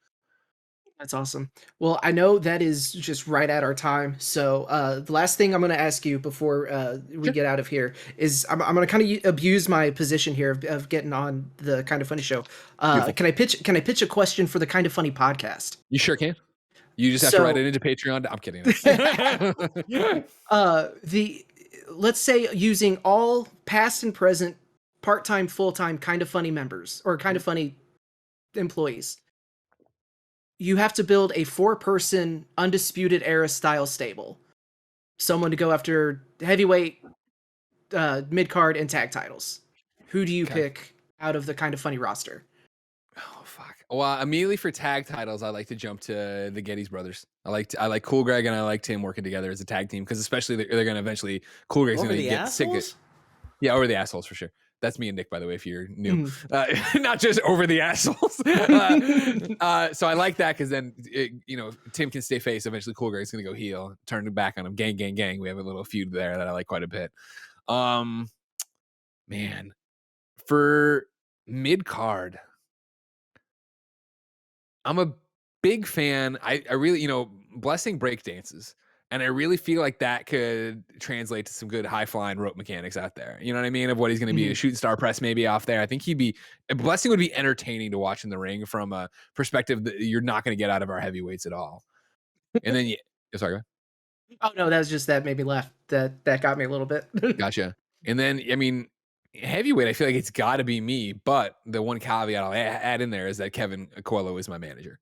That's awesome. Well, I know that is just right at our time. So the last thing I'm going to ask you before we get out of here is I'm going to kind of abuse my position here of getting on the Kind of Funny show. Can I pitch a question for the Kind of Funny podcast? You sure can. You just have to write it into Patreon. I'm kidding. Let's say using all past and present, part-time, full-time Kind of Funny members or Kind of Funny employees. You have to build a 4-person Undisputed Era style stable. Someone to go after heavyweight, mid-card, and tag titles. Who do you pick out of the Kind of Funny roster? Oh, fuck. Well, immediately for tag titles, I like to jump to the Geddes brothers. I like Cool Greg and I like Tim working together as a tag team, because especially they're going to eventually, Cool Greg's going to get sick of it. Yeah, over the assholes for sure. That's me and Nick, by the way, if you're new. Not just over the assholes. So I like that, because then, Tim can stay face. Eventually, Cool Greg's going to go heel, turn back on him. Gang, gang, gang. We have a little feud there that I like quite a bit. Man, for mid-card, I'm a big fan. I really, blessing break dances. And I really feel like that could translate to some good high-flying rope mechanics out there. You know what I mean? Of what he's going to be, a shooting star press maybe off there. I think Blessing would be entertaining to watch in the ring from a perspective that you're not going to get out of our heavyweights at all. And then, sorry, go ahead. Oh, no, that was just that made me laugh. That got me a little bit. Gotcha. And then, I mean, heavyweight, I feel like it's got to be me. But the one caveat I'll add in there is that Kevin Coelho is my manager.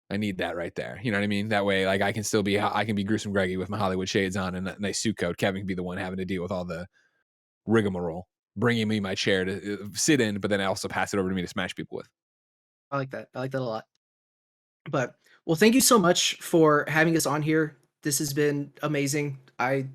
I need that right there. You know what I mean? That way, like, I can be Gruesome Greggy with my Hollywood shades on and a nice suit coat. Kevin can be the one having to deal with all the rigmarole, bringing me my chair to sit in, but then I also pass it over to me to smash people with. I like that. I like that a lot. But, well, thank you so much for having us on here. This has been amazing. I'm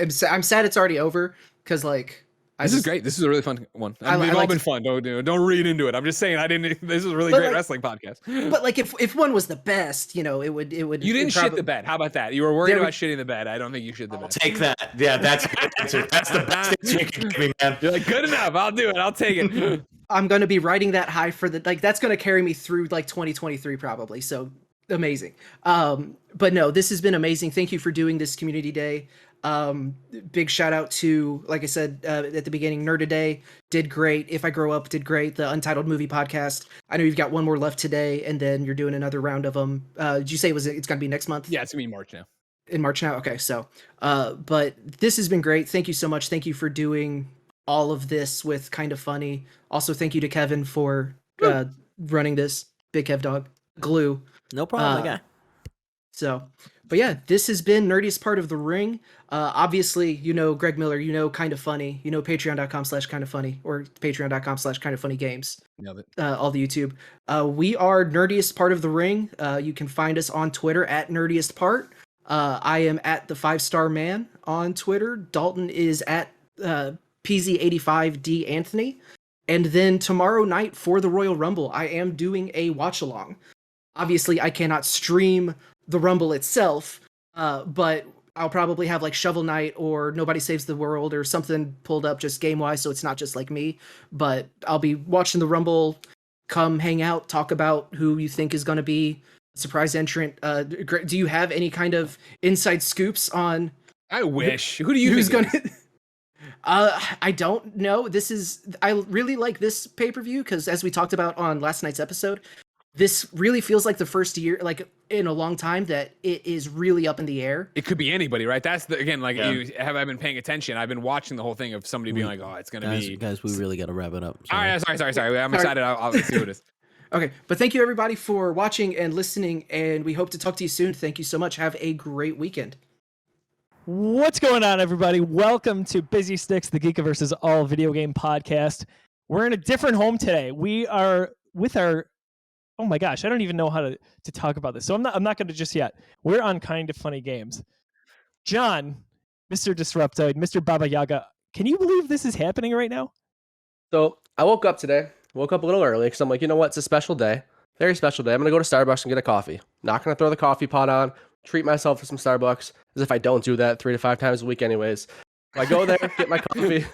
sad it's already over, because, like, this is great. This is a really fun one. They've all been fun. Don't read into it. I'm just saying this is a really great wrestling podcast. But like if one was the best, it would. You didn't shit the bed. How about that? You were worried about shitting the bed. I don't think you shit the bed. Take that. Yeah, that's a good answer. That's the best answer you can give me, man. You're like, good enough. I'll do it. I'll take it. I'm gonna be riding that high for that's gonna carry me through like 2023 probably. So amazing. But no, this has been amazing. Thank you for doing this community day. Big shout out to, like I said at the beginning, Nerd Today did great. If I Grow Up did great. The Untitled Movie Podcast. I know you've got one more left today, and then you're doing another round of them. Did you say it's gonna be next month? Yeah, it's gonna be March now. In March now. Okay, so but this has been great. Thank you so much. Thank you for doing all of this with Kind of Funny. Also, thank you to Kevin for running this. Big Kev Dog. Glue. No problem, guy. So, but yeah, this has been Nerdiest Part of the Ring. Obviously, Greg Miller, Kind of Funny, patreon.com/kindoffunny or patreon.com/kindoffunnygames. Nailed it. All the YouTube. We are Nerdiest Part of the Ring. You can find us on Twitter at Nerdiest Part. I am at the 5-Star Man on Twitter. Dalton is at PZ85D Anthony. And then tomorrow night for the Royal Rumble, I am doing a watch along. Obviously, I cannot stream the Rumble itself, but I'll probably have like Shovel Knight or Nobody Saves the World or something pulled up just game-wise, so it's not just like me. But I'll be watching the Rumble. Come hang out, talk about who you think is going to be surprise entrant. Do you have any kind of inside scoops on? I wish. Who do you think going to? I don't know. I really like this pay-per-view because, as we talked about on last night's episode, this really feels like the first year, like in a long time, that it is really up in the air. It could be anybody, right? That's I've been paying attention. I've been watching the whole thing of somebody being like, "Oh, it's gonna be." Guys, we really got to wrap it up. All right, sorry. I'm excited. I'll see what it is. Okay, but thank you everybody for watching and listening, and we hope to talk to you soon. Thank you so much. Have a great weekend. What's going on, everybody? Welcome to Busy Sticks, the Geekiverse's all video game podcast. We're in a different home today. We are with our, oh my gosh, I don't even know how to talk about this. So I'm not going to just yet. We're on KindaFunny Games. John, Mr. Disruptoid, Mr. Baba Yaga, can you believe this is happening right now? So I woke up today, a little early because I'm like, you know what? It's a special day, very special day. I'm going to go to Starbucks and get a coffee. Not going to throw the coffee pot on, treat myself to some Starbucks, as if I don't do that 3 to 5 times a week anyways. I go there, get my coffee,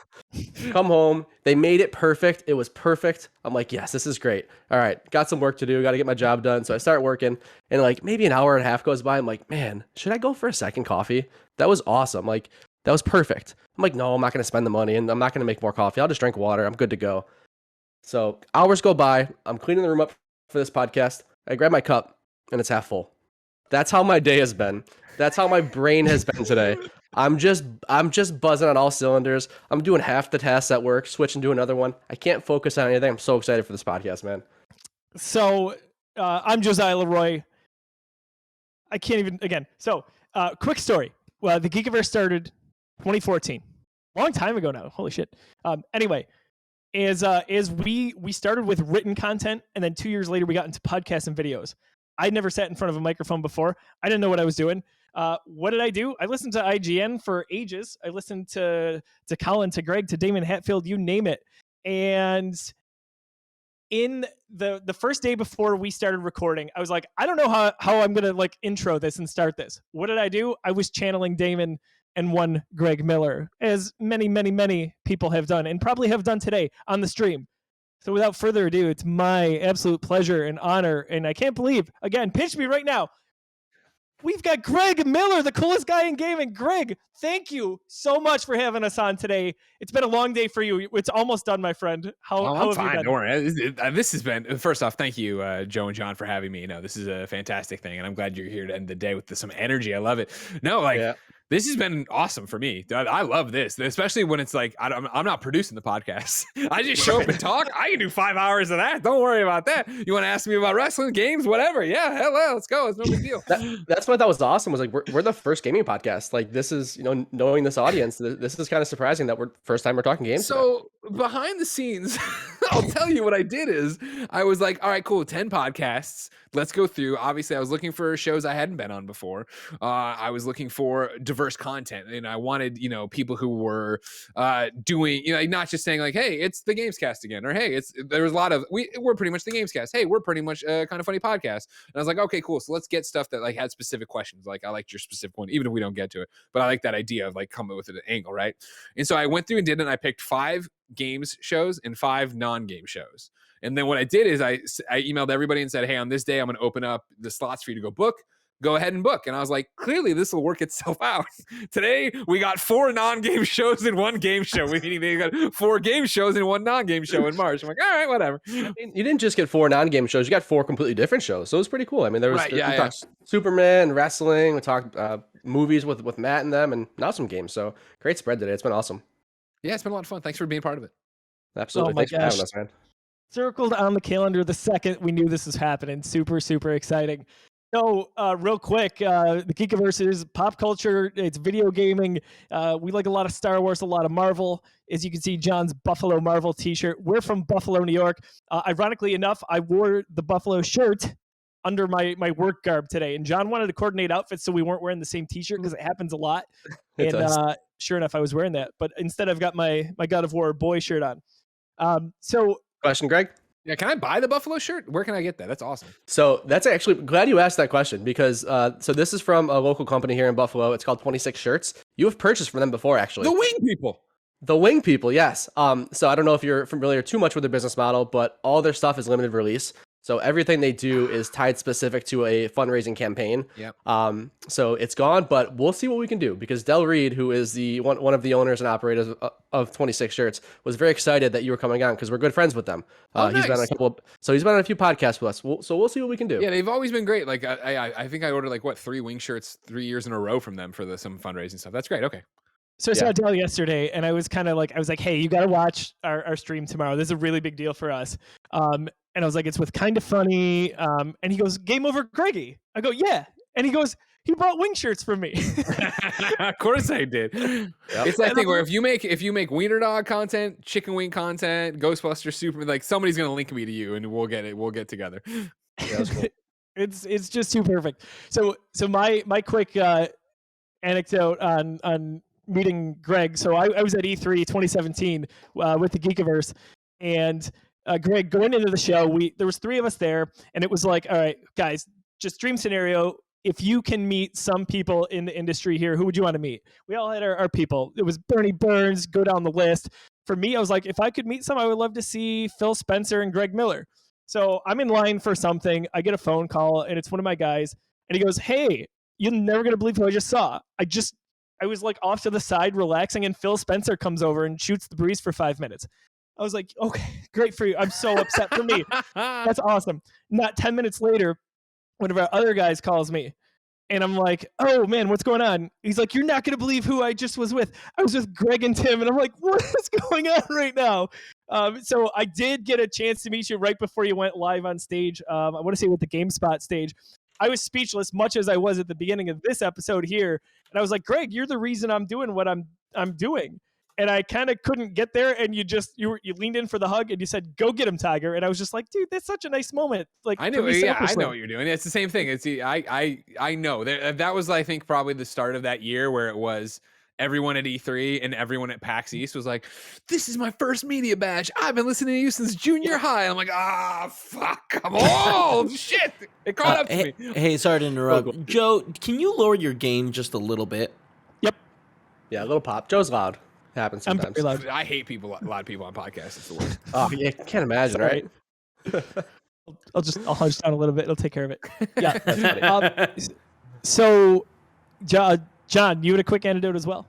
come home. They made it perfect. It was perfect. I'm like, yes, this is great. All right, got some work to do. Got to get my job done. So I start working, and like maybe an hour and a half goes by. I'm like, man, should I go for a second coffee? That was awesome. Like, that was perfect. I'm like, no, I'm not going to spend the money, and I'm not going to make more coffee. I'll just drink water. I'm good to go. So hours go by. I'm cleaning the room up for this podcast. I grab my cup, and it's half full. That's how my day has been. That's how my brain has been today. I'm just buzzing on all cylinders. I'm doing half the tasks at work, switching to another one. I can't focus on anything. I'm so excited for this podcast, man. So I'm Josiah Leroy. I can't even, again. So quick story. Well, the Geekiverse started 2014. Long time ago now. Holy shit. Anyway, as we started with written content, and then 2 years later we got into podcasts and videos. I'd never sat in front of a microphone before. I didn't know what I was doing. What did I do? I listened to IGN for ages. I listened to Colin, to Greg, to Damon Hatfield, you name it. And in the first day before we started recording, I was like, I don't know how I'm gonna like intro this and start this. What did I do? I was channeling Damon and one Greg Miller, as many people have done and probably have done today on the stream. So without further ado, it's my absolute pleasure and honor, and I can't believe, again, pinch me right now, we've got Greg Miller, the coolest guy in gaming. Greg, thank you so much for having us on today. It's been a long day for you. It's almost done, my friend. How have fine, you been? Don't worry. This has been, first off, thank you, Joe and John, for having me. No, this is a fantastic thing, and I'm glad you're here to end the day with some energy. I love it. No, like, yeah. This has been awesome for me. I love this, especially when it's like, I'm not producing the podcast. I just show up and talk. I can do 5 hours of that. Don't worry about that. You want to ask me about wrestling, games, whatever. Yeah, hell, let's go. It's no big deal. That's what I thought was awesome, was like, we're the first gaming podcast. Like, this is, knowing this audience, this is kind of surprising that first time we're talking games. So behind the scenes, I'll tell you what I did is I was like, all right, cool, 10 podcasts. Let's go through. Obviously, I was looking for shows I hadn't been on before. I was looking for diverse content, and I wanted, people who were doing, not just saying like, hey, it's the Gamescast again, or hey, there was a lot of, we're pretty much the Gamescast. Hey, we're pretty much a kind of funny podcast. And I was like, okay, cool. So let's get stuff that like had specific questions. Like, I liked your specific one, even if we don't get to it, but I like that idea of like coming with an angle, right? And so I went through and did it, and I picked 5 games shows and 5 non-game shows. And then what I did is I emailed everybody and said, hey, on this day, I'm going to open up the slots for you to go book. Go ahead and book. And I was like, clearly this will work itself out. Today, we got 4 non-game shows and 1 game show. Meaning they got 4 game shows and 1 non-game show in March. I'm like, all right, whatever. You didn't just get 4 non-game shows. You got 4 completely different shows. So it was pretty cool. I mean, there was we talked Superman, wrestling. We talked movies with Matt and them, and now some games. So great spread today. It's been awesome. Yeah, it's been a lot of fun. Thanks for being part of it. Absolutely. Thanks for having us, man. Circled on the calendar the second we knew this was happening. Super, super exciting. So, real quick, the Geekiverse is pop culture. It's video gaming. We like a lot of Star Wars, a lot of Marvel. As you can see, John's Buffalo Marvel t-shirt. We're from Buffalo, New York. Ironically enough, I wore the Buffalo shirt under my work garb today. And John wanted to coordinate outfits so we weren't wearing the same t-shirt because it happens a lot. And sure enough, I was wearing that. But instead, I've got my God of War boy shirt on. So... Question, Greg? Yeah, can I buy the Buffalo shirt? Where can I get that? That's awesome. So that's actually, glad you asked that question, because so this is from a local company here in Buffalo. It's called 26 Shirts. You have purchased from them before, actually. The Wing People. The Wing People, yes. So I don't know if you're familiar too much with their business model, but all their stuff is limited release. So everything they do is tied specific to a fundraising campaign. Yep. So it's gone, but we'll see what we can do, because Del Reed, who is the one of the owners and operators of 26 Shirts, was very excited that you were coming on because we're good friends with them. Nice. He's been on a few podcasts with us. So we'll see what we can do. Yeah, they've always been great. Like I think I ordered 3 Wing shirts 3 years in a row from them for some fundraising stuff. That's great. Okay. So I saw Del yesterday, and I was like, hey, you got to watch our stream tomorrow. This is a really big deal for us. And I was like, it's with KindaFunny. And he goes, Game Over Greggy. I go, yeah. And he goes, he bought wing shirts for me. Of course I did. It's that thing where if you make wiener dog content, chicken wing content, Ghostbuster Super, like somebody's gonna link me to you and we'll get together. Yeah, that's cool. It's just too perfect. So my quick anecdote on meeting Greg. So I was at E3 2017 with the Geekiverse, and Greg, going into the show, there was 3 of us there, and it was like, all right, guys, just dream scenario. If you can meet some people in the industry here, who would you want to meet? We all had our people. It was Bernie Burns, go down the list. For me, I was like, if I could meet some, I would love to see Phil Spencer and Greg Miller. So I'm in line for something. I get a phone call, and it's one of my guys, and he goes, hey, you're never going to believe who I just saw. I was like off to the side relaxing, and Phil Spencer comes over and shoots the breeze for 5 minutes. I was like, okay, great for you. I'm so upset for me. That's awesome. Not 10 minutes later, one of our other guys calls me, and I'm like, oh man, what's going on? He's like, you're not going to believe who I just was with. I was with Greg and Tim, and I'm like, what is going on right now? So I did get a chance to meet you right before you went live on stage. I want to say with the GameSpot stage. I was speechless, much as I was at the beginning of this episode here. And I was like, Greg, you're the reason I'm doing what I'm doing. And I kind of couldn't get there. And you leaned in for the hug and you said, go get him, Tiger. And I was just like, dude, that's such a nice moment. Like, I know, I know what you're doing. It's the same thing. I know that was, I think, probably the start of that year where it was everyone at E3 and everyone at PAX East was like, this is my first media badge. I've been listening to you since junior high. I'm like, fuck, I'm old. Shit. It caught up to me. Hey, sorry to interrupt. Joe, can you lower your gain just a little bit? Yep. Yeah, a little pop. Joe's loud. Happens sometimes. I'm very loud. I hate loud people on podcasts. It's the worst. Oh, yeah, can't imagine, right? I'll hunch down a little bit. It'll take care of it. Yeah, that's funny. So, John, you had a quick anecdote as well.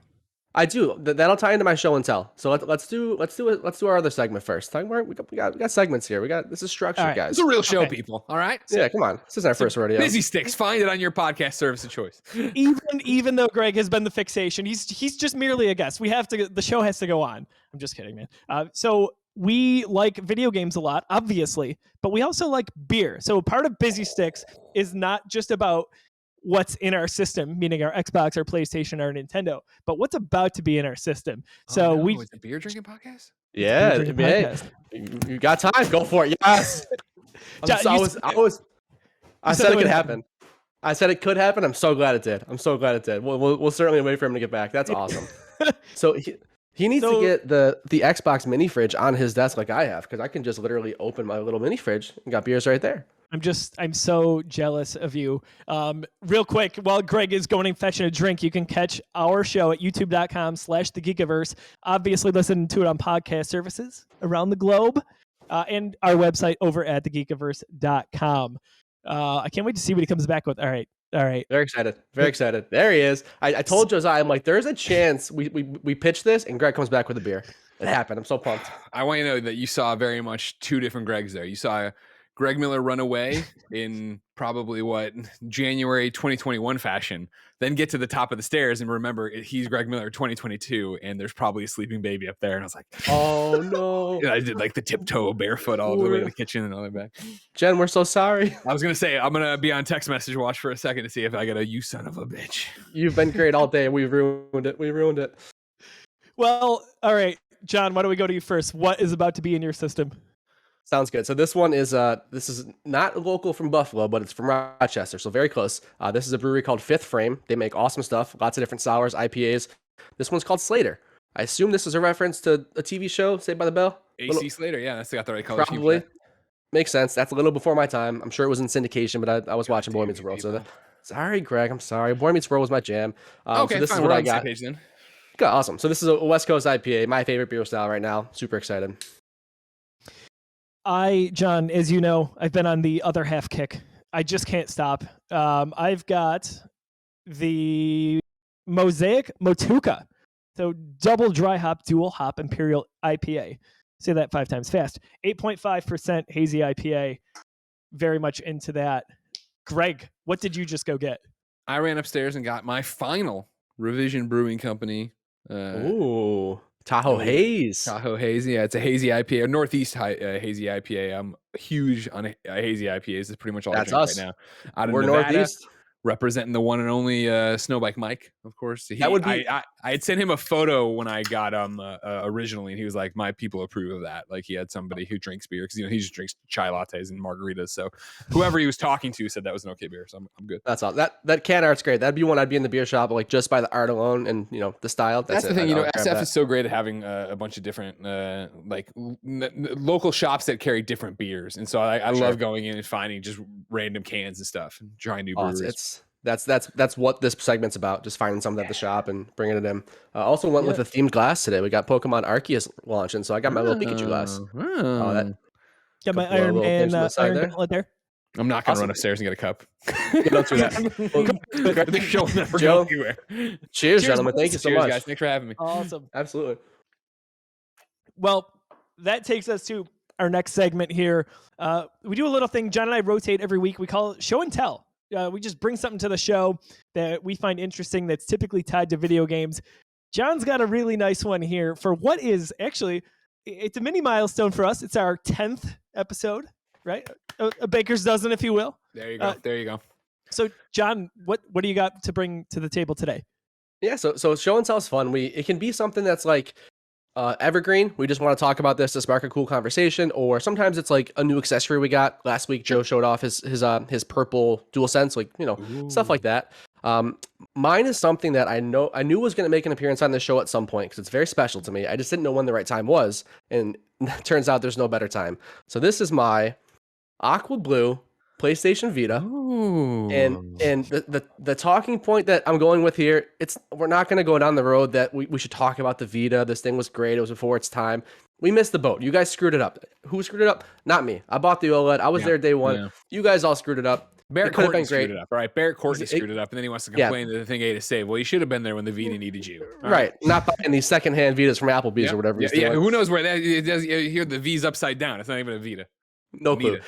I do. That'll tie into my show and tell. So let's do our other segment first. We got segments here. This is structured, right. guys. It's a real show, people. All right. So, yeah, come on. This is our first rodeo. Busy Sticks. Find it on your podcast service of choice. Even though Greg has been the fixation, he's just merely a guest. The show has to go on. I'm just kidding, man. So we like video games a lot, obviously, but we also like beer. So part of Busy Sticks is not just about what's in our system, meaning our Xbox, our PlayStation, our Nintendo, but what's about to be in our system. So it's a beer drinking podcast? Yeah, podcast. You got time, go for it. Yes. I said it could happen. I said it could happen. I'm so glad it did. We'll certainly wait for him to get back. That's awesome. So he needs to get the Xbox mini fridge on his desk like I have, because I can just literally open my little mini fridge and got beers right there. I'm so jealous of you. Real quick, while Greg is going and fetching a drink, you can catch our show at youtube.com/thegeekiverse. Obviously, listen to it on podcast services around the globe, and our website over at thegeekiverse.com. I can't wait to see what he comes back with. All right. Very excited. There he is. I told Josiah, I'm like, there's a chance we pitch this and Greg comes back with a beer. It happened. I'm so pumped. I want you to know that you saw very much two different Gregs there. You saw Greg Miller run away in probably January 2021 fashion, then get to the top of the stairs and remember he's Greg Miller 2022 and there's probably a sleeping baby up there. And I was like, oh no. And I did like the tiptoe barefoot all the way to the kitchen and all the way back. Jen, we're so sorry. I was going to say, I'm going to be on text message watch for a second to see if I get a you son of a bitch. You've been great all day. We ruined it. Well, all right, John, why don't we go to you first? What is about to be in your system? Sounds good. So this one is this is not local from Buffalo, but it's from Rochester, so very close. This is a brewery called Fifth Frame. They make awesome stuff, lots of different sours, IPAs. This one's called Slater. I assume this is a reference to a TV show, Saved by the Bell. AC Slater, yeah, that's got the right color. Probably makes sense. That's a little before my time. I'm sure it was in syndication, but I was watching Boy Meets World. So sorry, Greg. I'm sorry. Boy Meets World was my jam. Okay, so this fine. is what I on the got. same page then. Got awesome. So this is a West Coast IPA, my favorite beer style right now. Super excited. John, as you know, I've been on the other half kick. I just can't stop. I've got the Mosaic Motueka. So double dry hop, dual hop, Imperial IPA. Say that 5 times fast. 8.5% hazy IPA. Very much into that. Greg, what did you just go get? I ran upstairs and got my final Revision Brewing Company. Tahoe Haze. Tahoe Haze, yeah, it's a hazy IPA, a Northeast hazy IPA. I'm huge on hazy IPAs. It's pretty much all That's I drink us. right now. Out of We're Nevada, Northeast. representing the one and only Snowbike Mike, of course. That would be- I had sent him a photo when I got originally, and he was like, "My people approve of that." Like he had somebody who drinks beer because he just drinks chai lattes and margaritas. So whoever he was talking to said that was an okay beer. So I'm good. That's all. That can art's great. That'd be one I'd be in the beer shop like just by the art alone and the style. That's the it. thing. I'll grab SF that. is so great at having a bunch of different local shops that carry different beers, and so I love going in and finding just random cans and stuff and trying new breweries. That's what this segment's about. Just finding something at the shop and bringing it in. Also went with a themed glass today. We got Pokemon Arceus launching, so I got my little Pikachu glass. Got my Iron Man gauntlet there. I'm not gonna run upstairs and get a cup. Don't do that. The show will never Joe, go anywhere. Cheers, gentlemen. Thank you so much, guys. Thanks for having me. Awesome. Absolutely. Well, that takes us to our next segment here. We do a little thing. John and I rotate every week. We call it Show and Tell. We just bring something to the show that we find interesting that's typically tied to video games. John's got a really nice one here for what is actually, it's a mini milestone for us. It's our 10th episode, right? A baker's dozen, if you will. There you go. There you go. So, John, what do you got to bring to the table today? Yeah, so Show and Tell is fun. It can be something that's like evergreen. We just want to talk about this to spark a cool conversation, or sometimes it's like a new accessory we got. Last week, Joe showed off his purple DualSense, stuff like that. Mine is something that I knew was going to make an appearance on this show at some point because it's very special to me. I just didn't know when the right time was, and it turns out there's no better time. So this is my Aqua Blue PlayStation Vita. And the talking point that I'm going with here, we're not going to go down the road that we should talk about the Vita. This thing was great. It was before its time. We missed the boat. You guys screwed it up. Who screwed it up? Not me. I bought the OLED. I was there day one. Yeah. You guys all screwed it up. Barrett Courtney screwed it up. All right, Barrett Courtney screwed it up, and then he wants to complain that the thing ate a save. Well, you should have been there when the Vita needed you. Right. Not buying these secondhand Vitas from Applebee's or whatever. Yeah. Who knows where that? It does. You hear the V's upside down. It's not even a Vita. No clue.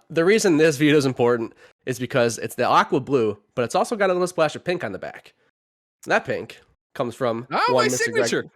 The reason this Vita is important is because it's the Aqua Blue, but it's also got a little splash of pink on the back. That pink comes from my signature.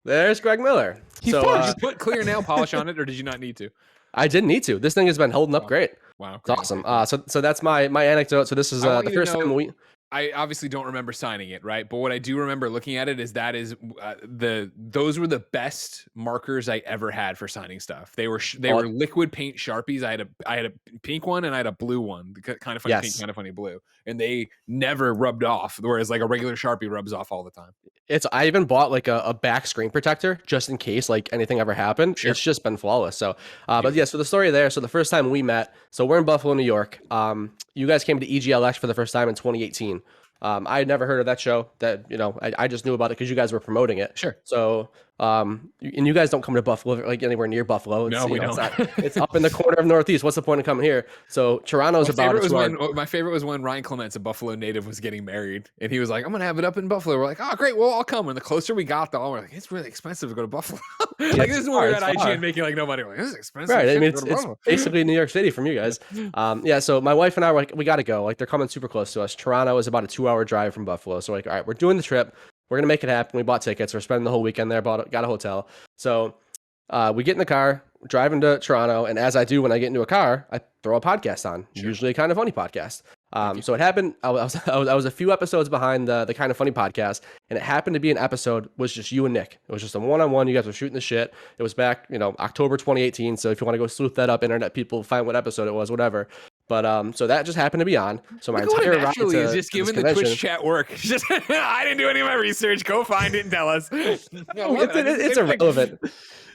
There's Greg Miller. Did you put clear nail polish on it, or did you not need to? I didn't need to. This thing has been holding up great. Wow, it's awesome. So that's my anecdote. So this is the first time I obviously don't remember signing it, right? But what I do remember looking at it is those were the best markers I ever had for signing stuff. They were liquid paint Sharpies. I had a pink one and I had a blue one, kind of funny pink, kind of funny blue, and they never rubbed off. Whereas like a regular Sharpie rubs off all the time. I even bought like a back screen protector just in case like anything ever happened. Sure. It's just been flawless. So, but yeah, so the story there. So the first time we met, so we're in Buffalo, New York. You guys came to EGLX for the first time in 2018. I had never heard of that show. That I just knew about it because you guys were promoting it. Sure. So, and you guys don't come to Buffalo, like anywhere near Buffalo. No, we don't. It's up in the corner of Northeast. What's the point of coming here? So Toronto's my favorite was when Ryan Clements, a Buffalo native, was getting married, and he was like, "I'm gonna have it up in Buffalo." We're like, "Oh, great, well, I'll come." And the closer we got, we're like, "It's really expensive to go to Buffalo." Like this is where we're at IGN making like no money. We're like, this is expensive. Right. I mean, it's basically New York City from you guys. Yeah. So my wife and I were like, we got to go. Like they're coming super close to us. Toronto is about a 2-hour drive from Buffalo. So like, all right, we're doing the trip. We're going to make it happen. We bought tickets. We're spending the whole weekend there, got a hotel. So we get in the car, driving to Toronto. And as I do when I get into a car, I throw a podcast on, usually a Kind of Funny podcast. So it happened. I was a few episodes behind the Kind of Funny podcast, and it happened to be an episode was just you and Nick. It was just a one-on-one. You guys were shooting the shit. It was back, October 2018. So if you want to go sleuth that up, internet people, find what episode it was, whatever. But so that just happened to be on. So my entire ride is just giving the Twitch chat work. Just I didn't do any of my research. Go find it and tell us. It's irrelevant.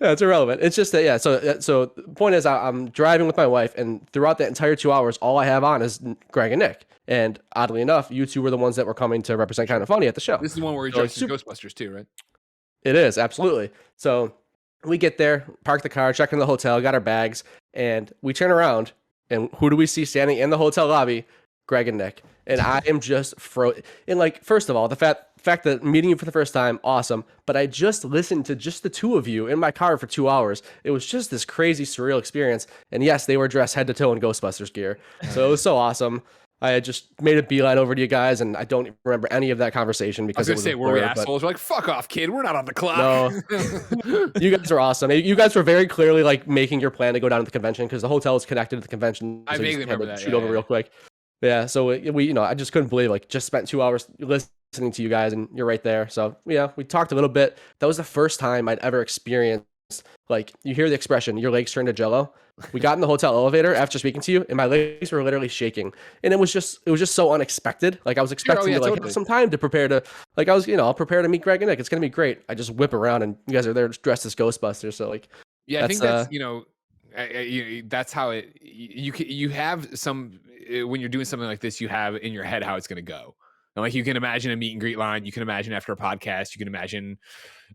Yeah, it's irrelevant. It's just that, yeah. So the point is, I'm driving with my wife, and throughout that entire 2 hours, all I have on is Greg and Nick. And oddly enough, you two were the ones that were coming to represent Kind of Funny at the show. This is the one where he jokes Ghostbusters too, right? It is, absolutely. So we get there, park the car, check in the hotel, got our bags, and we turn around, and who do we see standing in the hotel lobby? Greg and Nick. And I am just frozen. And like, first of all, the fact that meeting you for the first time, awesome. But I just listened to just the two of you in my car for 2 hours. It was just this crazy, surreal experience. And yes, they were dressed head to toe in Ghostbusters gear. So it was so awesome. I had just made a beeline over to you guys, and I don't remember any of that conversation because I was going to say, were we assholes? We're like, fuck off, kid. We're not on the clock. No. You guys were awesome. You guys were very clearly like making your plan to go down to the convention because the hotel is connected to the convention. I vaguely remember that. Shoot over real quick. Yeah, so we, I just couldn't believe, like, just spent 2 hours listening to you guys, and you're right there. So yeah, we talked a little bit. That was the first time I'd ever experienced, like, you hear the expression, your legs turn to jello. We got in the hotel elevator after speaking to you, and my legs were literally shaking, and it was just so unexpected. Like, I was expecting to have some time to prepare to, like, I'll prepare to meet Greg and Nick. It's gonna be great. I just whip around, and you guys are there dressed as Ghostbusters. So, like, yeah, I think that's that's how it. You have some when you're doing something like this, you have in your head how it's going to go. And like, you can imagine a meet and greet line. You can imagine after a podcast. You can imagine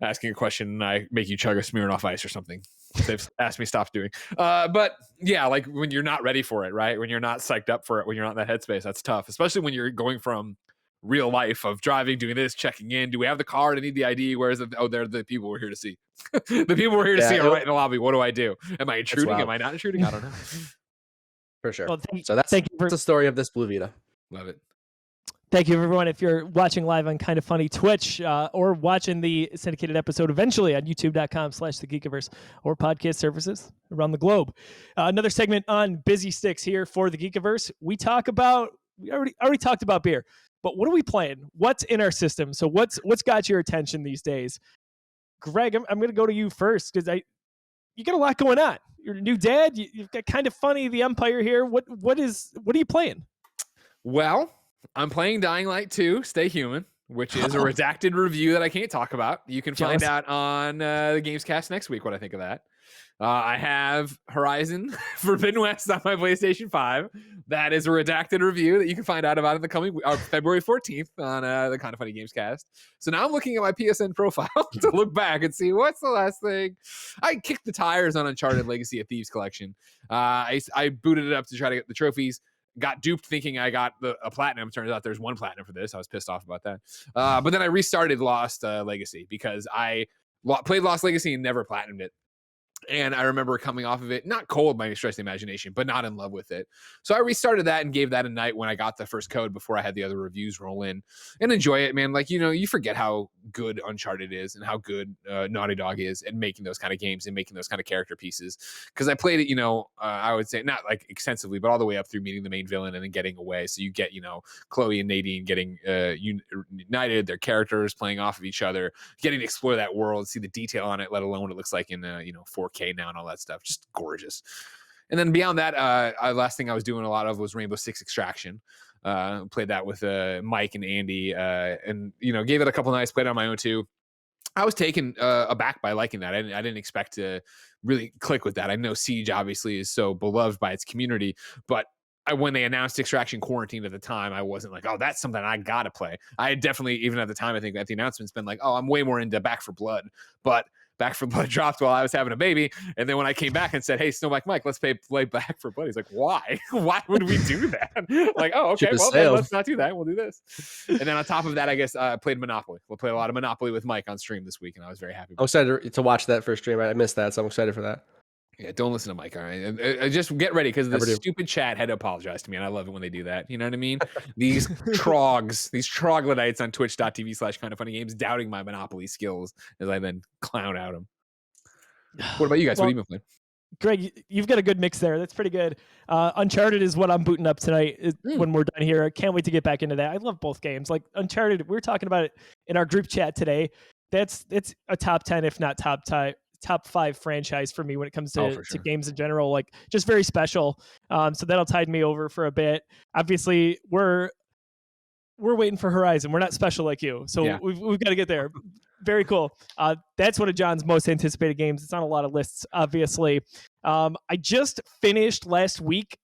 asking a question and I make you chug a Smirnoff Ice or something. They've asked me to stop doing. But yeah, like when you're not ready for it, right? When you're not psyched up for it, when you're not in that headspace, that's tough. Especially when you're going from real life of driving, doing this, checking in. Do we have the card? I need the ID. Where's the? Oh, they're the people we're here to see. The people we're here to see are right in the lobby. What do I do? Am I intruding? Am I not intruding? I don't know. For sure. Well, so that's the story of this Blue Vita. Love it. Thank you, everyone. If you're watching live on KindaFunny Twitch or watching the syndicated episode eventually on youtube.com/thegeekiverse or podcast services around the globe. Another segment on Busy Sticks here for the Geekiverse. We already talked about beer, but what are we playing? What's in our system? So what's got your attention these days? Greg, I'm going to go to you first because you got a lot going on. You're a new dad. You've got KindaFunny, the Empire here. What are you playing? Well, I'm playing Dying Light 2, Stay Human, which is a redacted review that I can't talk about. You can find out on the Gamescast next week what I think of that. I have Horizon Forbidden West on my PlayStation 5. That is a redacted review that you can find out about in the coming February 14th on the KindaFunny Gamescast. So now I'm looking at my PSN profile to look back and see what's the last thing. I kicked the tires on Uncharted Legacy of Thieves collection. I booted it up to try to get the trophies. Got duped thinking I got a platinum. Turns out there's one platinum for this. I was pissed off about that. But then I restarted Lost Legacy because I played Lost Legacy and never platinumed it. And I remember coming off of it, not cold by any stretch of the imagination, but not in love with it. So I restarted that and gave that a night when I got the first code before I had the other reviews roll in and enjoy it, man. Like, you forget how good Uncharted is and how good Naughty Dog is at making those kind of games and making those kind of character pieces. Because I played it, I would say not like extensively, but all the way up through meeting the main villain and then getting away. So you get, Chloe and Nadine getting united, their characters playing off of each other, getting to explore that world, see the detail on it, let alone what it looks like in 4K now and all that stuff. Just gorgeous. And then beyond that, last thing I was doing a lot of was Rainbow Six Extraction. Played that with Mike and Andy, and gave it a couple nights. Played on my own too. I was taken aback by liking that. I didn't expect to really click with that. I know Siege obviously is so beloved by its community, but when they announced Extraction Quarantine at the time, I wasn't like, oh, that's something I gotta play. I had definitely, even at the time, I think at the announcement's been like, oh, I'm way more into Back 4 Blood, but Back 4 Blood dropped while I was having a baby. And then when I came back and said, hey, Snowbike Mike, let's play Back 4 Blood. He's like, why? Why would we do that? Like, oh, okay, well, then let's not do that. We'll do this. And then on top of that, I guess I played Monopoly. We'll play a lot of Monopoly with Mike on stream this week. And I was very happy. I'm excited to watch that first stream. I missed that, so I'm excited for that. Yeah, don't listen to Mike, all right? Just get ready because the stupid chat had to apologize to me, and I love it when they do that. You know what I mean? These these troglodytes on twitch.tv/KindaFunnyGames doubting my Monopoly skills as I then clown out them. What about you guys? What have you been playing? Greg, you've got a good mix there. That's pretty good. Uncharted is what I'm booting up tonight when we're done here. I can't wait to get back into that. I love both games. Like Uncharted, we were talking about it in our group chat today. It's a top 10, if not top 5 franchise for me when it comes to games in general. Like, just very special. So that'll tide me over for a bit. Obviously, we're waiting for Horizon. We're not special like you, so we've got to get there. Very cool. That's one of John's most anticipated games. It's on a lot of lists, obviously. I just finished last week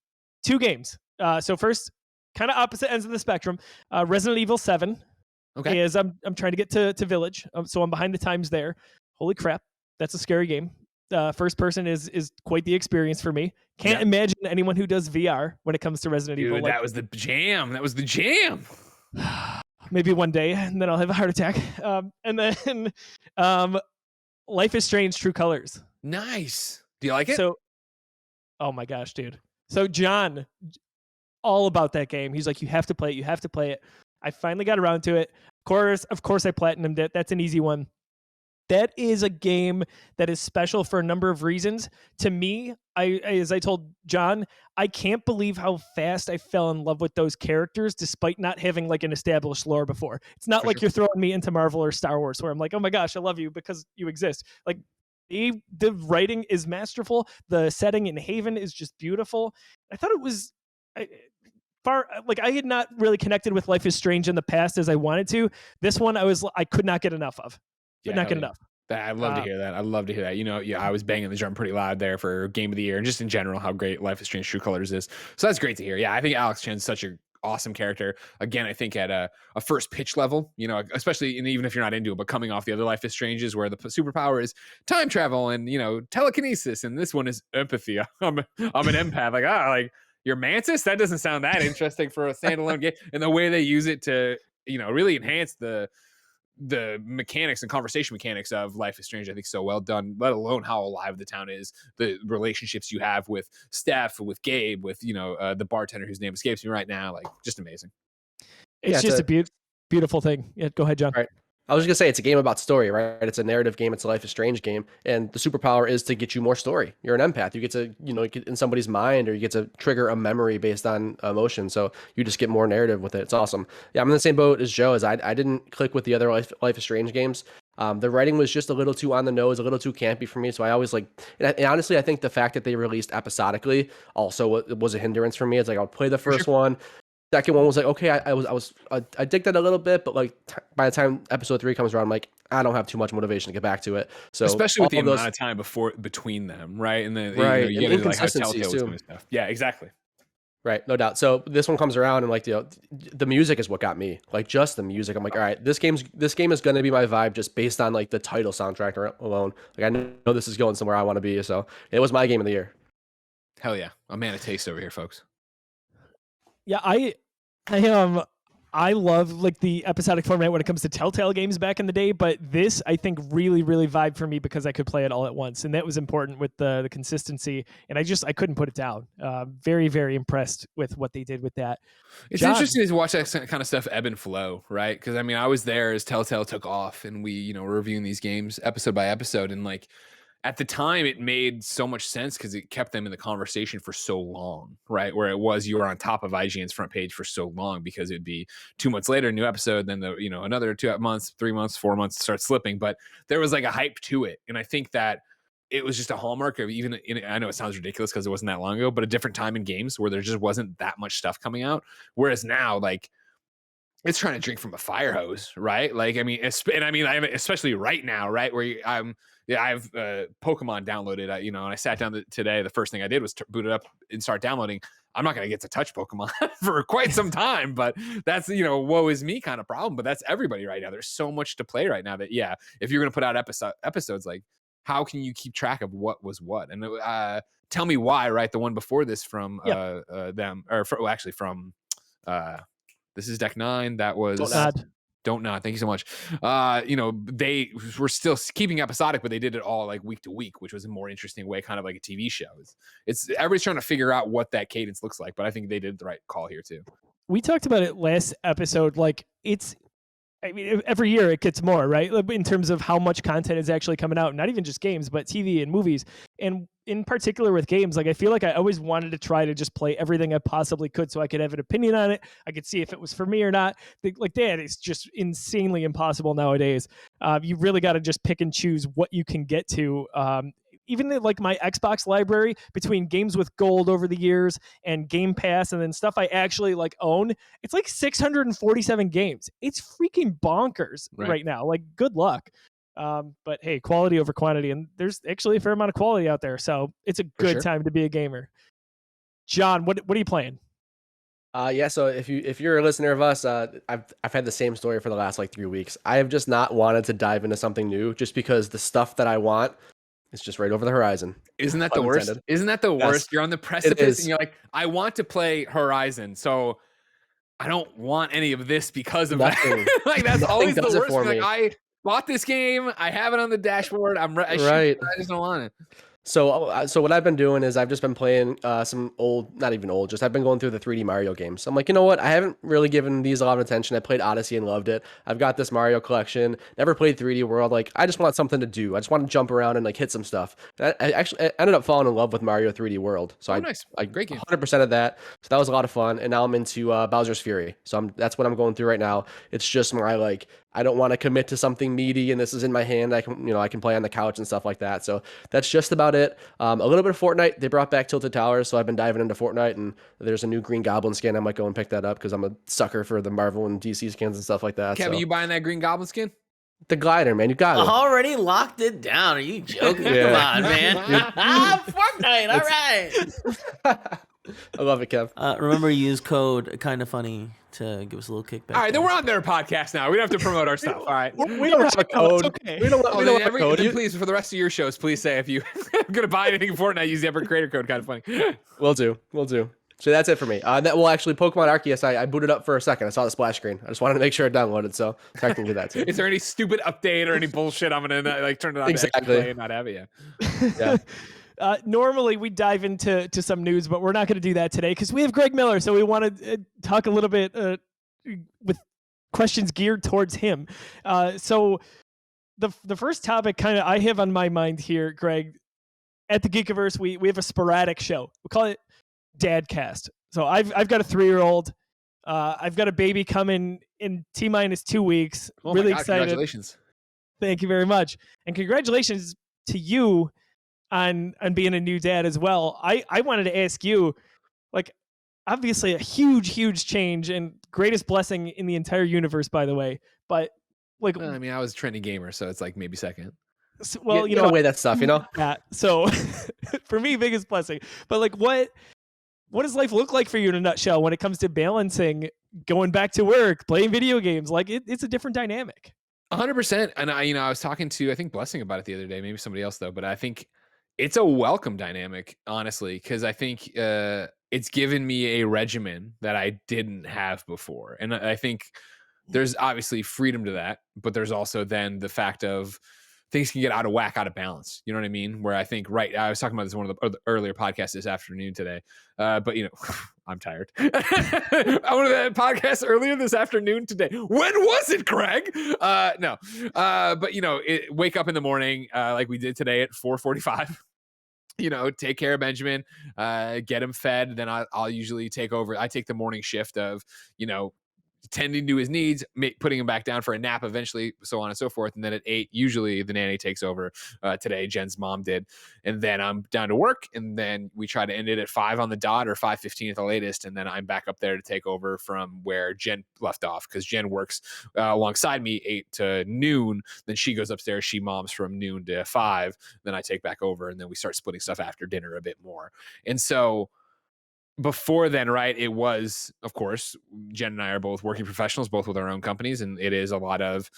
2 games. So first, kind of opposite ends of the spectrum. Resident Evil 7. Okay. As I'm trying to get to Village, so I'm behind the times there. Holy crap, that's a scary game. First person is quite the experience for me. Can't imagine anyone who does VR when it comes to Resident Evil. That was the jam. That was the jam. Maybe one day, and then I'll have a heart attack. And then Life is Strange: True Colors. Nice. Do you like it? So, oh my gosh, dude. So John, all about that game. He's like, you have to play it. You have to play it. I finally got around to it. Of course, I platinumed it. That's an easy one. that is a game that is special for a number of reasons. To me, as I told John, I can't believe how fast I fell in love with those characters despite not having like an established lore before. It's not like you're throwing me into Marvel or Star Wars where I'm like, oh my gosh, I love you because you exist. Like the writing is masterful. The setting in Haven is just beautiful. I thought it was I had not really connected with Life is Strange in the past as I wanted to. This one I could not get enough of. Could not get enough. I'd love to hear that. I'd love to hear that. You know, yeah, I was banging the drum pretty loud there for Game of the Year and just in general how great Life is Strange True Colors is. So that's great to hear. Yeah, I think Alex Chen's such an awesome character. Again, I think at a first pitch level, you know, especially even if you're not into it, but coming off the other Life is Stranges where the superpower is time travel and, you know, telekinesis, and this one is empathy. I'm an empath. Like your Mantis? That doesn't sound that interesting for a standalone game. And the way they use it to, you know, really enhance the mechanics and conversation mechanics of Life is Strange, I think so well done, let alone how alive the town is, the relationships you have with Steph, with Gabe, with, you know, the bartender whose name escapes me right now, like just amazing. It's just a beautiful thing. Yeah, go ahead, John. Right. I was just gonna say it's a game about story, right? It's a narrative game. It's a Life is Strange game, and the superpower is to get you more story. You're an empath. You get to, you know, get in somebody's mind, or you get to trigger a memory based on emotion. So you just get more narrative with it. It's awesome. Yeah, I'm in the same boat as Joe. As I didn't click with the other Life is Strange games. The writing was just a little too on the nose, a little too campy for me. So I always and honestly, I think the fact that they released episodically also was a hindrance for me. It's like I'll play the first one. Second one was like, okay, I dig that a little bit, but like by the time episode 3 comes around, I'm like, I don't have too much motivation to get back to it. So especially with the amount of time between them, right? And then right, you know, and inconsistencies like too. Stuff. Yeah, exactly. Right, no doubt. So this one comes around, and like, you know, the music is what got me. Like just the music, I'm like, all right, this game is going to be my vibe just based on like the title soundtrack alone. Like I know this is going somewhere I want to be. So it was my game of the year. Hell yeah, a man of taste over here, folks. Yeah, I love like the episodic format when it comes to Telltale games back in the day, but this I think really vibed for me because I could play it all at once, and that was important with the consistency. And I couldn't put it down. Very impressed with what they did with that. It's interesting to watch that kind of stuff ebb and flow, right? Because I mean, I was there as Telltale took off, and we, you know, were reviewing these games episode by episode, and like. At the time, it made so much sense because it kept them in the conversation for so long, right? Where it was you were on top of IGN's front page for so long because it'd be 2 months later, a new episode, then another 2 months, 3 months, 4 months start slipping. But there was like a hype to it, and I think that it was just a hallmark of I know it sounds ridiculous because it wasn't that long ago, but a different time in games where there just wasn't that much stuff coming out. Whereas now, like. It's trying to drink from a fire hose, right? Like, I mean, especially right now, right? Where I have Pokemon downloaded, you know, and I sat down today. The first thing I did was boot it up and start downloading. I'm not going to get to touch Pokemon for quite some time, but that's, you know, woe is me kind of problem. But that's everybody right now. There's so much to play right now that, yeah, if you're going to put out episodes, like, how can you keep track of what was what? And Tell Me Why, right? The one before this from them, or from. This is Deck 9. That was Don't Nod. Thank you so much. You know, they were still keeping episodic, but they did it all like week to week, which was a more interesting way, kind of like a TV show. It's everybody's trying to figure out what that cadence looks like, but I think they did the right call here too. We talked about it last episode. Like I mean, every year it gets more, right? In terms of how much content is actually coming out, not even just games, but TV and movies. And in particular with games, like I feel like I always wanted to try to just play everything I possibly could so I could have an opinion on it. I could see if it was for me or not. Like that is just insanely impossible nowadays. You really got to just pick and choose what you can get to. Even like my Xbox library between games with gold over the years and Game Pass and then stuff I actually like own, it's like 647 games. It's freaking bonkers right now. Like good luck. But hey, quality over quantity, and there's actually a fair amount of quality out there. So it's a good time to be a gamer. John, what are you playing? Yeah, so if you're a listener of us, I've had the same story for the last like 3 weeks. I have just not wanted to dive into something new just because the stuff that I want is just right over the horizon. Isn't that the worst? Isn't that the worst? You're on the precipice and you're like, I want to play Horizon, so I don't want any of this because of that. Like that's always the worst. Like I bought this game, I have it on the dashboard. I just don't want it. So what I've been doing is I've just been playing some old, not even old, just I've been going through the 3D Mario games. I'm like, you know what? I haven't really given these a lot of attention. I played Odyssey and loved it. I've got this Mario collection. Never played 3D World. Like, I just want something to do. I just want to jump around and like hit some stuff. I ended up falling in love with Mario 3D World. So nice. Great game. 100% of that. So that was a lot of fun. And now I'm into Bowser's Fury. So that's what I'm going through right now. It's just my like, I don't want to commit to something meaty, and this is in my hand. I can play on the couch and stuff like that. So that's just about it. A little bit of Fortnite. They brought back Tilted Towers, so I've been diving into Fortnite, and there's a new Green Goblin skin. I might go and pick that up because I'm a sucker for the Marvel and DC skins and stuff like that. Kevin, so. you buying that Green Goblin skin? The glider, man. You got it. Already locked it down. Are you joking? Yeah. Come on, man. Fortnite. All right. I love it, Kev. Remember, use code KindaFunny to give us a little kickback. All right, then we're on their podcast now. We don't have to promote our stuff. All right. We don't have a code. Okay. We don't have a code. Then please, for the rest of your shows, please say if you're going to buy anything in Fortnite, use the Apron creator code. Kind of funny. We'll do. So that's it for me. Actually, Pokemon Arceus, I booted up for a second. I saw the splash screen. I just wanted to make sure it downloaded, so I can do that too. Is there any stupid update or any bullshit I'm going to like turn it on to actually play and not have it yet? Yeah. Normally we dive into some news, but we're not going to do that today because we have Greg Miller. So we want to talk a little bit with questions geared towards him. So the first topic kind of I have on my mind here, Greg, at the Geekiverse, we have a sporadic show. We call it Dadcast. So I've got a 3-year-old. I've got a baby coming in T-minus 2 weeks. Oh really my God, excited. Congratulations. Thank you very much. And congratulations to you on being a new dad as well. I wanted to ask you, like, obviously a huge change and greatest blessing in the entire universe, by the way. But like, I mean, I was a trendy gamer, so it's like maybe second. Well, you know, away that stuff, you know. Yeah. So for me, biggest blessing. But like, what does life look like for you in a nutshell when it comes to balancing going back to work, playing video games? Like, it's a different dynamic. 100%. And I was talking to, I think, Blessing about it the other day, maybe somebody else though, but I think it's a welcome dynamic, honestly, because I think it's given me a regimen that I didn't have before. And I think there's obviously freedom to that, but there's also then the fact of things can get out of whack, out of balance. You know what I mean? Where I think, I was talking about this in one of the earlier podcasts this afternoon today, but I'm tired. I wanted that podcast earlier this afternoon today. When was it, Greg? No. But wake up in the morning like we did today at 4:45. Take care of Benjamin, get him fed. Then I'll usually take over. I take the morning shift of, tending to his needs, putting him back down for a nap eventually, so on and so forth. And then at 8, usually the nanny takes over. Today, Jen's mom did. And then I'm down to work. And then we try to end it at 5 on the dot or 5:15 at the latest. And then I'm back up there to take over from where Jen left off, because Jen works alongside me 8 to noon. Then she goes upstairs. She moms from noon to 5. Then I take back over. And then we start splitting stuff after dinner a bit more. And so before then, right, it was, of course, Jen and I are both working professionals, both with our own companies, and it is a lot of,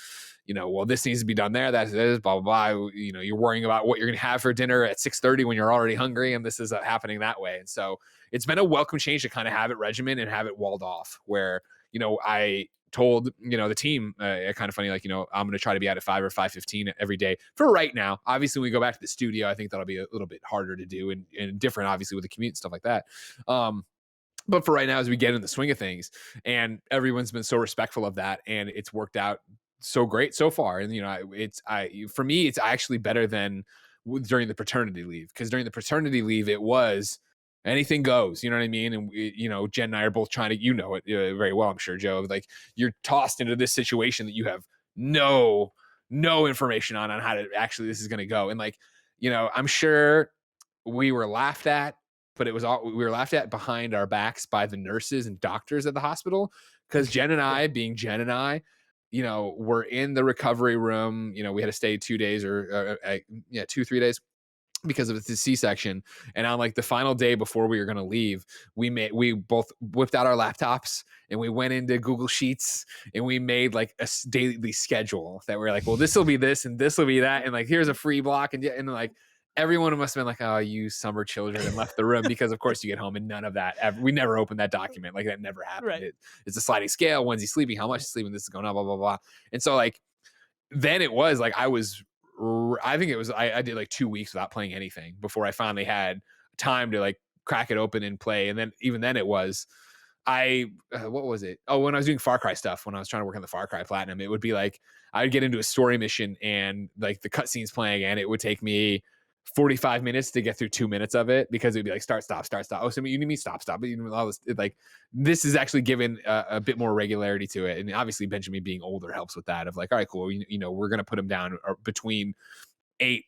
well, this needs to be done there, that is, blah, blah, blah. You're worrying about what you're going to have for dinner at 6:30 when you're already hungry, and this is happening that way. And so it's been a welcome change to kind of have it regimented and have it walled off, where, I told, the team, kind of funny, like, I'm going to try to be out at 5 or 5:15 every day for right now. Obviously, when we go back to the studio, I think that'll be a little bit harder to do and different, obviously, with the commute and stuff like that. But for right now, as we get in the swing of things, and everyone's been so respectful of that, and it's worked out so great so far. And, for me, it's actually better than during the paternity leave, because during the paternity leave, it was anything goes, you know what I mean? And Jen and I are both trying to, it very well, I'm sure, Joe, like, you're tossed into this situation that you have no information on how to actually this is going to go. And like, I'm sure we were laughed at, but we were laughed at behind our backs by the nurses and doctors at the hospital, because Jen and I, being Jen and I, were in the recovery room. We had to stay 2 days or 2-3 days because of the C-section. And on like the final day before we were going to leave, we both whipped out our laptops and we went into Google Sheets and we made like a daily schedule that we're like, well, this will be this and this will be that. And like, here's a free block. And like, everyone must have been like, oh, you summer children, and left the room, because of course you get home and none of that we never opened that document. Like, that never happened. Right. It's a sliding scale. When's he sleeping? How much is sleeping? This is going on, blah, blah, blah. And so like, then it was like, I was I think it was I did like 2 weeks without playing anything before I finally had time to like crack it open and play. And then even then it was what was it? Oh, when I was doing Far Cry stuff, when I was trying to work on the Far Cry Platinum, it would be like I'd get into a story mission and like the cutscene's playing, and it would take me 45 minutes to get through 2 minutes of it because it'd be like start, stop, start, stop. Oh, so you need me stop, stop. But all this, like this is actually given a bit more regularity to it, and obviously Benjamin being older helps with that. Of like, all right, cool, we're gonna put him down between 8,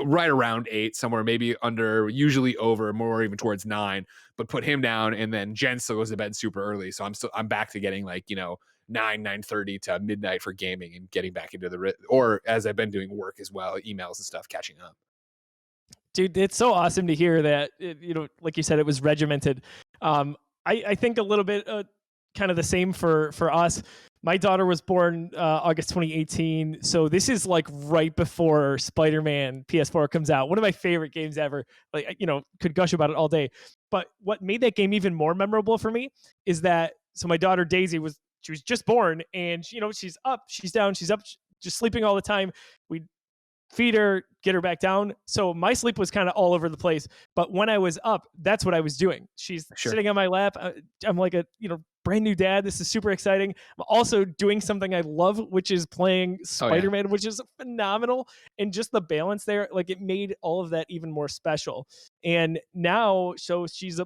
right around 8, somewhere maybe under, usually over, more even towards 9, but put him down, and then Jen still goes to bed super early, so I'm back to getting like 9:30 to midnight for gaming and getting back into or as I've been doing work as well, emails and stuff, catching up. Dude, it's so awesome to hear that, like you said, it was regimented. I think a little bit kind of the same for us. My daughter was born August 2018, so this is like right before Spider-Man PS4 comes out. One of my favorite games ever. Like, could gush about it all day. But what made that game even more memorable for me is that, so my daughter Daisy was just born, and she's up, she's down, she's up, just sleeping all the time. We feed her, get her back down. So my sleep was kind of all over the place. But when I was up, that's what I was doing. She's sitting on my lap. I'm like a brand new dad. This is super exciting. I'm also doing something I love, which is playing Spider-Man, which is phenomenal. And just the balance there, like it made all of that even more special. And now, so she's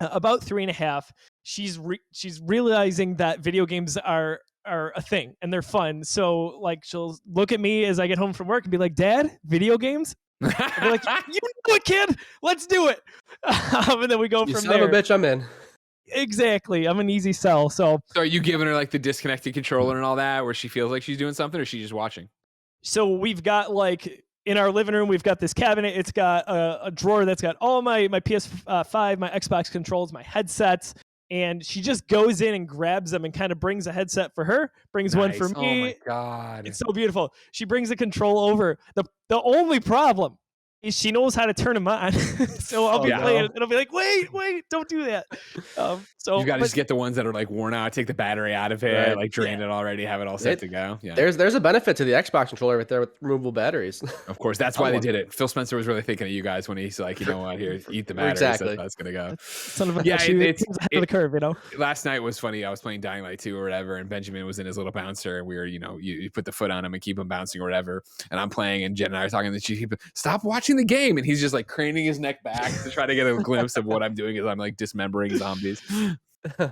about 3.5. She's realizing that video games are a thing and they're fun. So like she'll look at me as I get home from work and be like, "Dad, video games?" I'll be like, "You know it, kid. Let's do it." And then we go from there. You son of a bitch, I'm in. Exactly. I'm an easy sell. So are you giving her like the disconnected controller and all that, where she feels like she's doing something, or is she just watching? So we've got like in our living room, we've got this cabinet. It's got a drawer that's got all my PS5, my Xbox controls, my headsets. And she just goes in and grabs them and kind of brings a headset for her, brings one for me. Oh my God. It's so beautiful. She brings the control over. The only problem is she knows how to turn them on. So I'll be playing and I'll be like, wait, don't do that. So you got to just get the ones that are like worn out, take the battery out of it, like drain it already, have it all set to go. Yeah. There's a benefit to the Xbox controller right there with removable batteries. Of course, that's why they did it. Phil Spencer was really thinking of you guys when he's like, what, here, eat the batteries. Exactly. That's gonna go. Son of a it's ahead of the curve, Last night was funny. I was playing Dying Light 2 or whatever, and Benjamin was in his little bouncer, and we were, you put the foot on him and keep him bouncing or whatever. And I'm playing, and Jen and I are talking, and she keep, stop watching the game, and he's just like craning his neck back to try to get a glimpse of what I'm doing as I'm like dismembering zombies.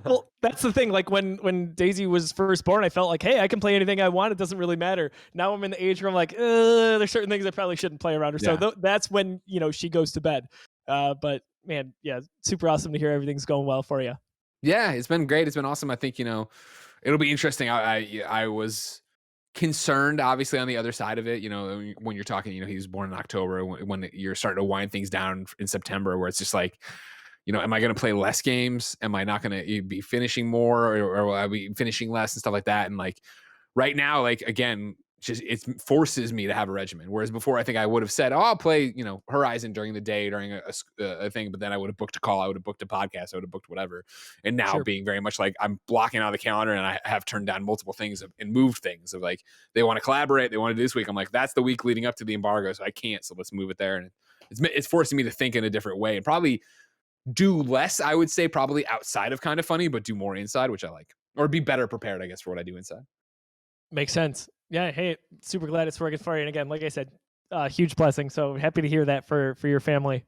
Well, that's the thing. Like when Daisy was first born, I felt like, hey, I can play anything I want. It doesn't really matter. Now I'm in the age where I'm like, there's certain things I probably shouldn't play around her. Yeah. So that's when, she goes to bed. But man, yeah, super awesome to hear everything's going well for you. Yeah, it's been great. It's been awesome. I think, it'll be interesting. I was concerned, obviously, on the other side of it, when you're talking, he was born in October, when you're starting to wind things down in September, where it's just like, am I going to play less games? Am I not going to be finishing more, or will I be finishing less and stuff like that? And like right now, like, again, just it forces me to have a regimen. Whereas before, I think I would have said, I'll play, Horizon during the day, during a thing, but then I would have booked a call, I would have booked a podcast, I would have booked whatever. And now being very much like I'm blocking out the calendar, and I have turned down multiple things and moved things of like, they want to collaborate, they want to do this week. I'm like, that's the week leading up to the embargo, so I can't. So let's move it there. And it's forcing me to think in a different way and probably do less, I would say, probably outside of KindaFunny, but do more inside, which I like, or be better prepared, I guess, for what I do inside. Makes sense. Yeah. Hey, super glad it's working for you. And again, like I said, huge blessing. So happy to hear that for your family.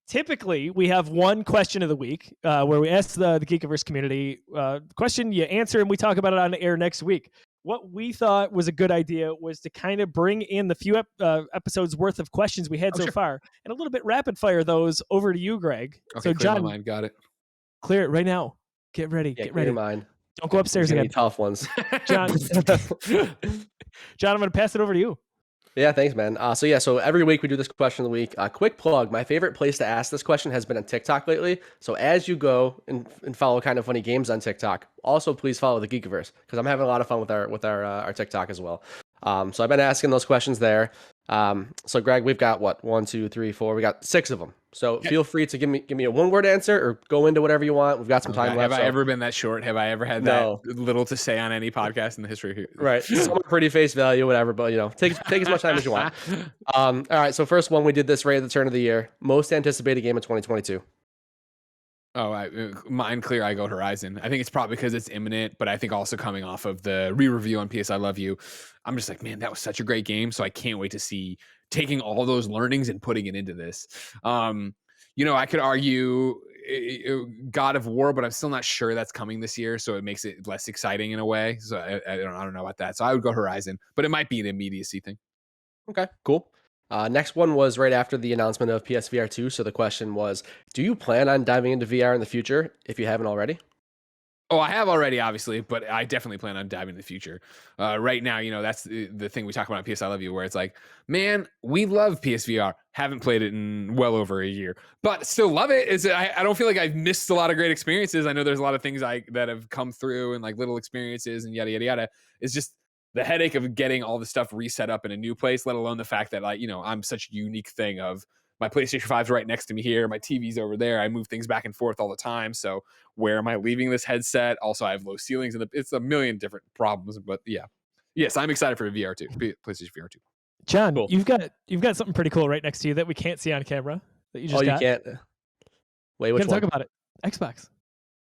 Typically, we have one question of the week where we ask the Geekiverse community question, you answer, and we talk about it on the air next week. What we thought was a good idea was to kind of bring in the few episodes worth of questions we had so far, and a little bit rapid fire those over to you, Greg. Okay, so John, my mind. Got it. Clear it right now. Get ready. Yeah, get ready. Your mind. Don't go upstairs again. Tough ones. John, I'm going to pass it over to you. Yeah, thanks, man. So every week we do this question of the week. Quick plug. My favorite place to ask this question has been on TikTok lately. So as you go and follow KindaFunny Games on TikTok, also please follow the Geekiverse, because I'm having a lot of fun with our TikTok as well. So I've been asking those questions there. So Greg, we've got what 1, 2, 3, 4. We got 6 of them. So feel free to give me a 1-word answer or go into whatever you want. We've got some time left. Have I ever been that short? Have I ever had that little to say on any podcast in the history? Right. Some are pretty face value, whatever, but take as much time as you want. All right. So first one, we did this right at the turn of the year. Most anticipated game of 2022. Oh, mine clear. I go Horizon. I think it's probably because it's imminent, but I think also coming off of the re-review on PS I Love You, I'm just like, man, that was such a great game. So I can't wait to see taking all those learnings and putting it into this. I could argue God of War, but I'm still not sure that's coming this year, so it makes it less exciting in a way. So I don't know about that. So I would go Horizon, but it might be an immediacy thing. Okay, cool. Next one was right after the announcement of PSVR 2. So the question was, do you plan on diving into VR in the future if you haven't already? Oh, I have already, obviously, but I definitely plan on diving in the future. Right now, that's the thing we talk about on PS I Love You, where it's like, man, we love PSVR. Haven't played it in well over a year, but still love it. I don't feel like I've missed a lot of great experiences. I know there's a lot of things that have come through and like little experiences and yada, yada, yada. It's just the headache of getting all the stuff reset up in a new place, let alone the fact that I'm such a unique thing of my PlayStation 5's right next to me here. My TV's over there. I move things back and forth all the time. So where am I leaving this headset? Also, I have low ceilings and it's a million different problems, but yeah. Yes, I'm excited for VR 2, PlayStation VR 2. John, cool. you've got something pretty cool right next to you that we can't see on camera that you just got. You can't. Wait, which one? Talk about it. Xbox.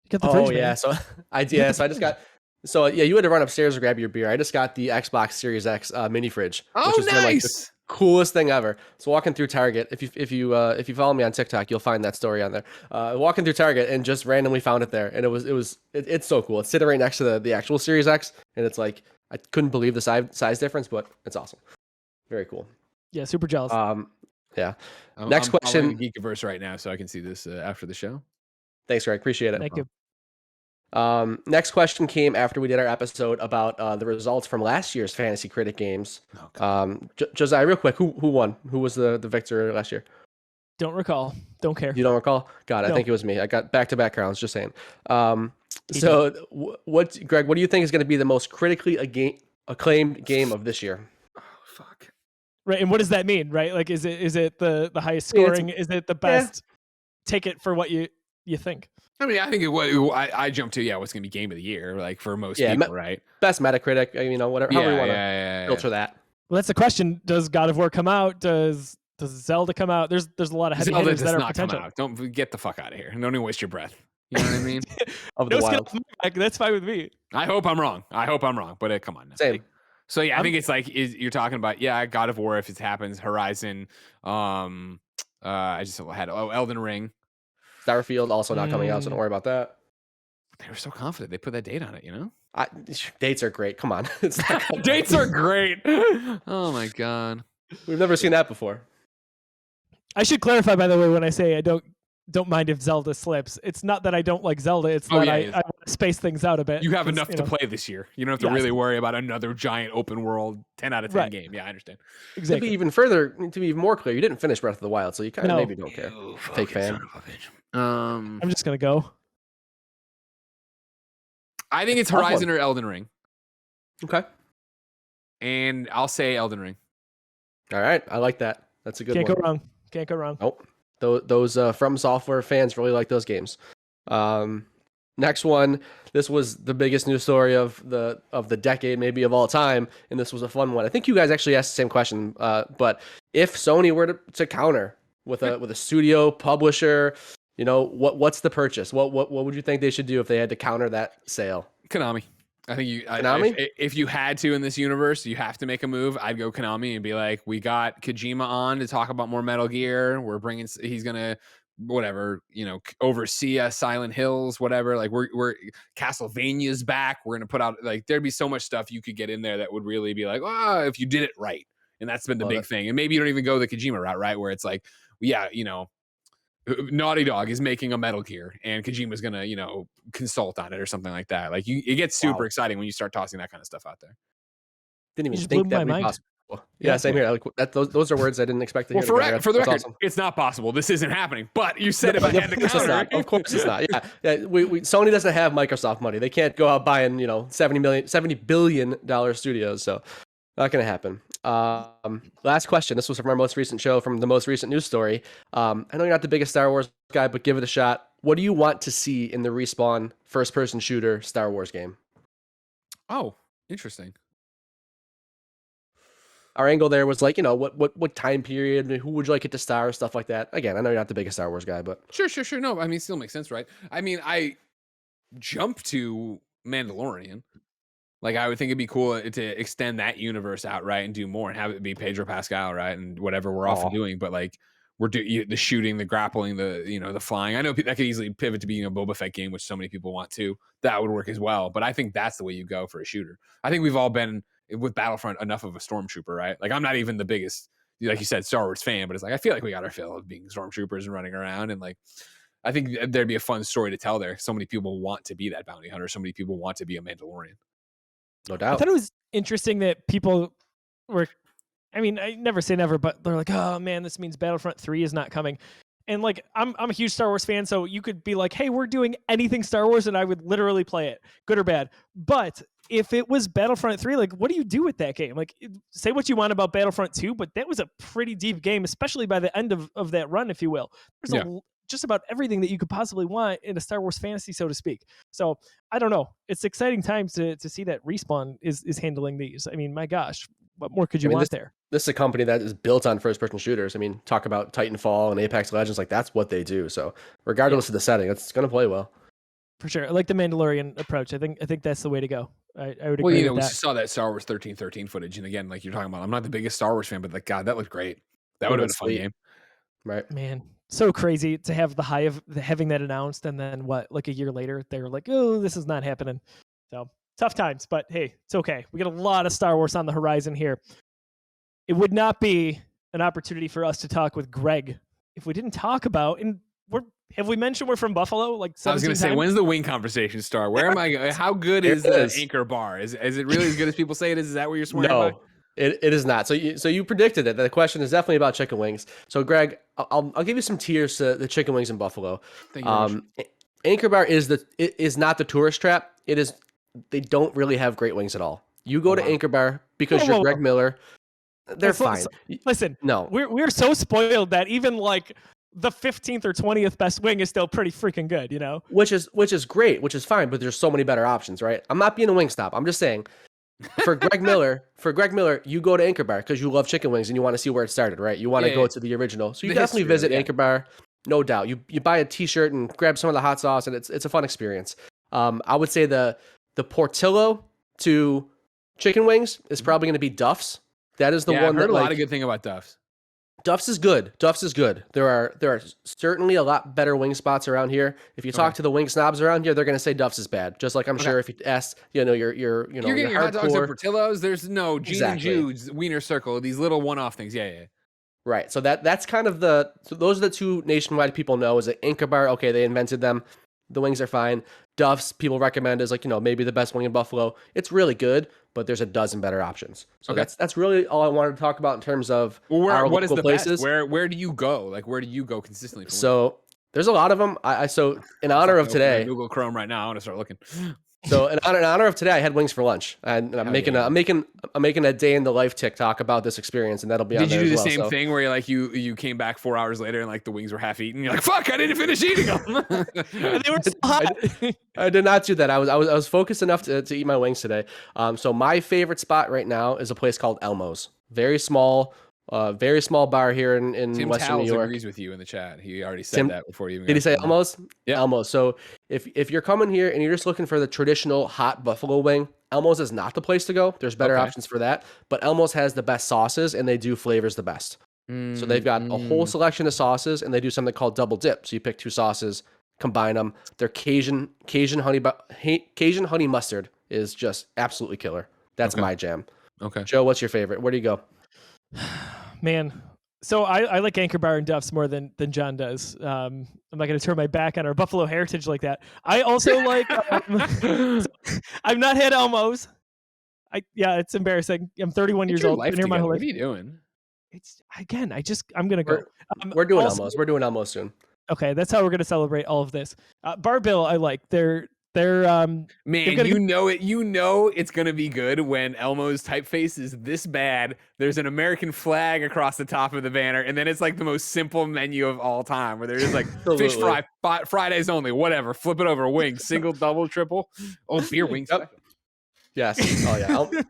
You got the fridge, yeah. man. So I just got. So yeah, you had to run upstairs to grab your beer. I just got the Xbox Series X mini fridge. Oh, which is nice! Coolest thing ever. So walking through Target, if you follow me on TikTok, you'll find that story on there. Walking through Target and just randomly found it there, and it's so cool. It's sitting right next to the actual Series X, and it's like I couldn't believe the size difference, but it's awesome. Very cool. Yeah, super jealous. Yeah. I'm question. Geekiverse right now, so I can see this after the show. Thanks, Greg. Appreciate it. Thank you. Next question came after we did our episode about the results from last year's Fantasy Critic Games. Josiah, real quick, who won? Who was the victor last year? Don't recall. Don't care. You don't recall? God, I think it was me. I got back-to-back rounds. Just saying. So, Greg? What do you think is going to be the most critically acclaimed game of this year? Oh, fuck. Right, and what does that mean? Right, like is it the highest scoring? Is it the best? Take it for what you think. I mean, I think I jumped to what's gonna be game of the year, like for most people, right? Best Metacritic, whatever. However you want to filter that. Well, that's the question. Does God of War come out? Does Zelda come out? There's a lot of heavy hitters that are potential. Don't get the fuck out of here. Don't even waste your breath. You know what I mean? Of the wild. That's fine with me. I hope I'm wrong, but come on now. Same. So yeah, I think it's like you're talking about God of War if it happens, Horizon. I just had Elden Ring. Starfield also not coming out, so don't worry about that. They were so confident. They put that date on it, Dates are great. Come on. Dates are great. Oh my God. We've never seen that before. I should clarify, by the way, when I say I don't mind if Zelda slips. It's not that I don't like Zelda. It's that I want to space things out a bit. You have enough to play this year. You don't have to really worry about another giant open world 10 out of 10 game. Yeah, I understand. Exactly. To be even more clear, you didn't finish Breath of the Wild, so you kind of maybe don't care. Fake fan. I'm just gonna go. I think it's Horizon or Elden Ring. Okay. And I'll say Elden Ring. All right, I like that. That's a good one. Can't go wrong. Nope. Those From Software fans really like those games. Next one. This was the biggest news story of the decade, maybe of all time, and this was a fun one. I think you guys actually asked the same question. But if Sony were to counter with a studio publisher, what's the purchase? What would you think they should do if they had to counter that sale? Konami. I think Konami? If you had to in this universe, you have to make a move. I'd go Konami and be like, we got Kojima on to talk about more Metal Gear. He's gonna oversee Silent Hills, whatever. Like we're Castlevania's back. We're gonna put out there'd be so much stuff you could get in there that would really be like, if you did it right. And that's been the big thing. And maybe you don't even go the Kojima route, right? Where it's like, Naughty Dog is making a Metal Gear and Kojima's gonna, consult on it or something like that. Like it gets super exciting when you start tossing that kind of stuff out there. Didn't even think that would be possible. Yeah, same here. Like those are words I didn't expect to hear. Well, for the record, it's not possible. This isn't happening. But you said if I had to counter, of course it's not. Yeah. Sony doesn't have Microsoft money. They can't go out buying $70 billion studios. So not gonna happen. Last question. This was from our most recent show, from the most recent news story. I know you're not the biggest Star Wars guy, but give it a shot. What do you want to see in the Respawn first-person shooter Star Wars game? Oh, interesting. Our angle there was like, what time period, who would you like it to star, stuff like that. Again, I know you're not the biggest Star Wars guy, but Sure. No, I mean, it still makes sense, right? I mean, I jump to Mandalorian. Like, I would think it'd be cool to extend that universe out, right, and do more and have it be Pedro Pascal, right, and whatever we're often doing. But like, we're doing the shooting, the grappling, the flying. I know that could easily pivot to being a Boba Fett game, which so many people want to. That would work as well. But I think that's the way you go for a shooter. I think we've all been with Battlefront enough of a stormtrooper, right? Like, I'm not even the biggest, like you said, Star Wars fan, but it's like I feel like we got our fill of being stormtroopers and running around, and like I think there'd be a fun story to tell there. So many people want to be that bounty hunter. So many people want to be a Mandalorian. No I doubt. thought it was interesting that people were, I mean, I never say never, but they're like, oh man, this means Battlefront 3 is not coming. And like, I'm a huge Star Wars fan, so you could be like, hey, we're doing anything Star Wars, and I would literally play it, good or bad. But if it was Battlefront 3, like, what do you do with that game? Like, say what you want about Battlefront 2, but that was a pretty deep game, especially by the end of that run, if you will. There's just about everything that you could possibly want in a Star Wars fantasy, so to speak. So I don't know. It's exciting times to see that Respawn is handling these. I mean, my gosh, what more could you want there? This is a company that is built on first-person shooters. I mean, talk about Titanfall and Apex Legends, like that's what they do. So regardless of the setting, it's going to play well. For sure. I like the Mandalorian approach. I think that's the way to go. I would agree Well, with that. We saw that Star Wars 1313 footage, and again, like you're talking about, I'm not the biggest Star Wars fan, but like, God, that looked great. That would have been a fun game. Right. Man, so crazy to have the high of having that announced, and then like a year later, they were like, oh, this is not happening. So tough times, but hey, it's okay. We got a lot of Star Wars on the horizon here. It would not be an opportunity for us to talk with Greg if we didn't talk about, and have we mentioned we're from Buffalo? Like, I was going to say, when's the wing conversation start? Where am I? How good is the Anchor Bar? Is it really as good as people say it is? Is that what you're swearing by? No, it is not. So you predicted it. The question is definitely about chicken wings. So Greg, I'll give you some tiers to the chicken wings in Buffalo. Thank you very much. Anchor Bar is not the tourist trap. They don't really have great wings at all. You go to Anchor Bar because you're Greg Miller. They're fine. Listen, no, we're so spoiled that even like the 15th or 20th best wing is still pretty freaking good, you know? Which is great, which is fine, but there's so many better options, right? I'm not being a wing stop. I'm just saying, for Greg Miller, you go to Anchor Bar because you love chicken wings and you want to see where it started, right? You want to go to the original. So you definitely visit Anchor Bar, no doubt. You buy a t-shirt and grab some of the hot sauce, and it's a fun experience. I would say the Portillo to chicken wings is probably going to be Duff's. That is the one I've heard that a lot of good thing about Duff's. Duff's is good. There are certainly a lot better wing spots around here. If you talk to the wing snobs around here, they're going to say Duff's is bad. Just like I'm sure if you ask, you're getting your hot dogs at Portillo's. There's no Gene and Exactly. Jude's, Wiener Circle, these little one-off things. Yeah. Right. So that's kind of those are the two nationwide people know is that Anchor Bar. Okay, they invented them. The wings are fine. Duff's people recommend is maybe the best wing in Buffalo. It's really good, but there's a dozen better options. So that's really all I wanted to talk about in terms of our what is local the places. Best? Where do you go? Like, where do you go consistently? So there's a lot of them. So in honor of today, Google Chrome right now. I want to start looking. So in honor of today, I had wings for lunch, and I'm making a day in the life TikTok about this experience, and that'll be. Did you do the same thing where you came back 4 hours later and like the wings were half eaten? You're like, fuck, I didn't finish eating them. They were so hot. I did not do that. I was focused enough to eat my wings today. So my favorite spot right now is a place called Elmo's. Very small bar here in Tim Western Towles New York. agrees with you in the chat. He already said that before you even. Did he say Elmo's? Yeah, Elmo's. So if you're coming here and you're just looking for the traditional hot buffalo wing, Elmo's is not the place to go. There's better options for that, but Elmo's has the best sauces and they do flavors the best. So they've got a whole selection of sauces and they do something called double dip. So you pick two sauces, combine them. Their Cajun honey mustard is just absolutely killer. That's my jam. Okay. Joe, what's your favorite? Where do you go? Man, so I like Anchor Bar and Duff's more than John does. I'm not going to turn my back on our Buffalo heritage like that. I also like. I've not had Elmo's. It's embarrassing. I'm 31 years old. Been here my whole life. What are you doing? I'm gonna go. We're doing Elmo's. We're doing Elmo's soon. Okay, that's how we're gonna celebrate all of this. Bar Bill, I like. They They're Man, got a you know it. You know it's gonna be good when Elmo's typeface is this bad. There's an American flag across the top of the banner, and then it's like the most simple menu of all time, where they're just like fish fry, Fridays only, whatever. Flip it over, wings, single, double, triple. Oh, beer wings. Yes. Oh yeah.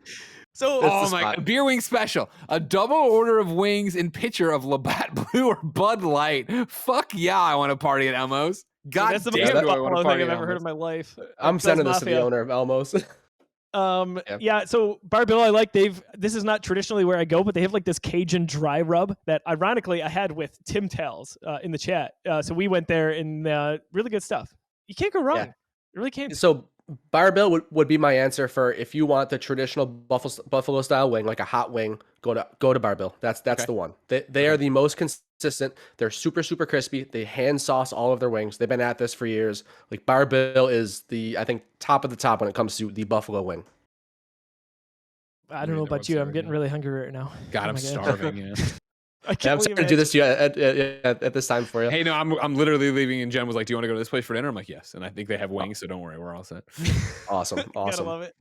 So, oh my God, beer wing special. A double order of wings and pitcher of Labatt Blue or Bud Light. Fuck yeah, I want to party at Elmo's. God that's the damn, most do I want to thing party I've at ever heard in Elmo's. my life. I'm Bill's sending this to the Mafia. owner of Elmo's. Yeah. So Bar Bill, I like this is not traditionally where I go, but they have like this Cajun dry rub that ironically I had with Tim Tales in the chat. So we went there and really good stuff. You can't go wrong. Yeah. You really can't. So Bar Bill would be my answer for if you want the traditional buffalo style wing, like a hot wing, go to Bar Bill. That's Okay. the one. They are the most consistent. They're super crispy. They hand sauce all of their wings. They've been at this for years. Like Bar Bill is I think top of the top when it comes to the buffalo wing. I don't know about you. I'm getting really hungry right now. God, I'm starving. Yeah. I can't I'm starting to do this to you at this time for you. Hey, no, I'm literally leaving, and Jen was like, "Do you want to go to this place for dinner?" I'm like, "Yes," and I think they have wings, so don't worry, we're all set. Awesome. Gotta love it.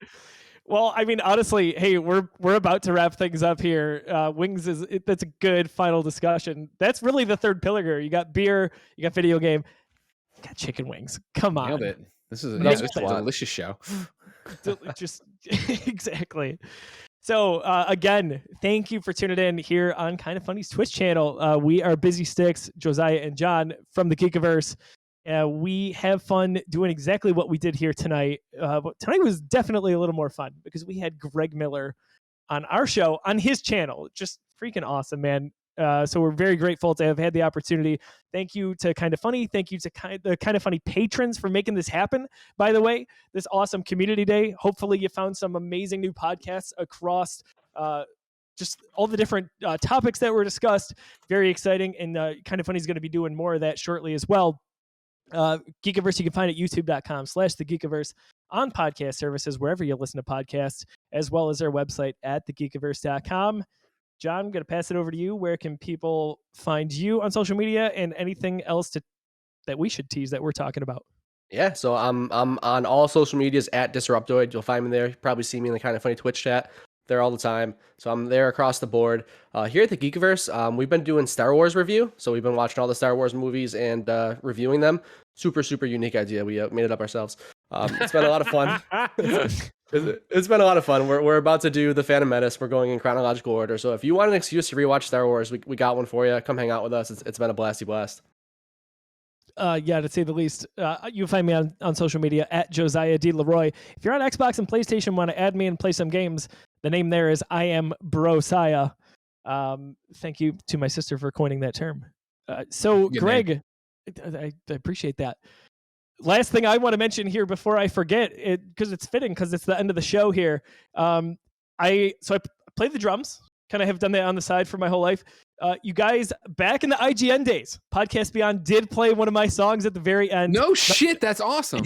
Well, I mean, honestly, hey, we're about to wrap things up here. Wings that's a good final discussion. That's really the third pillar here. You got beer, you got video game, you got chicken wings. Come on, Nailed it. This is Nailed a it. delicious show. Just exactly. So again, thank you for tuning in here on KindaFunny's Twitch channel. We are Busy Sticks, Josiah and John from the Geekiverse. We have fun doing exactly what we did here tonight. But tonight was definitely a little more fun because we had Greg Miller on our show on his channel. Just freaking awesome, man. So we're very grateful to have had the opportunity. Thank you to KindaFunny. Thank you to the KindaFunny patrons for making this happen. By the way, this awesome community day. Hopefully you found some amazing new podcasts across just all the different topics that were discussed. Very exciting. And KindaFunny is going to be doing more of that shortly as well. Geekiverse, you can find at youtube.com/thegeekiverse on podcast services, wherever you listen to podcasts, as well as our website at thegeekiverse.com. John, I'm going to pass it over to you. Where can people find you on social media and anything else that we should tease that we're talking about? Yeah, so I'm on all social medias at Disruptoid. You'll find me there. You probably see me in the KindaFunny Twitch chat there all the time. So I'm there across the board. Here at the Geekiverse, we've been doing Star Wars review. So we've been watching all the Star Wars movies and reviewing them. Super unique idea. We made it up ourselves. It's been a lot of fun. It's been a lot of fun. We're about to do the Phantom Menace. We're going in chronological order. So if you want an excuse to rewatch Star Wars, we got one for you. Come hang out with us. It's been a blasty blast. Yeah, to say the least. You can find me on social media at Josiah D. Leroy. If you're on Xbox and PlayStation, want to add me and play some games, the name there is I am Brosiah. Thank you to my sister for coining that term. So Good Greg, I appreciate that. Last thing I want to mention here before I forget it, because it's fitting, because it's the end of the show here. I play the drums. Kind of have done that on the side for my whole life. You guys, back in the IGN days, Podcast Beyond did play one of my songs at the very end. No shit, that's awesome.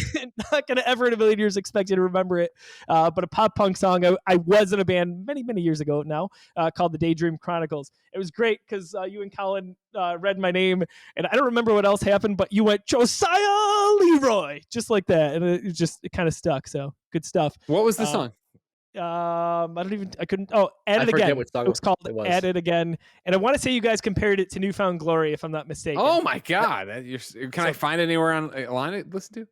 Not going to ever in a million years expect you to remember it. But a pop punk song. I was in a band many years ago now called the Daydream Chronicles. It was great because you and Colin read my name, and I don't remember what else happened, but you went Josiah Leroy, just like that. And it kind of stuck. So good stuff. What was the song? I couldn't. Oh, At It Again. It was called At It Again. And I want to say you guys compared it to Newfound Glory, if I'm not mistaken. Oh my God. Can I find it anywhere online to listen to?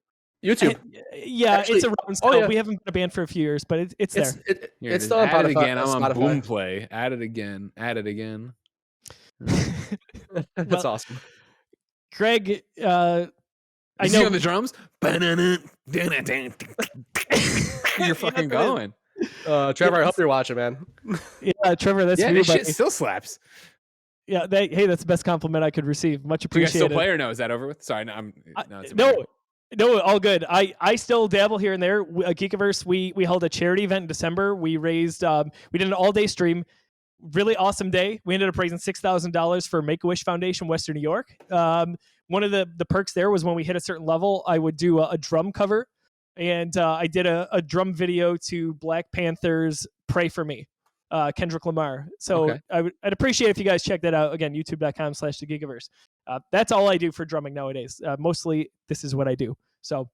YouTube. Yeah, Actually, it's around still. We haven't been a band for a few years, but it's there. It's still on At Spotify. It Again. I'm on Boomplay. At It Again. At It Again. That's awesome. Greg, I Is know he on the drums? You're fucking going. Trevor, I hope you're watching, man. Yeah, Trevor, that's yeah, you. this shit still slaps. Yeah, hey, that's the best compliment I could receive. Much Do you appreciated. guys still play or no? Is that over with? Sorry, no, no, all good. I still dabble here and there. Geekiverse, we held a charity event in December. We raised, we did an all-day stream. Really awesome day. We ended up raising $6,000 for Make-A-Wish Foundation, Western New York. One of the perks there was when we hit a certain level, I would do a drum cover. And I did a drum video to Black Panther's Pray For Me, Kendrick Lamar. So okay. I'd appreciate if you guys check that out. Again, youtube.com/thegeekiverse. That's all I do for drumming nowadays. Mostly this is what I do. So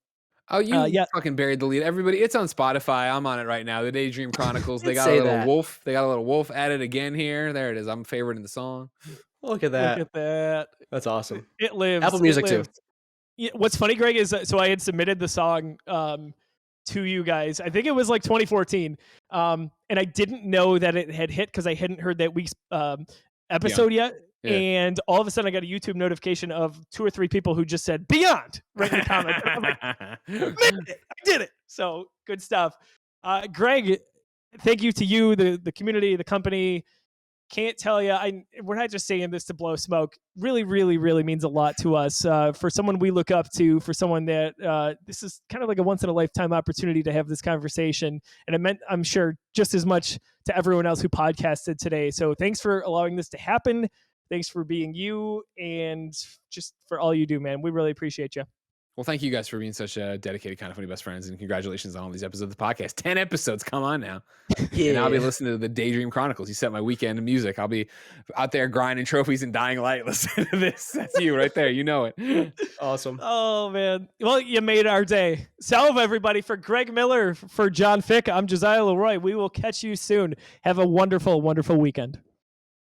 Oh, you yeah. fucking buried the lead. Everybody, it's on Spotify. I'm on it right now. The Daydream Chronicles. They got a say little that. wolf. They got a little wolf added again here. There it is. I'm favoriting the song. Look at that. Look at that. That's awesome. It lives. Apple Music it too. lives. Yeah, what's funny, Greg, is so I had submitted the song to you guys. I think it was like 2014, and I didn't know that it had hit because I hadn't heard that week's episode yet. Yeah. And all of a sudden, I got a YouTube notification of 2 or 3 people who just said "Beyond" right in the comments. I'm like, I did it. So good stuff, Greg. Thank you to you, the community, the company. Can't tell you. We're not just saying this to blow smoke. Really, really, really means a lot to us. For someone we look up to, for someone that this is kind of like a once in a lifetime opportunity to have this conversation, and it meant, I'm sure, just as much to everyone else who podcasted today. So thanks for allowing this to happen. Thanks for being you, and just for all you do, man. We really appreciate you. Well, thank you guys for being such a dedicated, kind of funny best friends, and congratulations on all these episodes of the podcast. 10 episodes, come on now. Yeah. And I'll be listening to the Daydream Chronicles. You set my weekend to music. I'll be out there grinding trophies and dying light. Listen to this. That's you right there. You know it. Awesome. Oh, man. Well, you made our day. Salve, everybody. For Greg Miller, for John Fick, I'm Josiah Leroy. We will catch you soon. Have a wonderful, wonderful weekend.